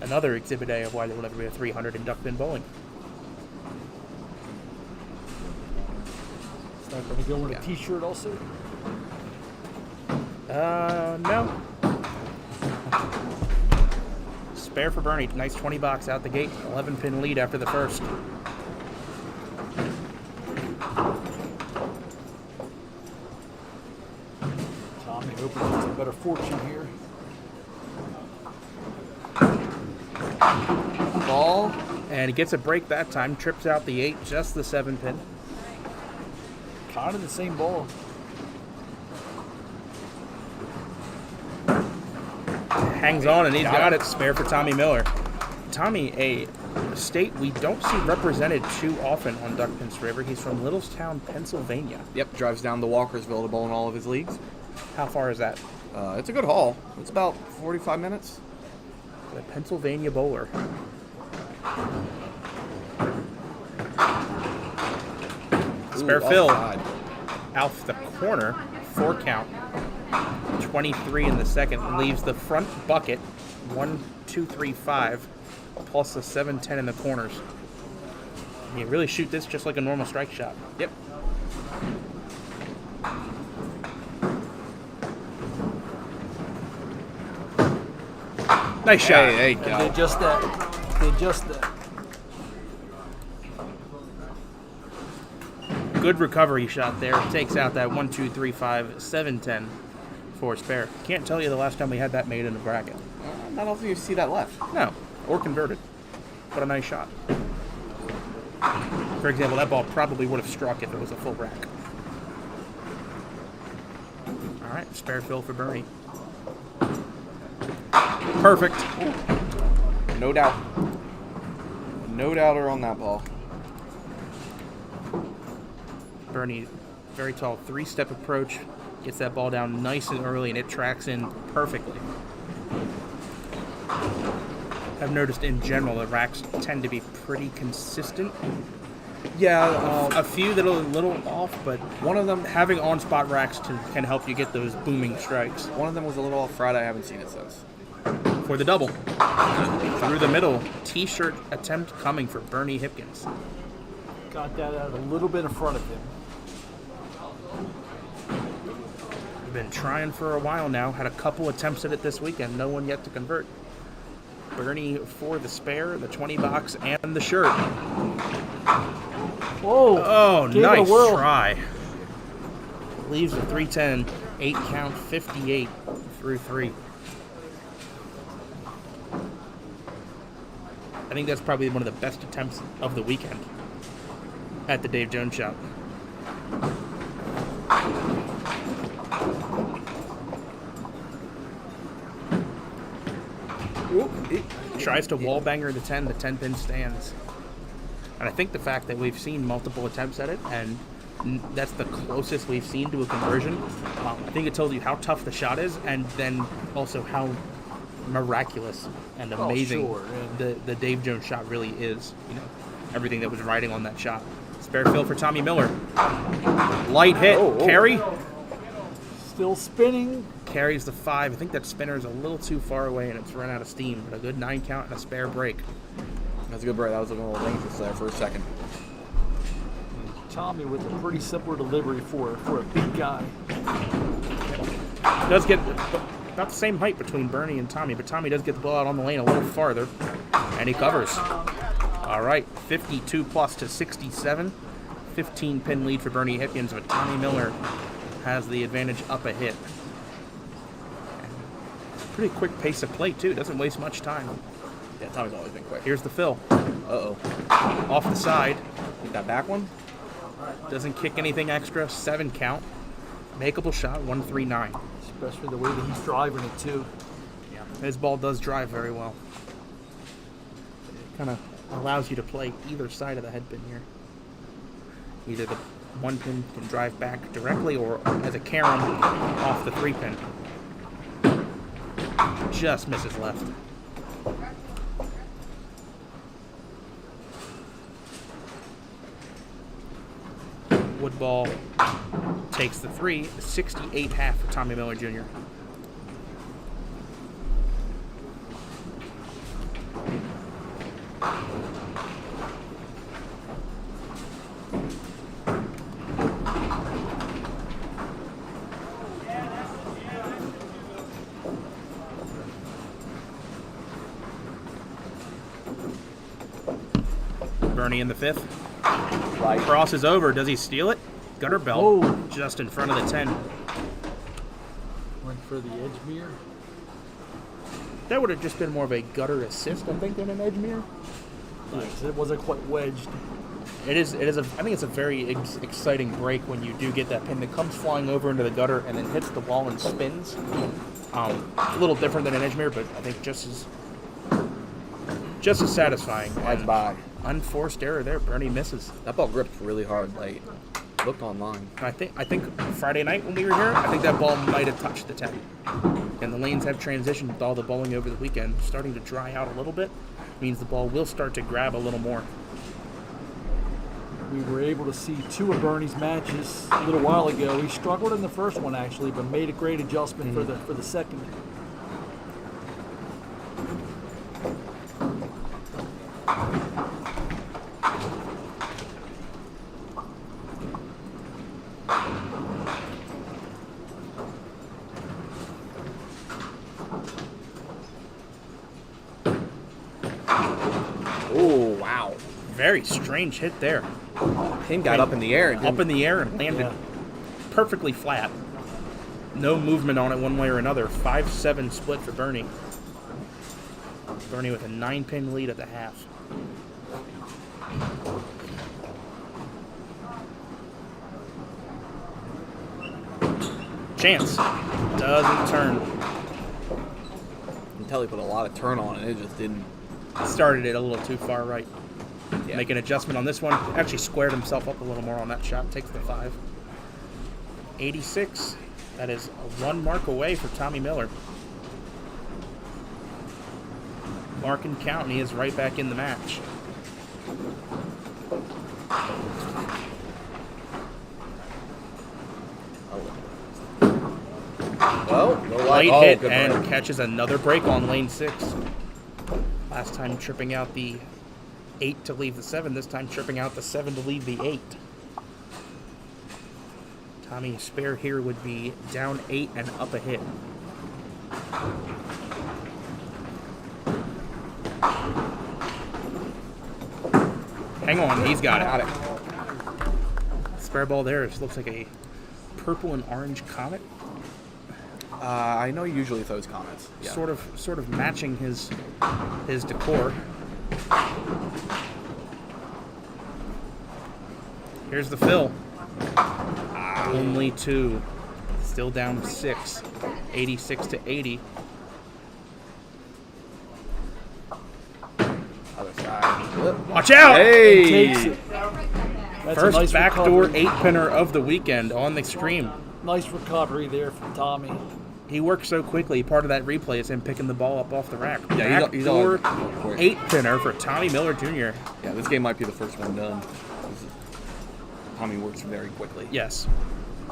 Another exhibit A of why there will never be a 300 in duck pin bowling. It's not going to go in a t-shirt also? No. Spare for Bernie. Nice 20 box out the gate. 11 pin lead after the first. Tommy hoping for some better fortune here. Ball. And he gets a break that time. Trips out the 8, just the 7 pin. Kind of the same ball. Hangs on and he's got it. Spare for Tommy Miller. Tommy, a state we don't see represented too often on Duck Pins Forever. He's from Littlestown, Pennsylvania. Yep, drives down to Walkersville to bowl in all of his leagues. How far is that? It's a good haul. It's about 45 minutes. The Pennsylvania bowler. Spare Ooh, Phil. offside. Out the corner. 4 count. 23 in the second. Leaves the front bucket. 1, 2, 3, 5. Plus a 7-10 in the corners. You really shoot this just like a normal strike shot. Yep. Nice shot. Hey, there you And go. did just that. Did just that. Good recovery shot there. Takes out that 1, 2, 3, 5, 7-10 for spare. Can't tell you the last time we had that made in the bracket. Not often you see that left. No, or converted. But a nice shot. For example, that ball probably would have struck if it was a full rack. All right, spare fill for Bernie. Perfect. No doubt. No doubter on that ball. Bernie, very tall, 3-step approach. Gets that ball down nice and early, and it tracks in perfectly. I've noticed in general the racks tend to be pretty consistent. Yeah, A few that are a little off, but one of them having on-spot racks can help you get those booming strikes. One of them was a little off Friday. I haven't seen it since. For the double. Through the middle, T-shirt attempt coming for Bernie Hipkins. got that out a little bit in front of him. We've been trying for a while now. Had a couple attempts at it this weekend. No one yet to convert. Bernie for the spare, the 20 box, and the shirt. Whoa! Oh, Gave it a nice whirl. try. Leaves a 310, 8 count, 58 through 3. I think that's probably one of the best attempts of the weekend at the Dave Jones shop. Tries to wall banger the 10 pin stands. And I think the fact that we've seen multiple attempts at it, and that's the closest we've seen to a conversion, I think it tells you how tough the shot is, and then also how miraculous and amazing the Dave Jones shot really is. You know, everything that was riding on that shot. Spare fill for Tommy Miller. Light hit. Carry. Still spinning. Carries the 5. I think that spinner is a little too far away and it's run out of steam, but a good 9 count and a spare break. That's a good break. That was looking a little dangerous there for a second. Tommy with a pretty simple delivery for a big guy. Does get about the same height between Bernie and Tommy, but Tommy does get the ball out on the lane a little farther, and he covers. All right, 52 plus to 67. 15 pin lead for Bernie Hipkins, but Tommy Miller has the advantage up a hit. Pretty quick pace of play, too. Doesn't waste much time. Yeah, Tommy's always been quick. Here's the fill. Uh-oh. Off the side. Think that back one? Doesn't kick anything extra. 7 count. Makeable shot, 139. Especially the way that he's driving it, too. Yeah, his ball does drive very well. It kind of allows you to play either side of the head pin here. Either the 1 pin can drive back directly or as a carom off the 3 pin. Just misses left. Woodball takes the 3, 68.5 for Tommy Miller Jr. Bernie in the 5th. Right. Crosses over. Does he steal it? Gutter belt. Whoa. Just in front of the 10. Went for the Edgemere. That would have just been more of a gutter assist, I think, than an Edgemere. Nice. It wasn't quite wedged. It is. I think it's a very exciting break when you do get that pin that comes flying over into the gutter and then hits the wall and spins. A little different than an Edgemere, but I think just as satisfying. Slides by. Unforced error there. Bernie misses. That ball gripped really hard late. Looked online. I think Friday night when we were here, I think that ball might have touched the 10. And the lanes have transitioned with all the bowling over the weekend, starting to dry out a little bit. Means the ball will start to grab a little more. We were able to see 2 of Bernie's matches a little while ago. He struggled in the first one actually, but made a great adjustment for the second. Oh, wow. Very strange hit there. Pin got up in the air. Up in the air and landed perfectly flat. No movement on it one way or another. 5-7 split for Bernie. Bernie with a 9-pin lead at the half. Chance. Doesn't turn. You can tell he put a lot of turn on it. It just didn't. Started it a little too far right. Yeah. Make an adjustment on this one. Actually squared himself up a little more on that shot. Takes the 5. 86. That is 1 mark away for Tommy Miller. mark and count, and he is right back in the match. Well, Light oh, hit good and break. catches another break on lane 6. Last time tripping out the 8 to leave the 7. This time tripping out the 7 to leave the 8. Tommy spare here would be down 8 and up a hit. Hang on, he's got it. Spare ball there. It looks like a purple and orange comet. I know he usually throws comments. Yeah. Sort of matching his decor. Here's the fill. Only 2. Still down 6. 86 to 80. Other side. Watch out! Hey! Takes it. That's a First nice backdoor recovery. 8-pinner of the weekend on the stream. Nice recovery there from Tommy. He worked so quickly. Part of that replay is him picking the ball up off the rack. Yeah, he's Backdoor on quick. 8-pinner for Tommy Miller Jr. Yeah, this game might be the first one done. Tommy works very quickly. Yes.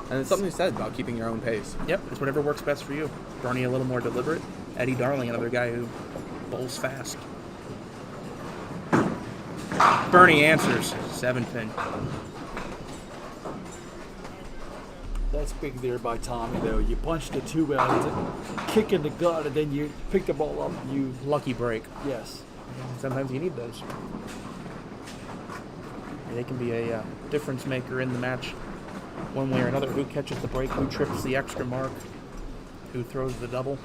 And it's something you said about keeping your own pace. Yep, it's whatever works best for you. Bernie a little more deliberate. Eddie Darling, another guy who bowls fast. Bernie answers. 7-pin. That's big there by Tommy, though. You punched the 2 out, it's a kick in the gut, and then you pick the ball up. You Lucky break. yes. Sometimes you need those. They can be a difference maker in the match, one way or another. Who catches the break? Who trips the extra mark? Who throws the double?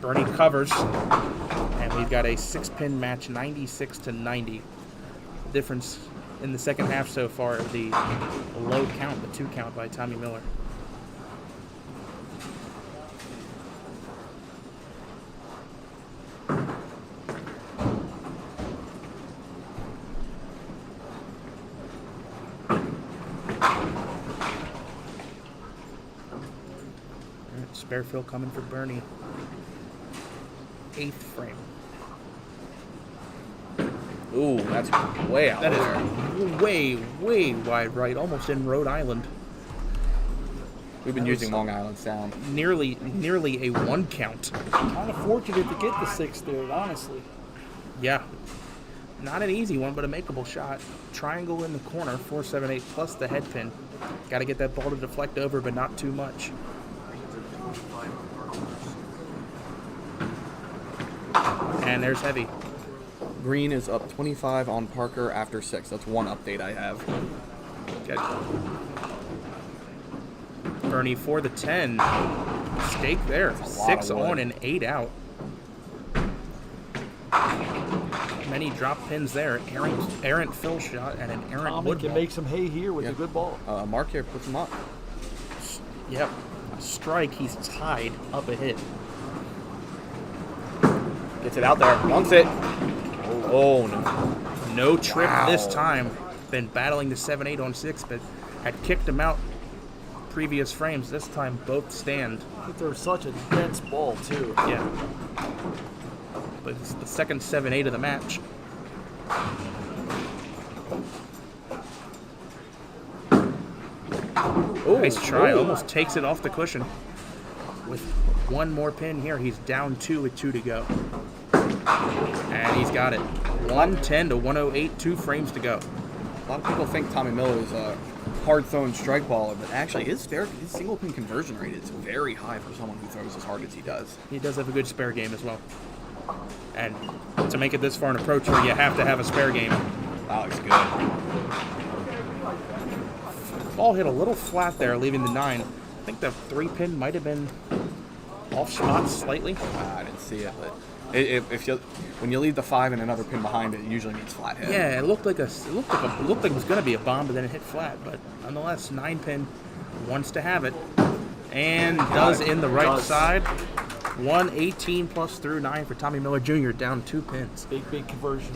Bernie covers, and we've got a 6-pin match, 96 to 90. Difference in the second half so far, the low count, the 2 count by Tommy Miller. Spare fill coming for Bernie. 8th frame. Ooh, that's way out That there. is way, way wide right, almost in Rhode Island. We've been using Long Island Sound. Nearly a 1 count. Kind of fortunate to get the 6 there, honestly. Yeah. Not an easy one, but a makeable shot. Triangle in the corner, 4-7-8 plus the head pin. Got to get that ball to deflect over, but not too much. And there's heavy. Green is up 25 on Parker after 6. That's one update I have. Good. Bernie for the 10. Stake there. 6 of wood. on and 8 out. Many drop pins there. Errant fill shot and an errant Tommy wood can ball. make some hay here with a good ball. Mark here puts him up. Yep. A strike. He's tied up a hit. Gets it out there. Wants it. Oh, no. No trip Wow. this time. Been battling the 7-8 on 6, but had kicked him out previous frames. This time both stand. But they're such a dense ball, too. Yeah. But it's the second 7-8 of the match. Ooh, Nice try. ooh. Almost takes it off the cushion. With one more pin here, he's down 2 with 2 to go. And he's got it. 110 to 108, 2 frames to go. A lot of people think Tommy Miller is a hard-throwing strike baller, but actually his single pin conversion rate is very high for someone who throws as hard as he does. He does have a good spare game as well. And to make it this far in approach where you have to have a spare game. That looks good. Ball hit a little flat there, leaving the 9. I think the 3-pin might have been off spot slightly. I didn't see it, but when you leave the 5 and another pin behind it, it usually means flat head. Yeah, it looked like it was going to be a bomb, but then it hit flat. But nonetheless, 9-pin wants to have it, and does in the right side. 118 plus through 9 for Tommy Miller Jr. Down 2 pins. Big conversion.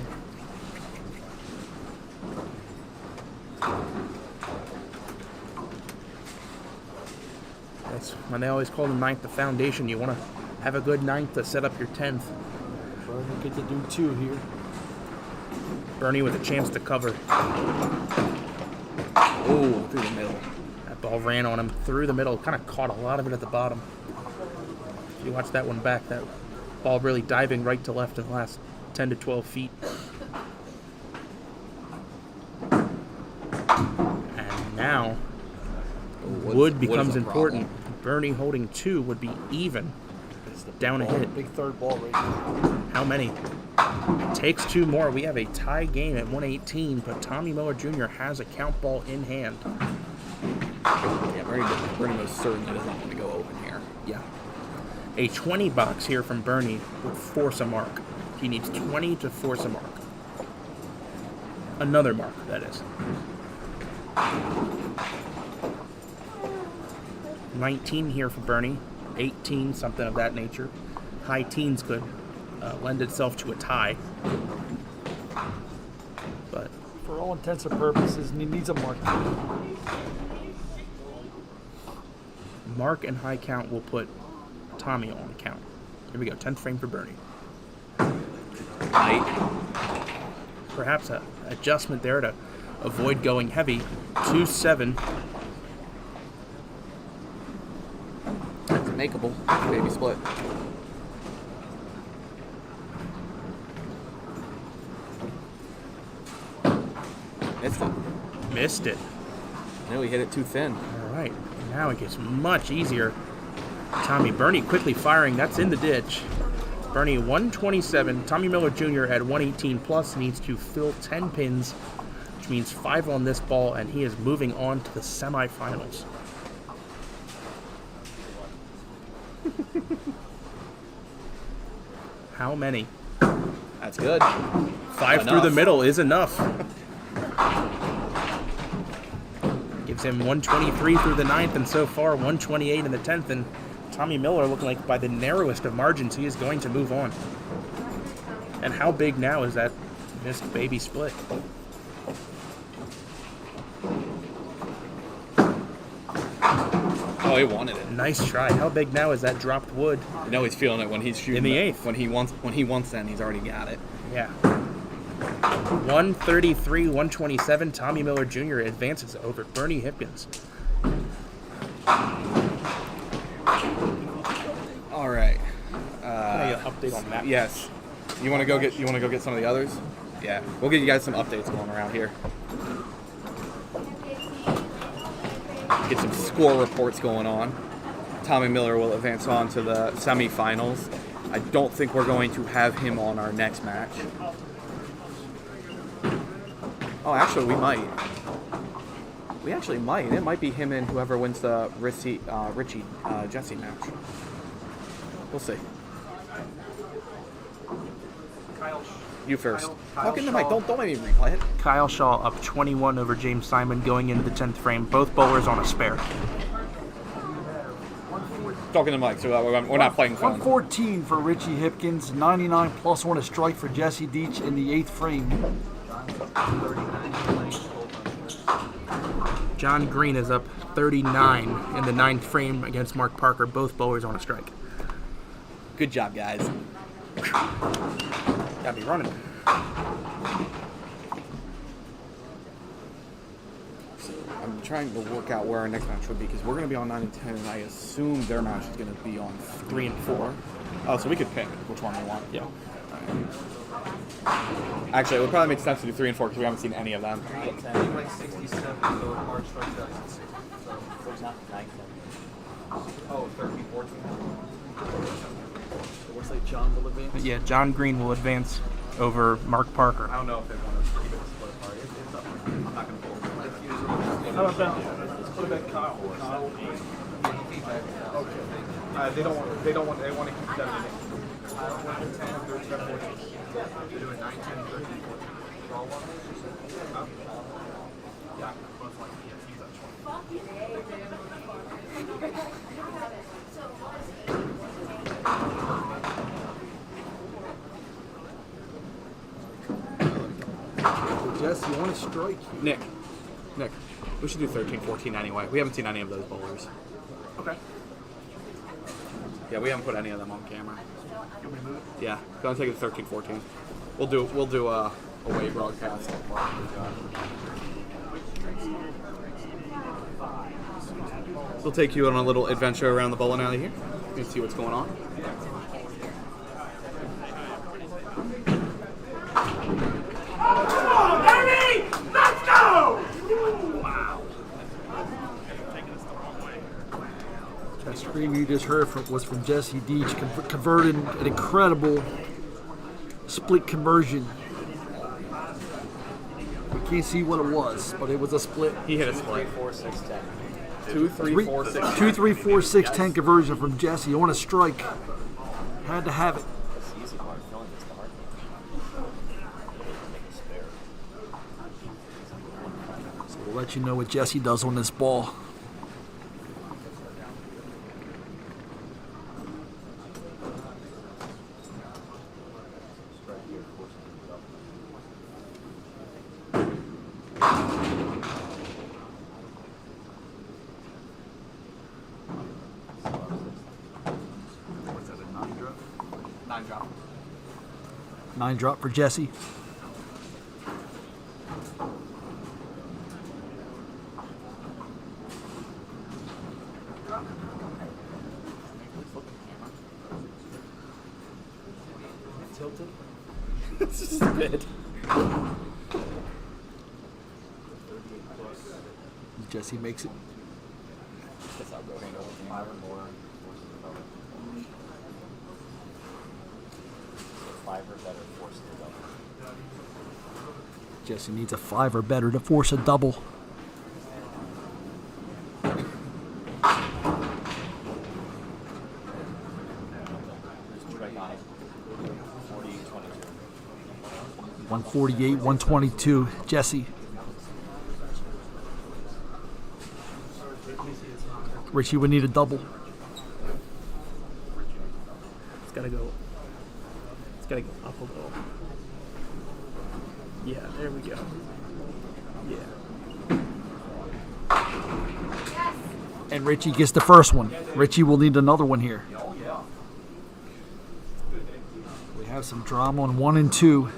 That's when they always call the 9th the foundation. You want to have a good 9th to set up your 10th. Bernie get to do 2 here. Bernie with a chance to cover. Oh, through the middle. That ball ran on him through the middle. Kind of caught a lot of it at the bottom. If you watch that one back, that ball really diving right to left in the last 10 to 12 feet. And now, wood becomes important. Bernie holding 2 would be even. Down a hit. Big third ball right here. How many? Takes 2 more. We have a tie game at 118, but Tommy Miller Jr. has a count ball in hand. Yeah, Bernie most certainly does not want to go open here. Yeah. A 20 box here from Bernie would force a mark. He needs 20 to force a mark. Another mark, that is. 19 here for Bernie. 18, something of that nature. High teens could lend itself to a tie. But For all intents and purposes, he needs a mark. mark and high count will put Tommy on the count. Here we go, 10th frame for Bernie. Perhaps a adjustment there to avoid going heavy. 2-7. That's makeable. Baby split. Missed it. Missed it. No, he hit it too thin. All right, now it gets much easier. Bernie quickly firing. That's in the ditch. Bernie 127. Tommy Miller Jr. at 118 plus needs to fill 10 pins, which means 5 on this ball, and he is moving on to the semifinals. How many? That's good. 5 through the middle is enough. Gives him 123 through the 9th, and so far 128 in the 10th, and Tommy Miller looking like by the narrowest of margins he is going to move on. And how big now is that missed baby split? Oh, he wanted it. Nice try. How big now is that dropped wood? You know he's feeling it when he's shooting In the 8th. When he wants that, he's already got it. Yeah. 133, 127. Tommy Miller Jr. advances over Bernie Hipkins. All right. Can I get an update on that? Yes. You want to go get some of the others? Yeah. We'll give you guys some updates going around here. Get some score reports going on. Tommy Miller will advance on to the semifinals. I don't think we're going to have him on our next match. Oh, actually, we might. We actually might. It might be him and whoever wins the Richie Jesse match. We'll see. You first. Talk in the mic. Don't make me replay it. Kyle Shaw up 21 over James Simon going into the 10th frame. Both bowlers on a spare. Talking to Mike, so we're not playing phone. 114 for Richie Hipkins, 99 plus on a strike for Jesse Deach in the 8th frame. John Green is up 39 in the 9th frame against Mark Parker. Both bowlers on a strike. Good job, guys. Gotta be running. So I'm trying to work out where our next match would be because we're going to be on 9 and 10, and I assume their match is going to be on 3 and 4. Oh, so we could pick which one we want. Yeah. Actually, it would probably make sense to do 3 and 4 because we haven't seen any of them. Like 67, so March strikes out at 60. So it's not 19. Oh, 13, 14. Looks like John will advance. Yeah, John Green will advance over Mark Parker. I don't know if they want to keep it split apart. It's up to them. I'm not going to pull it. How about that? Let's put it back Kyle. Okay. They want to keep that in it. They're doing 9, 10, 13, 14. Draw one. Yeah, most likely, yes, he's at 20. Jesse, you want to strike? Nick, we should do 13, 14 anyway. We haven't seen any of those bowlers. Okay. Yeah, we haven't put any of them on camera. Yeah, gonna take it to 13-14. We'll do a away broadcast. We'll take you on a little adventure around the bowling alley here. You can see what's going on. That scream you just heard was from Jesse Deach, converted an incredible split conversion. We can't see what it was, but it was a split. He hit a split. 4, 6, 10. 2, 3, 4, 6. 2, 3, 4, 6, 10 conversion from Jesse on a strike. Had to have it. It's the easy part. Filling is the hard part. Make a spare. So we'll let you know what Jesse does on this ball. What's that, a 9 drop? 9 drop. 9 drop for Jesse. Tilted? It's just a bit. Jesse makes it. Guess I'll go handle 5 or more. 5 or better, force the double. Jesse needs a 5 or better to force a double. Strike on it. 48, 22. 148, 122. Jesse. Richie would need a double. It's gotta go. It's gotta go up a little. Yeah, there we go. Yeah. And Richie gets the first one. Richie will need another one here. We have some drama on 1 and 2.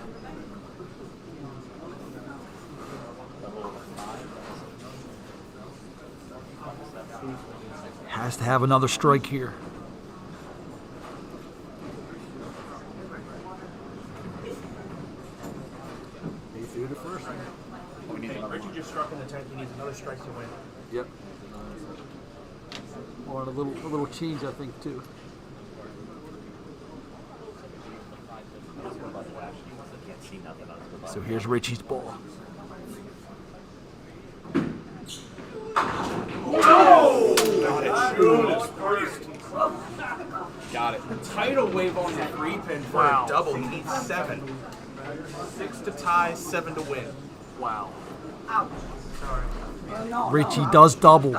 Has to have another strike here. He threw the first one. Richie just struck in the 10th. He needs another strike to win. Yep. Or a little change, I think, too. So here's Richie's ball. Got it. Tidal wave on the 3 pin for a double. He needs 7. 6 to tie, 7 to win. Wow. Richie does double.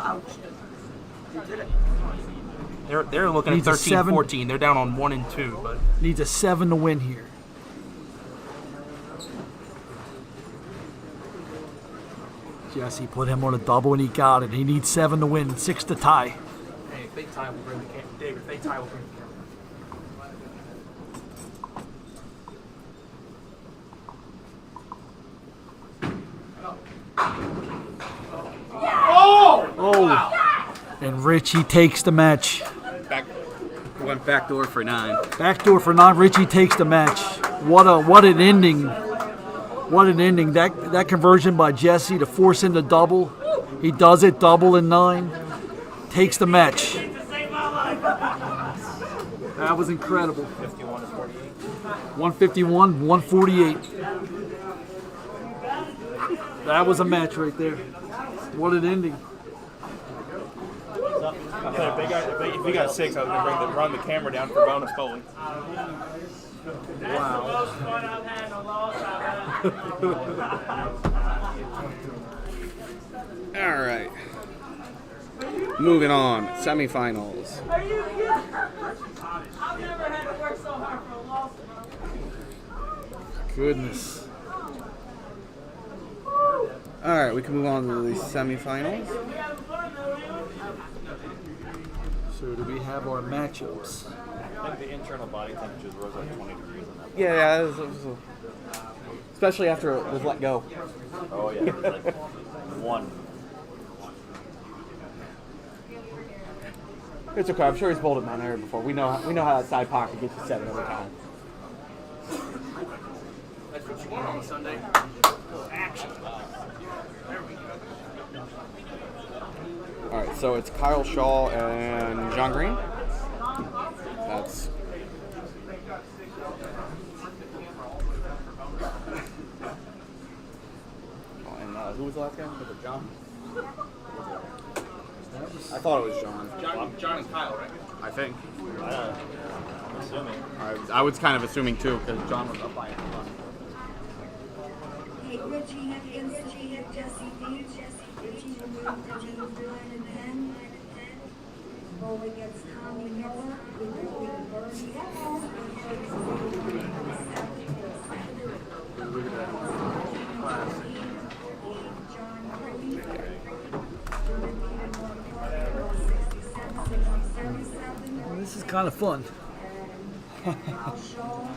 They're looking Needs at a 13-14. They're down on 1 and 2, but Needs a 7 to win here. Jesse put him on a double and he got it. He needs 7 to win, 6 to tie. hey, if they tie, we'll bring the camera. Dave, if they tie, we'll bring the camera. Oh! And Richie takes the match. Went backdoor for 9. Backdoor for 9. Richie takes the match. What an ending. What an ending. That conversion by Jesse to force him to double. He does it, double in 9. Takes the match. That was incredible. 51 to 48. 151, 148. That was a match right there. What an ending. If we got 6, I was going to run the camera down for bonus bowling. Wow. All right. Moving on. Semifinals. Are you kidding? I've never had to work so hard for a loss. Goodness. All right, we can move on to the semifinals. So do we have our matchups? I think the internal body temperatures rose like 20 degrees on that. Yeah, especially after it was let go. Oh yeah, it was like one. It's okay. I'm sure he's bowled it down there before. We know how that side pocket gets you 7 every time. That's what you want on a Sunday. Action. There we go. All right, so it's Kyle Shaw and John Green. That's. Oh, and who was the last guy? Was it John? I thought it was John. John and Kyle, right? I think. I'm assuming. I was kind of assuming too because John was up by it. Hey, Richie Higgins, Jesse Beach, Richie removed the team 9 and 10. Bowling against Tommy Miller, who will be Bernie Evans, John Green, This is kind of fun. Kyle Shaw,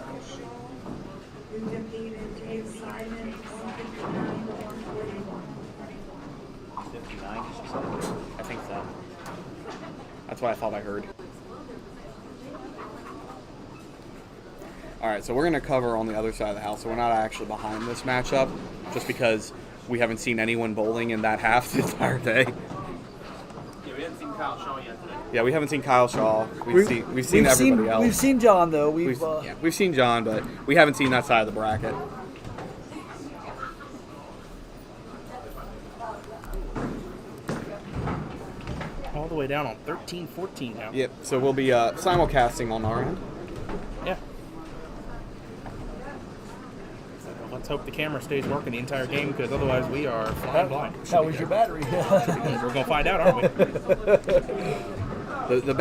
who defeated Dave Simon 159 to 141. 59, she said. I think so. That's what I thought I heard. All right, so we're going to cover on the other side of the house. So we're not actually behind this matchup, just because we haven't seen anyone bowling in that half the entire day. Yeah, we haven't seen Kyle Shaw yet today. Yeah, we haven't seen Kyle Shaw. We've seen everybody else. We've seen John though. We've seen John, but we haven't seen that side of the bracket. All the way down on 13-14 now. Yep. So we'll be simulcasting on our end. Yeah. So let's hope the camera stays working the entire game, because otherwise we are flying blind. How was your battery? We're gonna find out, aren't we? The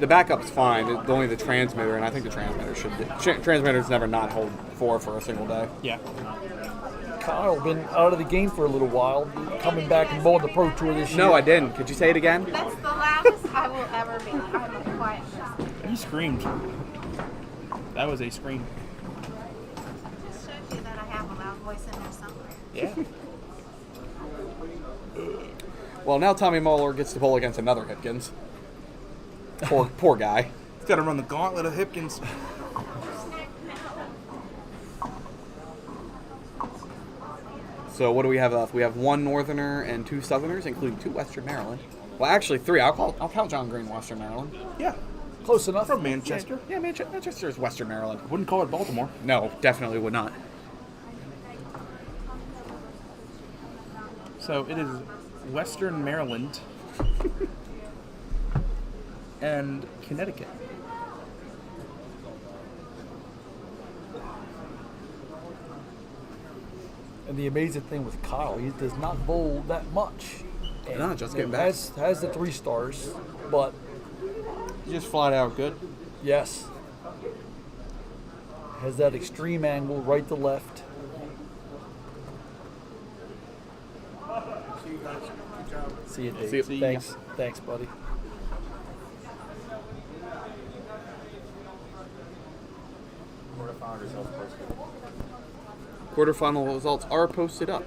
backup's fine. Only the transmitter, and I think the transmitter transmitter's never not hold 4 for a single day. Yeah. Kyle been out of the game for a little while, coming back and bowling the Pro Tour this year. No, I didn't. Could you say it again? That's the loudest I will ever be. I'm a quiet person. He screamed. That was a scream. Just shows you that I have a loud voice in there somewhere. Yeah. Well, now Tommy Muller gets to bowl against another Hipkins. Poor guy. He's got to run the gauntlet of Hipkins. So what do we have left? We have 1 Northerner and 2 Southerners, including 2 Western Maryland. Well, actually 3. I'll count John Green Western Maryland. Yeah. Close enough. From Manchester. Yeah, Manchester is Western Maryland. Wouldn't call it Baltimore. No, definitely would not. So it is Western Maryland and Connecticut. And the amazing thing with Kyle, he does not bowl that much. And No, just getting back. Has the 3 stars, but Just flat out good. yes, has that extreme angle right to left. See you guys. Good job. See you, Dave. See ya. Thanks, thanks, buddy. Quarterfinal results posted. Quarterfinal results are posted up.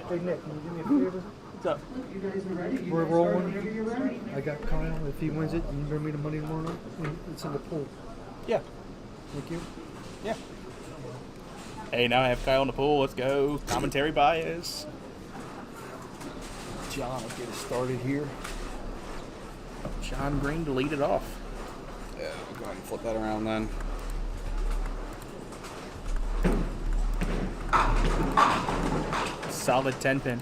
Hey Nick, can you do me a favor? What's up? We're rolling. I got Kyle. If he wins it, you can bring me the money tomorrow night. It's in the pool. Yeah. Thank you. Yeah. Hey, now I have Kyle in the pool. Let's go. Commentary bias. John will get us started here. John Green to lead it off. Yeah, we'll go ahead and flip that around then. Solid 10 pin.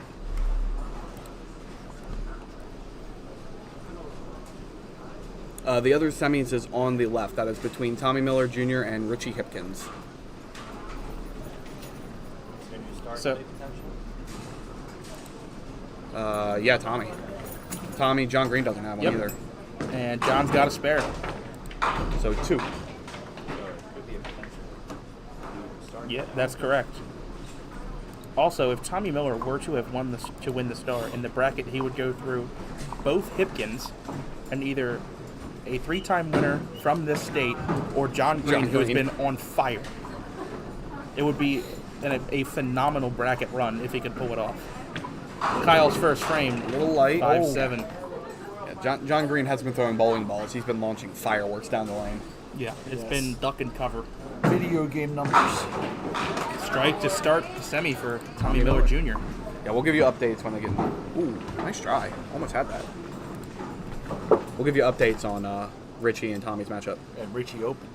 The other semis is on the left. That is between Tommy Miller Jr. and Richie Hipkins. Can you start So- maybe potentially? Yeah, Tommy. John Green doesn't have one Yep. either. And John's got a spare. So 2. Yeah, that's correct. Also, if Tommy Miller were to have won to win the Star in the bracket, he would go through both Hipkins and either a 3-time winner from this state or John Green, who has been on fire. It would be a phenomenal bracket run if he could pull it off. Kyle's first frame, A little light. 5-7. Yeah, John Green hasn't been throwing bowling balls. He's been launching fireworks down the lane. Yeah, it's been duck and cover. Video game numbers. Strike to start the semi for Tommy Miller Jr. Yeah, we'll give you updates when they get. Ooh, nice try. Almost had that. We'll give you updates on Richie and Tommy's matchup. And Richie opened.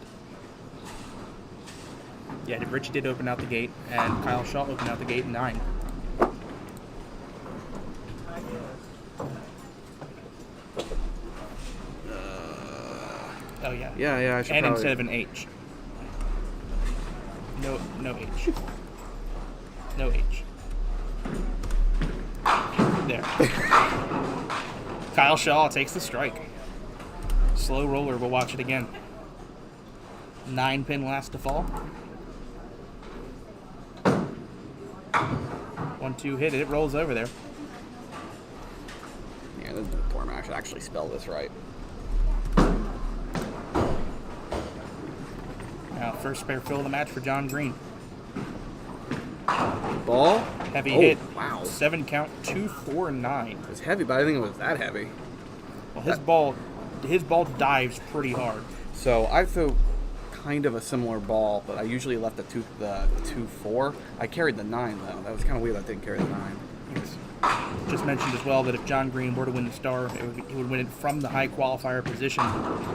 Yeah, Richie did open out the gate, and Kyle Shaw opened out the gate in 9. Oh yeah. Yeah, I should And probably... instead of an H. No H. No H. There. Kyle Shaw takes the strike. Slow roller, we'll watch it again. 9-pin last to fall. 1-2 hit it, it rolls over there. Yeah, this is the poor man. I should actually spell this right. Now, first spare fill of the match for John Green. Ball? Heavy hit. Wow. 7 count, 2, 4, 9. It's heavy, but I didn't think it was that heavy. Well, his ball dives pretty hard. So I threw kind of a similar ball, but I usually left the 2-4. I carried the 9 though. That was kind of weird. I didn't carry the 9. Just mentioned as well that if John Green were to win the Star, he would win it from the high qualifier position.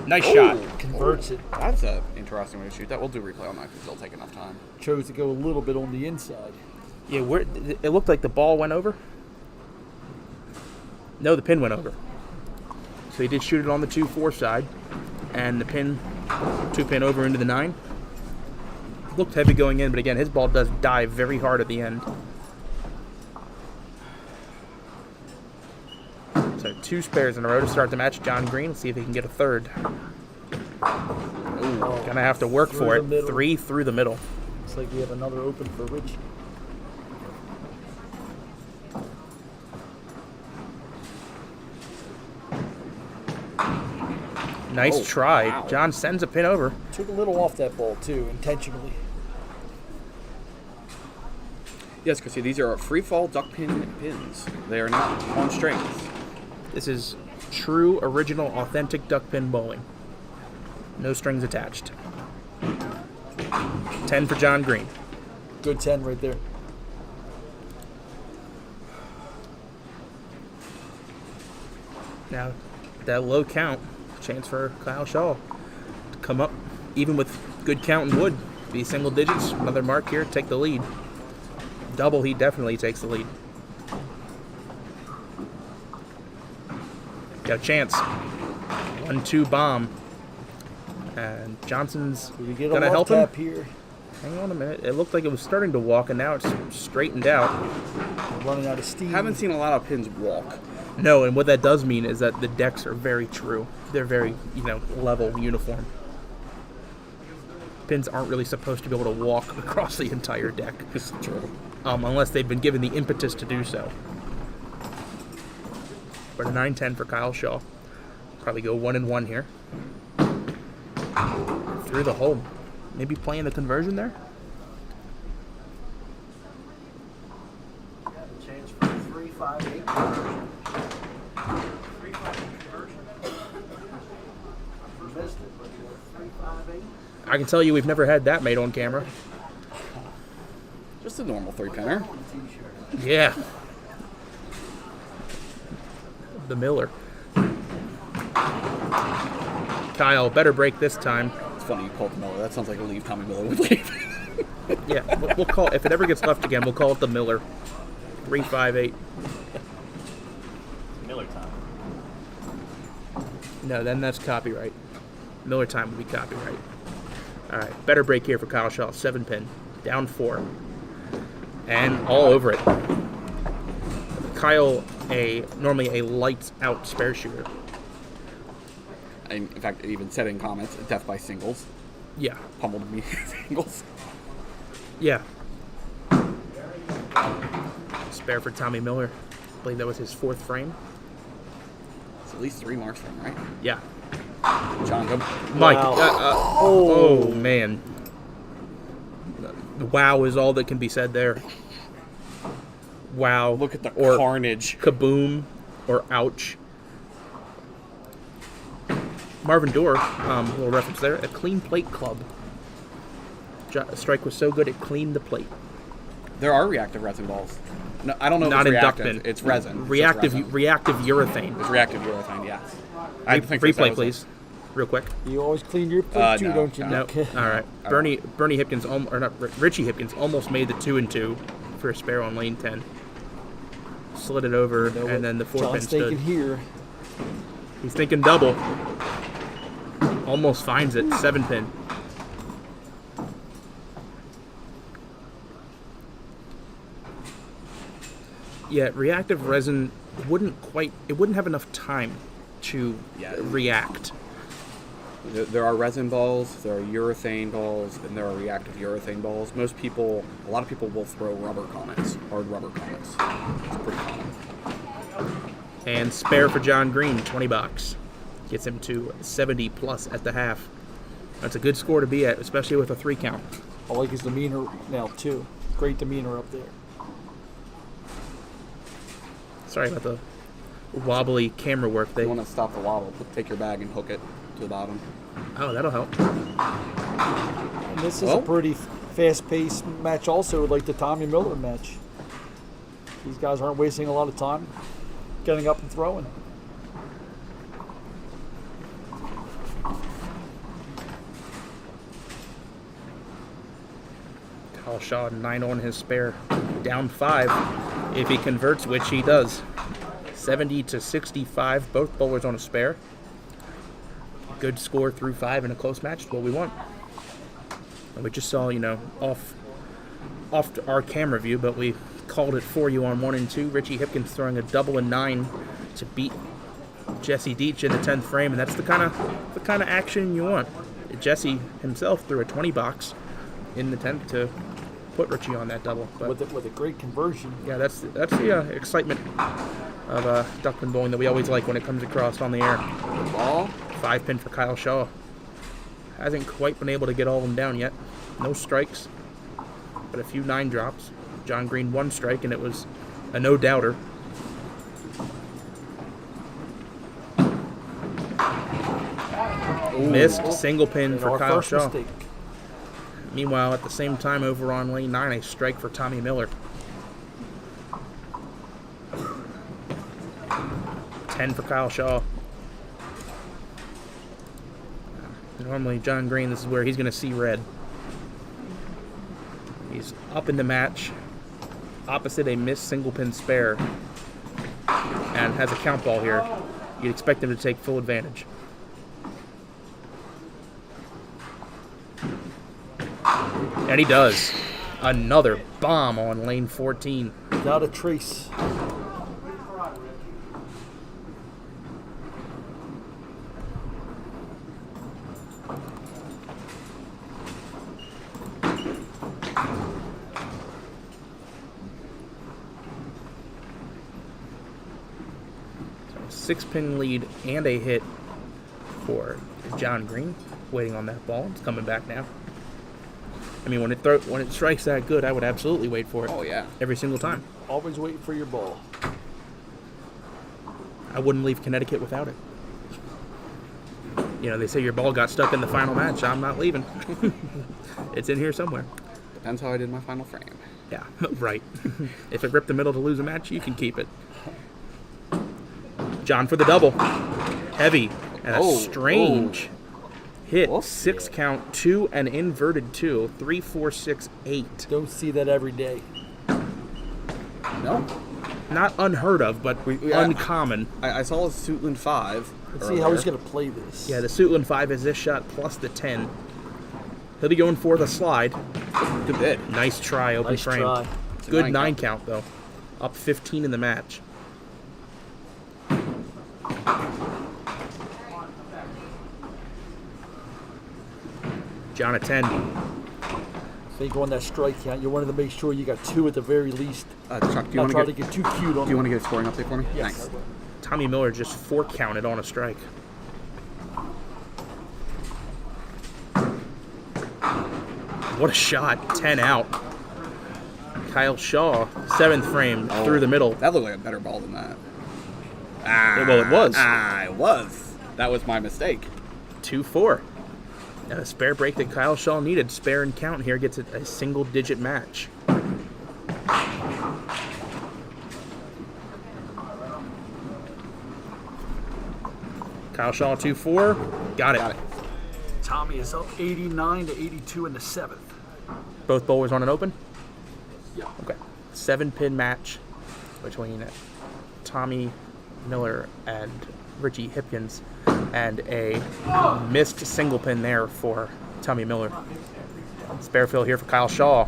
Nice shot. Converts it. That's an interesting way to shoot that. We'll do replay on that because it'll take enough time. Chose to go a little bit on the inside. Yeah, it looked like the ball went over. No, the pin went over. So he did shoot it on the 2-4 side, and the pin, 2-pin over into the 9. Looked heavy going in, but again, his ball does dive very hard at the end. So 2 spares in a row to start the match. John Green, let's see if he can get a third. Ooh, gonna have to work for it. 3 through the middle. Looks like we have another open for Richie. Nice try. Wow. John sends a pin over. Took a little off that ball too, intentionally. Yes, Chrissy, these are free fall duck pin pins. They are not on strings. This is true, original, authentic duck pin bowling. No strings attached. 10 for John Green. Good 10 right there. Now, that low count, chance for Kyle Shaw to come up, even with good count and wood. Be single digits, another mark here, take the lead. Double, he definitely takes the lead. Got a chance. 1-2 bomb. And Johnson's Did we get gonna a help tap him. here? Hang on a minute. It looked like it was starting to walk, and now it's straightened out. Running out of steam. Haven't seen a lot of pins walk. No, and what that does mean is that the decks are very true. They're very, level, uniform. Pins aren't really supposed to be able to walk across the entire deck. It's true. Unless they've been given the impetus to do so. But a 9-10 for Kyle Shaw. Probably go 1-1 here. Through the hole. Maybe playing the conversion there? Got a chance for 3-5-8 conversion. 3-5 conversion. Missed it, but 3-5-8. I can tell you we've never had that made on camera. Just a normal 3-pinner. Yeah. The Miller. Kyle, better break this time. It's funny you called Miller. That sounds like a leave Tommy Miller would leave. Yeah, we'll call if it ever gets left again, we'll call it the Miller. 3-5-8. Miller time. No, then that's copyright. Miller time would be copyright. All right, better break here for Kyle Shaw. 7-pin, down 4, and all over it. Kyle, normally a lights out spare shooter. In fact, it even said in comments, death by singles. Yeah. Pummeled me singles. Yeah. Spare for Tommy Miller. I believe that was his 4th frame. It's at least 3 marks from him, right? Yeah. John, go. Mike. Wow. Oh, man. Wow is all that can be said there. Wow. Look at the or carnage. Kaboom or ouch. Marvin Dorr, little reference there, a clean plate club. Strike was so good it cleaned the plate. There are reactive resin balls. No, I don't know Not if it's inductment. reactive. It's resin. It's just Reactive resin. reactive urethane. It's reactive urethane, yes. I think they said it Replay, was please. Real quick. You always clean your plate too, no, don't you? no. Nick? All right. Bernie Hipkins, or not, Richie Hipkins almost made the 2-2 for a spare on lane 10. Slid it over, You know what and then the 4-pin John's stood. thinking here. He's thinking double. Almost finds it. 7-pin. Yeah, reactive resin wouldn't have enough time to react. There are resin balls, there are urethane balls, and there are reactive urethane balls. A lot of people will throw rubber comets, hard rubber comets. It's pretty common. And spare for John Green, $20. Gets him to 70 plus at the half. That's a good score to be at, especially with a 3 count. I like his demeanor now too. Great demeanor up there. Sorry about the wobbly camera work. If you want to stop the wobble, take your bag and hook it to the bottom. Oh, that'll help. And this is a pretty fast-paced match also, like the Tommy Miller match. These guys aren't wasting a lot of time getting up and throwing. Kyle Shaw 9 on his spare, down 5 if he converts, which he does. 70 to 65, both bowlers on a spare. Good score through 5 in a close match is what we want. And we just saw, off our camera view, but we called it for you on 1 and 2. Richie Hipkins throwing a double and 9 to beat Jesse Deitch in the 10th frame, and that's the kind of action you want. Jesse himself threw a 20 box in the 10th to put Richie on that double. But with a great conversion. yeah, that's the excitement of Duckman bowling that we always like when it comes across on the air. Ball. 5-pin for Kyle Shaw. Hasn't quite been able to get all of them down yet. No strikes, but a few 9 drops. John Green 1 strike, and it was a no-doubter. Missed single pin for Kyle Shaw. Mistake. Meanwhile, at the same time, over on lane 9, a strike for Tommy Miller. 10 for Kyle Shaw. Normally, John Green, this is where he's going to see red. He's up in the match, opposite a missed single pin spare, and has a count ball here. You'd expect him to take full advantage. And he does. Another bomb on lane 14. Without a trace. So 6-pin lead and a hit for John Green. Waiting on that ball. It's coming back now. I mean, when it strikes that good, I would absolutely wait for it. Oh, yeah. Every single time. Always waiting for your ball. I wouldn't leave Connecticut without it. They say your ball got stuck in the final match. I'm not leaving. It's in here somewhere. Depends how I did my final frame. Yeah, right. If it ripped the middle to lose a match, you can keep it. John for the double. Heavy. And a strange hit. 6 count, 2, and inverted 2. 3, 4, 6, 8. Don't see that every day. No? Not unheard of, but uncommon. I saw a Suitland 5. Let's see how he's going to play this. Yeah, the Suitland 5 is this shot plus the 10. He'll be going for the slide. Good bid. Nice try, open Nice frame. try. Good 9 count, though. Up 15 in the match. John at 10. think on that strike count, you wanted to make sure you got 2 at the very least. Chuck, do you Not want try to to get too cute on Do you want to get a scoring update for me? Yes. Thanks. Tommy Miller just 4 counted on a strike. What a shot. 10 out. Kyle Shaw, 7th frame, through the middle. That looked like a better ball than that. Well, it was. It was. That was my mistake. 2-4. And a spare break that Kyle Shaw needed. Spare and count here gets a single-digit match. Kyle Shaw 2-4. Got it. Tommy is up 89 to 82 in the 7th. Both bowlers on an open? Yeah. Okay. 7-pin match between Tommy Miller and Richie Hipkins, and a missed single pin there for Tommy Miller. Spare fill here for Kyle Shaw.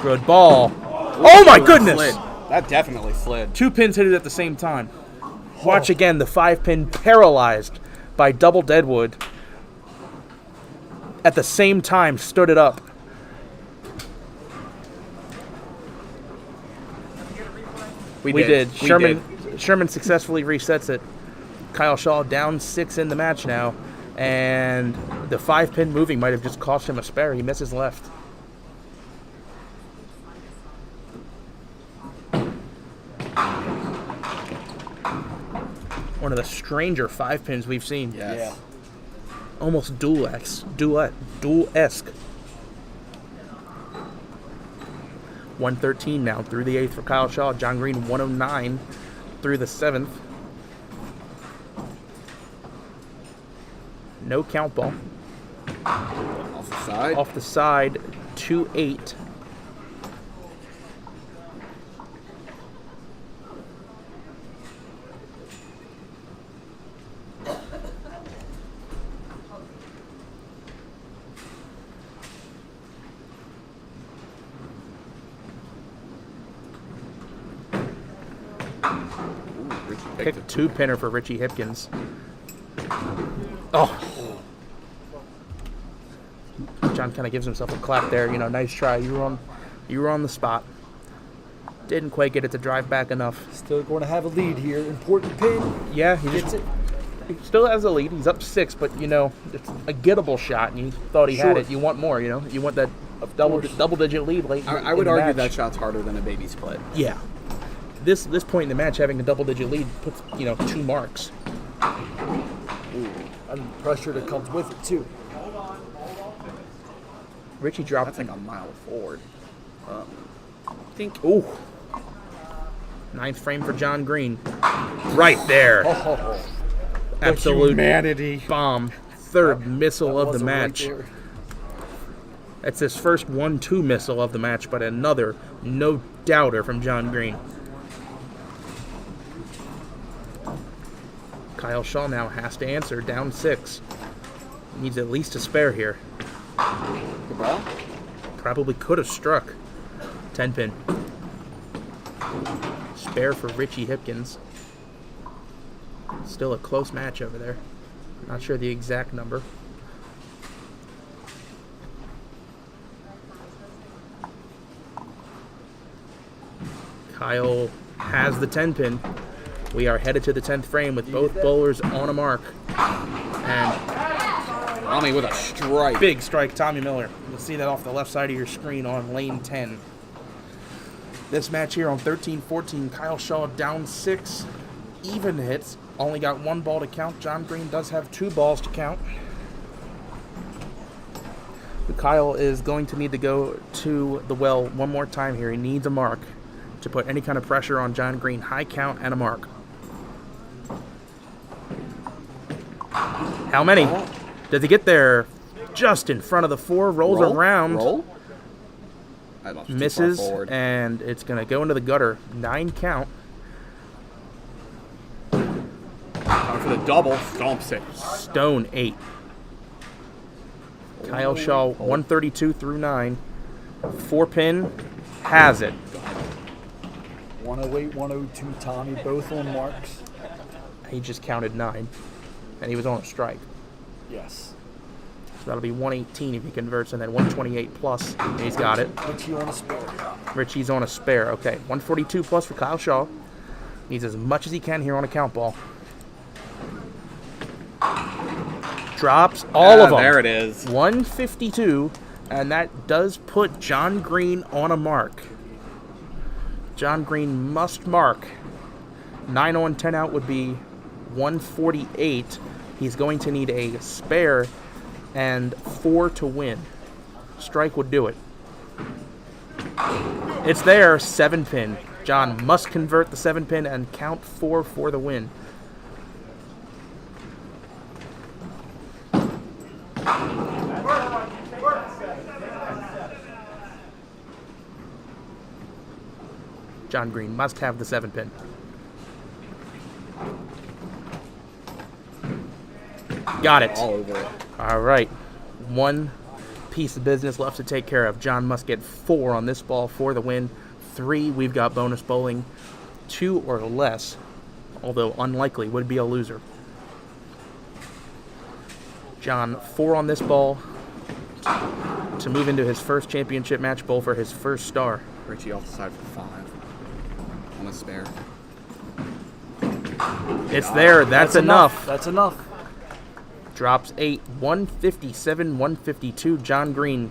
Good ball. Oh my goodness! Slid. That definitely slid. 2 pins hit it at the same time. Watch again, the 5-pin paralyzed by double deadwood. At the same time, stood it up. We did. Sherman successfully resets it. Kyle Shaw down 6 in the match now, and the 5-pin moving might have just cost him a spare. He misses left. One of the stranger 5-pins we've seen. Yes. Yeah. Almost duel-esque. 113 now through the 8th for Kyle Shaw. John Green 109 through the 7th. No count ball. Off the side. Off the side, 2-8. Pick a 2-pinner for Richie Hipkins. Oh. John kind of gives himself a clap there. You know, nice try. You were on the spot. Didn't quite get it to drive back enough. Still going to have a lead here. Important pin. Yeah, he Gets it. He still has a lead. He's up 6, but you know, it's a gettable shot, and you thought he had it. You want more, you know. You want that double-digit lead late. I would argue that shot's harder than a baby split. Yeah. This point in the match, having a double-digit lead puts 2 marks. And the pressure that comes with it too. Richie dropped. That's like a mile forward. Ooh. 9th frame for John Green. Right there. Absolute humanity. bomb. 3rd missile of the match. Right there. That's his first 1-2 missile of the match, but another no doubter from John Green. Kyle Shaw now has to answer, down 6. Needs at least a spare here. Good ball. Probably could have struck. 10-pin. Spare for Richie Hipkins. Still a close match over there. Not sure the exact number. Kyle has the 10-pin. We are headed to the 10th frame with both bowlers on a mark. And Tommy with a strike. big strike, Tommy Miller. You'll see that off the left side of your screen on lane 10. This match here on 13-14, Kyle Shaw down 6. Even hits. Only got 1 ball to count. John Green does have 2 balls to count. But Kyle is going to need to go to the well one more time here. He needs a mark to put any kind of pressure on John Green. High count and a mark. How many? Does he get there? Just in front of the 4. Rolls around. Roll? I lost too far Misses, forward. and it's going to go into the gutter. 9 count. Time for the double. Stomps it. Stone 8. Kyle Shaw 132 through 9. 4-pin has it. 108, 102, Tommy, both on marks. He just counted 9, and he was on a strike. Yes. So that'll be 118 if he converts, and then 128 plus. And he's got it. Richie on a spare. Richie's on a spare. Okay, 142 plus for Kyle Shaw. Needs as much as he can here on a count ball. Drops all of them. There it is. 152, and that does put John Green on a mark. John Green must mark. 9 on, 10 out would be 148. He's going to need a spare and 4 to win. Strike would do it. It's there, 7-pin. John must convert the 7-pin and count 4 for the win. John Green must have the 7-pin. Got it. All over it. All right. One piece of business left to take care of. John must get 4 on this ball for the win. 3, we've got bonus bowling. 2 or less, although unlikely, would be a loser. John, 4 on this ball to move into his first championship match bowl for his first star. Richie off the side for 5 on a spare. It's there. That's enough. That's enough. Drops 8, 157, 152. John Green,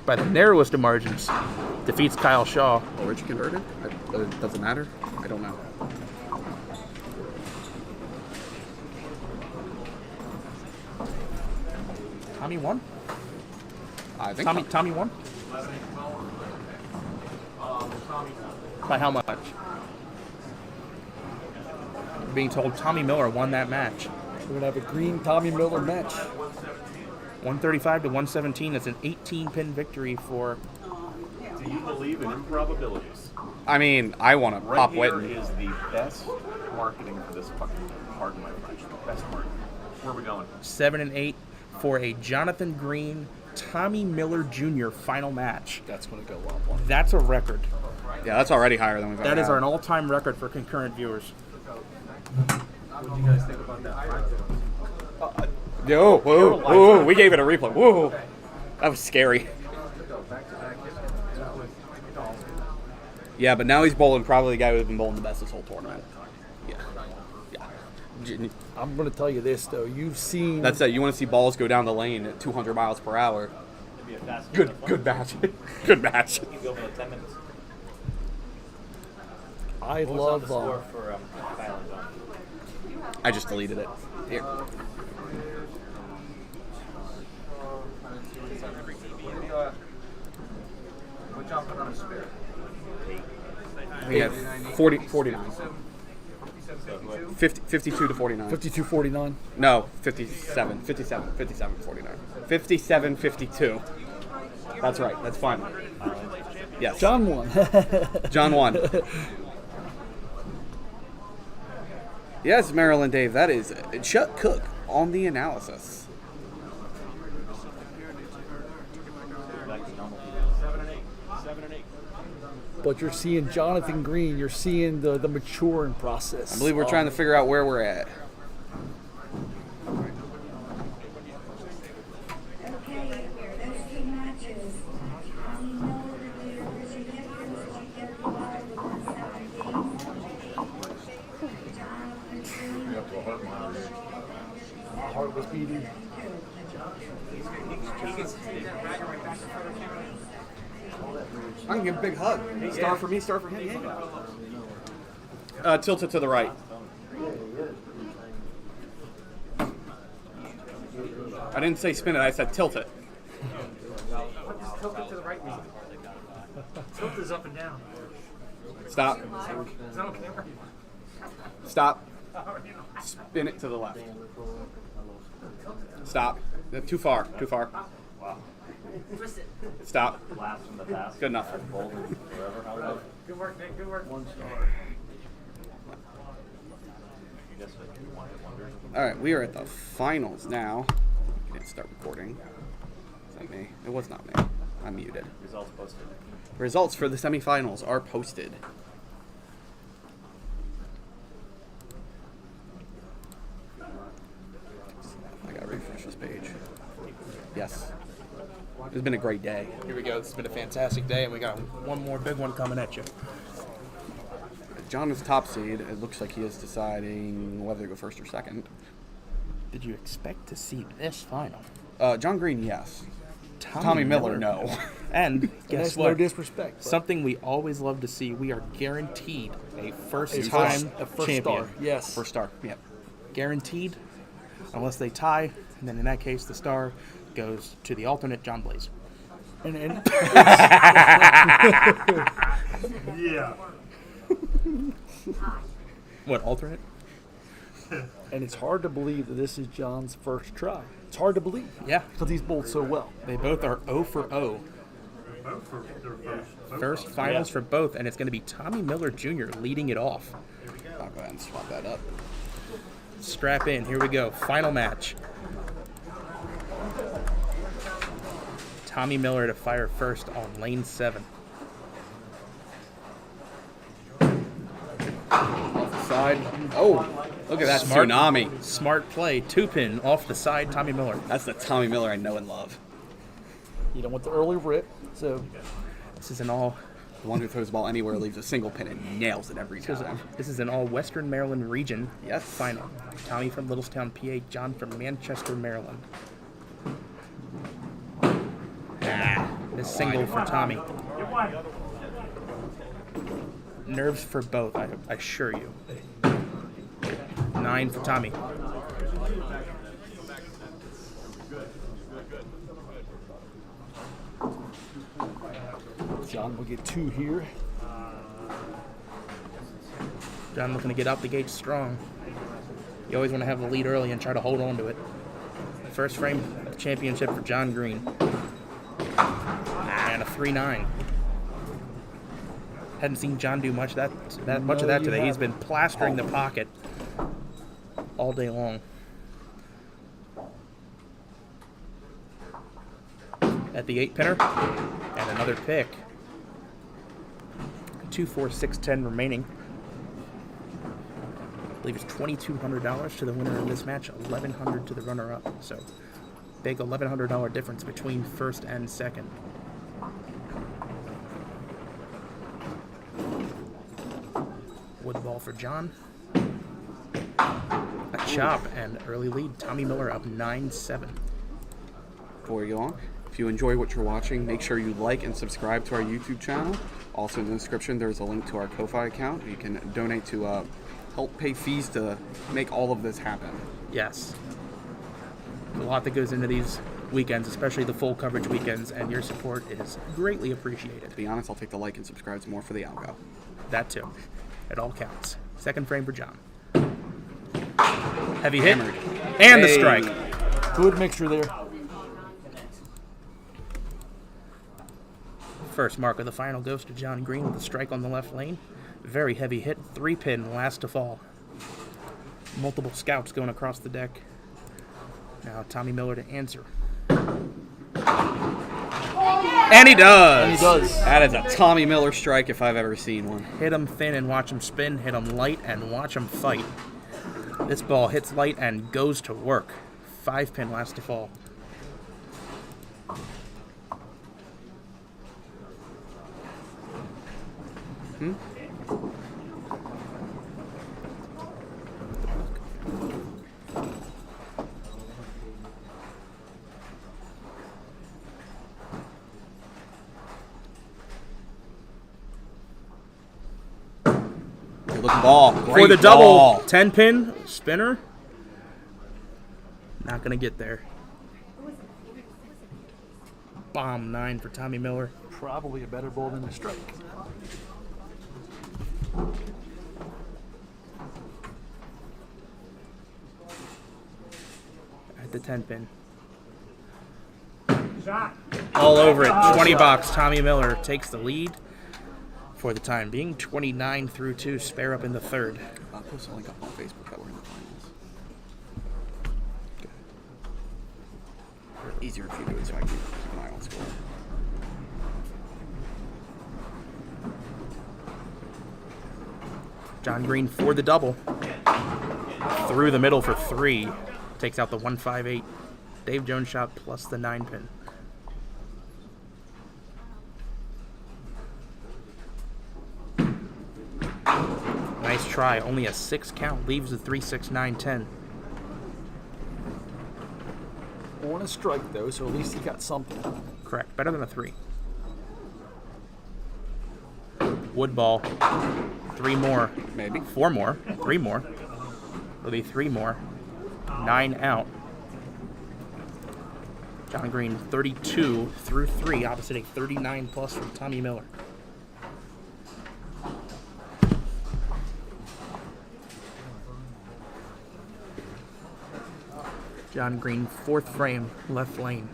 by the narrowest of margins, defeats Kyle Shaw. Oh, Richie converted? It doesn't matter? I don't know. Tommy won? I think Tommy won? By how much? We're being told Tommy Miller won that match. We're going to have a Green Tommy Miller match. 135 to 117. That's an 18-pin victory for... Do you believe in improbabilities? I mean, I want to pop Right Witten. here is the best marketing for this fucking pardon my French. Best marketing. Where are we going? 7 and 8 for a Jonathan Green, Tommy Miller Jr. final match. That's going to go up. That's a record. Yeah, that's already higher than we've ever That is had. an all-time record for concurrent viewers. What do you guys think about that? Yo, whoa, whoa, we gave it a replay. Whoa, that was scary. Yeah, but now he's bowling probably the guy who's been bowling the best this whole tournament. Yeah. I'm going to tell you this, though. You've seen... That's it. You want to see balls go down the lane at 200 miles per hour. Good match. Good match. You go for the 10 minutes. I What was love... on the score for Kyle and John? I just deleted it. Here. What y'all put on a spare? We have 49. 52 to 49. 52-49. No, 57, 49. 57, 52. That's right. That's fine. Yes. John won. John won. Yes, Marilyn Dave, that is Chuck Cook on the analysis. But you're seeing Jonathan Green. You're seeing the maturing process. I believe we're trying to figure out where we're at. Okay, those 2 matches. Tommy Miller, the leader, Richie Hickens, you get the ball with 117. Jonathan Green. Heart was beating. I can give a big hug. Star for me, star for him. Tilt it to the right. I didn't say spin it, I said tilt it. What does tilt it to the right mean? Tilt is up and down. Stop. Is that okay? Stop. Spin it to the left. Stop. Too far. Too far. Stop. Blast from the past. Good enough. Golden forever. How about Good work, Nick. Good work. you guess what you wanted wonders? All right, we are at the finals now. I didn't start recording. Is that me? It was not me. I'm muted. Results posted. Results for the semifinals are posted. I gotta refresh this page. Yes. It's been a great day. Here we go. This has been a fantastic day, and we got one more big one coming at you. John is top seed. It looks like he is deciding whether to go first or second. Did you expect to see this final? John Green, yes. Tommy Miller, no. And guess That's what? no disrespect. but Something we always love to see. We are guaranteed a a first-time a first champion. star. Yes. First star. Yep. Guaranteed, unless they tie. And then in that case, the star goes to the alternate, John Blaze. And Yeah. What, alternate? and it's hard to believe that this is John's first try. It's hard to believe. Yeah. Because he's bowled so well. They both are 0 for 0. Both for their First finals for both, and it's going to be Tommy Miller Jr. leading it off. I'll go ahead and swap that up. Strap in. Here we go. Final match. Tommy Miller to fire first on lane 7. Off the side. Oh, look at that tsunami. Smart play. 2-pin off the side, Tommy Miller. That's the Tommy Miller I know and love. You don't want the early rip, so This is an all. The one who throws the ball anywhere leaves a single pin and nails it every time. This is an all Western Maryland region Yes. final. Tommy from Littlestown, PA. John from Manchester, Maryland. This single for Tommy. Nerves for both, I assure you. 9 for Tommy. John will get 2 here. John looking to get out the gate strong. You always want to have the lead early and try to hold on to it. First frame championship for John Green. And a 3-9. Hadn't seen John do much much of that today. He's been plastering the pocket all day long. At the 8-pinner, and another pick. 2, 4, 6, 10 remaining. I believe it's $2,200 to the winner of this match, $1,100 to the runner-up. So, big $1,100 difference between first and second. Wood ball for John. A chop and early lead. Tommy Miller up 9-7. Before we go on, if you enjoy what you're watching, make sure you like and subscribe to our YouTube channel. Also in the description, there's a link to our Ko-Fi account. You can donate to help pay fees to make all of this happen. Yes. A lot that goes into these weekends, especially the full coverage weekends, and your support is greatly appreciated. To be honest, I'll take the like and subscribes more for the algo. That too. It all counts. Second frame for John. Heavy hit. Hammered. And the Hey. strike. Good mixture there. First mark of the final goes to John Green with a strike on the left lane. Very heavy hit. 3-pin, last to fall. Multiple scouts going across the deck. Now Tommy Miller to answer. And he does! And he does. That is a Tommy Miller strike if I've ever seen one. Hit him thin and watch him spin. Hit him light and watch him fight. This ball hits light and goes to work. 5-pin, last to fall. Good looking ball. For Great the ball. double. 10-pin, spinner. Not going to get there. Bomb 9 for Tommy Miller. Probably a better ball than a strike. At the 10-pin. All over it. 20 box. Tommy Miller takes the lead for the time being. 29 through 2. Spare up in the third. I'll post a link up on Facebook that we're in the finals. Easier if you do it so I can keep an eye on score. John Green for the double. Through the middle for 3. Takes out the 158. Dave Jones shot plus the 9-pin. try. Only a 6 count leaves the 3, 6, 9, 10. On a strike though, so at least he got something. Correct. Better than a 3. Wood ball. 3 more. Maybe. 4 more. 3 more. It'll be 3 more. 9 out. John Green 32 through 3, opposite a 39 plus from Tommy Miller. John Green, 4th frame, left lane.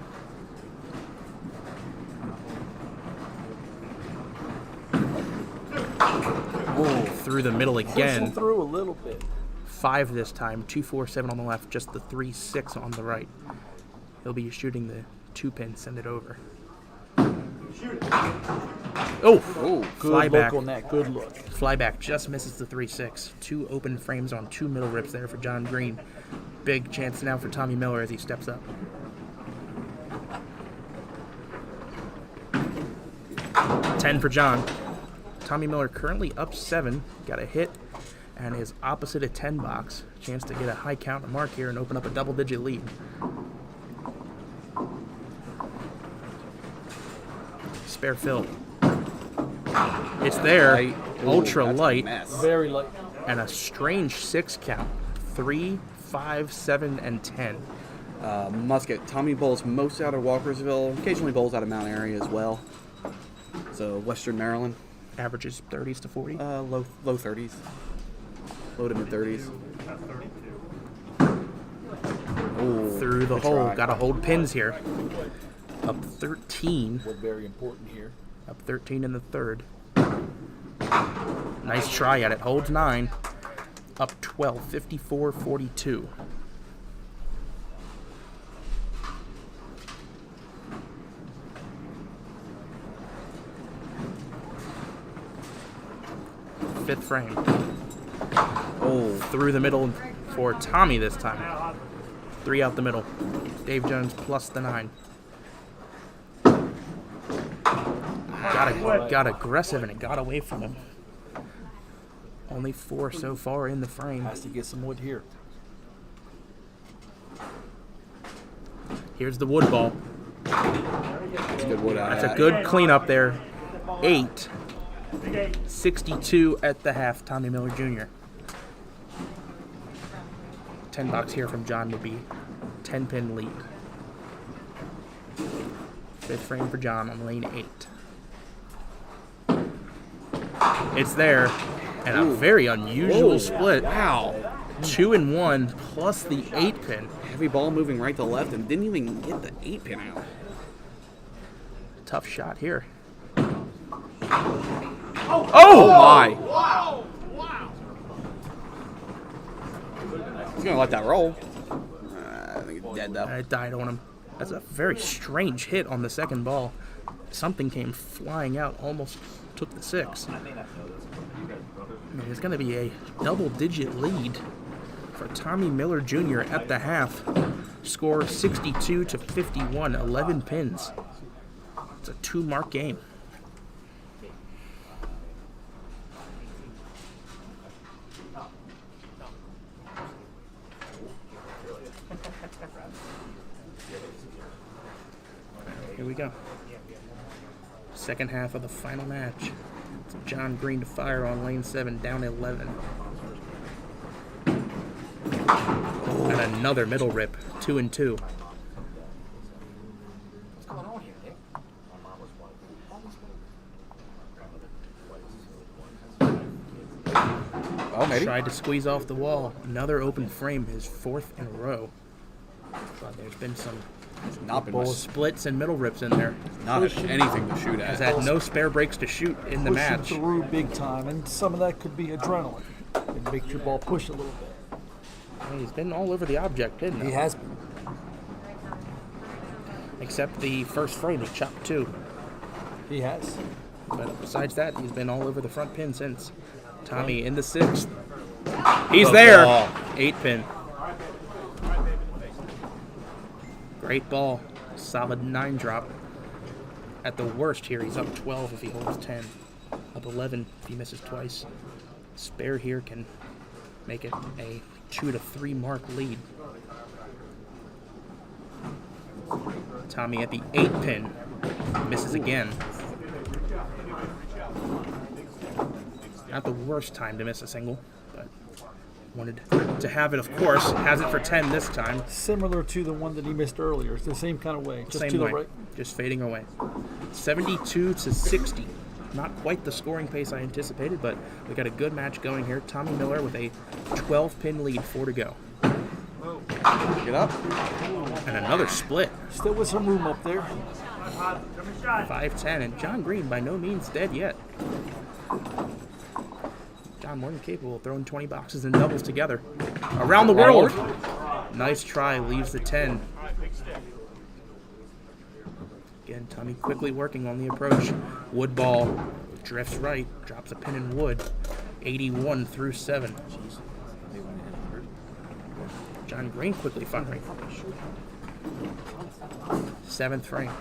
Oh, through the middle again. Pushing through a little bit. 5 this time, 2, 4, 7 on the left, just the 3, 6 on the right. He'll be shooting the 2-pin, send it over. Oh, Good fly look back. on that. Good look. Flyback just misses the 3, 6. 2 open frames on 2 middle rips there for John Green. Big chance now for Tommy Miller as he steps up. $10 for John. Tommy Miller currently up 7, got a hit, and is opposite a 10 box. Chance to get a high count mark here and open up a double-digit lead. Spare fill. It's there. Light. Ooh, Ultra that's a light. mess. Very light. And a strange 6 count. 3, 5, 7, and 10. Musket. Tommy bowls most out of Walkersville, occasionally bowls out of Mount Airy as well. So Western Maryland. Averages 30s to 40. Low 30s. Low to mid 30s. Oh, Through the good hole. try. Got to hold pins here. Up 13. We're very important here. Up 13 in the 3rd. Nice try at it. Holds 9. Up 12. 54-42. Fifth frame. Oh, through the middle for Tommy this time. 3 out the middle. Dave Jones plus the 9. Got aggressive and it got away from him. Only 4 so far in the frame. Has to get some wood here. Here's the wood ball. That's good wood out of That's a that. good cleanup there. 8. 62 at the half, Tommy Miller Jr. 10 bucks here from John would be 10-pin lead. 5th frame for John on lane 8. It's there, and a very unusual split. Wow. 2 and 1 plus the 8-pin. Heavy ball moving right to left and didn't even get the 8-pin out. Tough shot here. Oh my! He's gonna let that roll. I think it's dead though. It died on him. That's a very strange hit on the second ball. Something came flying out, almost took the 6. I mean, it's going to be a double-digit lead for Tommy Miller Jr. at the half. Score 62-51, 11 pins. It's a 2-mark game. Here we go. Second half of the final match. It's John Green to fire on lane 7, down 11. And another middle rip, 2 and 2. Oh, maybe. Tried to squeeze off the wall. Another open frame, his 4th in a row. But there's been some Not been much. splits and middle rips in there. Not anything to shoot Has at. had no spare breaks to shoot in the Pushing match. through big time, and some of that could be adrenaline. It makes your ball push a little bit. He's been all over the object, isn't he? He has been. Except the first frame, he chopped 2. He has. But besides that, he's been all over the front pin since. Tommy in the 6th. He's there. 8-pin. Great ball. Solid 9 drop. At the worst here, he's up 12 if he holds 10. Up 11 if he misses twice. Spare here can make it a 2 to 3 mark lead. Tommy at the 8 pin misses again. Not the worst time to miss a single, but wanted to have it, of course. Has it for 10 this time. Similar to the one that he missed earlier. It's the same kind of way. Just Same to way, the right. just fading away. 72 to 60. Not quite the scoring pace I anticipated, but we got a good match going here. Tommy Miller with a 12-pin lead, 4 to go. Get up. And another split. Still with some room up there. 5-10, and John Green by no means dead yet. John more than capable of throwing 20 boxes and doubles together. Around the world. Nice try, leaves the 10. Again, Tommy quickly working on the approach. Wood ball drifts right, drops a pin in wood. 81 through 7. John Green quickly firing. 7th frame.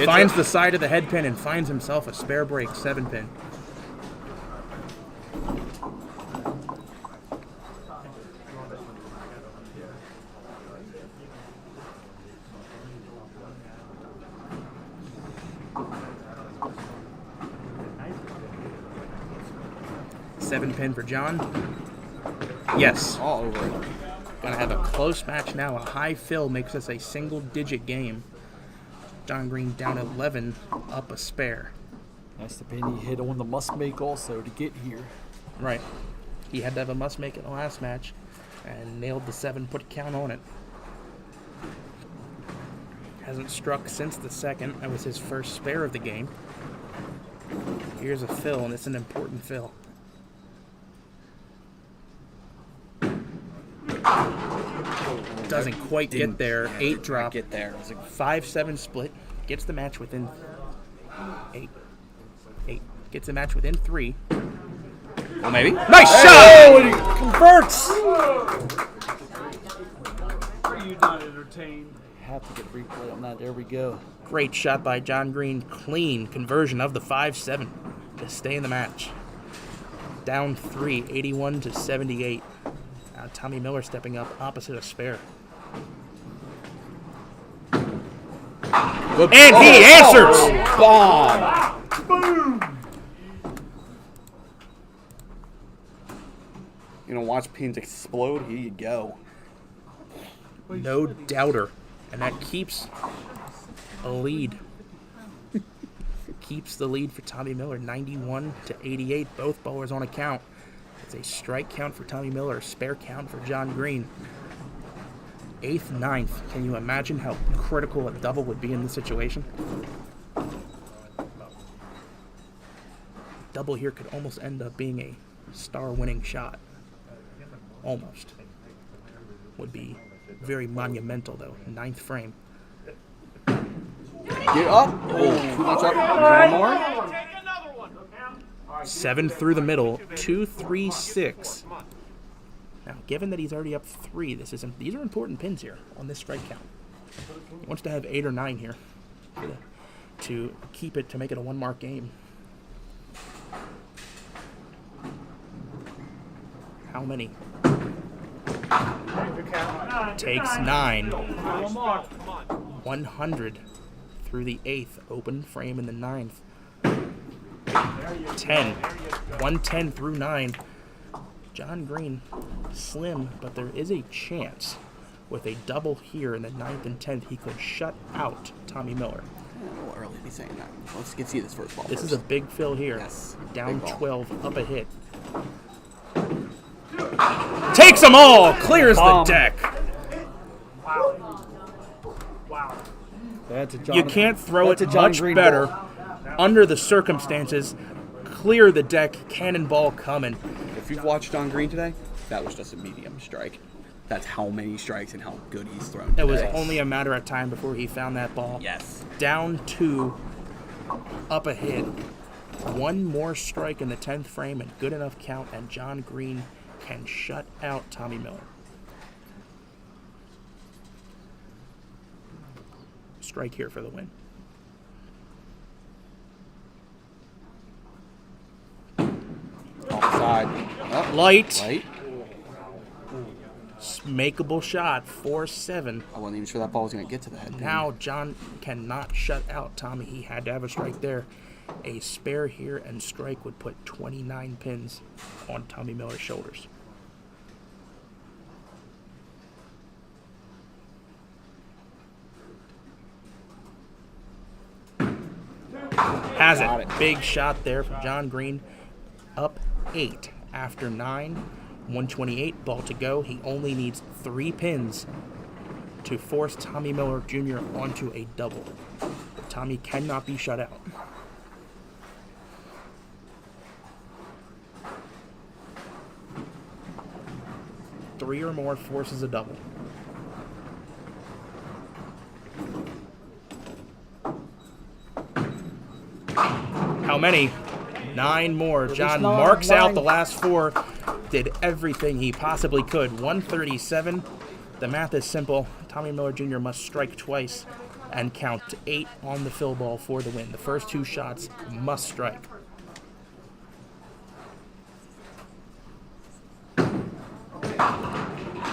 Finds the side of the head pin and finds himself a spare break 7 pin. Seven pin for John. Yes. All over it. Gonna have a close match now. A high fill makes us a single-digit game. John Green down 11, up a spare. That's the pin he hit on the must make also to get here. Right. He had to have a must make in the last match and nailed the 7, put a count on it. Hasn't struck since the second. That was his first spare of the game. Here's a fill, and it's an important fill. Doesn't quite get there. 8 drop. Get there. 5-7 split. Gets the match within 8. Gets the match within 3. Well, maybe. Nice shot! And he converts! Are you not entertained? Have to get a replay on that. There we go. Great shot by John Green. Clean conversion of the 5-7 to stay in the match. Down 3, 81 to 78. Now Tommy Miller stepping up opposite a spare. And he answers! Bomb! Boom! You know, watch pins explode. Here you go. No doubter. And that keeps a lead. Keeps the lead for Tommy Miller, 91 to 88. Both bowlers on a count. It's a strike count for Tommy Miller, a spare count for John Green. 8th, 9th. Can you imagine how critical a double would be in this situation? Double here could almost end up being a star-winning shot. Almost. Would be very monumental, though. 9th frame. Get up. Oh, watch out. One more. 7 through the middle. 2, 3, 6. Now, given that he's already up 3, these are important pins here on this strike count. He wants to have 8 or 9 here to keep it, to make it a 1-mark game. How many? Takes 9. 100 through the 8th. Open frame in the 9th. 10. 110 through 9. John Green, slim, but there is a chance with a double here in the 9th and 10th he could shut out Tommy Miller. A little early to be saying that. Let's get see this first ball. This is a big fill here. Yes. Down 12, up a hit. Takes them all! Clears the deck. That's a You can't throw it much better under the circumstances. Clear the deck, cannonball coming. If you've watched John Green today, that was just a medium strike. That's how many strikes and how good he's thrown today. It was only a matter of time before he found that ball. Yes. Down 2, up a hit. 1 more strike in the 10th frame and good enough count, and John Green can shut out Tommy Miller. Strike here for the win. side. Oh, Light. Light. Makeable shot, 4-7. I wasn't even sure that ball was going to get to the head. Now John cannot shut out Tommy. He had to have a strike there. A spare here and strike would put 29 pins on Tommy Miller's shoulders. Has Got it. it. Big shot there from John Green. Up 8 after 9. 128, ball to go. He only needs 3 pins to force Tommy Miller Jr. onto a double. Tommy cannot be shut out. Three or more forces a double. How many? 9 more. John marks out the last 4. Did everything he possibly could. 137. The math is simple. Tommy Miller Jr. must strike twice and count 8 on the fill ball for the win. The first 2 shots must strike.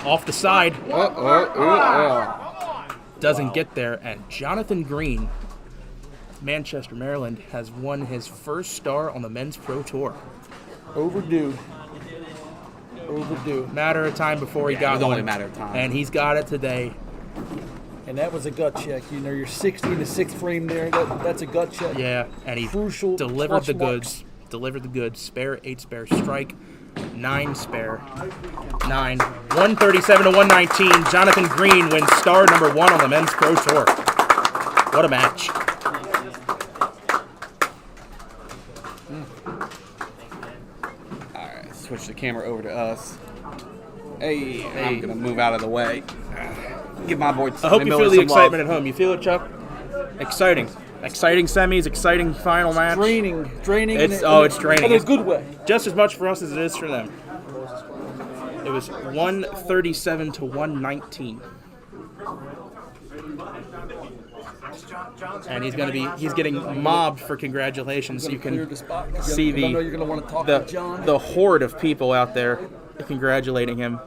Off the side. Doesn't get there. And Jonathan Green, Manchester, Maryland, has won his first star on the Men's Pro Tour. Overdue. Matter of time before he got it was one. only a matter of time. And he's got it today. And that was a gut check. You know, you're 60 in the 6th frame there. That's a gut check. Yeah, and he Crucial delivered clutch the mark. goods. Delivered the goods. Spare, 8 spare, strike. 9 spare. 9. 137 to 119. Jonathan Green wins star number 1 on the Men's Pro Tour. What a match. Alright, switch the camera over to us. Hey, I'm going to move out of the way. Give my boy I hope you Miller feel the some excitement love. at home. You feel it, Chuck? Exciting. Exciting semis, exciting final match. Draining. It's draining. In a good way. Just as much for us as it is for them. It was 137 to 119. And he's getting mobbed for congratulations. So you can see the horde of people out there congratulating him.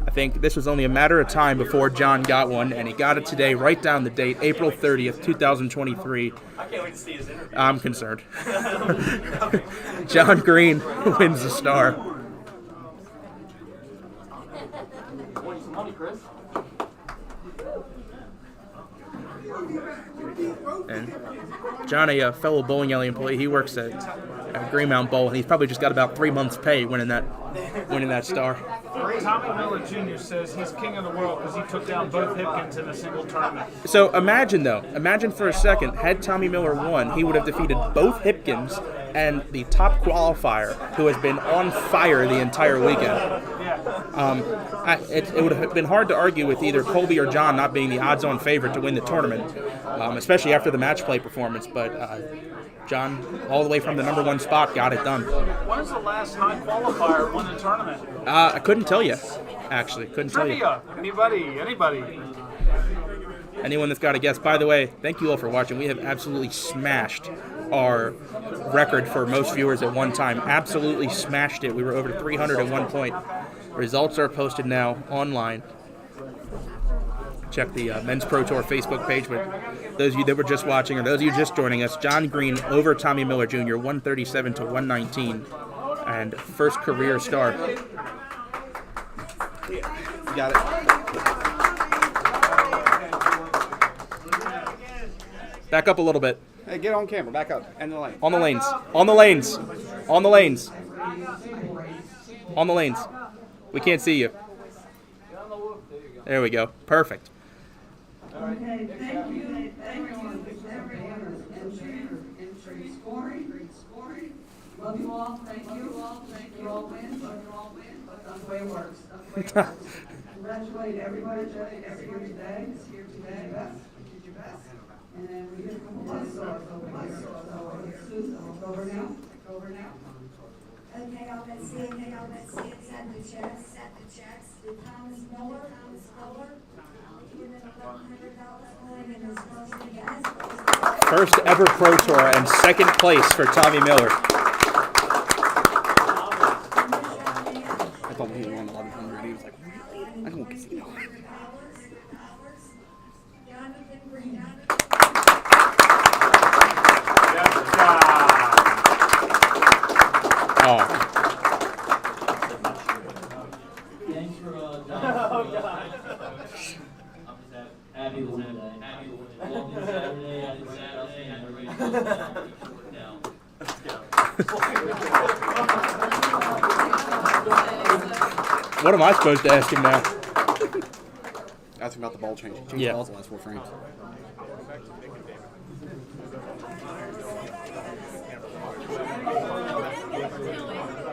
I think this was only a matter of time before John got one, and he got it today. Write down the date, April 30th, 2023. I can't wait to see his interview. I'm concerned. John Green wins the star. Want some money, Chris? And John, a fellow bowling alley employee, he works at Greenmount Bowl, and he's probably just got about 3 months' pay winning that star. Tommy Miller Jr. says he's king of the world because he took down both Hipkins in a single tournament. So imagine for a second, had Tommy Miller won, he would have defeated both Hipkins and the top qualifier, who has been on fire the entire weekend. It would have been hard to argue with either Colby or John not being the odds-on favorite to win the tournament, especially after the match play performance. But John, all the way from the number 1 spot, got it done. When was the last high qualifier won a tournament? I couldn't tell you, actually. Couldn't tell you. Trivia. Anybody. Anyone that's got a guess. By the way, thank you all for watching. We have absolutely smashed our record for most viewers at one time. Absolutely smashed it. We were over 300 at one point. Results are posted now online. Check the Men's Pro Tour Facebook page. But those of you that were just watching, or those of you just joining us, John Green over Tommy Miller Jr., 137 to 119, and first career star. You got it. Back up a little bit. Hey, get on camera. Back up. End the lane. On the lanes. On the lanes. On the lanes. On the lanes. We can't see you. There we go. Perfect. Okay, thank you, everyone, entry scoring. Love you all, thank you all win, but that's the way it works. Congratulate everybody, here today, did your best. And we get a couple of stars over here, so Susan, go over now. Okay, let's see it, set the checks, to Thomas Miller, First ever Pro Tour and second place for Tommy Miller. Oh. Thanks for happy to win today. Welcome to Saturday. Happy Saturday. And we're going to now. What am I supposed to ask him now? Ask him about the ball change. Change Yeah. balls the last 4 frames.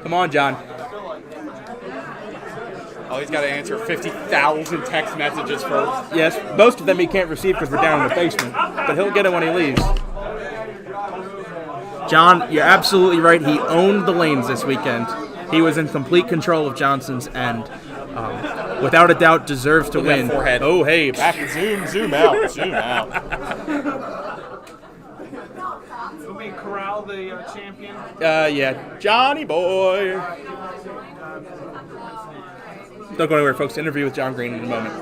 Come on, John. Oh, he's got to answer 50,000 text messages first. Yes, most of them he can't receive because we're down in the basement, but he'll get it when he leaves. John, you're absolutely right. He owned the lanes this weekend. He was in complete control of Johnson's and, without a doubt, deserves to Look at win. that forehead. Oh, hey, back zoom out, zoom out. Who made Corral the champion? Yeah, Johnny boy. Don't go anywhere, folks. Interview with John Green in a moment.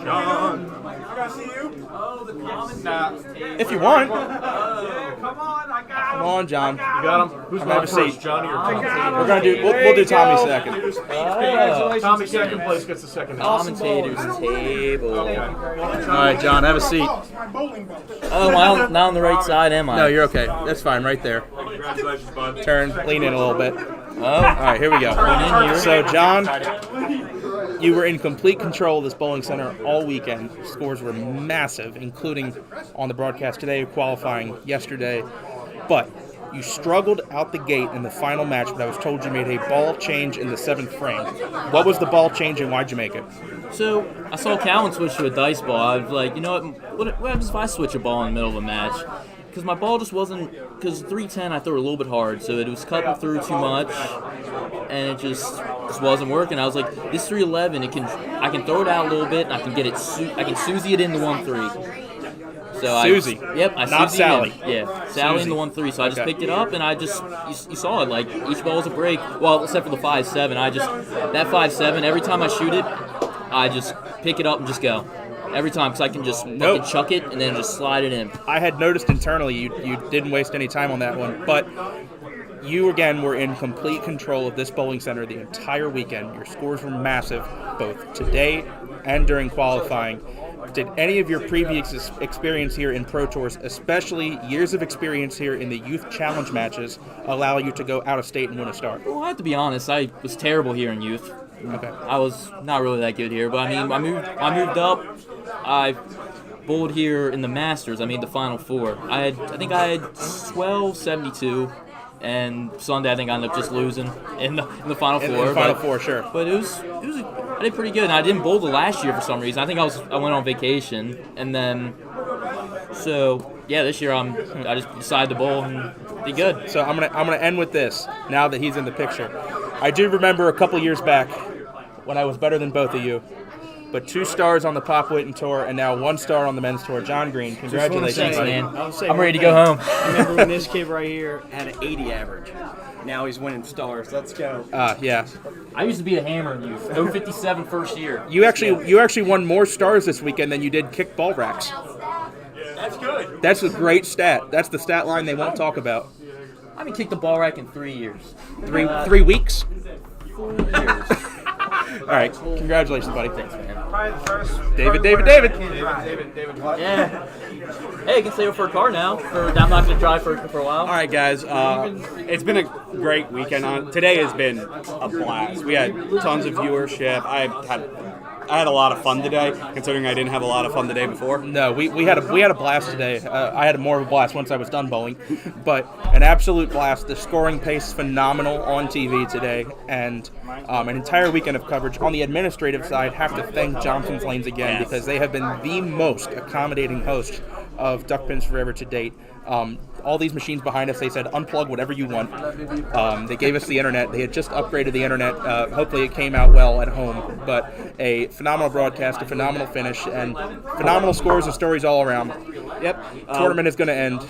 John. I gotta see you. Oh, the commentator. If you want. Come on, I got him. Come on, John. You got him? Who's Have a going first, seat. Johnny or We're Tommy? gonna do. We'll do Tommy second. Congratulations. Tommy second place gets the second. Commentators table. All right, John, have a seat. Oh, well, not on the right side, am I? No, you're okay. That's fine, right there. Congratulations, bud. Turn, lean in a little bit. Oh. All right, here we go. Lean in here. So, John, you were in complete control of this bowling center all weekend. Scores were massive, including on the broadcast today, qualifying yesterday. But you struggled out the gate in the final match, but I was told you made a ball change in the 7th frame. What was the ball change and why'd you make it? So, I saw Callan switch to a dice ball. I was like, you know what happens if I switch a ball in the middle of a match? Because my ball just wasn't, because 310 I threw it a little bit hard, so it was cutting through too much, and it just wasn't working. I was like, this 311, I can throw it out a little bit, and I can get it, I can Susie it in the 1-3. So Susie. I Not Susie Sally. Yeah, Sally in the 1-3. So I just Okay. picked it up, and I just you saw it, like each ball was a break. Well, except for the 5-7, that 5-7. Every time I shoot it, I just pick it up and just go. Every time, because I can just fucking chuck it and then just slide it in. I had noticed internally you didn't waste any time on that one, but you again were in complete control of this bowling center the entire weekend. Your scores were massive, both today and during qualifying. Did any of your previous experience here in Pro Tours, especially years of experience here in the Youth Challenge matches, allow you to go out of state and win a star? Well, I have to be honest. I was terrible here in youth. Okay. I was not really that good here, but I mean, I moved up. I bowled here in the Masters. I made the Final Four. I think I had 12.72, and Sunday I think I ended up just losing in the Final Four. In the Final Four, sure. But I did pretty good. And I didn't bowl the last year for some reason. I think I went on vacation, and then this year I just decided to bowl and be good. So I'm gonna end with this. Now that he's in the picture, I do remember a couple years back when I was better than both of you. But 2 stars on the Pop Whitten Tour and now 1 star on the men's tour. John Green, congratulations, Thanks, buddy. man. I'll say I'm ready to one go thing. home. I remember when this kid right here had an 80 average. Now he's winning stars. Let's go. Yeah. I used to be a hammer in youth. 057 first year. You actually won more stars this weekend than you did kick ball racks. That's good. That's a great stat. That's the stat line they won't talk about. I haven't kicked the ball rack in 3 years. 3 weeks? 4 years. All right, congratulations, buddy. Thanks, man. Probably the first. David. David what? Yeah. Hey, I can stay for a car now. I'm not going to drive for a while. All right, guys. It's been a great weekend. Today has been a blast. We had tons of viewership. I had a lot of fun today, considering I didn't have a lot of fun the day before. No, we had a blast today. I had more of a blast once I was done bowling, but an absolute blast. The scoring pace phenomenal on TV today, and an entire weekend of coverage. On the administrative side, have to thank Johnson's Lanes again because they have been the most accommodating host of Duck Pins Forever to date. All these machines behind us, they said, unplug whatever you want. They gave us the internet. They had just upgraded the internet. Hopefully it came out well at home. But a phenomenal broadcast, a phenomenal finish, and phenomenal scores and stories all around. Yep. Tournament is going to end.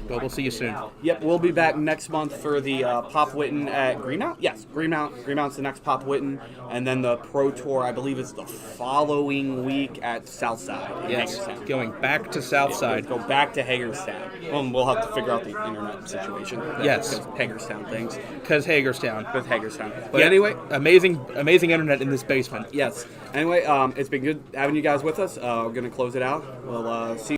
But we'll see you soon. Yep, we'll be back next month for the Pop Witten at Greenmount. Yes, Greenmount's the next Pop Witten, and then the Pro Tour, I believe, is the following week at Southside. Yes, Hagerstown. going back to Southside. Go back to Hagerstown. We'll have to figure out the internet situation. Yes. Because Hagerstown things. Because Hagerstown. With Hagerstown. But Yeah, anyway, amazing internet in this basement. yes. Anyway, it's been good having you guys with us. We're going to close it out. We'll see you.